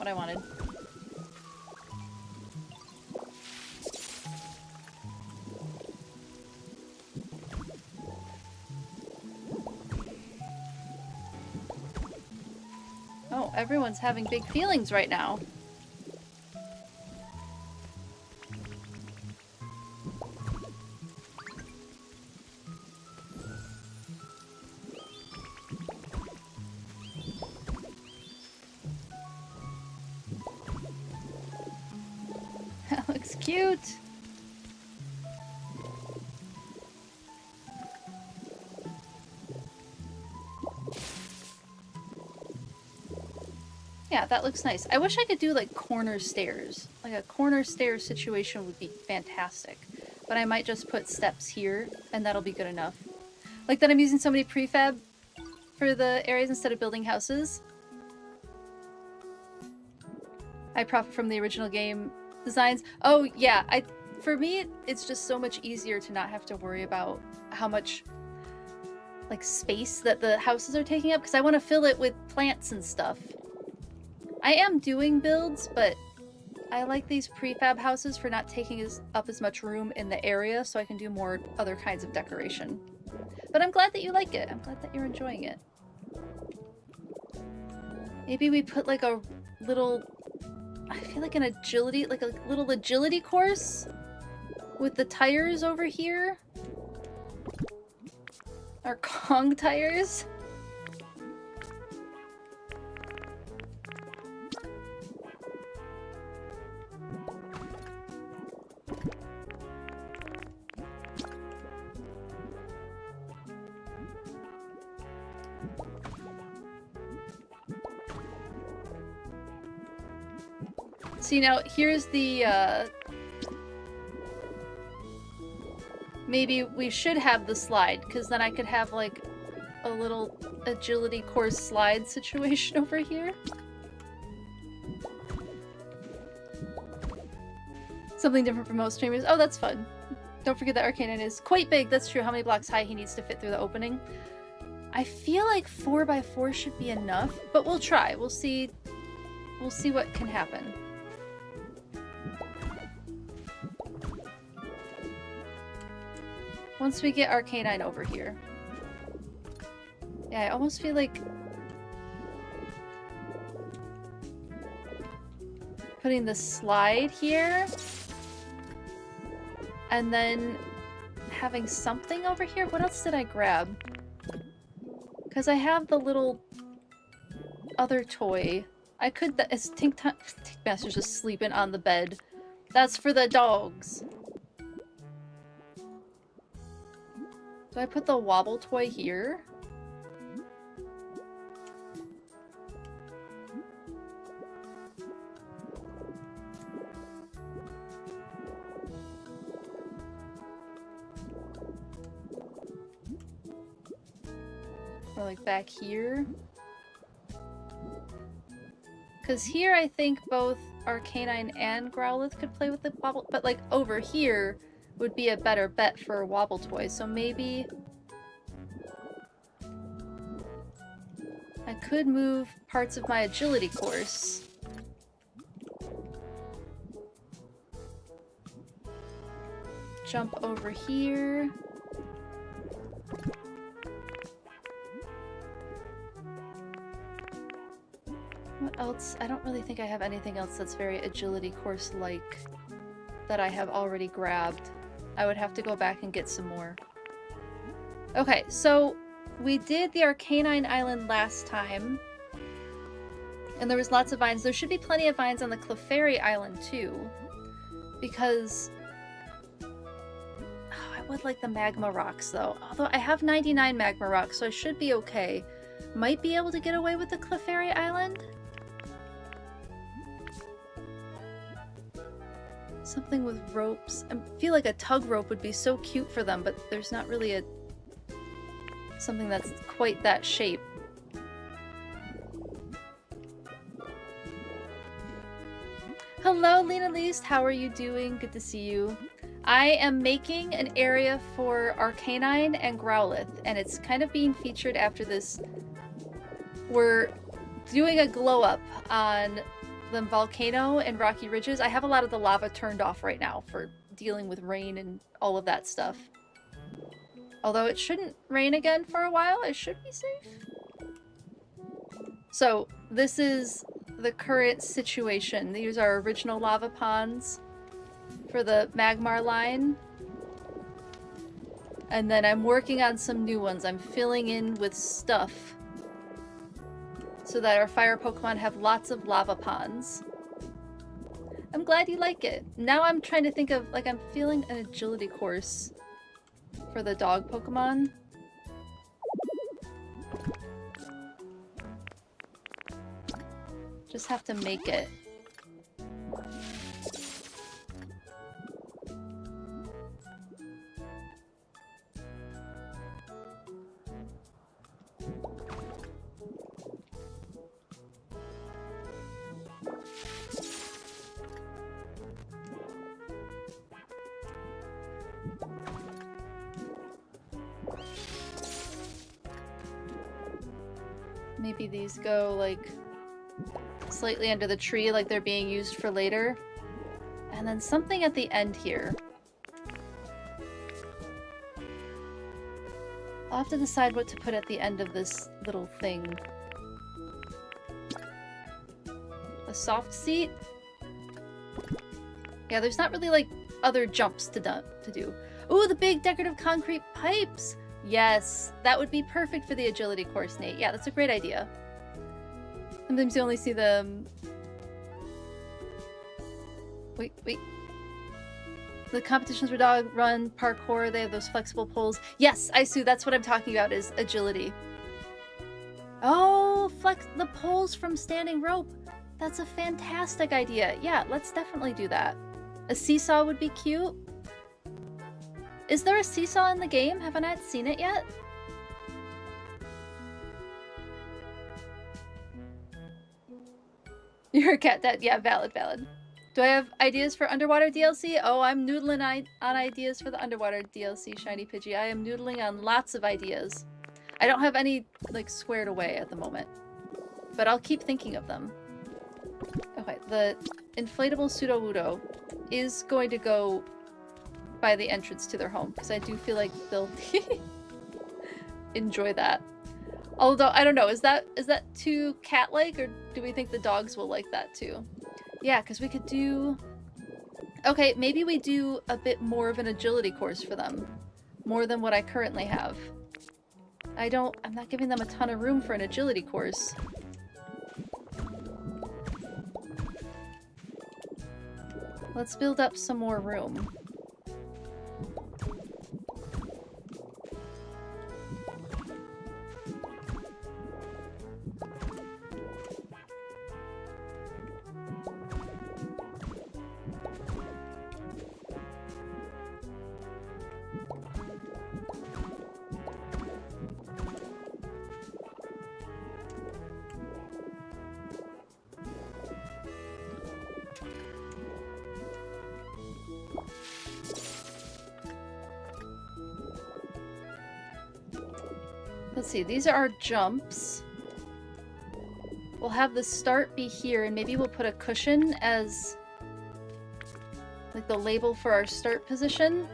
I wanted. Oh, everyone's having big feelings right now. That looks cute. Yeah, that looks nice. I wish I could do like corner stairs. Like a corner stairs situation would be fantastic. But I might just put steps here and that'll be good enough. Like that I'm using so many prefab for the areas instead of building houses. I profit from the original game designs. Oh yeah, for me it's just so much easier to not have to worry about how much like space that the houses are taking up because I want to fill it with plants and stuff. I am doing builds, but I like these prefab houses for not taking up as much room in the area so I can do more other kinds of decoration. But I'm glad that you like it. I'm glad that you're enjoying it. Maybe we put like a little, I feel like an agility, like a little agility course with the tires over here. Our Kong tires. See, now here's the, maybe we should have the slide, because then I could have, like, a little agility course slide situation over here. Something different from most streamers. Oh, that's fun. Don't forget that Arcanine is quite big. That's true. How many blocks high he needs to fit through the opening? I feel like 4x4 should be enough, but we'll try. We'll see what can happen. Once we get Arcanine over here. Yeah, I almost feel like putting the slide here and then having something over here. What else did I grab? Because I have the little other toy. I could, is Tink Master's just sleeping on the bed. That's for the dogs. Do I put the wobble toy here? Or like back here? Because here I think both Arcanine and Growlithe could play with the wobble, but like over here would be a better bet for a wobble toy, so maybe I could move parts of my agility course. Jump over here. What else? I don't really think I have anything else that's very agility course-like that I have already grabbed. I would have to go back and get some more. Okay, so we did the Arcanine Island last time. And there was lots of vines. There should be plenty of vines on the Clefairy Island too. Because I would like the magma rocks though. Although I have 99 magma rocks, so I should be okay. Might be able to get away with the Clefairy Island. Something with ropes. I feel like a tug rope would be so cute for them, but there's not really something that's quite that shape. Hello, Lena Least. How are you doing? Good to see you. I am making an area for Arcanine and Growlithe, and it's kind of being featured after this. We're doing a glow up on the Volcano and Rocky Ridges, I have a lot of the lava turned off right now for dealing with rain and all of that stuff. Although it shouldn't rain again for a while, I should be safe. So this is the current situation. These are original lava ponds for the Magmar line. And then I'm working on some new ones. I'm filling in with stuff so that our fire Pokemon have lots of lava ponds. I'm glad you like it. Now I'm trying to think of, like, I'm feeling an agility course for the dog Pokemon. Just have to make it. Maybe these go, like, slightly under the tree, like they're being used for later. And then something at the end here. I'll have to decide what to put at the end of this little thing. A soft seat? Yeah, there's not really, like, other jumps to do. Ooh, the big decorative concrete pipes! Yes, that would be perfect for the agility course, Nate. Yeah, that's a great idea. Sometimes you only see them... Wait. The competitions where dog run, parkour, they have those flexible poles. Yes, Isu, that's what I'm talking about, is agility. Oh, the poles from standing rope. That's a fantastic idea. Yeah, let's definitely do that. A seesaw would be cute. Is there a seesaw in the game? Have I not seen it yet? You're a cat dad. Yeah, valid. Do I have ideas for underwater DLC? Oh, I'm noodling on ideas for the underwater DLC, Shiny Pidgey. I am noodling on lots of ideas. I don't have any, like, squared away at the moment. But I'll keep thinking of them. Okay, the inflatable Sudowoodo is going to go by the entrance to their home, because I do feel like they'll enjoy that. Although, I don't know, is that too cat-like, or do we think the dogs will like that too? Yeah, because we could do... Okay, maybe we do a bit more of an agility course for them. More than what I currently have. I'm not giving them a ton of room for an agility course. Let's build up some more room. Let's see, these are our jumps. We'll have the start be here, and maybe we'll put a cushion as, like, the label for our start position.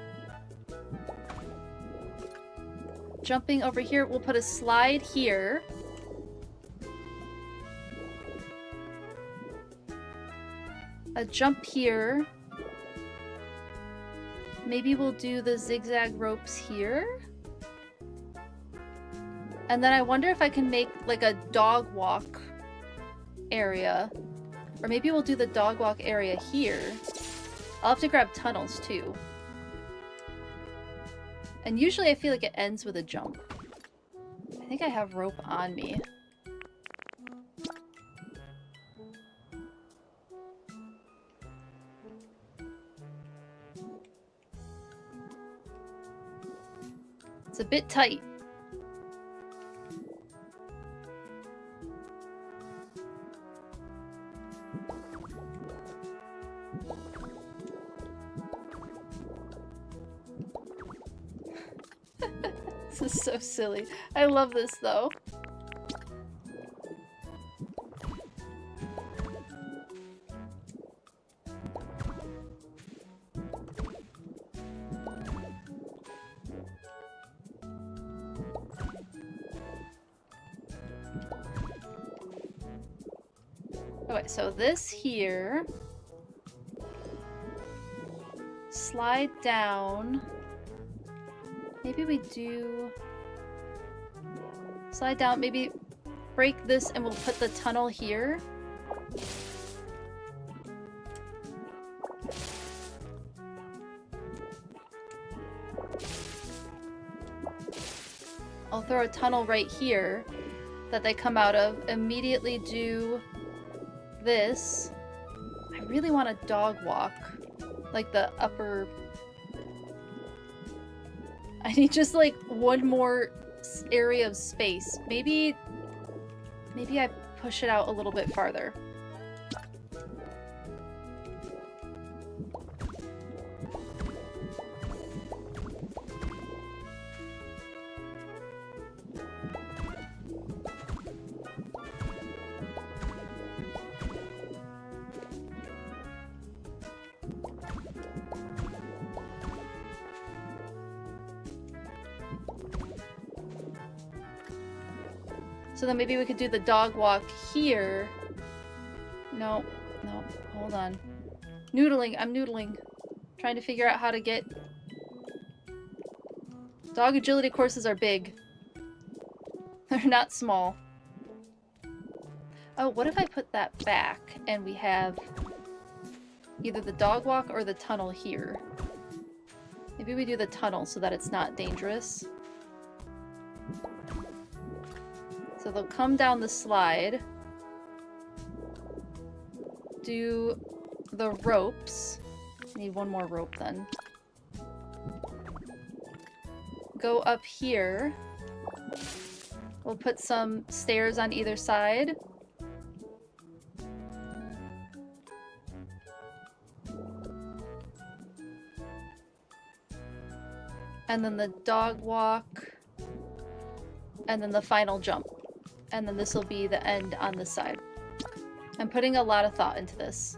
Jumping over here, we'll put a slide here. A jump here. Maybe we'll do the zigzag ropes here. And then I wonder if I can make, like, a dog walk area. Or maybe we'll do the dog walk area here. I'll have to grab tunnels, too. And usually I feel like it ends with a jump. I think I have rope on me. It's a bit tight. This is so silly. I love this, though. Okay, so this here. Slide down. Maybe we do... Slide down, maybe break this and we'll put the tunnel here. I'll throw a tunnel right here that they come out of. Immediately do this. I really want a dog walk. Like the upper... I need just like one more area of space. Maybe I push it out a little bit farther. So then maybe we could do the dog walk here. No, no, hold on. Noodling, I'm noodling. Trying to figure out how to get... Dog agility courses are big. They're not small. Oh, what if I put that back and we have either the dog walk or the tunnel here? Maybe we do the tunnel so that it's not dangerous. So they'll come down the slide, do the ropes. I need one more rope then. Go up here. We'll put some stairs on either side. And then the dog walk. And then the final jump. And then this will be the end on this side. I'm putting a lot of thought into this.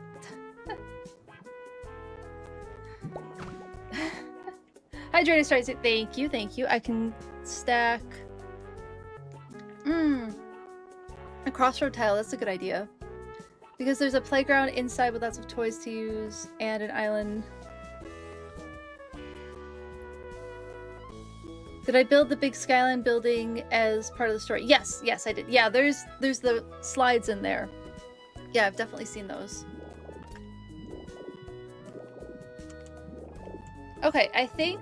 Hydrated strikes it. Thank you, thank you. I can stack... a crossroad tile, that's a good idea. Because there's a playground inside with lots of toys to use, and an island. Did I build the big Skyline building as part of the story? Yes, yes, I did. Yeah, there's the slides in there. Yeah, I've definitely seen those. Okay, I think...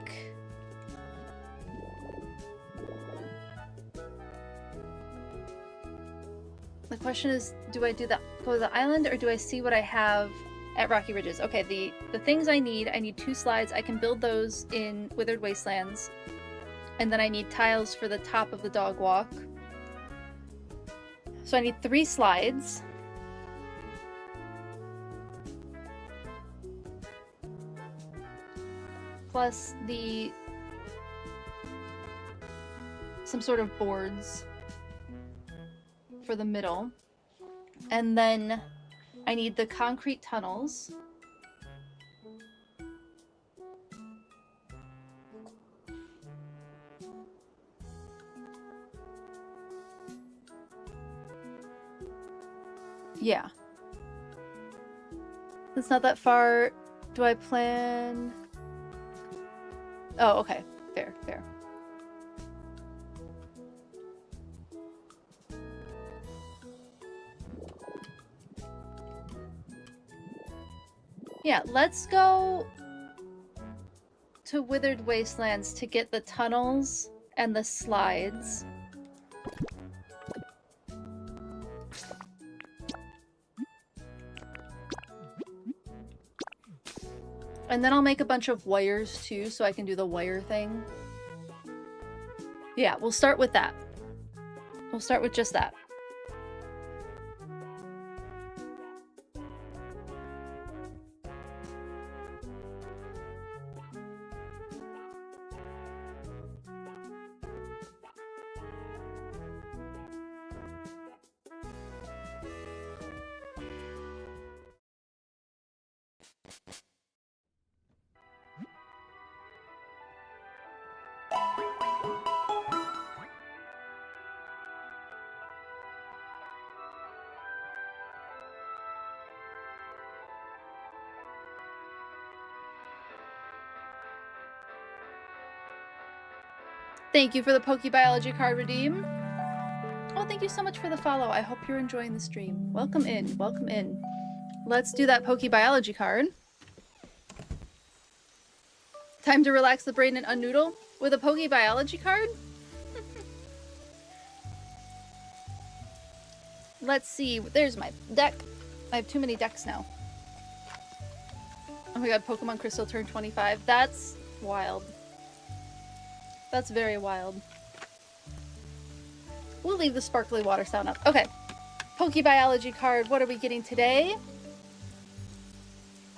The question is, do I go to the island, or do I see what I have at Rocky Ridges? Okay, the things I need 2 slides. I can build those in Withered Wastelands. And then I need tiles for the top of the dog walk. So I need 3 slides. Plus some sort of boards for the middle. And then I need the concrete tunnels. Yeah. It's not that far. Do I plan... Oh, okay. Fair, fair. Yeah, let's go to Withered Wastelands to get the tunnels and the slides. And then I'll make a bunch of wires too, so I can do the wire thing. Yeah, we'll start with that. We'll start with just that. Thank you for the PokeBiology card redeem. Oh, thank you so much for the follow. I hope you're enjoying the stream. Welcome in. Welcome in. Let's do that PokeBiology card. Time to relax the brain and unnoodle with a PokeBiology card? Let's see. There's my deck. I have too many decks now. Oh my god, Pokemon Crystal turned 25. That's wild. That's very wild. We'll leave the sparkly water sound up. Okay. PokeBiology card. What are we getting today?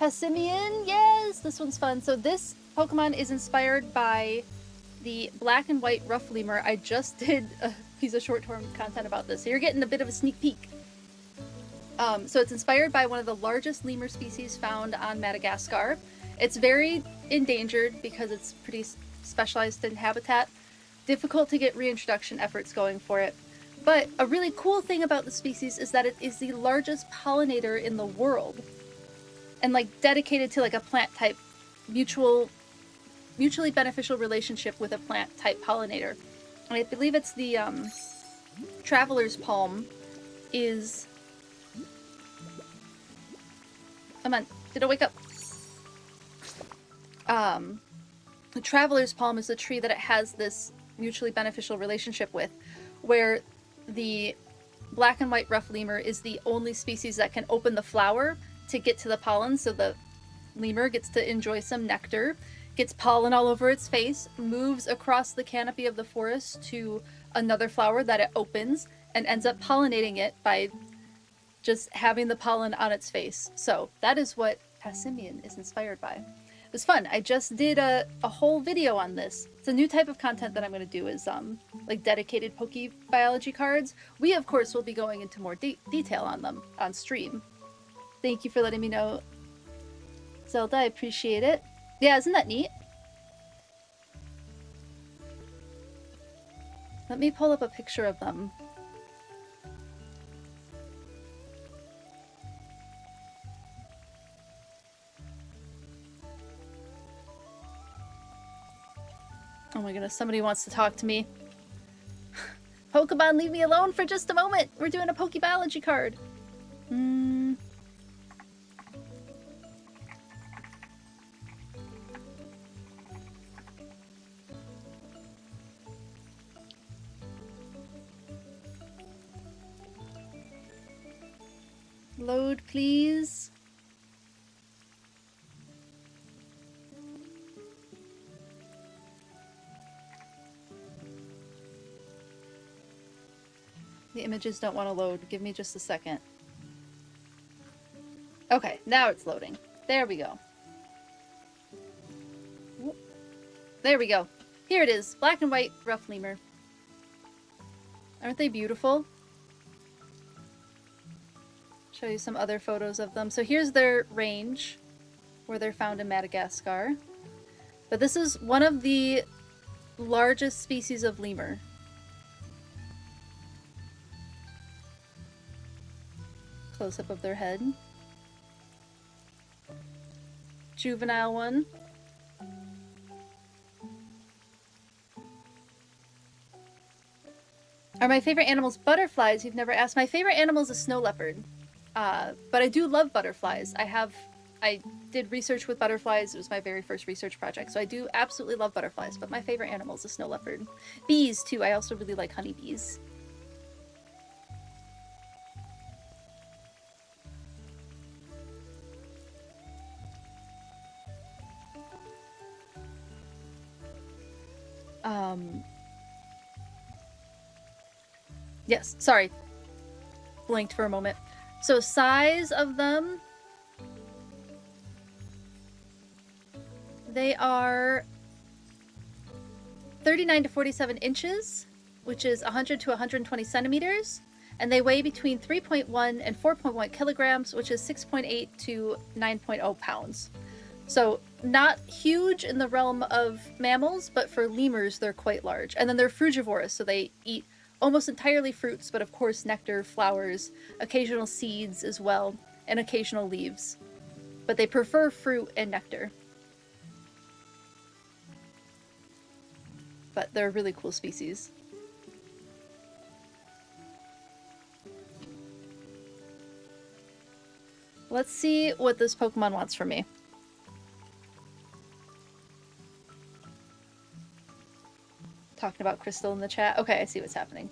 Passimian? Yes! This one's fun. So this Pokemon is inspired by the black and white rough lemur. I just did a piece of short-term content about this. So you're getting a bit of a sneak peek. So it's inspired by one of the largest lemur species found on Madagascar. It's very endangered because it's pretty specialized in habitat. Difficult to get reintroduction efforts going for it. But a really cool thing about the species is that it is the largest pollinator in the world. And like dedicated to like a plant type, mutually beneficial relationship with a plant type pollinator. And I believe it's the traveler's palm is... Come on, did I wake up? The traveler's palm is the tree that it has this mutually beneficial relationship with, where the black and white rough lemur is the only species that can open the flower to get to the pollen, so the lemur gets to enjoy some nectar, gets pollen all over its face, moves across the canopy of the forest to another flower that it opens, and ends up pollinating it by just having the pollen on its face. So that is what Passimian is inspired by. It was fun. I just did a whole video on this. It's a new type of content that I'm going to do is like dedicated PokeBiology cards. We of course will be going into more detail on them on stream. Thank you for letting me know, Zelda. I appreciate it. Yeah, isn't that neat? Let me pull up a picture of them. Oh my goodness, somebody wants to talk to me. Pokemon, leave me alone for just a moment! We're doing a PokeBiology card! Load, please. The images don't want to load. Give me just a second. Okay, now it's loading. There we go. There we go. Here it is. Black and white rough lemur. Aren't they beautiful? Show you some other photos of them. So here's their range, where they're found in Madagascar. But this is one of the largest species of lemur. Close-up of their head. Juvenile one. Are my favorite animals butterflies? You've never asked. My favorite animal is a snow leopard. But I do love butterflies. I did research with butterflies. It was my very first research project. So I do absolutely love butterflies, but my favorite animal is a snow leopard. Bees, too. I also really like honeybees. Yes, sorry. Blinked for a moment. So size of them, they are 39 to 47 inches, which is 100 to 120 centimeters, and they weigh between 3.1 and 4.1 kilograms, which is 6.8 to 9.0 pounds. So not huge in the realm of mammals, but for lemurs, they're quite large. And then they're frugivorous, so they eat almost entirely fruits, but of course nectar, flowers, occasional seeds as well, and occasional leaves. But they prefer fruit and nectar. but they're a really cool species. Let's see what this Pokemon wants from me. Talking about Crystal in the chat. Okay, I see what's happening.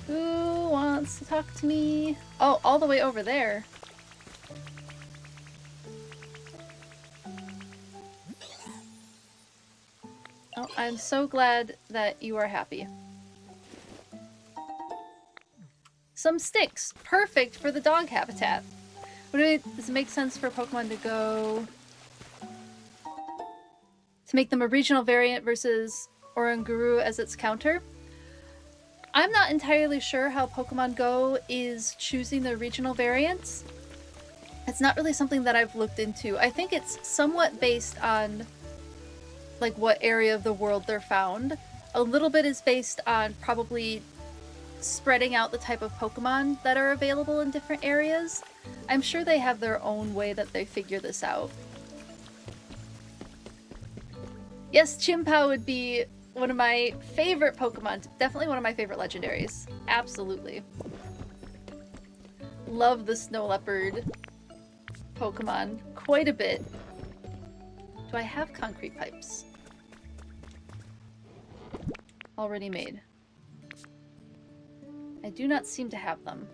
Who wants to talk to me? Oh, all the way over there. Oh, I'm so glad that you are happy. Some sticks! Perfect for the dog habitat. Does it make sense for Pokemon to go... to make them a regional variant versus Oranguru as its counter? I'm not entirely sure how Pokemon Go is choosing their regional variants. It's not really something that I've looked into. I think it's somewhat based on like what area of the world they're found. A little bit is based on probably spreading out the type of Pokemon that are available in different areas. I'm sure they have their own way that they figure this out. Yes, Chimpao would be one of my favorite Pokemon. Definitely one of my favorite legendaries. Absolutely. Love the snow leopard Pokemon quite a bit. Do I have concrete pipes? Already made. I do not seem to have them.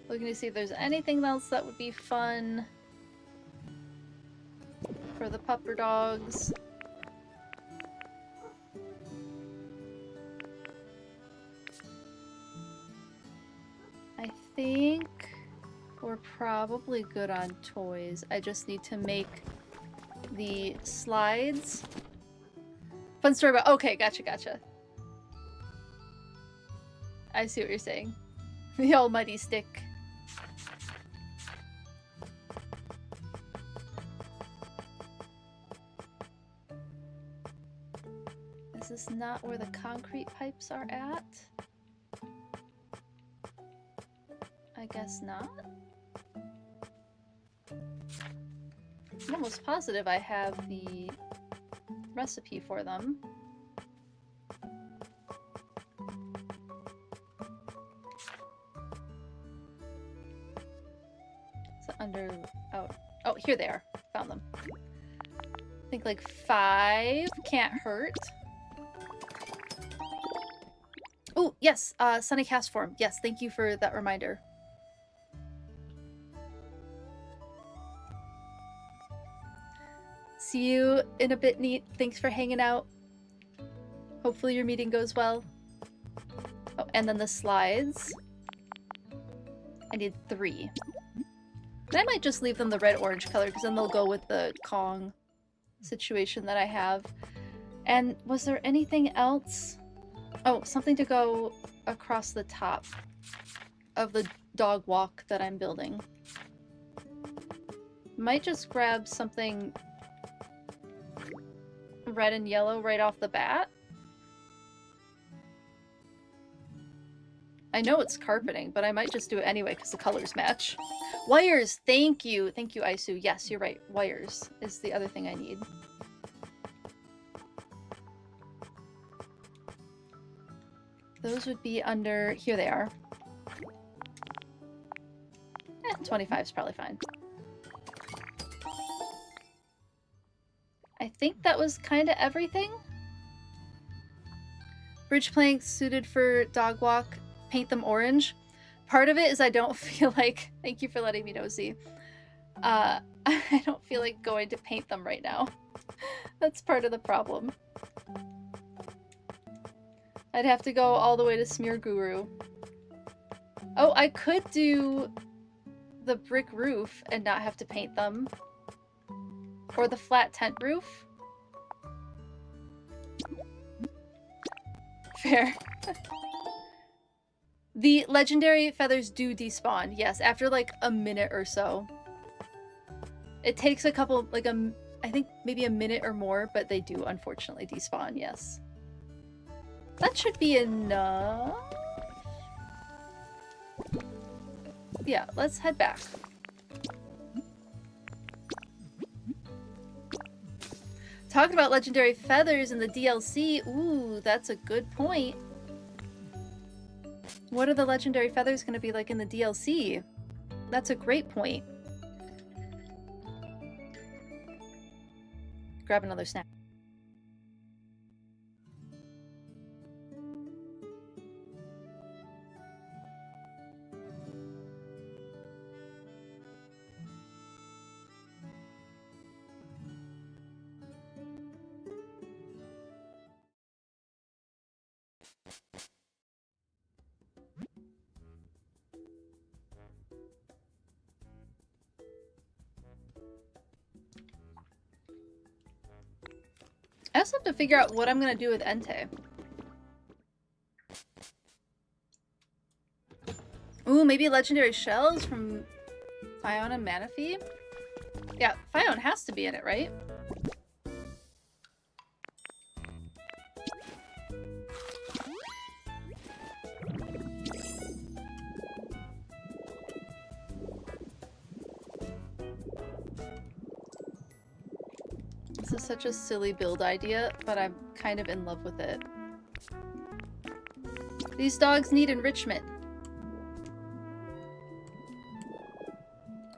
Looking to see if there's anything else that would be fun for the pupper dogs. I think we're probably good on toys. I just need to make the slides. Fun story about... Okay, gotcha. I see what you're saying. The almighty stick. Is this not where the concrete pipes are at? I guess not. I'm almost positive I have the recipe for them. So under... Oh, here they are. Found them. I think like 5 can't hurt. Oh, yes! Sunny Cast Form. Yes, thank you for that reminder. See you in a bit, Neat. Thanks for hanging out. Hopefully your meeting goes well. Oh, and then the slides. I need 3. And I might just leave them the red-orange color, because then they'll go with the Kong situation that I have. And was there anything else? Oh, something to go across the top of the dog walk that I'm building. Might just grab something red and yellow right off the bat. I know it's carpeting, but I might just do it anyway because the colors match. Wires! Thank you! Thank you, Aisu. Yes, you're right. Wires is the other thing I need. Those would be under... Here they are. 25 is probably fine. I think that was kind of everything. Bridge planks suited for dog walk. Paint them orange. Part of it is I don't feel like... Thank you for letting me know, Z. I don't feel like going to paint them right now. That's part of the problem. I'd have to go all the way to Smear Guru. Oh, I could do the brick roof and not have to paint them. Or the flat tent roof. Fair. The legendary feathers do despawn, yes, after like a minute or so. It takes a couple, like I think maybe a minute or more, but they do unfortunately despawn, yes. That should be enough. Yeah, let's head back. Talking about legendary feathers in the DLC. Ooh, that's a good point. What are the legendary feathers going to be like in the DLC? That's a great point. Grab another snack. I also have to figure out what I'm gonna do with Entei. Ooh, maybe legendary shells from Fiona and Manaphy? Yeah, Fiona has to be in it, right? This is such a silly build idea, but I'm kind of in love with it. These dogs need enrichment.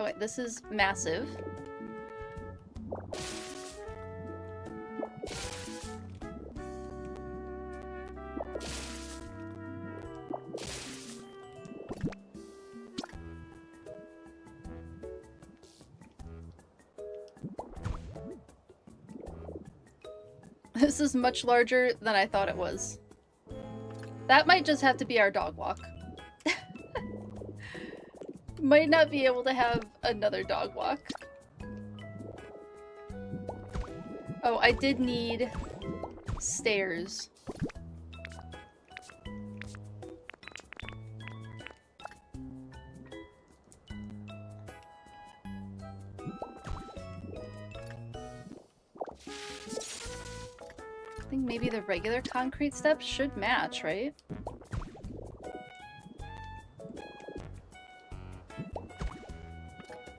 Oh wait, this is massive. This is much larger than I thought it was. That might just have to be our dog walk. Might not be able to have another dog walk. Oh, I did need stairs. I think maybe the regular concrete steps should match, right?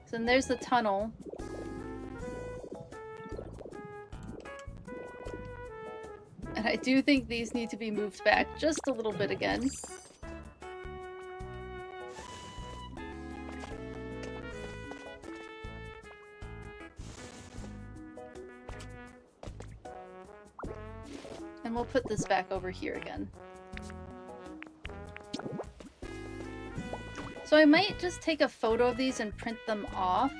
So then there's the tunnel. And I do think these need to be moved back just a little bit again. And we'll put this back over here again. So I might just take a photo of these and print them off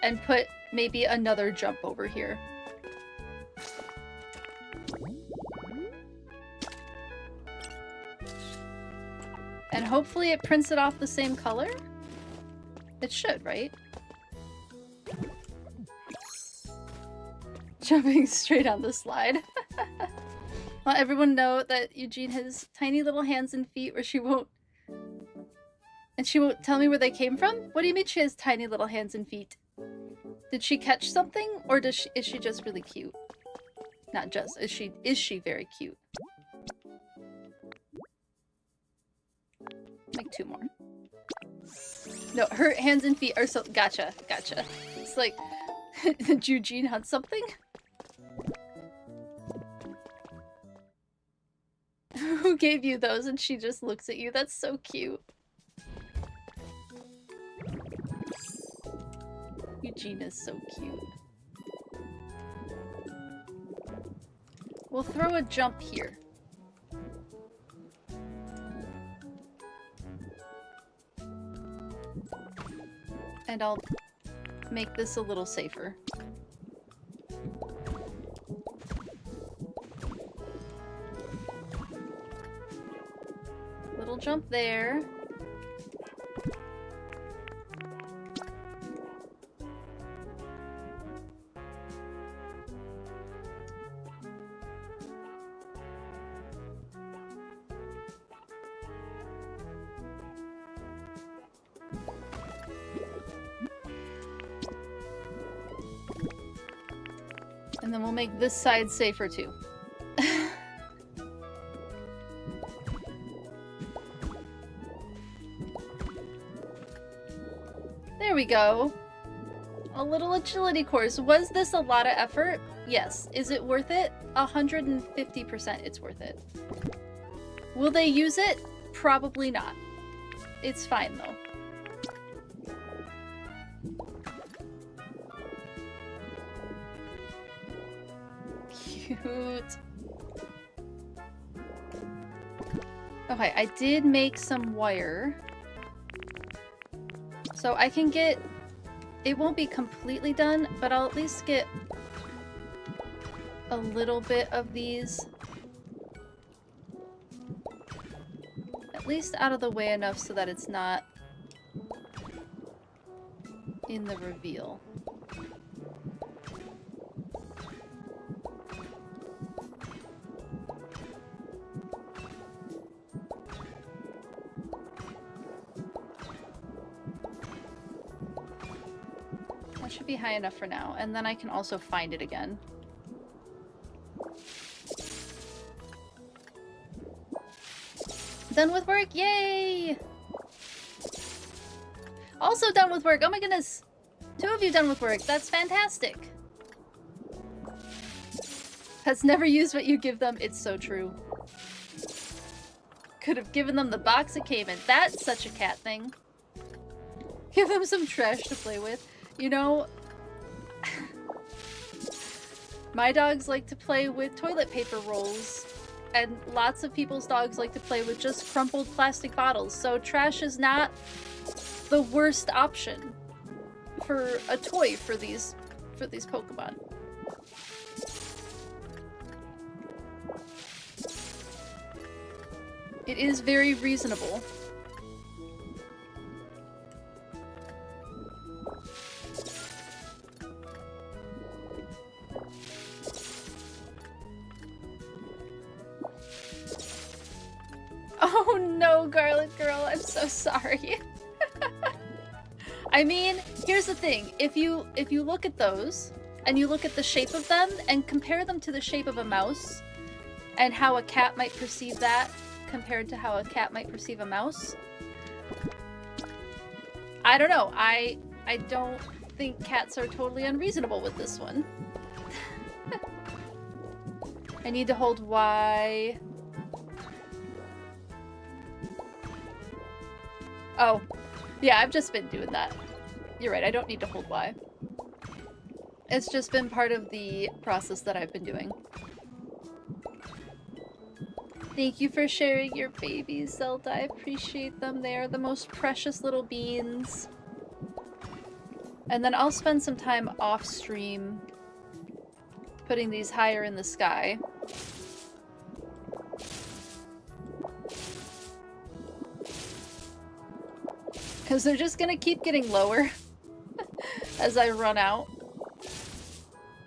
and put maybe another jump over here. And hopefully it prints it off the same color? It should, right? Jumping straight on the slide. Let everyone know that Eugene has tiny little hands and feet where she won't... And she won't tell me where they came from? What do you mean she has tiny little hands and feet? Did she catch something? Or is she just really cute? Not just. Is she very cute? Like 2 more. No, her hands and feet are so... Gotcha, gotcha. It's like... Did Eugene hunt something? Who gave you those? And she just looks at you. That's so cute. Eugene is so cute. We'll throw a jump here. And I'll make this a little safer. Little jump there. And then we'll make this side safer too. There we go. A little agility course. Was this a lot of effort? Yes. Is it worth it? 150% it's worth it. Will they use it? Probably not. It's fine though. Cute. Okay, I did make some wire. So I can get... It won't be completely done, but I'll at least get a little bit of these. At least out of the way enough so that it's not in the reveal. That should be high enough for now, and then I can also find it again. Done with work, yay! Also done with work, oh my goodness! 2 of you done with work, that's fantastic! Has never used what you give them, it's so true. Could have given them the box it came in, that's such a cat thing. Give them some trash to play with. You know, my dogs like to play with toilet paper rolls, and lots of people's dogs like to play with just crumpled plastic bottles, so trash is not the worst option for a toy for these Pokemon. It is very reasonable. Oh no, Garlic Girl, I'm so sorry. I mean, here's the thing. If you look at those, and you look at the shape of them, and compare them to the shape of a mouse, and how a cat might perceive that, compared to how a cat might perceive a mouse, I don't know. I don't think cats are totally unreasonable with this one. I need to hold Y. Oh, yeah, I've just been doing that. You're right, I don't need to hold Y. It's just been part of the process that I've been doing. Thank you for sharing your babies, Zelda. I appreciate them. They are the most precious little beans. And then I'll spend some time off stream putting these higher in the sky. Because they're just gonna keep getting lower as I run out.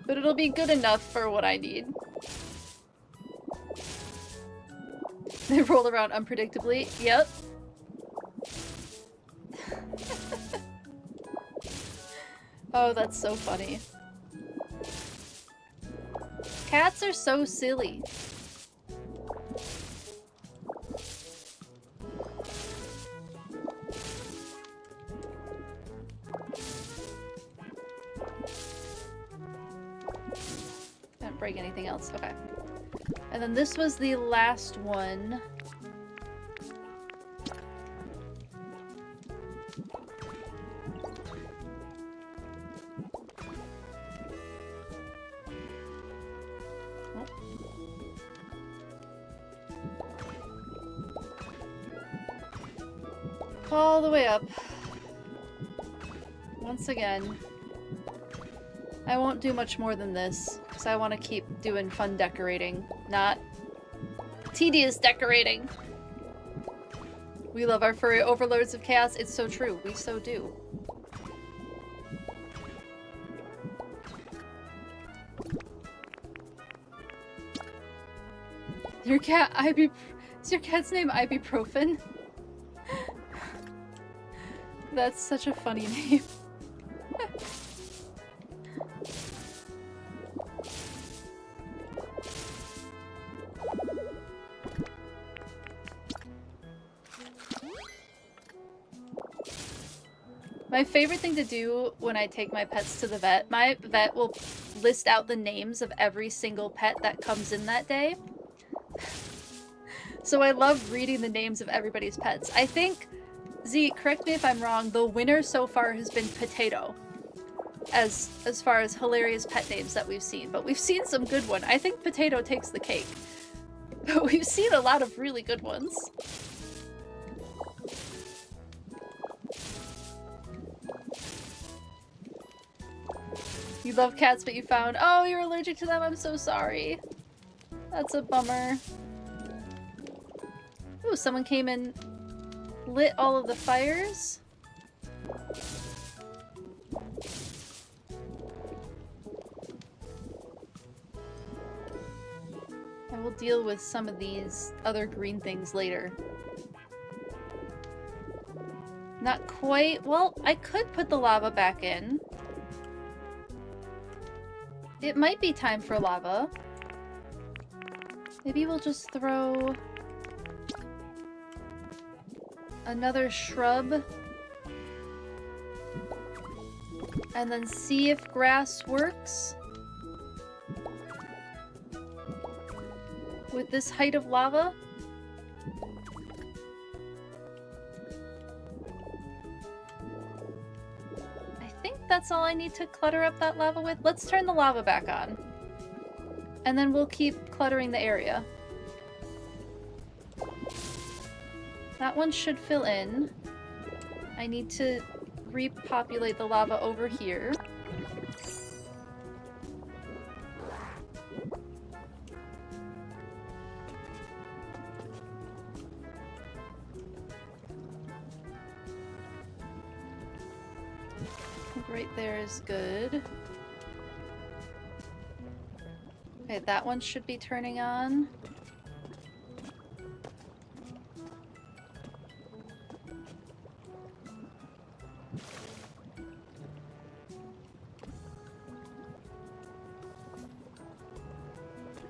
But it'll be good enough for what I need. They roll around unpredictably. Yep. Oh, that's so funny. Cats are so silly. Didn't break anything else. Okay. And then this was the last one. Oh. All the way up. Once again. I won't do much more than this, because I want to keep doing fun decorating, not tedious decorating. We love our furry overlords of chaos. It's so true. We so do. Your cat, is your cat's name Ibuprofen? That's such a funny name. My favorite thing to do when I take my pets to the vet, my vet will list out the names of every single pet that comes in that day. So I love reading the names of everybody's pets. I think, Z, correct me if I'm wrong, the winner so far has been Potato. As far as hilarious pet names that we've seen. But we've seen some good ones. I think Potato takes the cake. But we've seen a lot of really good ones. You love cats, but you found... Oh, you're allergic to them? I'm so sorry. That's a bummer. Ooh, someone came and lit all of the fires. I will deal with some of these other green things later. Not quite. Well, I could put the lava back in. It might be time for lava. Maybe we'll just throw another shrub and then see if grass works with this height of lava. I think that's all I need to clutter up that lava with. Let's turn the lava back on. And then we'll keep cluttering the area. That one should fill in. I need to repopulate the lava over here. Right there is good. Okay, that one should be turning on.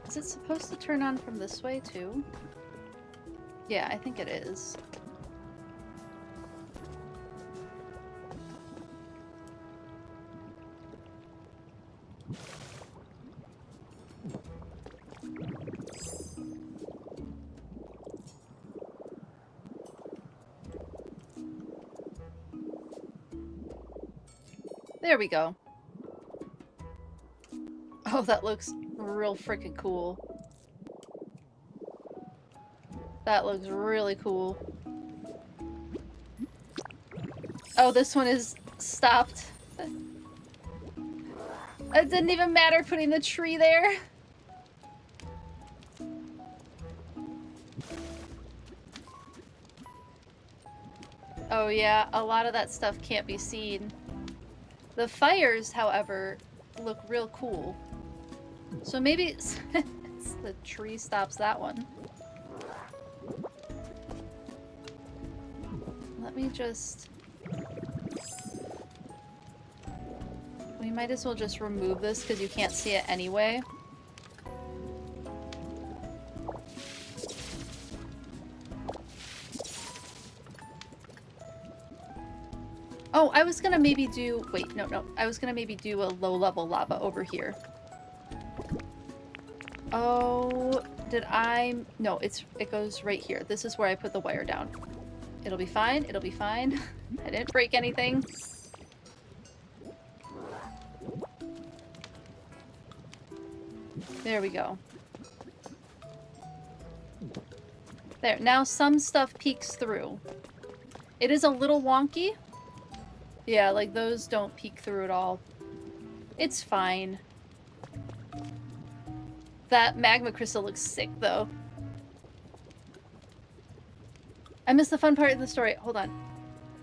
Is it supposed to turn on from this way too? Yeah, I think it is. There we go. Oh, that looks real freaking cool. That looks really cool. Oh, this one is stopped. It didn't even matter putting the tree there. Oh yeah, a lot of that stuff can't be seen. The fires, however, look real cool. So maybe it's the tree stops that one. Let me just... We might as well just remove this because you can't see it anyway. Oh, I was gonna maybe do... Wait, no. I was gonna maybe do a low-level lava over here. Oh, did I... No, it goes right here. This is where I put the wire down. It'll be fine. It'll be fine. I didn't break anything. There we go. There. Now some stuff peeks through. It is a little wonky. Yeah, like those don't peek through at all. It's fine. That magma crystal looks sick, though. I missed the fun part of the story. Hold on.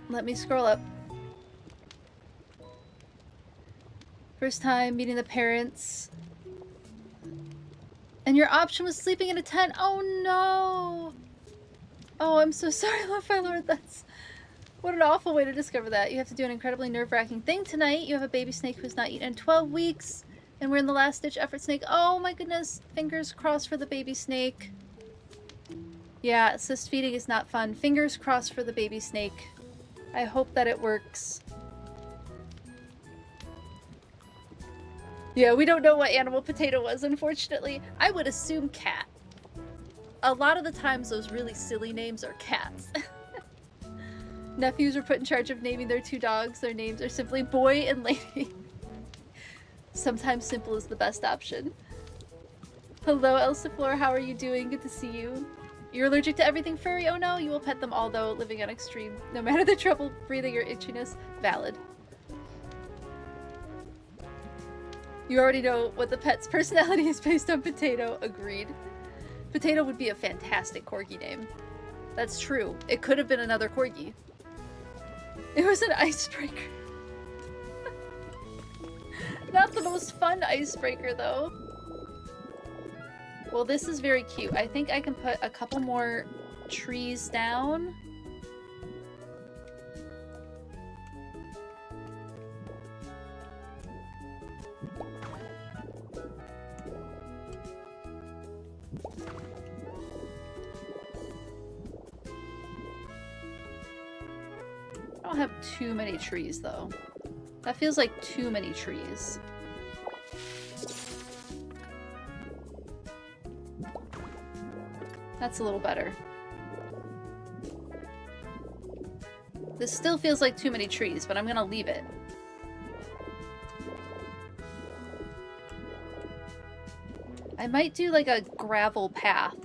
Let me scroll up. First time meeting the parents. And your option was sleeping in a tent. Oh, no. Oh, I'm so sorry, Lord, my Lord. That's... What an awful way to discover that. You have to do an incredibly nerve-wracking thing tonight. You have a baby snake who's not eaten in 12 weeks. And we're in the last-ditch effort, snake. Oh my goodness. Fingers crossed for the baby snake. Yeah, assist feeding is not fun. Fingers crossed for the baby snake. I hope that it works. Yeah, we don't know what animal Potato was, unfortunately. I would assume cat. A lot of the times those really silly names are cats. Nephews were put in charge of naming their 2 dogs. Their names are simply Boy and Lady. Sometimes simple is the best option. Hello, Elsa Flora. How are you doing? Good to see you. You're allergic to everything furry? Oh no, you will pet them all though, living on extreme. No matter the trouble breathing or itchiness. Valid. You already know what the pet's personality is based on Potato. Agreed. Potato would be a fantastic corgi name. That's true. It could have been another corgi. It was an icebreaker. Not the most fun icebreaker, though. Well, this is very cute. I think I can put a couple more trees down. I don't have too many trees, though. That feels like too many trees. That's a little better. This still feels like too many trees, but I'm gonna leave it. I might do like a gravel path.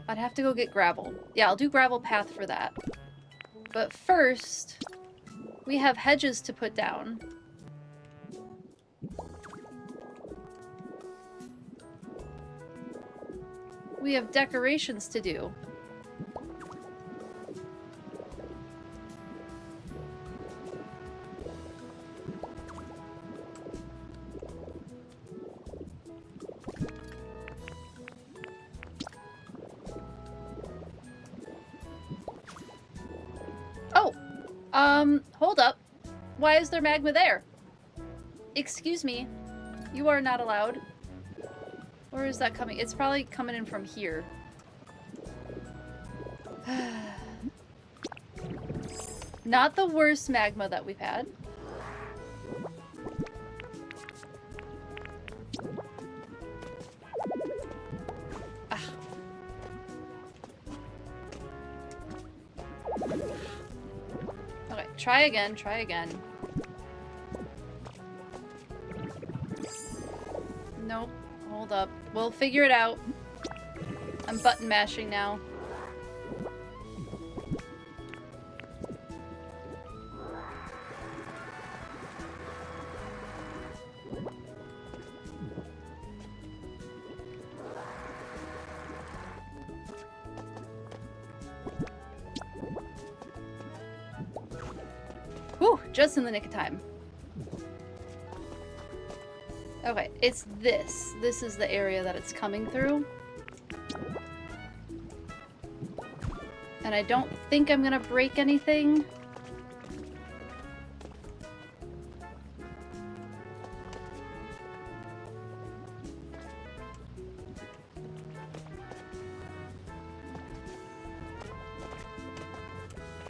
I'd have to go get gravel. Yeah, I'll do gravel path for that. But first, we have hedges to put down. We have decorations to do. Hold up. Why is there magma there? Excuse me. You are not allowed. Where is that coming? It's probably coming in from here. Not the worst magma that we've had. Okay, try again, try again. Nope, hold up. We'll figure it out. I'm button mashing now. Whew, just in the nick of time. Okay, it's this. This is the area that it's coming through. And I don't think I'm gonna break anything.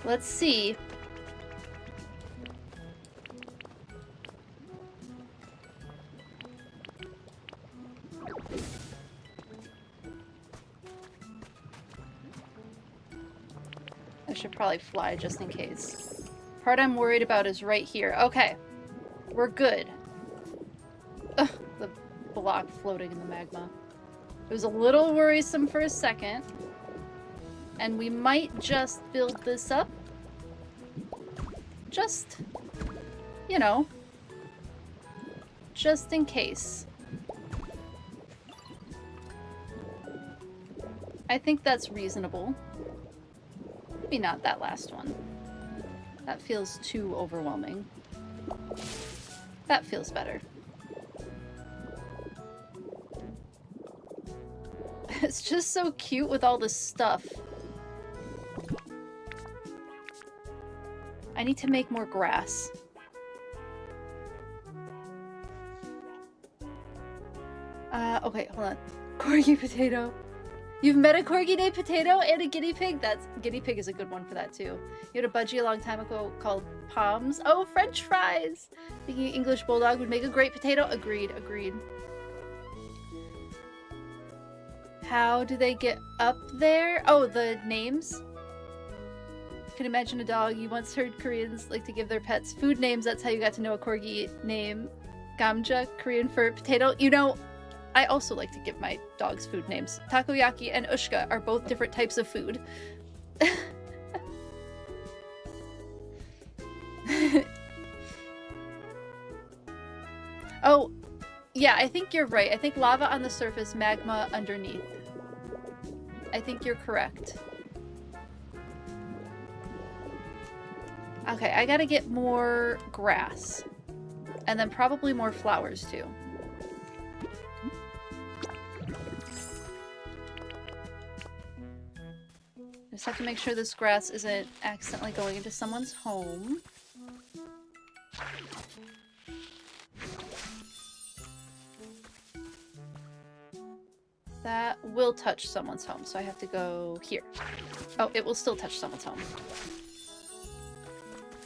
Let's see. I should probably fly just in case. Part I'm worried about is right here. Okay. We're good. Ugh, the block floating in the magma. It was a little worrisome for a second. And we might just build this up. Just, you know, just in case. I think that's reasonable. Maybe not that last one. That feels too overwhelming. That feels better. It's just so cute with all this stuff. I need to make more grass. Okay, hold on. Corgi potato. You've met a corgi named Potato and a guinea pig? Guinea pig is a good one for that too. You had a budgie a long time ago called Palms. Oh, French fries! Thinking English Bulldog would make a great potato? Agreed, agreed. How do they get up there? Oh, the names? Can imagine a dog. You once heard Koreans like to give their pets food names. That's how you got to know a corgi name. Gamja, Korean for potato. You know, I also like to give my dogs food names. Takoyaki and ushka are both different types of food. Oh, yeah, I think you're right. I think lava on the surface, magma underneath. I think you're correct. Okay, I gotta get more grass. And then probably more flowers too. Just have to make sure this grass isn't accidentally going into someone's home. That will touch someone's home, so I have to go here. Oh, it will still touch someone's home.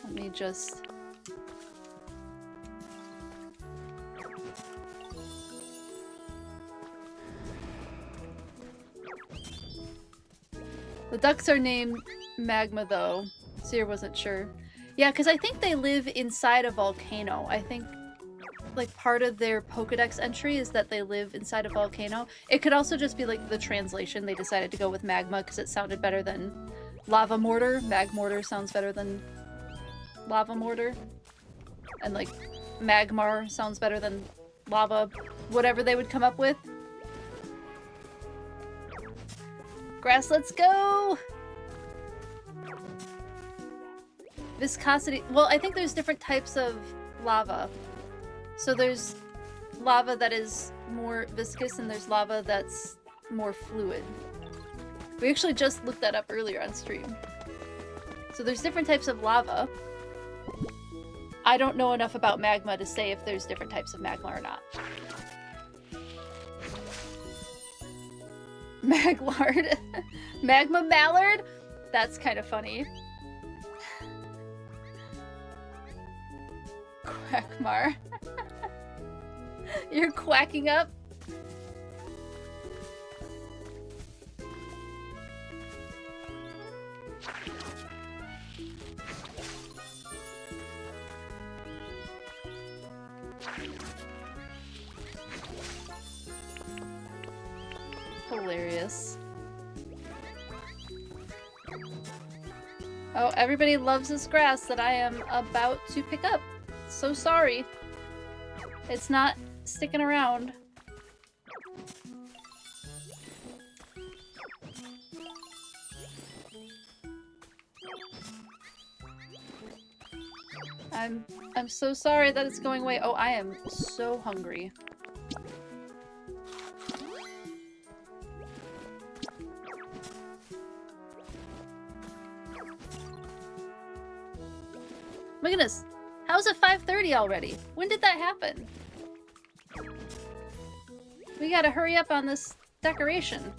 Let me just... The ducks are named Magma, though. Seer wasn't sure. Yeah, because I think they live inside a volcano. I think, like, part of their Pokedex entry is that they live inside a volcano. It could also just be, like, the translation. They decided to go with Magma because it sounded better than Lava Mortar. Mag Mortar sounds better than Lava Mortar. And, like, Magmar sounds better than Lava... whatever they would come up with. Grass, let's go! Viscosity. Well, I think there's different types of lava. So there's lava that is more viscous and there's lava that's more fluid. We actually just looked that up earlier on stream. So there's different types of lava. I don't know enough about magma to say if there's different types of magma or not. Maglard. Magma Mallard? That's kind of funny. Quackmar. You're quacking up? Hilarious. Oh, everybody loves this grass that I am about to pick up. So sorry. It's not sticking around. I'm so sorry that it's going away. Oh, I am so hungry. My goodness, how's it 5:30 already? When did that happen? We gotta hurry up on this decoration.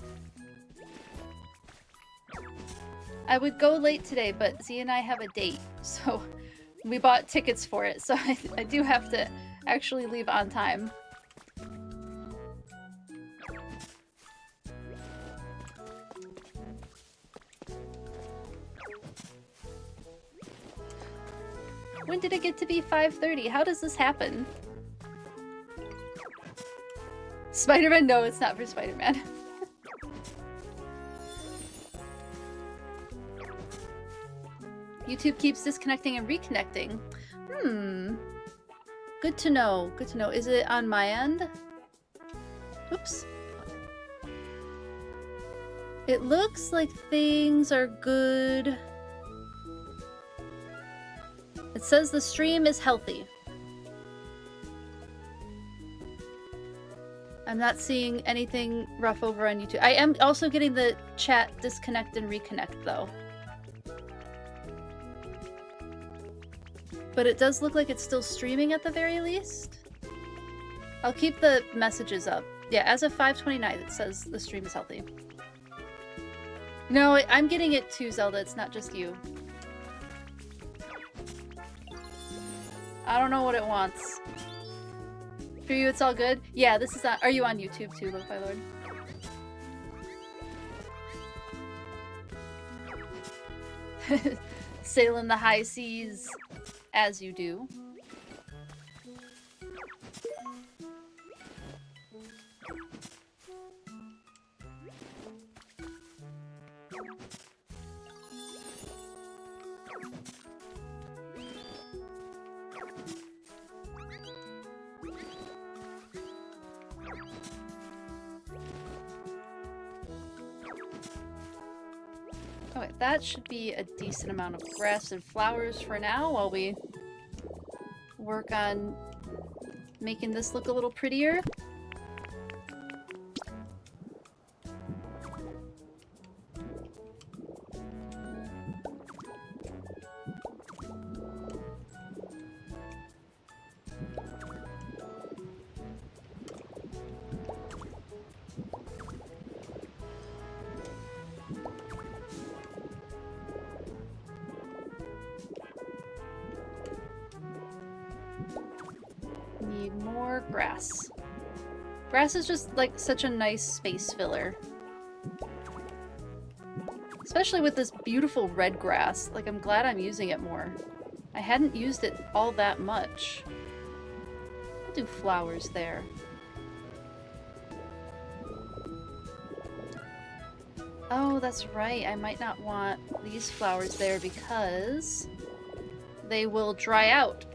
I would go late today, but Z and I have a date, so we bought tickets for it, so I do have to actually leave on time. When did it get to be 5:30? How does this happen? Spider-Man? No, it's not for Spider-Man. YouTube keeps disconnecting and reconnecting. Good to know. Good to know. Is it on my end? Oops. It looks like things are good. It says the stream is healthy. I'm not seeing anything rough over on YouTube. I am also getting the chat disconnect and reconnect though. But it does look like it's still streaming at the very least. I'll keep the messages up. Yeah, as of 5:29 it says the stream is healthy. No, I'm getting it too, Zelda. It's not just you. I don't know what it wants. For you, it's all good? Yeah, this is on- Are you on YouTube too, Lo-Fi Lord? Sailing the high seas, as you do. Okay, that should be a decent amount of grass and flowers for now while we work on making this look a little prettier. Need more grass. Grass is just like such a nice space filler. Especially with this beautiful red grass. Like, I'm glad I'm using it more. I hadn't used it all that much. I'll do flowers there. Oh, that's right. I might not want these flowers there because they will dry out.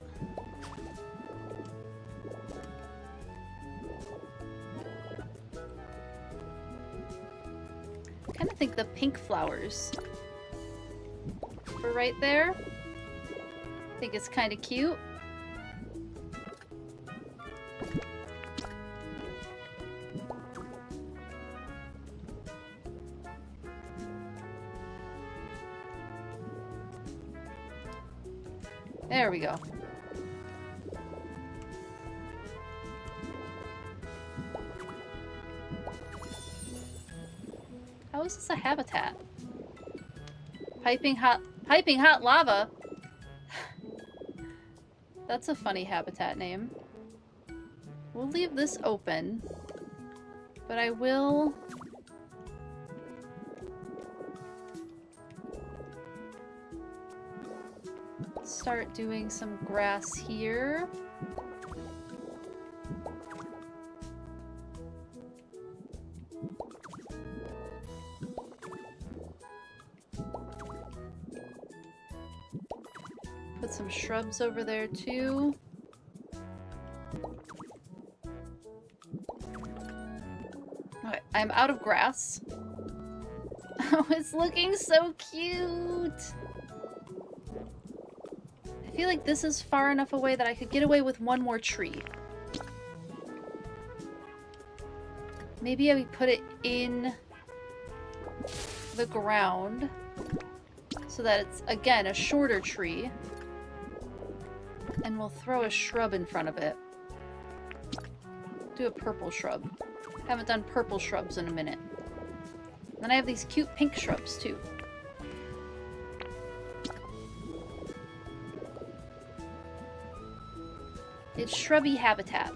I kind of think the pink flowers are right there. I think it's kind of cute. There we go. How is this a habitat? Piping hot lava? That's a funny habitat name. We'll leave this open, but I will start doing some grass here. Put some shrubs over there too. Okay, I'm out of grass. Oh, it's looking so cute! I feel like this is far enough away that I could get away with one more tree. Maybe I would put it in the ground so that it's, again, a shorter tree. And we'll throw a shrub in front of it. Do a purple shrub. Haven't done purple shrubs in a minute. Then I have these cute pink shrubs, too. It's shrubby habitat.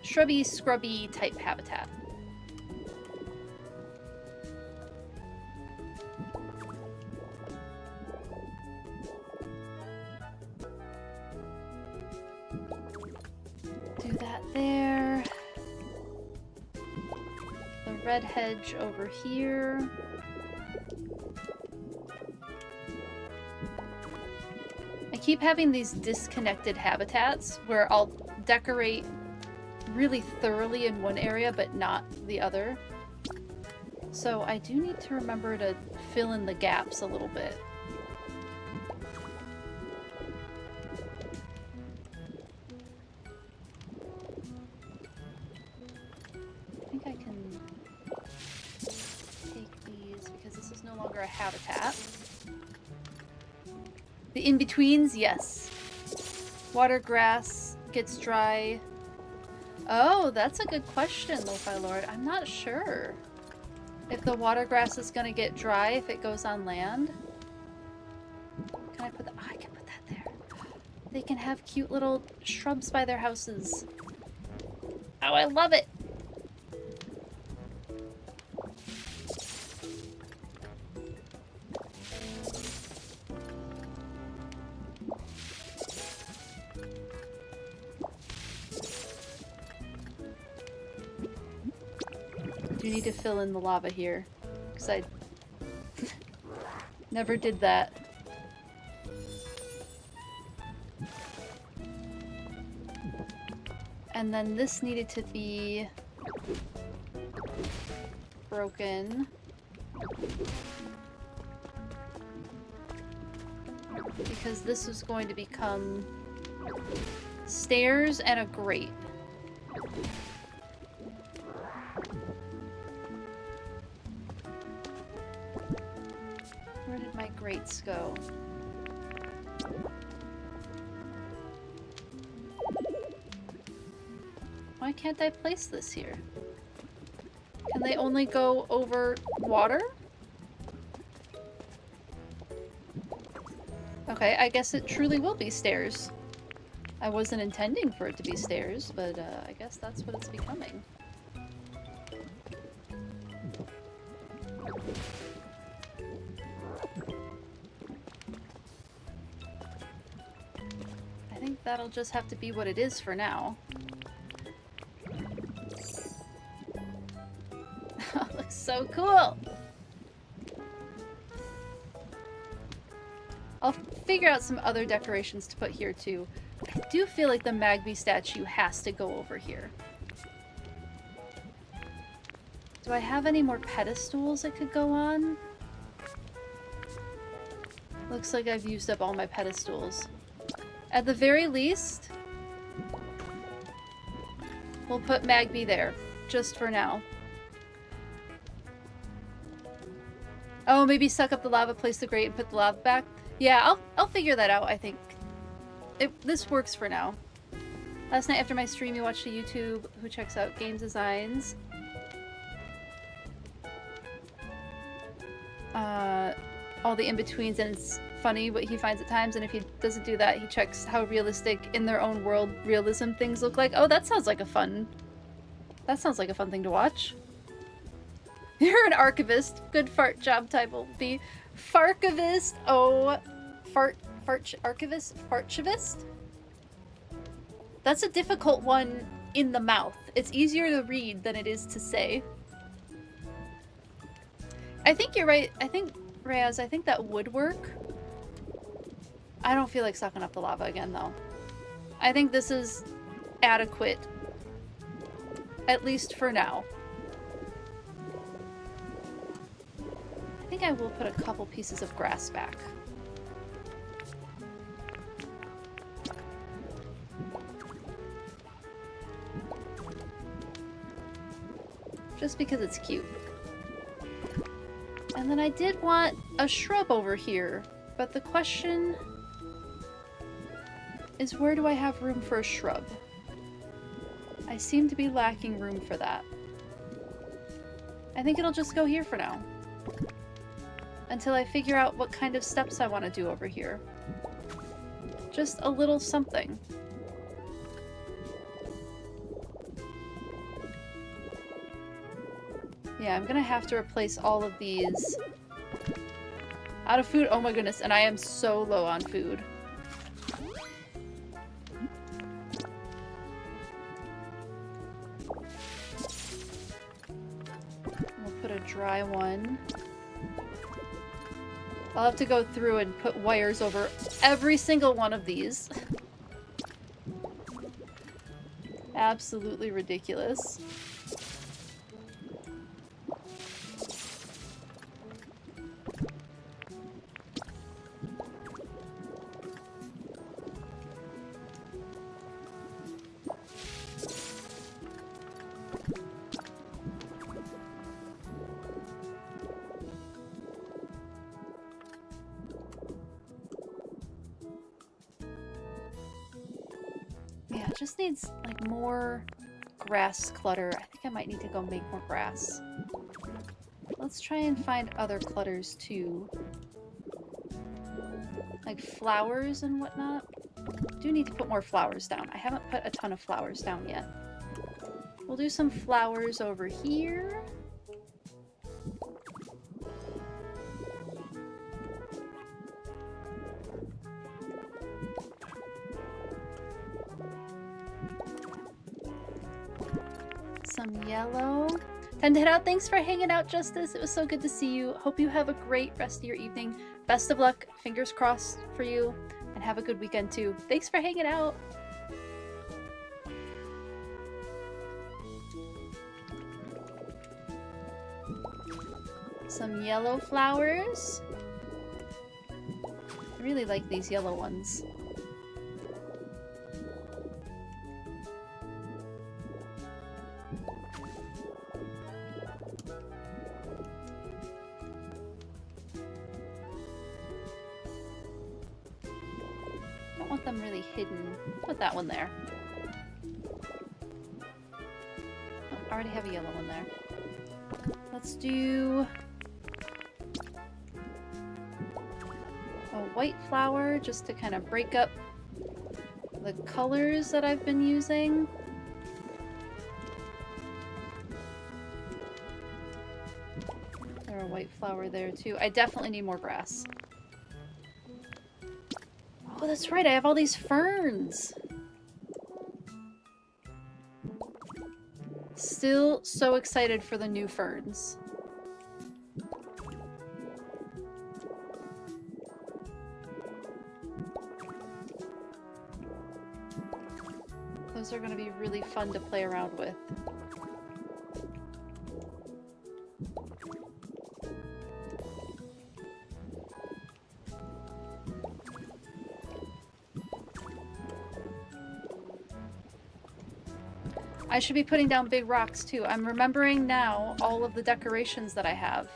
Shrubby, scrubby type habitat. Do that there. The red hedge over here. I keep having these disconnected habitats where I'll decorate really thoroughly in one area but not the other. So I do need to remember to fill in the gaps a little bit. I think I can take these because this is no longer a habitat. The in-betweens, yes. Water, grass, gets dry. Oh, that's a good question, Lo-Fi Lord. I'm not sure. If the water grass is gonna get dry if it goes on land. Can I put that? Oh, I can put that there. They can have cute little shrubs by their houses. Oh, I love it! You need to fill in the lava here, because I never did that. And then this needed to be broken. Because this was going to become stairs and a grate. Where did my grates go? Why can't I place this here? Can they only go over water? Okay, I guess it truly will be stairs. I wasn't intending for it to be stairs, but I guess that's what it's becoming. I think that'll just have to be what it is for now. Looks so cool! I'll figure out some other decorations to put here too. I do feel like the Magby statue has to go over here. Do I have any more pedestals it could go on? Looks like I've used up all my pedestals. At the very least, we'll put Magby there, just for now. Oh, maybe suck up the lava, place the grate, and put the lava back? Yeah, I'll figure that out, I think. This works for now. Last night after my stream, you watched a YouTube who checks out game designs. All the in-betweens, and it's funny what he finds at times, and if he doesn't do that, he checks how realistic in their own world realism things look like. Oh, that sounds like a fun... That sounds like a fun thing to watch. You're an archivist. Good fart job title. The Farchivist. Oh, archivist? Farchivist? That's a difficult one in the mouth. It's easier to read than it is to say. I think you're right. I think, Reyes, I think that would work. I don't feel like sucking up the lava again, though. I think this is adequate. At least for now. I think I will put a couple pieces of grass back. Just because it's cute. And then I did want a shrub over here, but the question is, where do I have room for a shrub? I seem to be lacking room for that. I think it'll just go here for now. Until I figure out what kind of steps I want to do over here. Just a little something. Yeah, I'm gonna have to replace all of these. Out of food? Oh my goodness, and I am so low on food. We'll put a dry one. I'll have to go through and put wires over every single one of these. Absolutely ridiculous. Just needs like more grass clutter. I think I might need to go make more grass. Let's try and find other clutters too. Like flowers and whatnot. Do need to put more flowers down. I haven't put a ton of flowers down yet. We'll do some flowers over here. Some yellow. Time to head out. Thanks for hanging out, Justice. It was so good to see you. Hope you have a great rest of your evening. Best of luck. Fingers crossed for you. And have a good weekend too. Thanks for hanging out. Some yellow flowers. I really like these yellow ones. Don't want them really hidden. Put that one there. Oh, I already have a yellow one there. Let's do a white flower just to kind of break up the colors that I've been using. There's a white flower there too. I definitely need more grass. Oh, that's right, I have all these ferns! Still so excited for the new ferns. Those are going to be really fun to play around with. I should be putting down big rocks too. I'm remembering now all of the decorations that I have.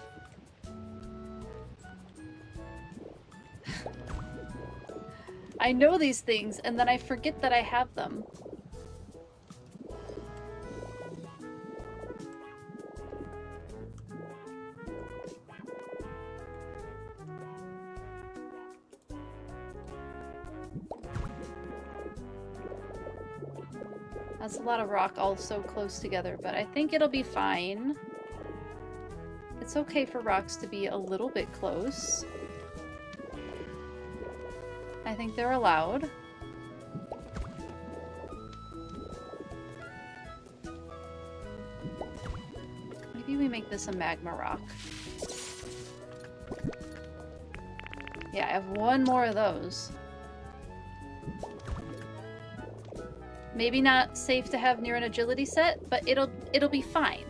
I know these things and then I forget that I have them. That's a lot of rock all so close together, but I think it'll be fine. It's okay for rocks to be a little bit close. I think they're allowed. Maybe we make this a magma rock. Yeah, I have one more of those. Maybe not safe to have near an agility set, but it'll be fine.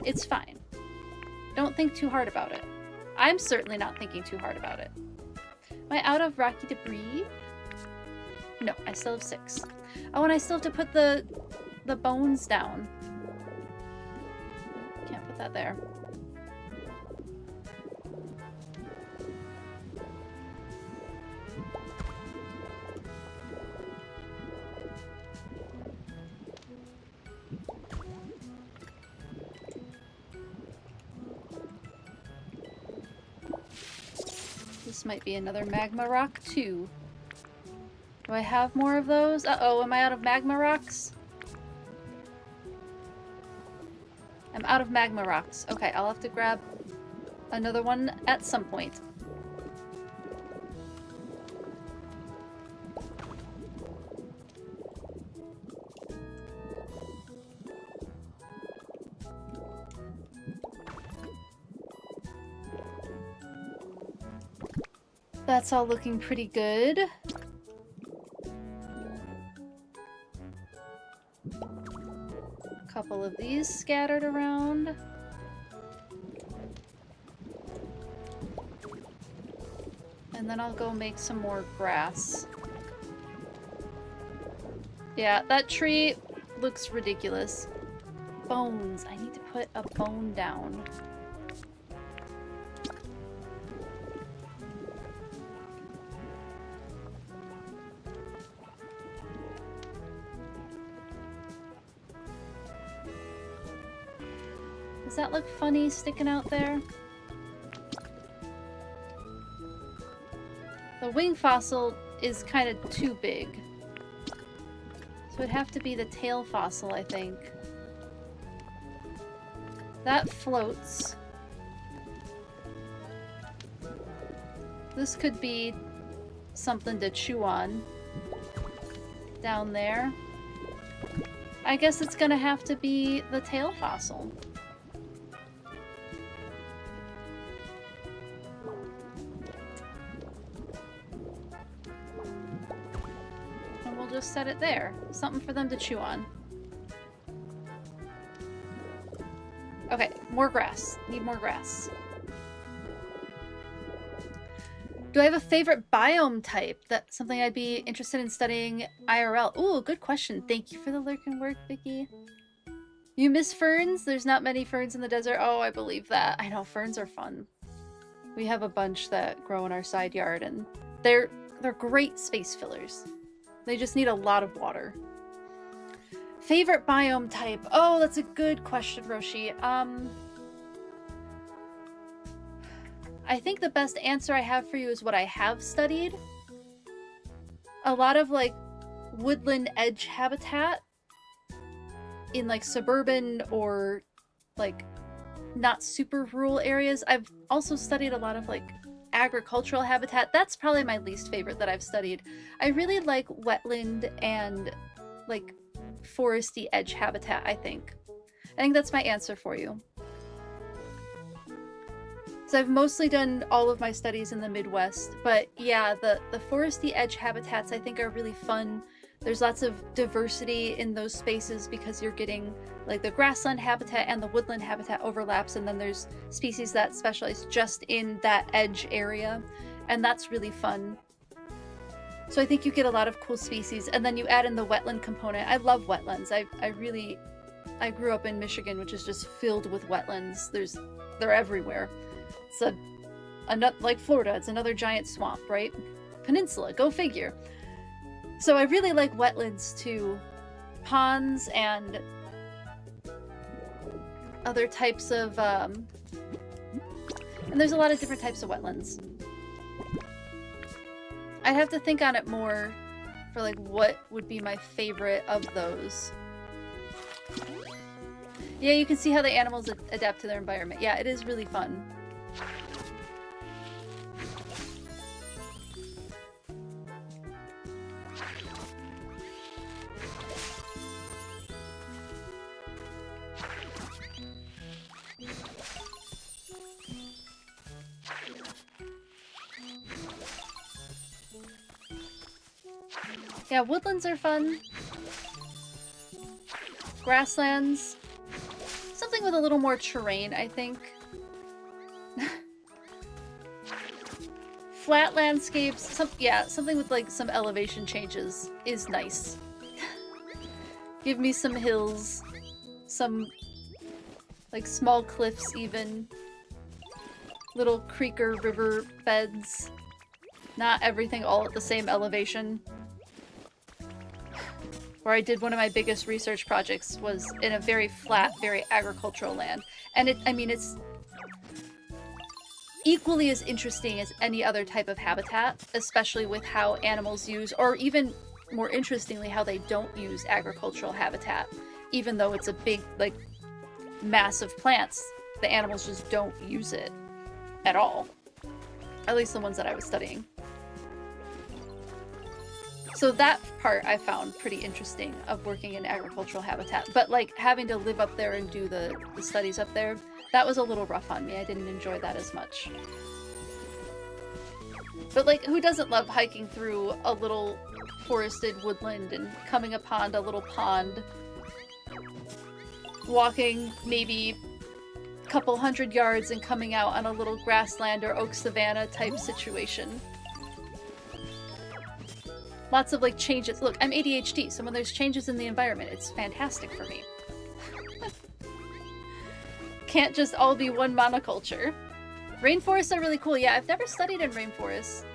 It's fine. Don't think too hard about it. I'm certainly not thinking too hard about it. Am I out of rocky debris? No, I still have 6. Oh, and I still have to put the bones down. Can't put that there. This might be another magma rock too. Do I have more of those? Uh-oh, am I out of magma rocks? I'm out of magma rocks. Okay, I'll have to grab another one at some point. That's all looking pretty good. A couple of these scattered around. And then I'll go make some more grass. Yeah, that tree looks ridiculous. Bones. I need to put a bone down. Does that look funny sticking out there? The wing fossil is kind of too big. So it'd have to be the tail fossil, I think. That floats. This could be something to chew on. Down there. I guess it's gonna have to be the tail fossil. And we'll just set it there. Something for them to chew on. Okay, more grass. Need more grass. Do I have a favorite biome type? That's something I'd be interested in studying IRL. Ooh, good question. Thank you for the lurk and work, Vicky. You miss ferns? There's not many ferns in the desert. Oh, I believe that. I know, ferns are fun. We have a bunch that grow in our side yard, and they're great space fillers. They just need a lot of water. Favorite biome type? Oh, that's a good question, Roshi. I think the best answer I have for you is what I have studied. A lot of like woodland edge habitat in like suburban or like not super rural areas. I've also studied a lot of like agricultural habitat. That's probably my least favorite that I've studied. I really like wetland and like foresty edge habitat, I think. I think that's my answer for you. So I've mostly done all of my studies in the Midwest, but yeah, the foresty edge habitats I think are really fun. There's lots of diversity in those spaces because you're getting like the grassland habitat and the woodland habitat overlaps, and then there's species that specialize just in that edge area, and that's really fun. So I think you get a lot of cool species, and then you add in the wetland component. I love wetlands. I grew up in Michigan, which is just filled with wetlands. They're everywhere. It's like Florida, it's another giant swamp, right? Peninsula, go figure. So I really like wetlands too. Ponds and other types of, and there's a lot of different types of wetlands. I'd have to think on it more for like what would be my favorite of those. Yeah, you can see how the animals adapt to their environment. Yeah, it is really fun. Yeah, woodlands are fun. Grasslands. Something with a little more terrain, I think. Flat landscapes, something with like some elevation changes is nice. Give me some hills, some like small cliffs even, little creek or river beds, not everything all at the same elevation. Where I did one of my biggest research projects was in a very flat, very agricultural land. And it's equally as interesting as any other type of habitat, especially with how animals use, or even more interestingly, how they don't use agricultural habitat. Even though it's a big, like, massive plants, the animals just don't use it at all. At least the ones that I was studying. So that part I found pretty interesting of working in agricultural habitat. But like having to live up there and do the studies up there, that was a little rough on me. I didn't enjoy that as much. But like, who doesn't love hiking through a little forested woodland and coming upon a little pond? Walking maybe a couple 100 yards and coming out on a little grassland or oak savanna type situation. Lots of like changes. Look, I'm ADHD, so when there's changes in the environment, it's fantastic for me. Can't just all be one monoculture. Rainforests are really cool. Yeah, I've never studied in rainforests.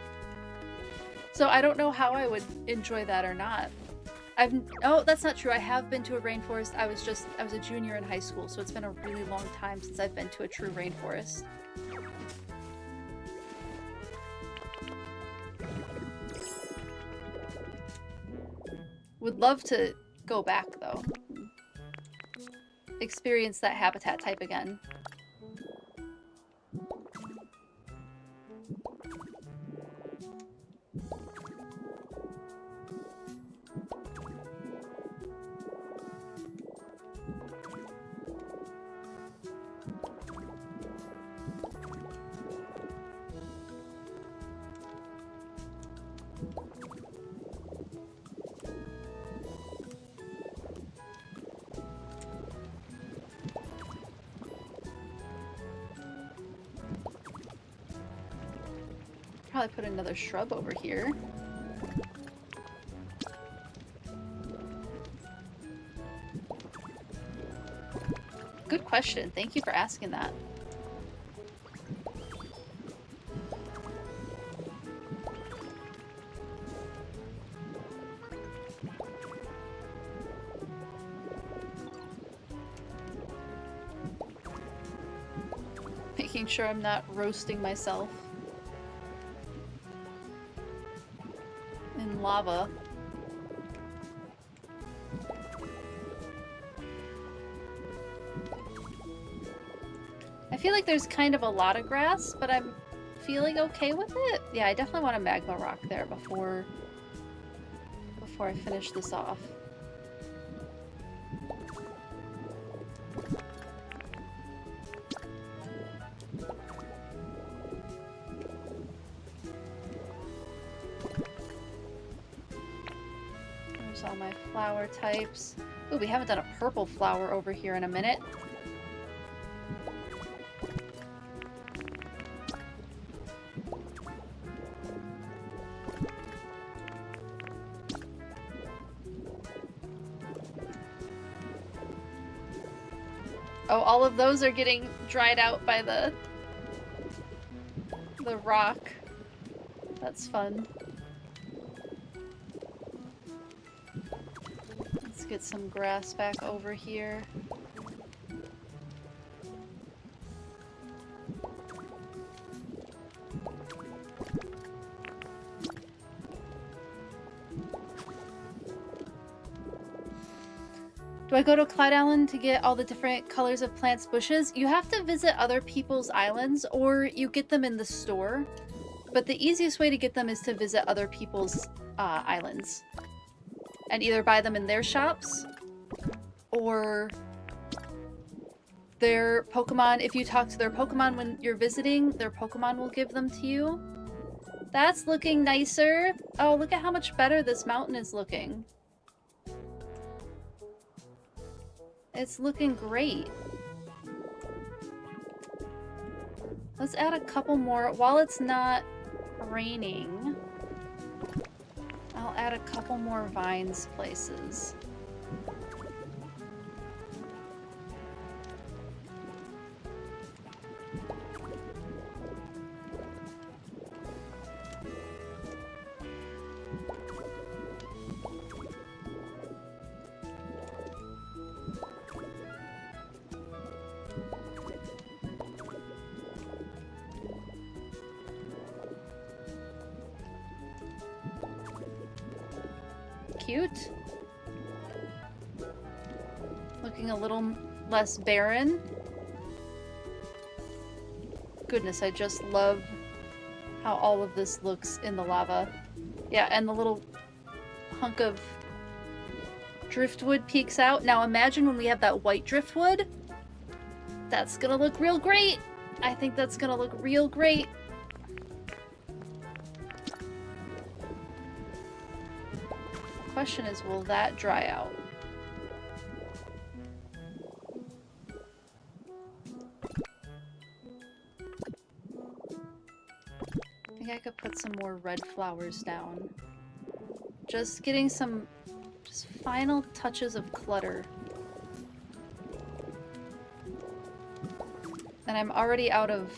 So I don't know how I would enjoy that or not. Oh, that's not true. I have been to a rainforest. I was a junior in high school, so it's been a really long time since I've been to a true rainforest. Would love to go back, though. Experience that habitat type again. Probably put another shrub over here. Good question. Thank you for asking that. Making sure I'm not roasting myself in lava. I feel like there's kind of a lot of grass, but I'm feeling okay with it. Yeah, I definitely want a magma rock there before I finish this off. There's all my flower types. Ooh, we haven't done a purple flower over here in a minute. Oh, all of those are getting dried out by the rock. That's fun. Let's get some grass back over here. Do I go to Clyde Island to get all the different colors of plants, bushes? You have to visit other people's islands, or you get them in the store. But the easiest way to get them is to visit other people's islands. And either buy them in their shops, or their Pokemon, if you talk to their Pokemon when you're visiting, their Pokemon will give them to you. That's looking nicer. Oh, look at how much better this mountain is looking. It's looking great. Let's add a couple more. While it's not raining, I'll add a couple more vines places. Cute. Looking a little less barren. Goodness, I just love how all of this looks in the lava. Yeah, and the little hunk of driftwood peeks out. Now imagine when we have that white driftwood. That's gonna look real great. I think that's gonna look real great. Question is, will that dry out? I think I could put some more red flowers down. Just getting some final touches of clutter. And I'm already out of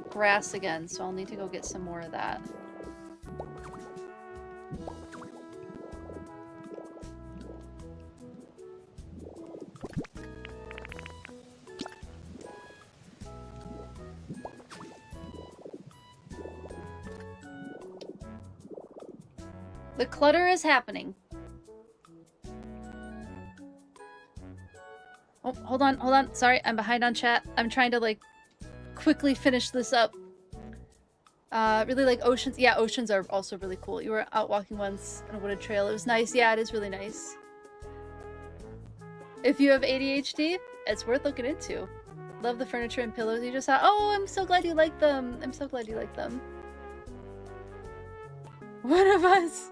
grass again, so I'll need to go get some more of that. The clutter is happening. Oh, hold on, hold on. Sorry, I'm behind on chat. I'm trying to, like, quickly finish this up. Really like oceans. Yeah, oceans are also really cool. You were out walking once on a wooded trail. It was nice. Yeah, it is really nice. If you have ADHD, it's worth looking into. Love the furniture and pillows you just saw. Oh, I'm so glad you like them. I'm so glad you like them. One of us.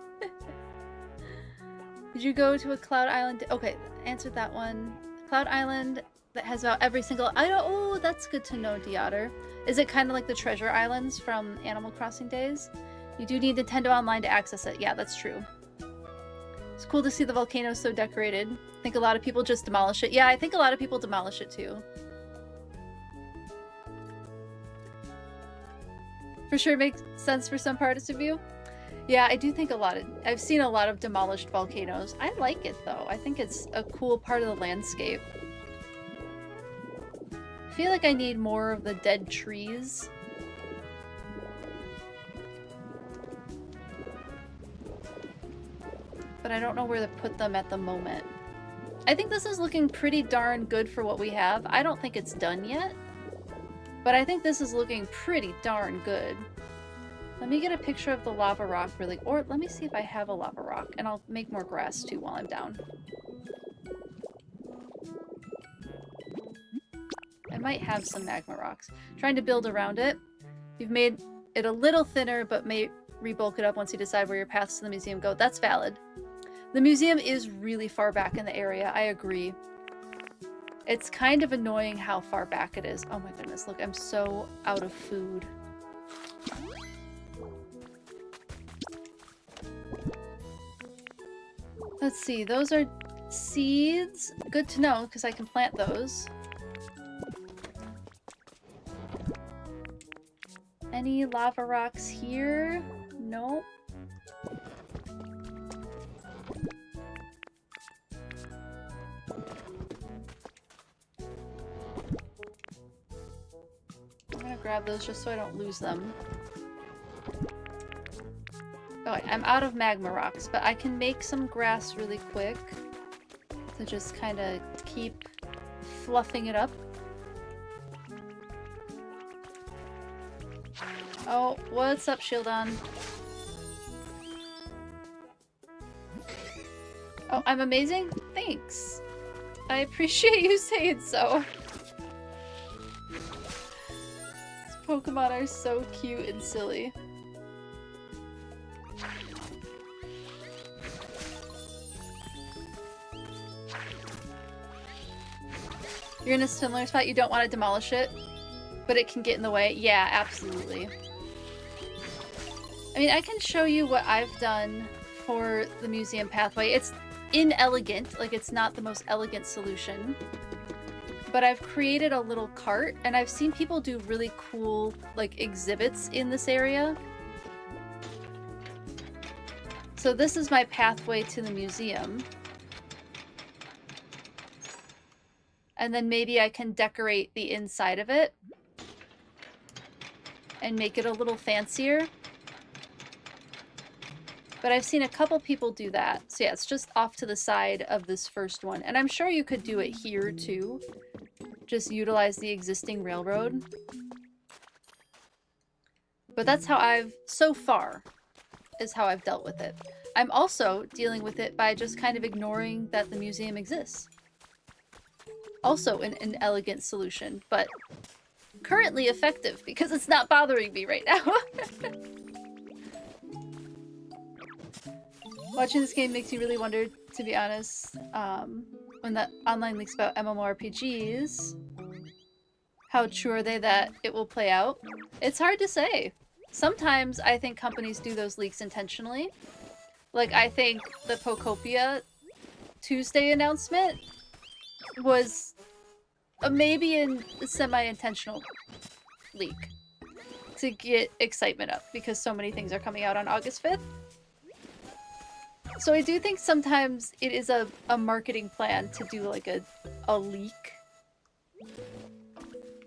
Did you go to a cloud island? Okay, answered that one. Cloud island that has about every single... Oh, that's good to know, Deotter. Is it kind of like the treasure islands from Animal Crossing days? You do need Nintendo Online to access it. Yeah, that's true. It's cool to see the volcano so decorated. I think a lot of people just demolish it. Yeah, I think a lot of people demolish it too. For sure makes sense for some parts of you. Yeah, I do think I've seen a lot of demolished volcanoes. I like it though. I think it's a cool part of the landscape. I feel like I need more of the dead trees. But I don't know where to put them at the moment. I think this is looking pretty darn good for what we have. I don't think it's done yet, but I think this is looking pretty darn good. Let me get a picture of the lava rock really, or let me see if I have a lava rock, and I'll make more grass too while I'm down. I might have some magma rocks. Trying to build around it. You've made it a little thinner, but may rebulk it up once you decide where your paths to the museum go. That's valid. The museum is really far back in the area, I agree. It's kind of annoying how far back it is. Oh my goodness, look, I'm so out of food. Let's see, those are seeds. Good to know, because I can plant those. Any lava rocks here? Nope. I'm gonna grab those just so I don't lose them. Okay, I'm out of magma rocks, but I can make some grass really quick to just kind of keep fluffing it up. Oh, what's up, Shieldon? Oh, I'm amazing? Thanks. I appreciate you saying so. These Pokemon are so cute and silly. You're in a similar spot, you don't want to demolish it, but it can get in the way. Yeah, absolutely. I mean, I can show you what I've done for the museum pathway. It's inelegant, like it's not the most elegant solution, but I've created a little cart, and I've seen people do really cool, like, exhibits in this area. So this is my pathway to the museum. And then maybe I can decorate the inside of it and make it a little fancier. But I've seen a couple people do that. So yeah, it's just off to the side of this first one. And I'm sure you could do it here too. Just utilize the existing railroad. But that's how I've, so far, is how I've dealt with it. I'm also dealing with it by just kind of ignoring that the museum exists. Also an elegant solution, but currently effective because it's not bothering me right now. Watching this game makes me really wonder, to be honest, when that online leaks about MMORPGs, how true are they that it will play out? It's hard to say. Sometimes I think companies do those leaks intentionally. Like, I think the Pokopia Tuesday announcement was maybe a semi-intentional leak to get excitement up because so many things are coming out on August 5th. So I do think sometimes it is a marketing plan to do like a leak.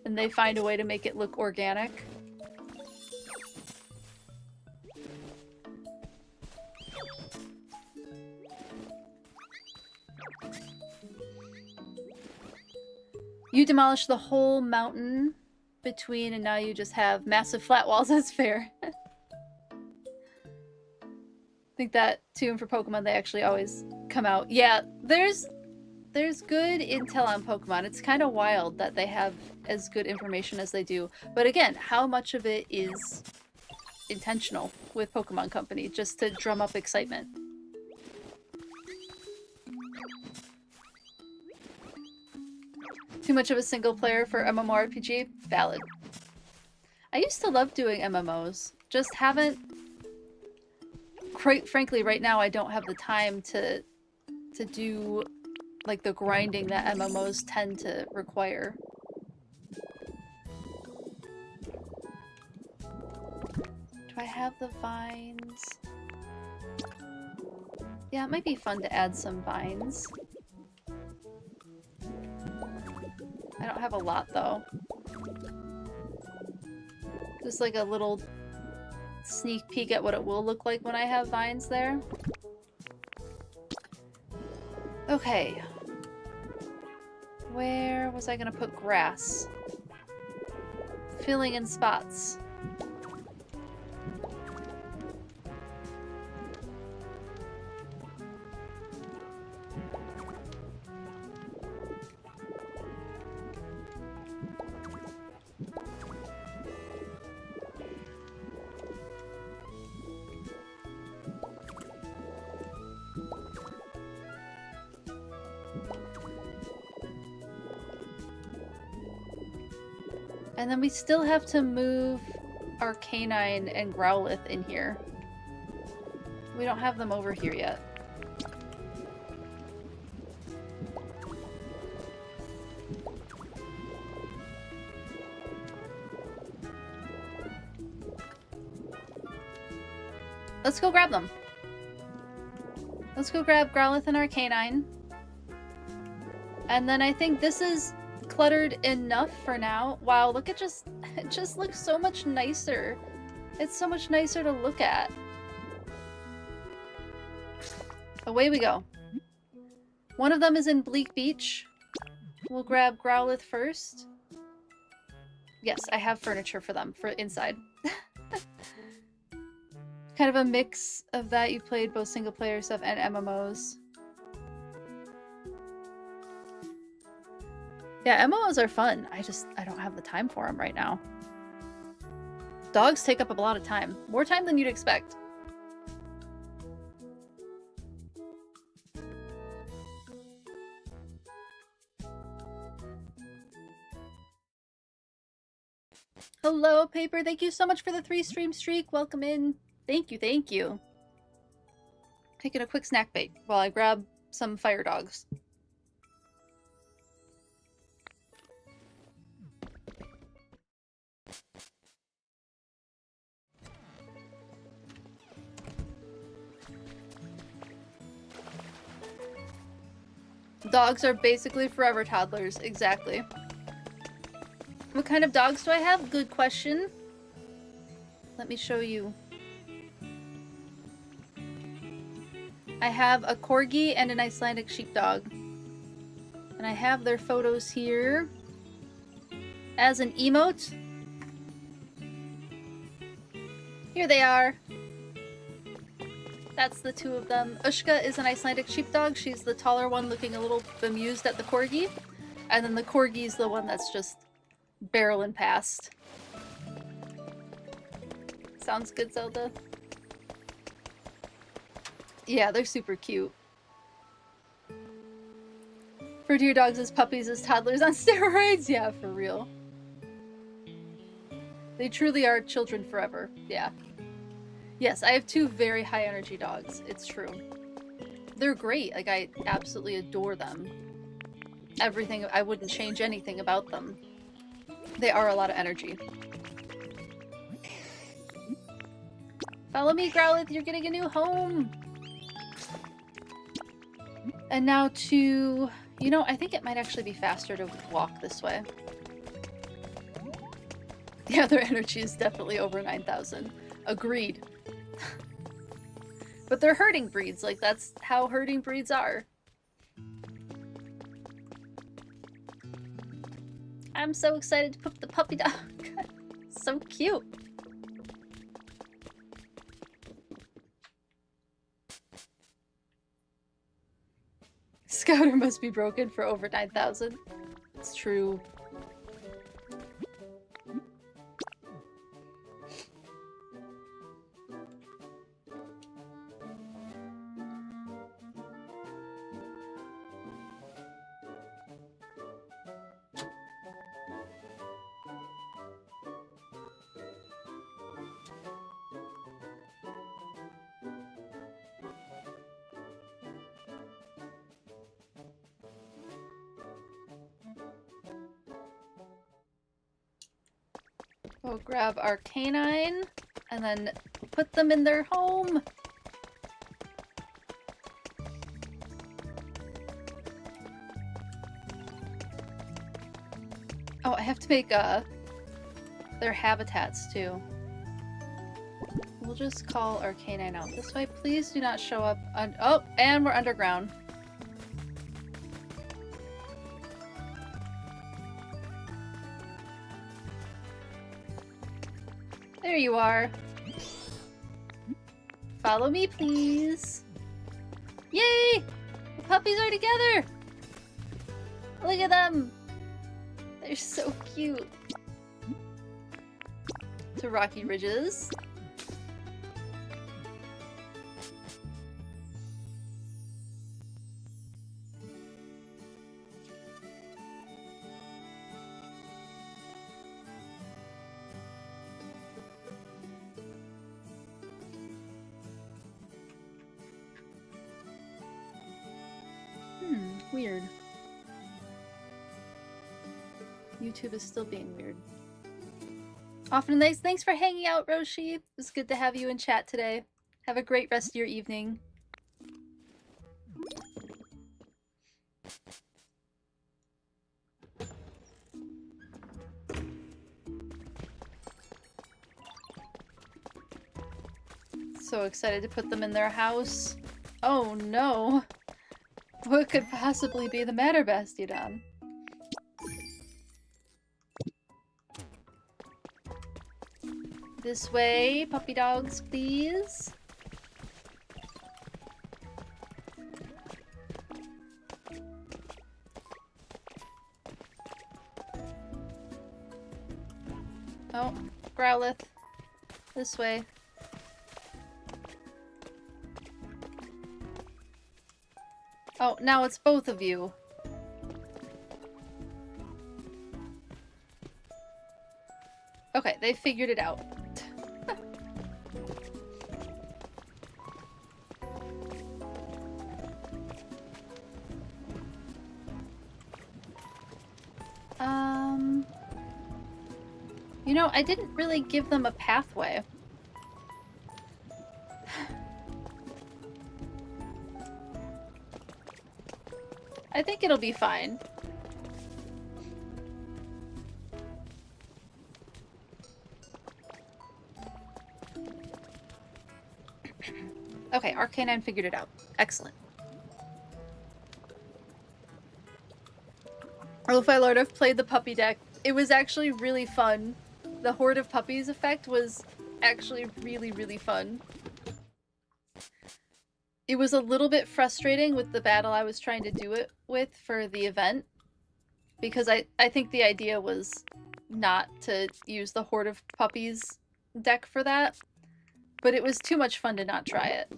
And they find a way to make it look organic. You demolished the whole mountain between, and now you just have massive flat walls. That's fair. I think that too, and for Pokemon, they actually always come out. Yeah, there's good intel on Pokemon. It's kind of wild that they have as good information as they do. But again, how much of it is intentional with Pokemon Company just to drum up excitement? Too much of a single player for MMORPG? Valid. I used to love doing MMOs. Just haven't... Quite frankly, right now I don't have the time to do like the grinding that MMOs tend to require. Do I have the vines? Yeah, it might be fun to add some vines. I don't have a lot though. Just like a little sneak peek at what it will look like when I have vines there. Okay. Where was I gonna put grass? Filling in spots. And then we still have to move our canine and Growlithe in here. We don't have them over here yet. Let's go grab them. Let's go grab Growlithe and our canine. And then I think this is cluttered enough for now. Wow, look at it just looks so much nicer. It's so much nicer to look at. Away we go. One of them is in Bleak Beach. We'll grab Growlithe first. Yes, I have furniture for them for inside. Kind of a mix of that. You played both single player stuff and MMOs. Yeah, MMOs are fun. I don't have the time for them right now. Dogs take up a lot of time. More time than you'd expect. Hello, Paper. Thank you so much for the 3-stream streak. Welcome in. Thank you, thank you. Taking a quick snack bait while I grab some fire dogs. Dogs are basically forever toddlers. Exactly. What kind of dogs do I have? Good question. Let me show you. I have a Corgi and an Icelandic sheepdog. And I have their photos here. As an emote. Here they are. That's the two of them. Ushka is an Icelandic sheepdog. She's the taller one looking a little bemused at the Corgi. And then the Corgi's the one that's just barreling past. Sounds good, Zelda? Yeah, they're super cute. For your dogs as puppies as toddlers on steroids? Yeah, for real. They truly are children forever. Yeah. Yes, I have two very high energy dogs. It's true. They're great. Like, I absolutely adore them. Everything, I wouldn't change anything about them. They are a lot of energy. Follow me, Growlithe. You're getting a new home. And now to... You know, I think it might actually be faster to walk this way. Yeah, their energy is definitely over 9,000. Agreed. But they're herding breeds. Like, that's how herding breeds are. I'm so excited to put the puppy dog. So cute. Scouter must be broken for over 9,000. It's true. We'll grab our canine and then put them in their home. Oh, I have to make their habitats too. We'll just call our canine out this way. Please do not show up on— oh, and we're underground. There you are. Follow me, please. Yay! The puppies are together! Look at them! They're so cute. To Rocky Ridges. Weird. YouTube is still being weird. Often nice. Thanks for hanging out, Roshi. It was good to have you in chat today. Have a great rest of your evening. So excited to put them in their house. Oh no. What could possibly be the matter, Bastiodon? This way, puppy dogs, please. Oh, Growlithe. This way. Oh, now it's both of you. Okay, they figured it out. You know, I didn't really give them a pathway. I think it'll be fine. Okay, our canine figured it out. Excellent. Or if I learned, I've played the puppy deck. It was actually really fun. The Horde of Puppies effect was actually really, really fun. It was a little bit frustrating with the battle I was trying to do it with for the event. Because I think the idea was not to use the Horde of Puppies deck for that. But it was too much fun to not try it.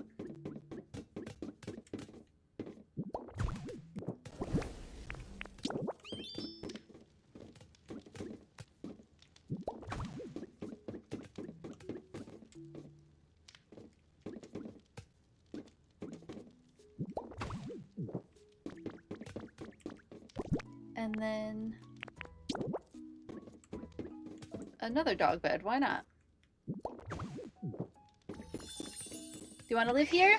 And then another dog bed, why not? Do you want to live here?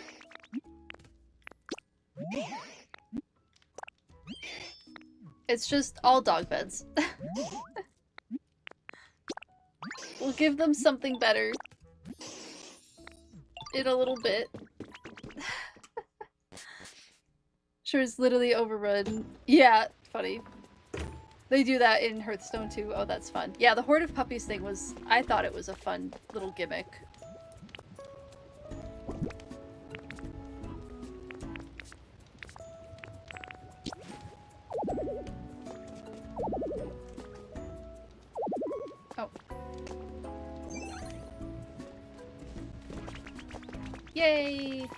It's just all dog beds. We'll give them something better in a little bit. Sure, it's literally overrun. Yeah, funny. They do that in Hearthstone too. Oh, that's fun. Yeah, the Horde of Puppies thing was... I thought it was a fun little gimmick. Oh. Yay!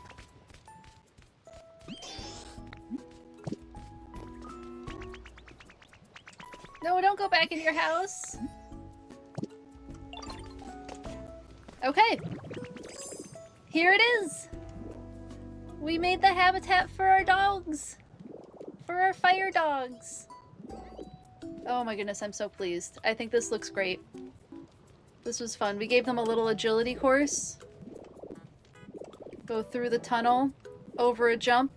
No, don't go back in your house. Okay. Here it is. We made the habitat for our dogs. For our fire dogs. Oh my goodness, I'm so pleased. I think this looks great. This was fun. We gave them a little agility course. Go through the tunnel, over a jump,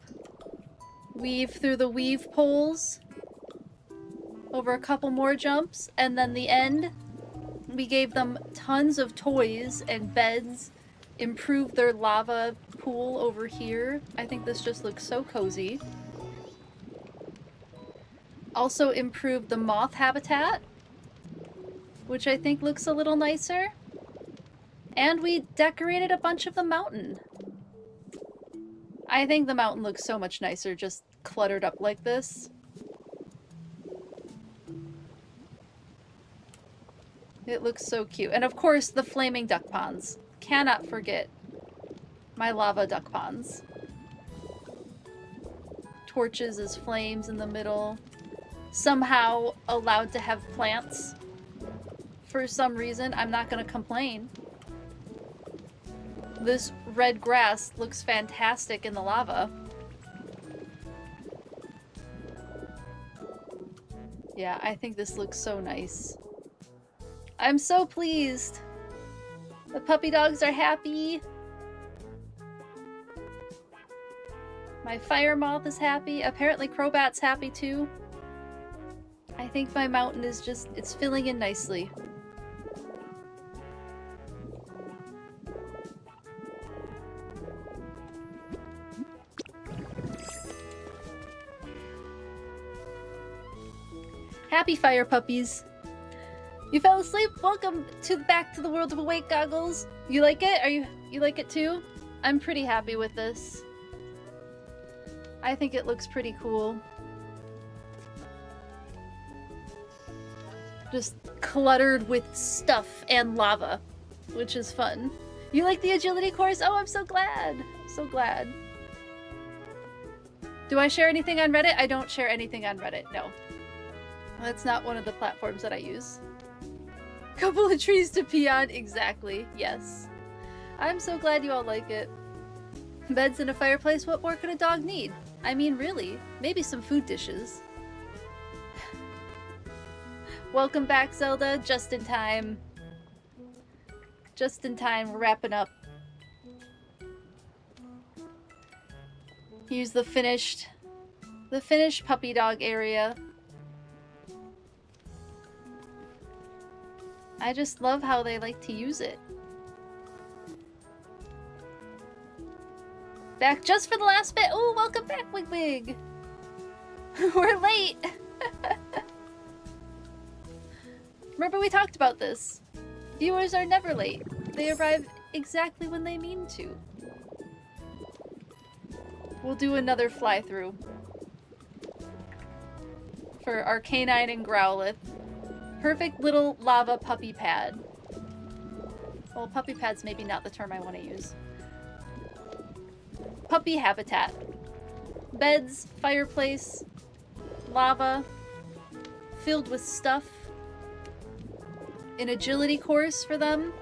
weave through the weave poles, over a couple more jumps, and then the end, we gave them tons of toys and beds, improved their lava pool over here. I think this just looks so cozy. Also improved the moth habitat, which I think looks a little nicer. And we decorated a bunch of the mountain. I think the mountain looks so much nicer just cluttered up like this. It looks so cute. And of course, the flaming duck ponds. Cannot forget my lava duck ponds. Torches as flames in the middle. Somehow allowed to have plants. For some reason, I'm not gonna complain. This red grass looks fantastic in the lava. Yeah, I think this looks so nice. I'm so pleased. The puppy dogs are happy. My fire moth is happy. Apparently Crobat's happy too. I think my mountain is just, it's filling in nicely. Happy fire puppies. You fell asleep? Welcome to back to the world of awake goggles. You like it? You like it too? I'm pretty happy with this. I think it looks pretty cool. Just cluttered with stuff and lava, which is fun. You like the agility course? Oh, I'm so glad. So glad. Do I share anything on Reddit? I don't share anything on Reddit, no. That's not one of the platforms that I use. Couple of trees to pee on, exactly, yes. I'm so glad you all like it. Beds and a fireplace, what more could a dog need? I mean, really, maybe some food dishes. Welcome back, Zelda, just in time. Just in time, we're wrapping up. Here's the finished puppy dog area. I just love how they like to use it. Back just for the last bit. Oh, welcome back, Wig Wig. We're late. Remember we talked about this. Viewers are never late. They arrive exactly when they mean to. We'll do another fly-through for our canine and Growlithe. Perfect little lava puppy pad. Well, puppy pad's maybe not the term I want to use. Puppy habitat. Beds, fireplace, lava, filled with stuff. An agility course for them.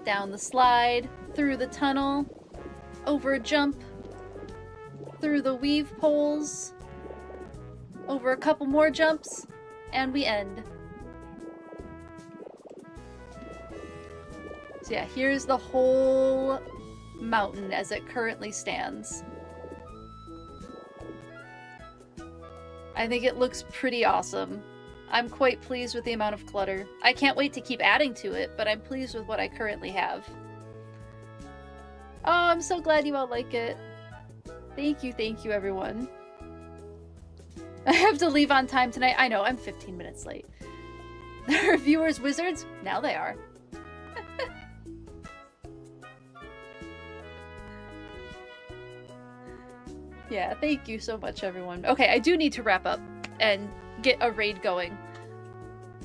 Down the slide, through the tunnel, over a jump, through the weave poles, over a couple more jumps, and we end. So yeah, here's the whole mountain as it currently stands. I think it looks pretty awesome. I'm quite pleased with the amount of clutter. I can't wait to keep adding to it, but I'm pleased with what I currently have. Oh, I'm so glad you all like it. Thank you everyone. I have to leave on time tonight. I know, I'm 15 minutes late. The reviewers wizards? Now they are. Yeah, thank you so much, everyone. Okay, I do need to wrap up and get a raid going.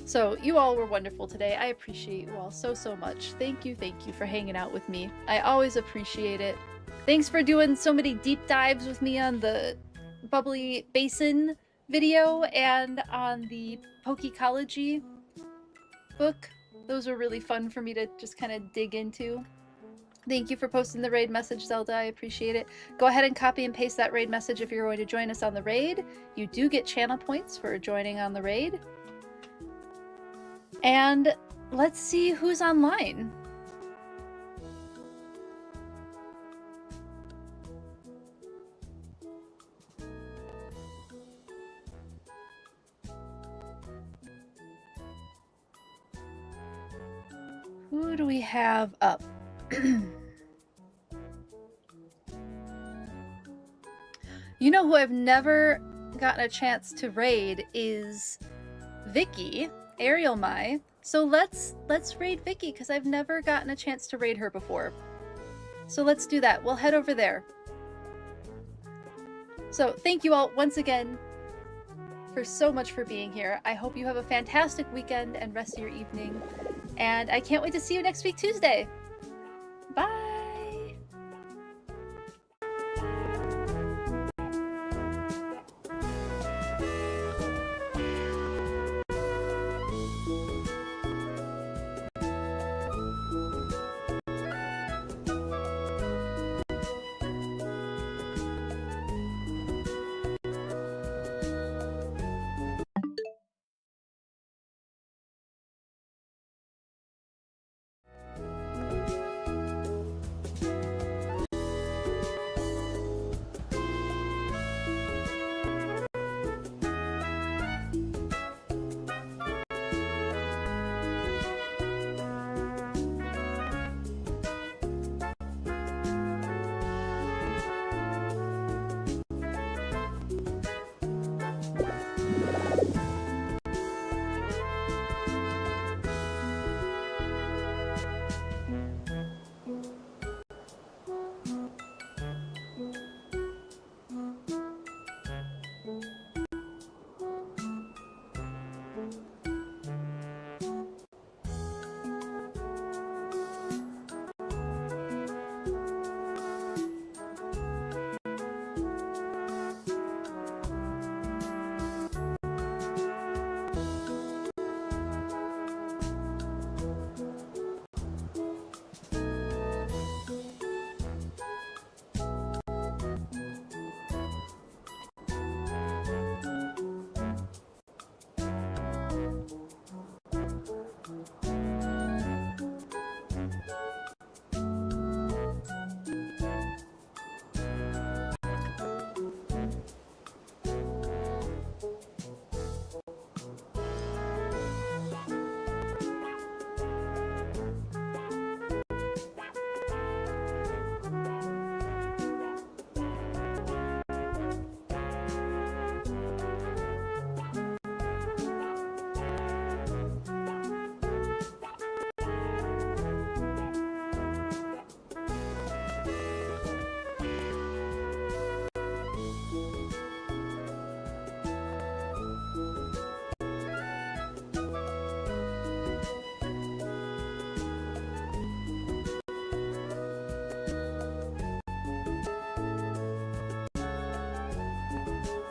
So, you all were wonderful today. I appreciate you all so, so much. Thank you for hanging out with me. I always appreciate it. Thanks for doing so many deep dives with me on the Bubbly Basin video and on the Pokebology book. Those were really fun for me to just kind of dig into. Thank you for posting the raid message, Zelda. I appreciate it. Go ahead and copy and paste that raid message if you're going to join us on the raid. You do get channel points for joining on the raid. And let's see who's online. Who do we have up? You know who I've never gotten a chance to raid is Vicky, Ariel Mai. So let's raid Vicky because I've never gotten a chance to raid her before. So let's do that. We'll head over there. So thank you all once again for so much for being here. I hope you have a fantastic weekend and rest of your evening. And I can't wait to see you next week, Tuesday.